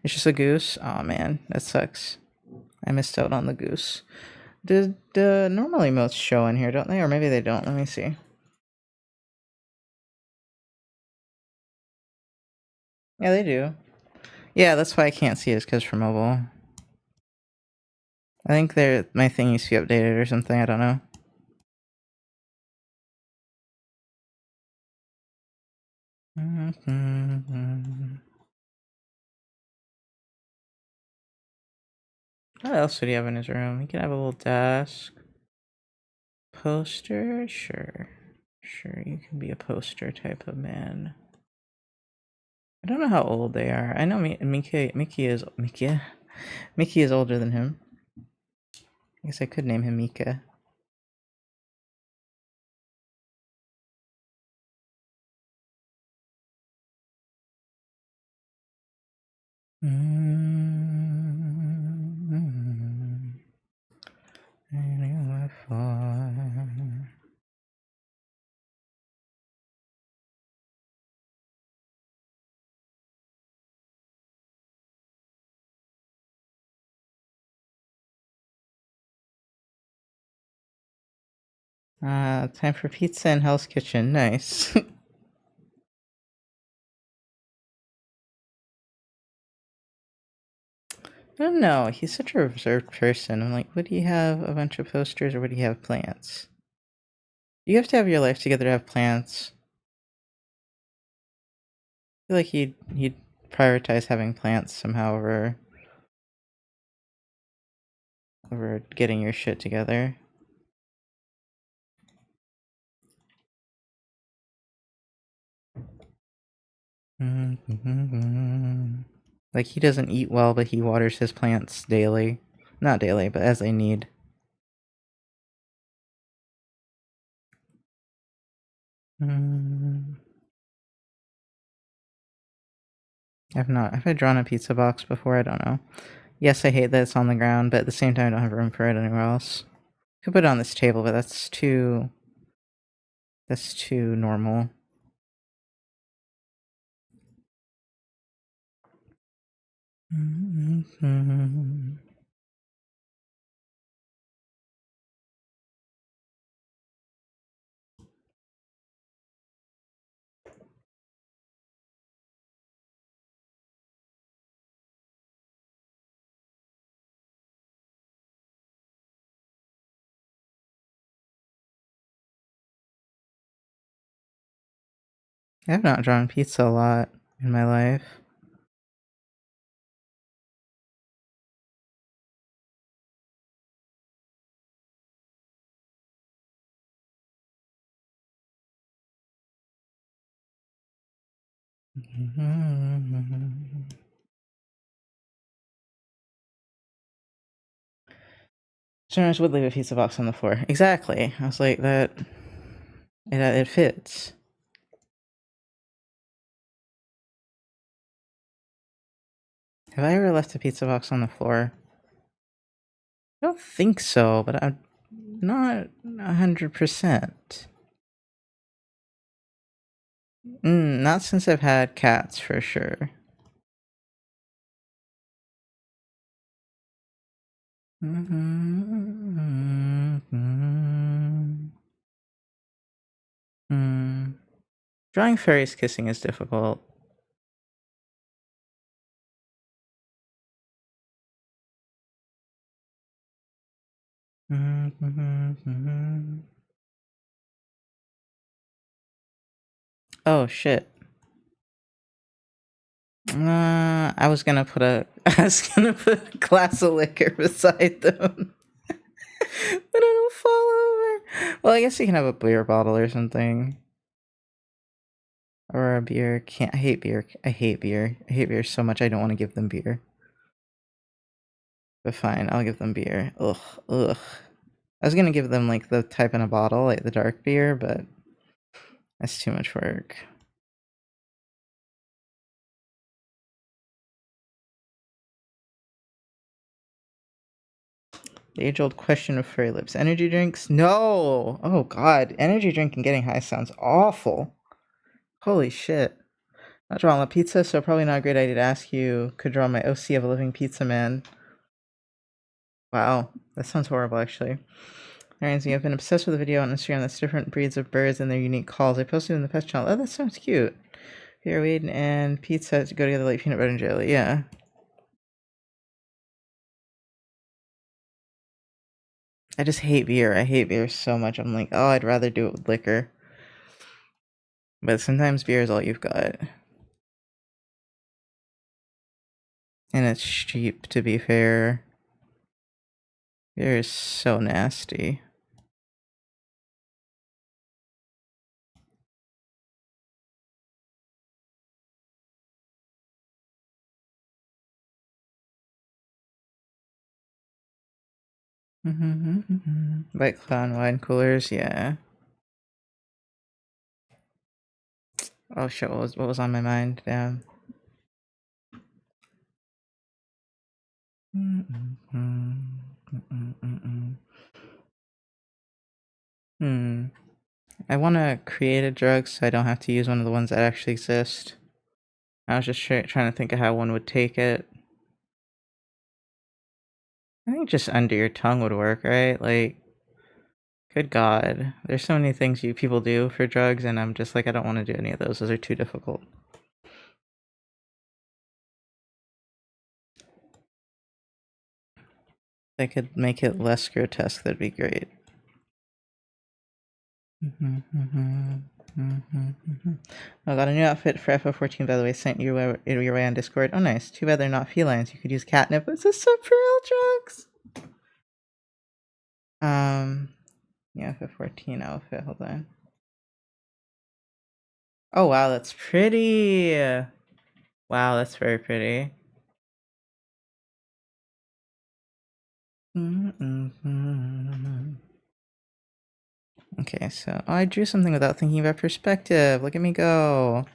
Speaker 1: It's just a goose. Oh man, that sucks. I missed out on the goose. Did the normal emotes show in here, don't they? Or maybe they don't. Let me see. Yeah, they do. Yeah, that's why I can't see it, is because for mobile. I think my thing needs to be updated or something. I don't know. What else would he have in his room? He can have a little desk. Poster? Sure. Sure, you can be a poster type of man. I don't know how old they are. I know Mickey is older than him. I guess I could name him Mika. Time for pizza in Hell's Kitchen. Nice. I don't know. He's such a reserved person. I'm like, would he have a bunch of posters or would he have plants? You have to have your life together to have plants. I feel like he'd prioritize having plants somehow over getting your shit together. Like, he doesn't eat well, but he waters his plants daily. Not daily, but as they need. Have I drawn a pizza box before? I don't know. Yes, I hate that it's on the ground, but at the same time, I don't have room for it anywhere else. Could put it on this table, but that's too normal. I have not drawn pizza a lot in my life. Generous would leave a pizza box on the floor. Exactly. I was like, that. It fits. Have I ever left a pizza box on the floor? I don't think so, but I'm not 100%. Not since I've had cats, for sure. Drawing fairies kissing is difficult. Oh shit. I was gonna put a glass of liquor beside them. But it'll fall over. Well, I guess you can have a beer bottle or something. Or a beer can. I hate beer. I hate beer. I hate beer so much I don't want to give them beer. But fine, I'll give them beer. Ugh. I was gonna give them like the type in a bottle, like the dark beer, but that's too much work. The age-old question of fairy lips. Energy drinks? No! Oh god, energy drink and getting high sounds awful. Holy shit. Not drawing a pizza, so probably not a great idea to ask you. Could draw my OC of a living pizza man. Wow, that sounds horrible actually. Arians, I've been obsessed with a video on Instagram that's different breeds of birds and their unique calls. I posted in the pest channel. Oh, that sounds cute. Beer, weed, and pizza to go together like peanut butter and jelly. Yeah. I just hate beer. I hate beer so much. I'm like, oh, I'd rather do it with liquor. But sometimes beer is all you've got. And it's cheap, to be fair. Beer is so nasty. White Claw and wine coolers, yeah. Oh shit, what was on my mind? Damn. I want to create a drug so I don't have to use one of the ones that actually exist. I was just trying to think of how one would take it. I think just under your tongue would work, right? Like, good God. There's so many things people do for drugs, and I'm just like, I don't want to do any of those. Those are too difficult. If I could make it less grotesque, that'd be great. I got a new outfit for FO14, by the way. Sent your way on Discord. Oh, nice. Too bad they're not felines. You could use catnip. It's a subreal drugs. Yeah, FO14 outfit. Hold on. Oh, wow, that's pretty. Wow, that's very pretty. Okay, so I drew something without thinking about perspective. Look at me go.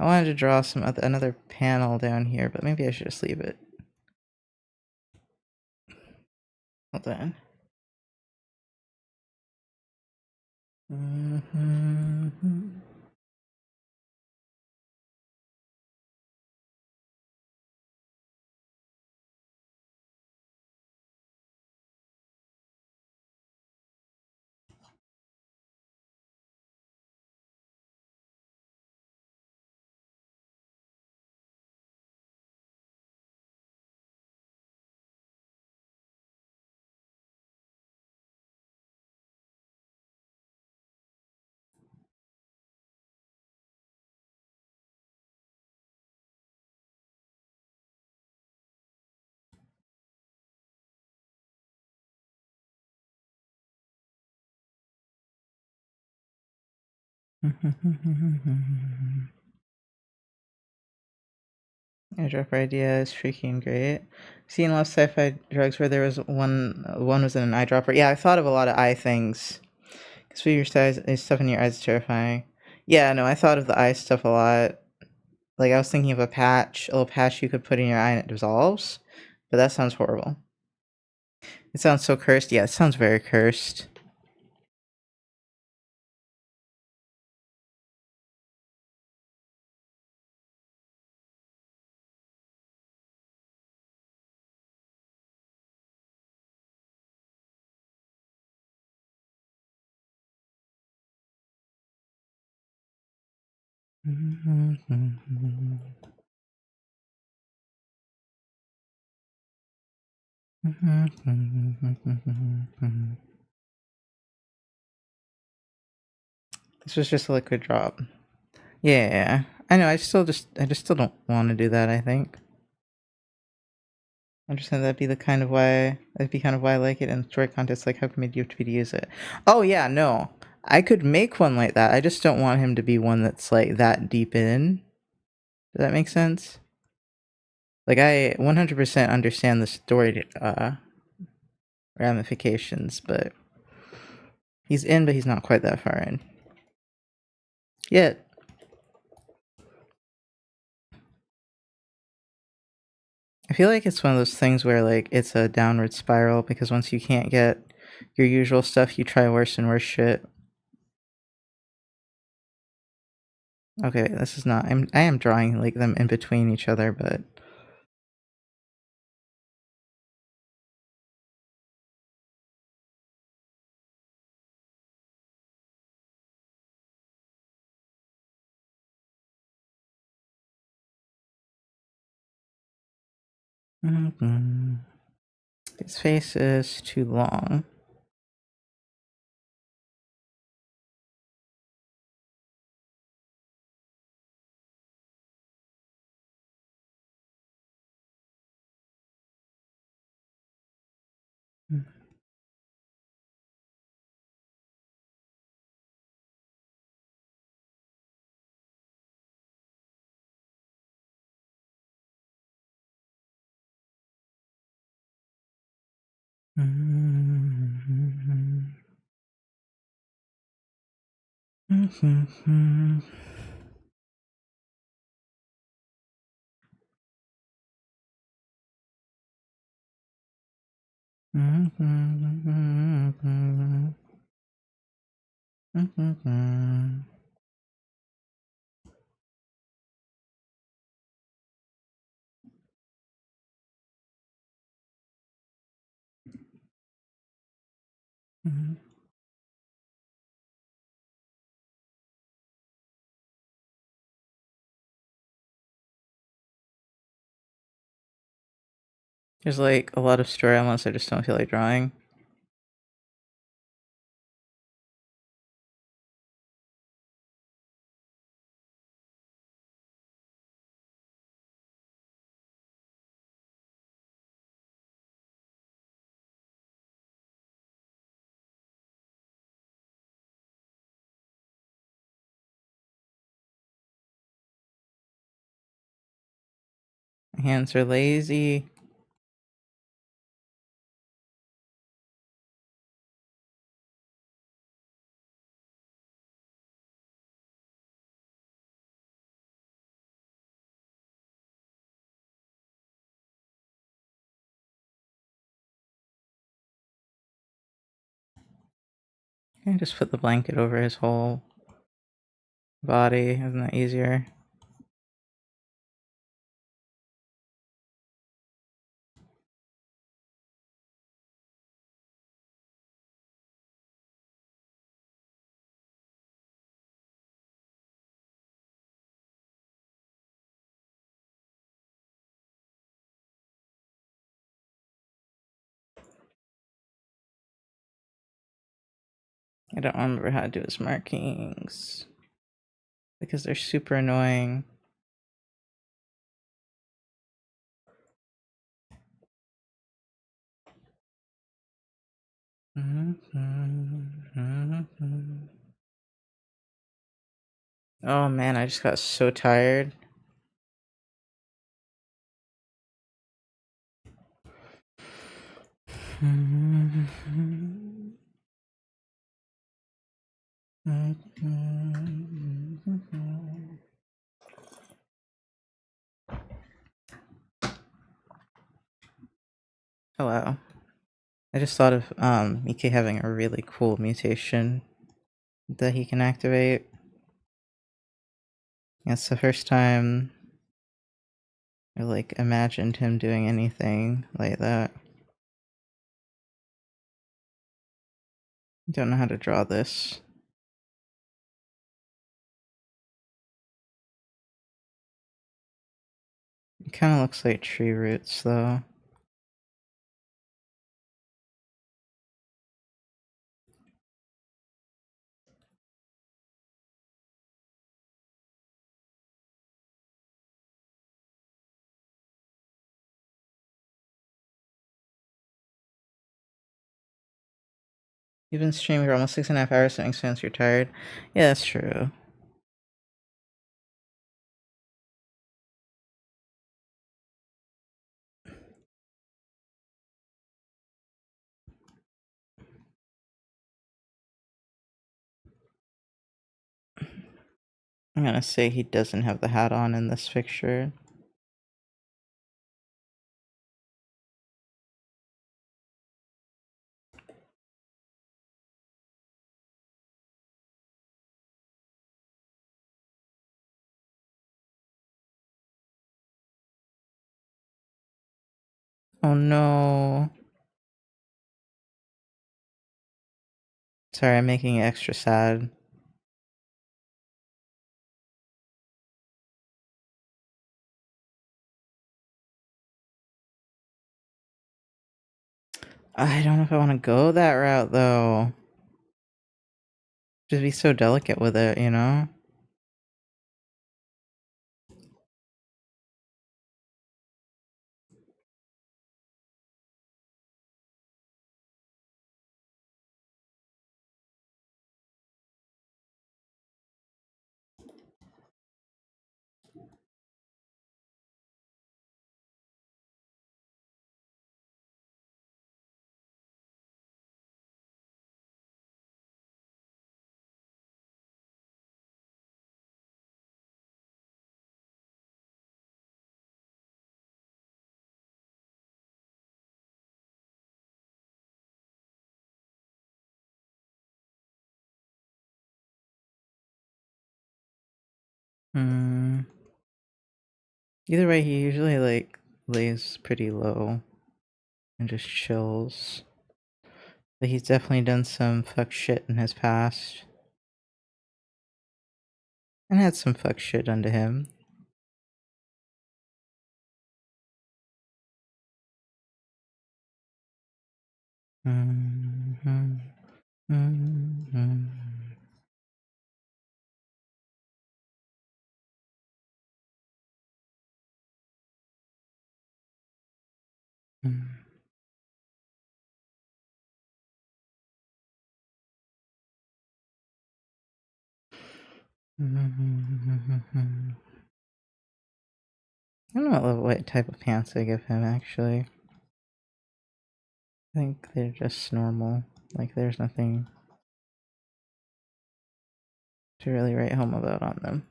Speaker 1: I wanted to draw another panel down here, but maybe I should just leave it. Hold on. Airdrop idea is freaking great. Seen a lot of sci-fi drugs where there was one was in an eyedropper. Yeah, I thought of a lot of eye things. Because your stuff in your eyes is terrifying. Yeah, no, I thought of the eye stuff a lot. Like I was thinking of a little patch you could put in your eye and it dissolves. But that sounds horrible. It sounds so cursed. Yeah, it sounds very cursed. This was just a liquid drop. Yeah, I know. I just still don't want to do that. I think. I understand that'd be kind of why I like it in story contests. Like, how committed you have to be to use it? Oh yeah, no. I could make one like that. I just don't want him to be one that's like that deep in. Does that make sense? Like, I 100% understand the story ramifications, but he's in, but he's not quite that far in yet. I feel like it's one of those things where like it's a downward spiral because once you can't get your usual stuff, you try worse and worse shit. Okay, this is not. I am drawing like them in between each other, but his face is too long. There's like a lot of story elements I just don't feel like drawing. My hands are lazy. I just put the blanket over his whole body. Isn't that easier? I don't remember how to do his markings because they're super annoying. Oh man, I just got so tired. Oh wow. I just thought of Mike having a really cool mutation that he can activate. It's the first time I like imagined him doing anything like that. Don't know how to draw this. It kind of looks like tree roots though. You've been streaming for almost 6.5 hours, so it makes sense you're tired. Yeah, that's true. I'm gonna say he doesn't have the hat on in this picture. Oh no. Sorry, I'm making it extra sad. I don't know if I want to go that route though. Just be so delicate with it, you know? Hmm. Either way, he usually like lays pretty low and just chills. But he's definitely done some fuck shit in his past. And had some fuck shit done to him. Mhm. Mhm. Mhm. I don't know what type of pants I give him actually. I think they're just normal. Like there's nothing to really write home about on them.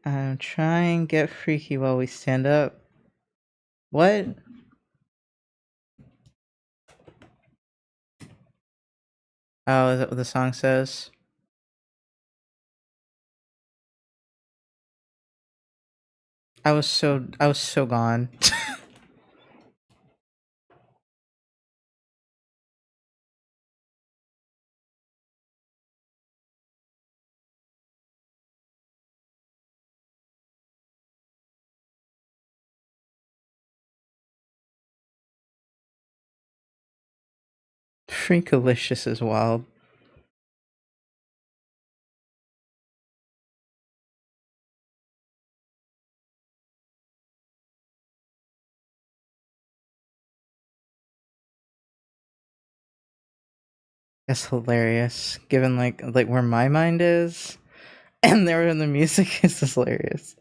Speaker 1: I'm trying get freaky while we stand up. What? Oh, is that what the song says? I was so gone. Freakalicious is wild. It's hilarious, given like where my mind is, and there in the music is hilarious.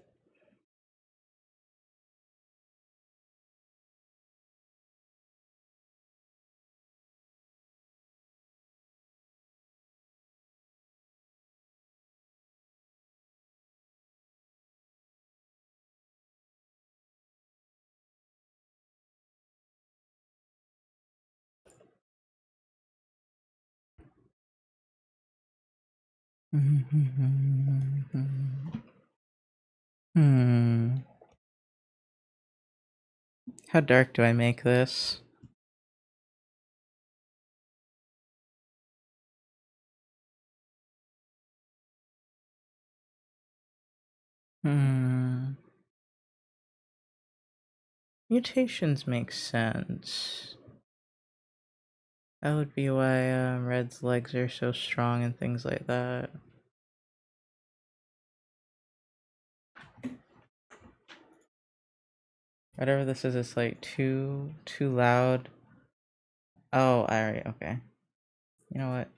Speaker 1: Hmm. How dark do I make this? Hmm. Mutations make sense. That would be why Red's legs are so strong and things like that. Whatever this is, it's like too loud. Oh, alright, okay. You know what?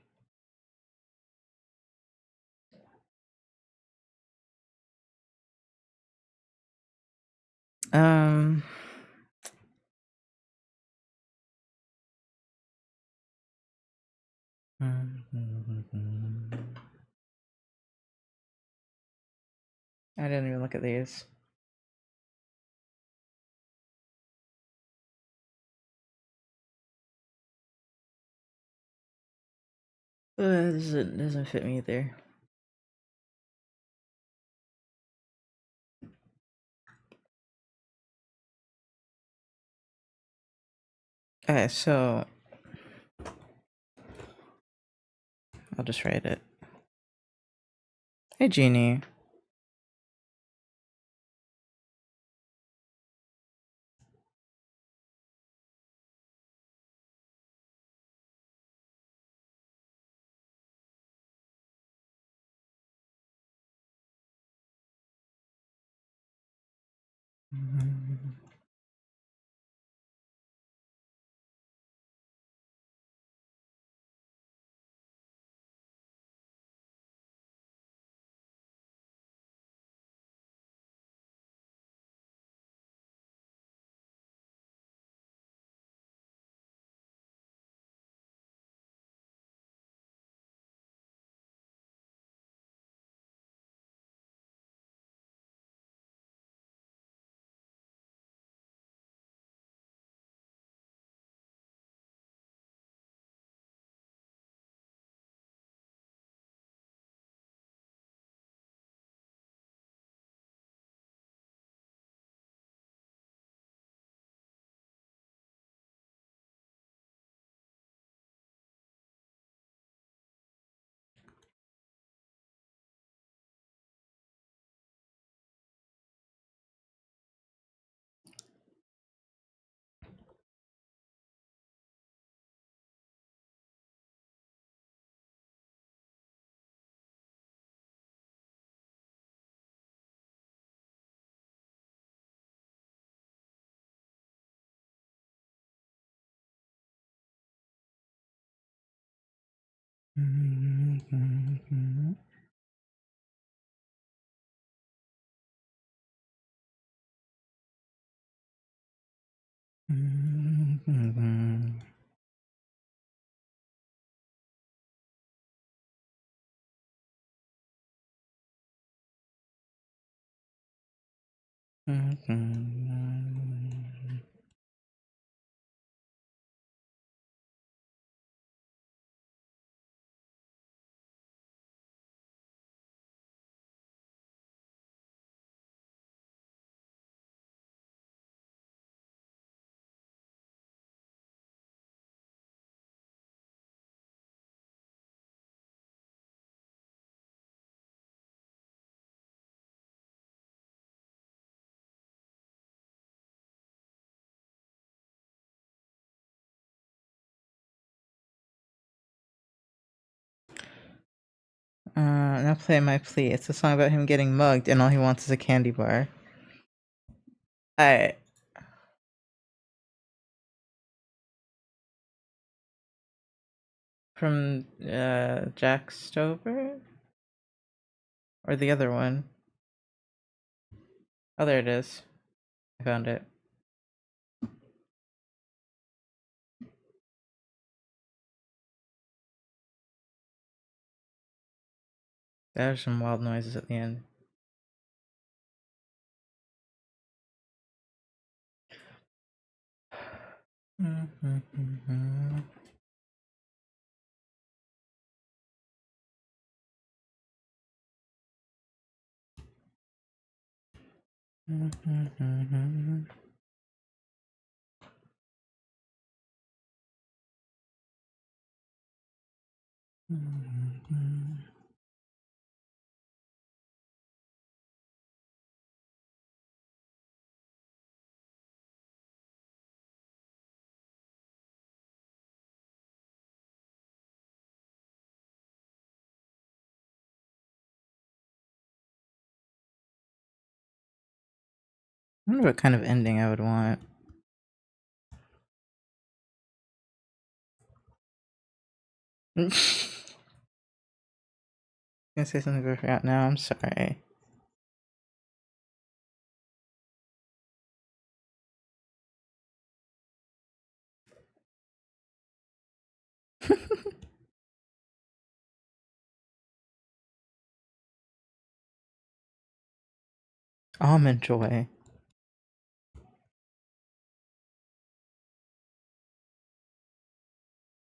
Speaker 1: Um. I didn't even look at these. This doesn't fit me either. Okay, so I'll just write it. Hey, Jeannie. Now play my plea. It's a song about him getting mugged and all he wants is a candy bar. I from Jack Stover? Or the other one? Oh, there it is. I found it. There's some wild noises at the end. I wonder what kind of ending I would want. Gonna say something I forgot now. I'm sorry. Almond Joy.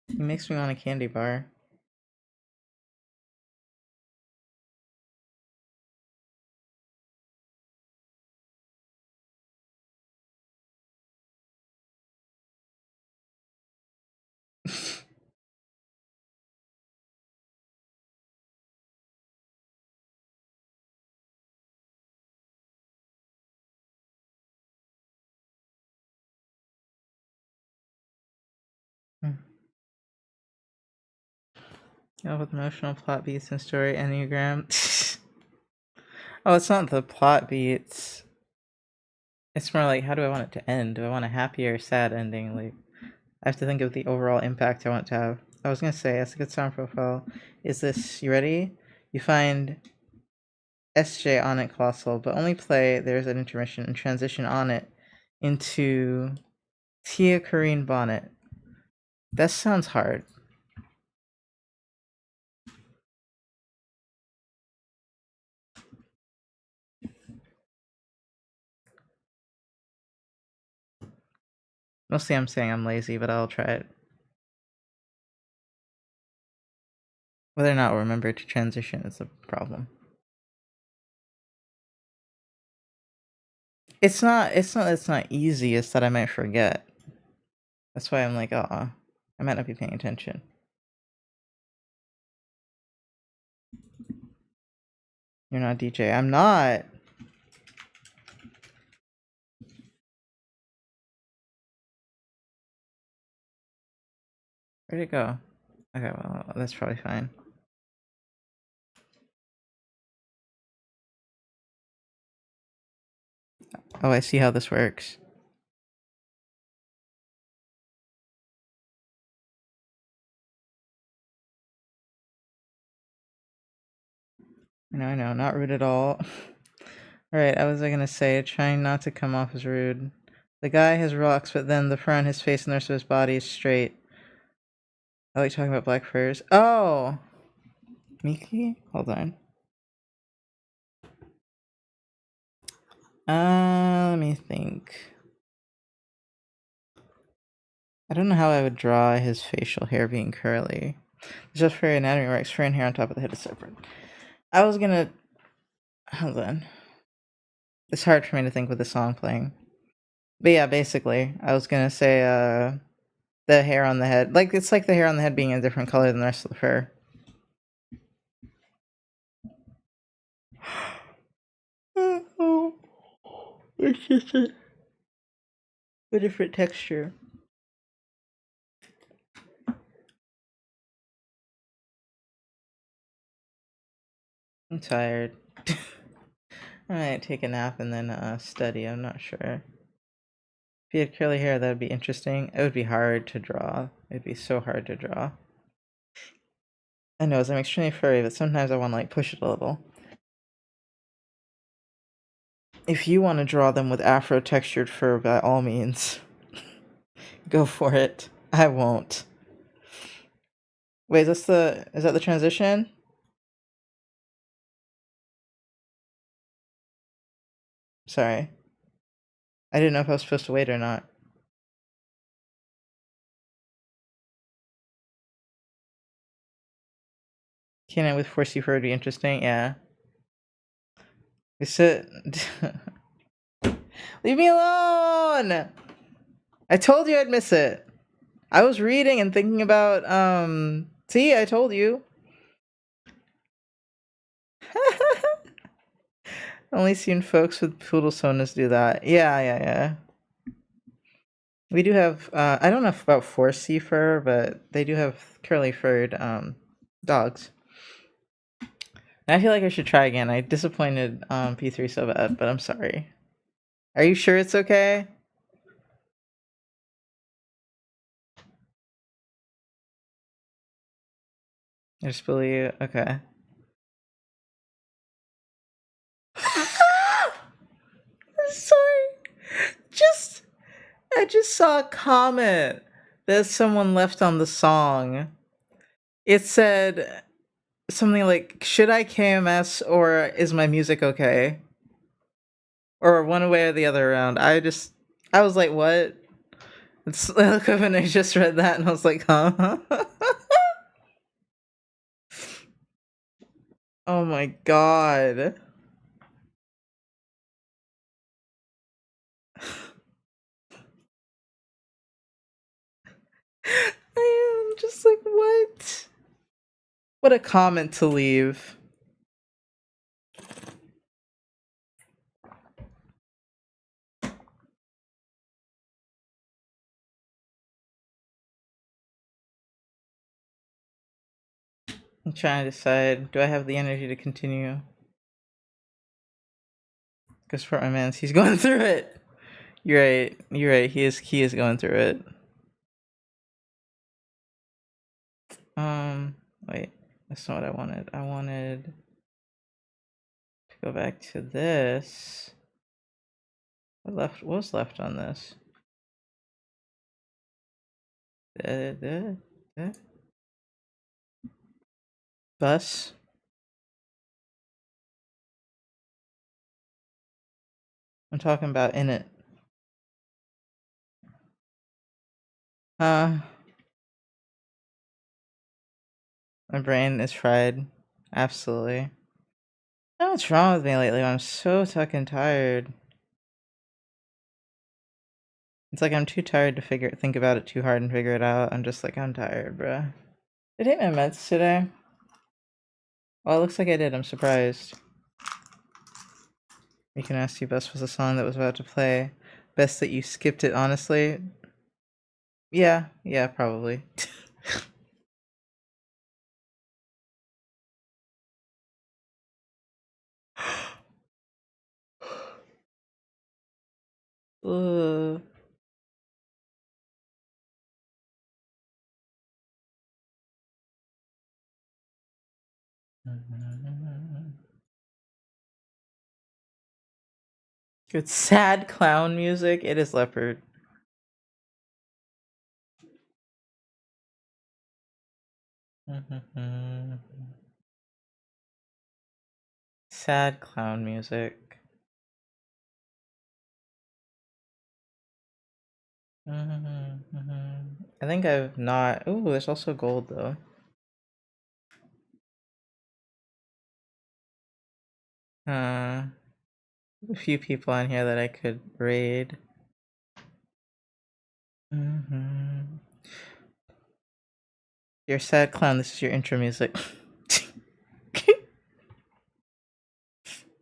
Speaker 1: He makes me want a candy bar. Yeah, with emotional plot beats and story enneagram. Oh, it's not the plot beats. It's more like, how do I want it to end? Do I want a happy or sad ending? Like, I have to think of the overall impact I want to have. I was gonna say, that's a good sound profile. Is this, you ready? You find SJ on it, Colossal, but only play, there's an intermission, and transition on it into Tia Kareen Bonnet. That sounds hard. Mostly I'm saying I'm lazy, but I'll try it. Whether or not I'll remember to transition is a problem. It's not it's not easy, it's that I might forget. That's why I'm like, I might not be paying attention. You're not DJ. I'm not. Where'd it go? Okay, well, that's probably fine. Oh, I see how this works. I know, not rude at all. Alright, I was gonna say, trying not to come off as rude. The guy has rocks, but then the front, his face, and the rest of his body is straight. I like talking about black furs. Oh! Miki? Hold on. Let me think. I don't know how I would draw his facial hair being curly. Just for anatomy works, fur and hair on top of the head is separate. I was gonna... Hold on. It's hard for me to think with the song playing. But yeah, basically, I was gonna say, the hair on the head. Like, it's like the hair on the head being a different color than the rest of the fur. Oh, it's just a different texture. I'm tired. I might take a nap and then study. I'm not sure. If you had curly hair, that would be interesting. It would be hard to draw. It'd be so hard to draw. I know, I'm extremely furry, but sometimes I want to like push it a little. If you want to draw them with afro textured fur, by all means, go for it. I won't. Wait, is that the transition? Sorry. I didn't know if I was supposed to wait or not. Canine with 4C fur would be interesting, yeah. Is it... Leave me alone! I told you I'd miss it. I was reading and thinking about, See, I told you. Only seen folks with poodle sonas do that. Yeah. We do have, I don't know about 4C fur, but they do have curly furred, dogs. And I feel like I should try again. I disappointed, P3 so bad, but I'm sorry. Are you sure it's okay? I just believe, okay. I'm sorry. I just saw a comment that someone left on the song. It said something like, should I KMS or is my music okay? Or one way or the other around. I was like, what? It's when I just read that and I was like, huh? Oh my god. I am just like, what? What a comment to leave. I'm trying to decide, do I have the energy to continue? Because for my man's, he's going through it. You're right, he is going through it. Wait, that's not what I wanted. I wanted to go back to this. What was left on this? The bus. I'm talking about in it. My brain is fried. Absolutely. I don't know what's wrong with me lately. I'm so fucking tired. It's like I'm too tired to think about it too hard and figure it out. I'm just like, I'm tired, bruh. Did I take my meds today? Well, it looks like I did. I'm surprised. You can ask you best was the song that was about to play. Best that you skipped it, honestly. Yeah, probably. Ugh. Good sad clown music. It is Leopard. Sad clown music. I think I've not. Ooh, there's also gold though. A few people on here that I could raid. You're sad clown. This is your intro music.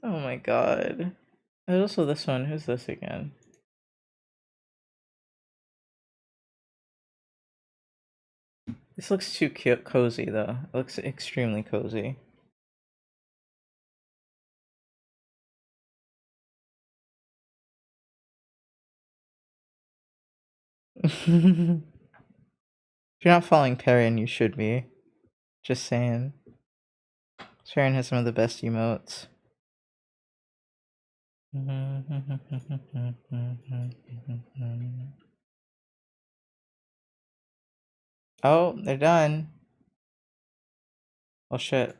Speaker 1: Oh my god. There's also this one. Who's this again? This looks too cute, cozy though. It looks extremely cozy. If you're not following Perrin, you should be. Just saying. Perrin has some of the best emotes. Oh, they're done. Well, shit.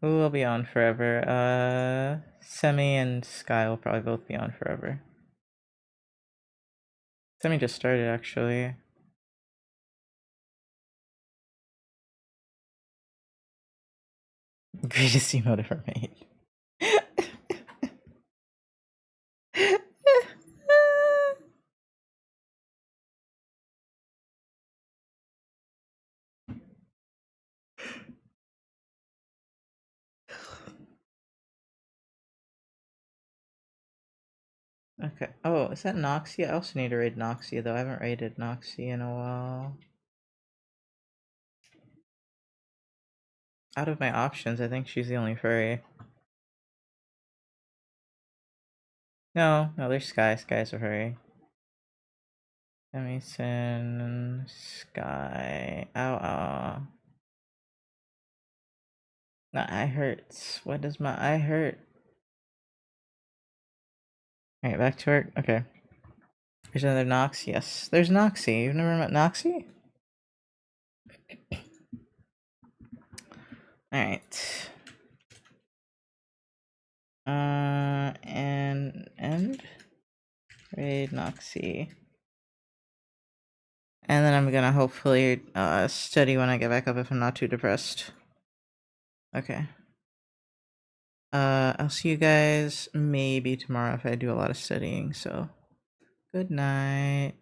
Speaker 1: Who will be on forever? Semi and Sky will probably both be on forever. Semi just started, actually. Greatest emote ever made. Okay. Oh, is that Noxie? I also need to raid Noxie, though. I haven't raided Noxie in a while. Out of my options, I think she's the only furry. No, there's Sky. Sky's a furry. Emison, Sky. Ow, ow. My eye hurts. Why does my eye hurt? Alright, back to work. Okay. There's another Nox. Yes, there's Noxie. You've never met Noxie? Alright. And raid Noxie. And then I'm gonna hopefully study when I get back up if I'm not too depressed. Okay. I'll see you guys maybe tomorrow if I do a lot of studying, so good night.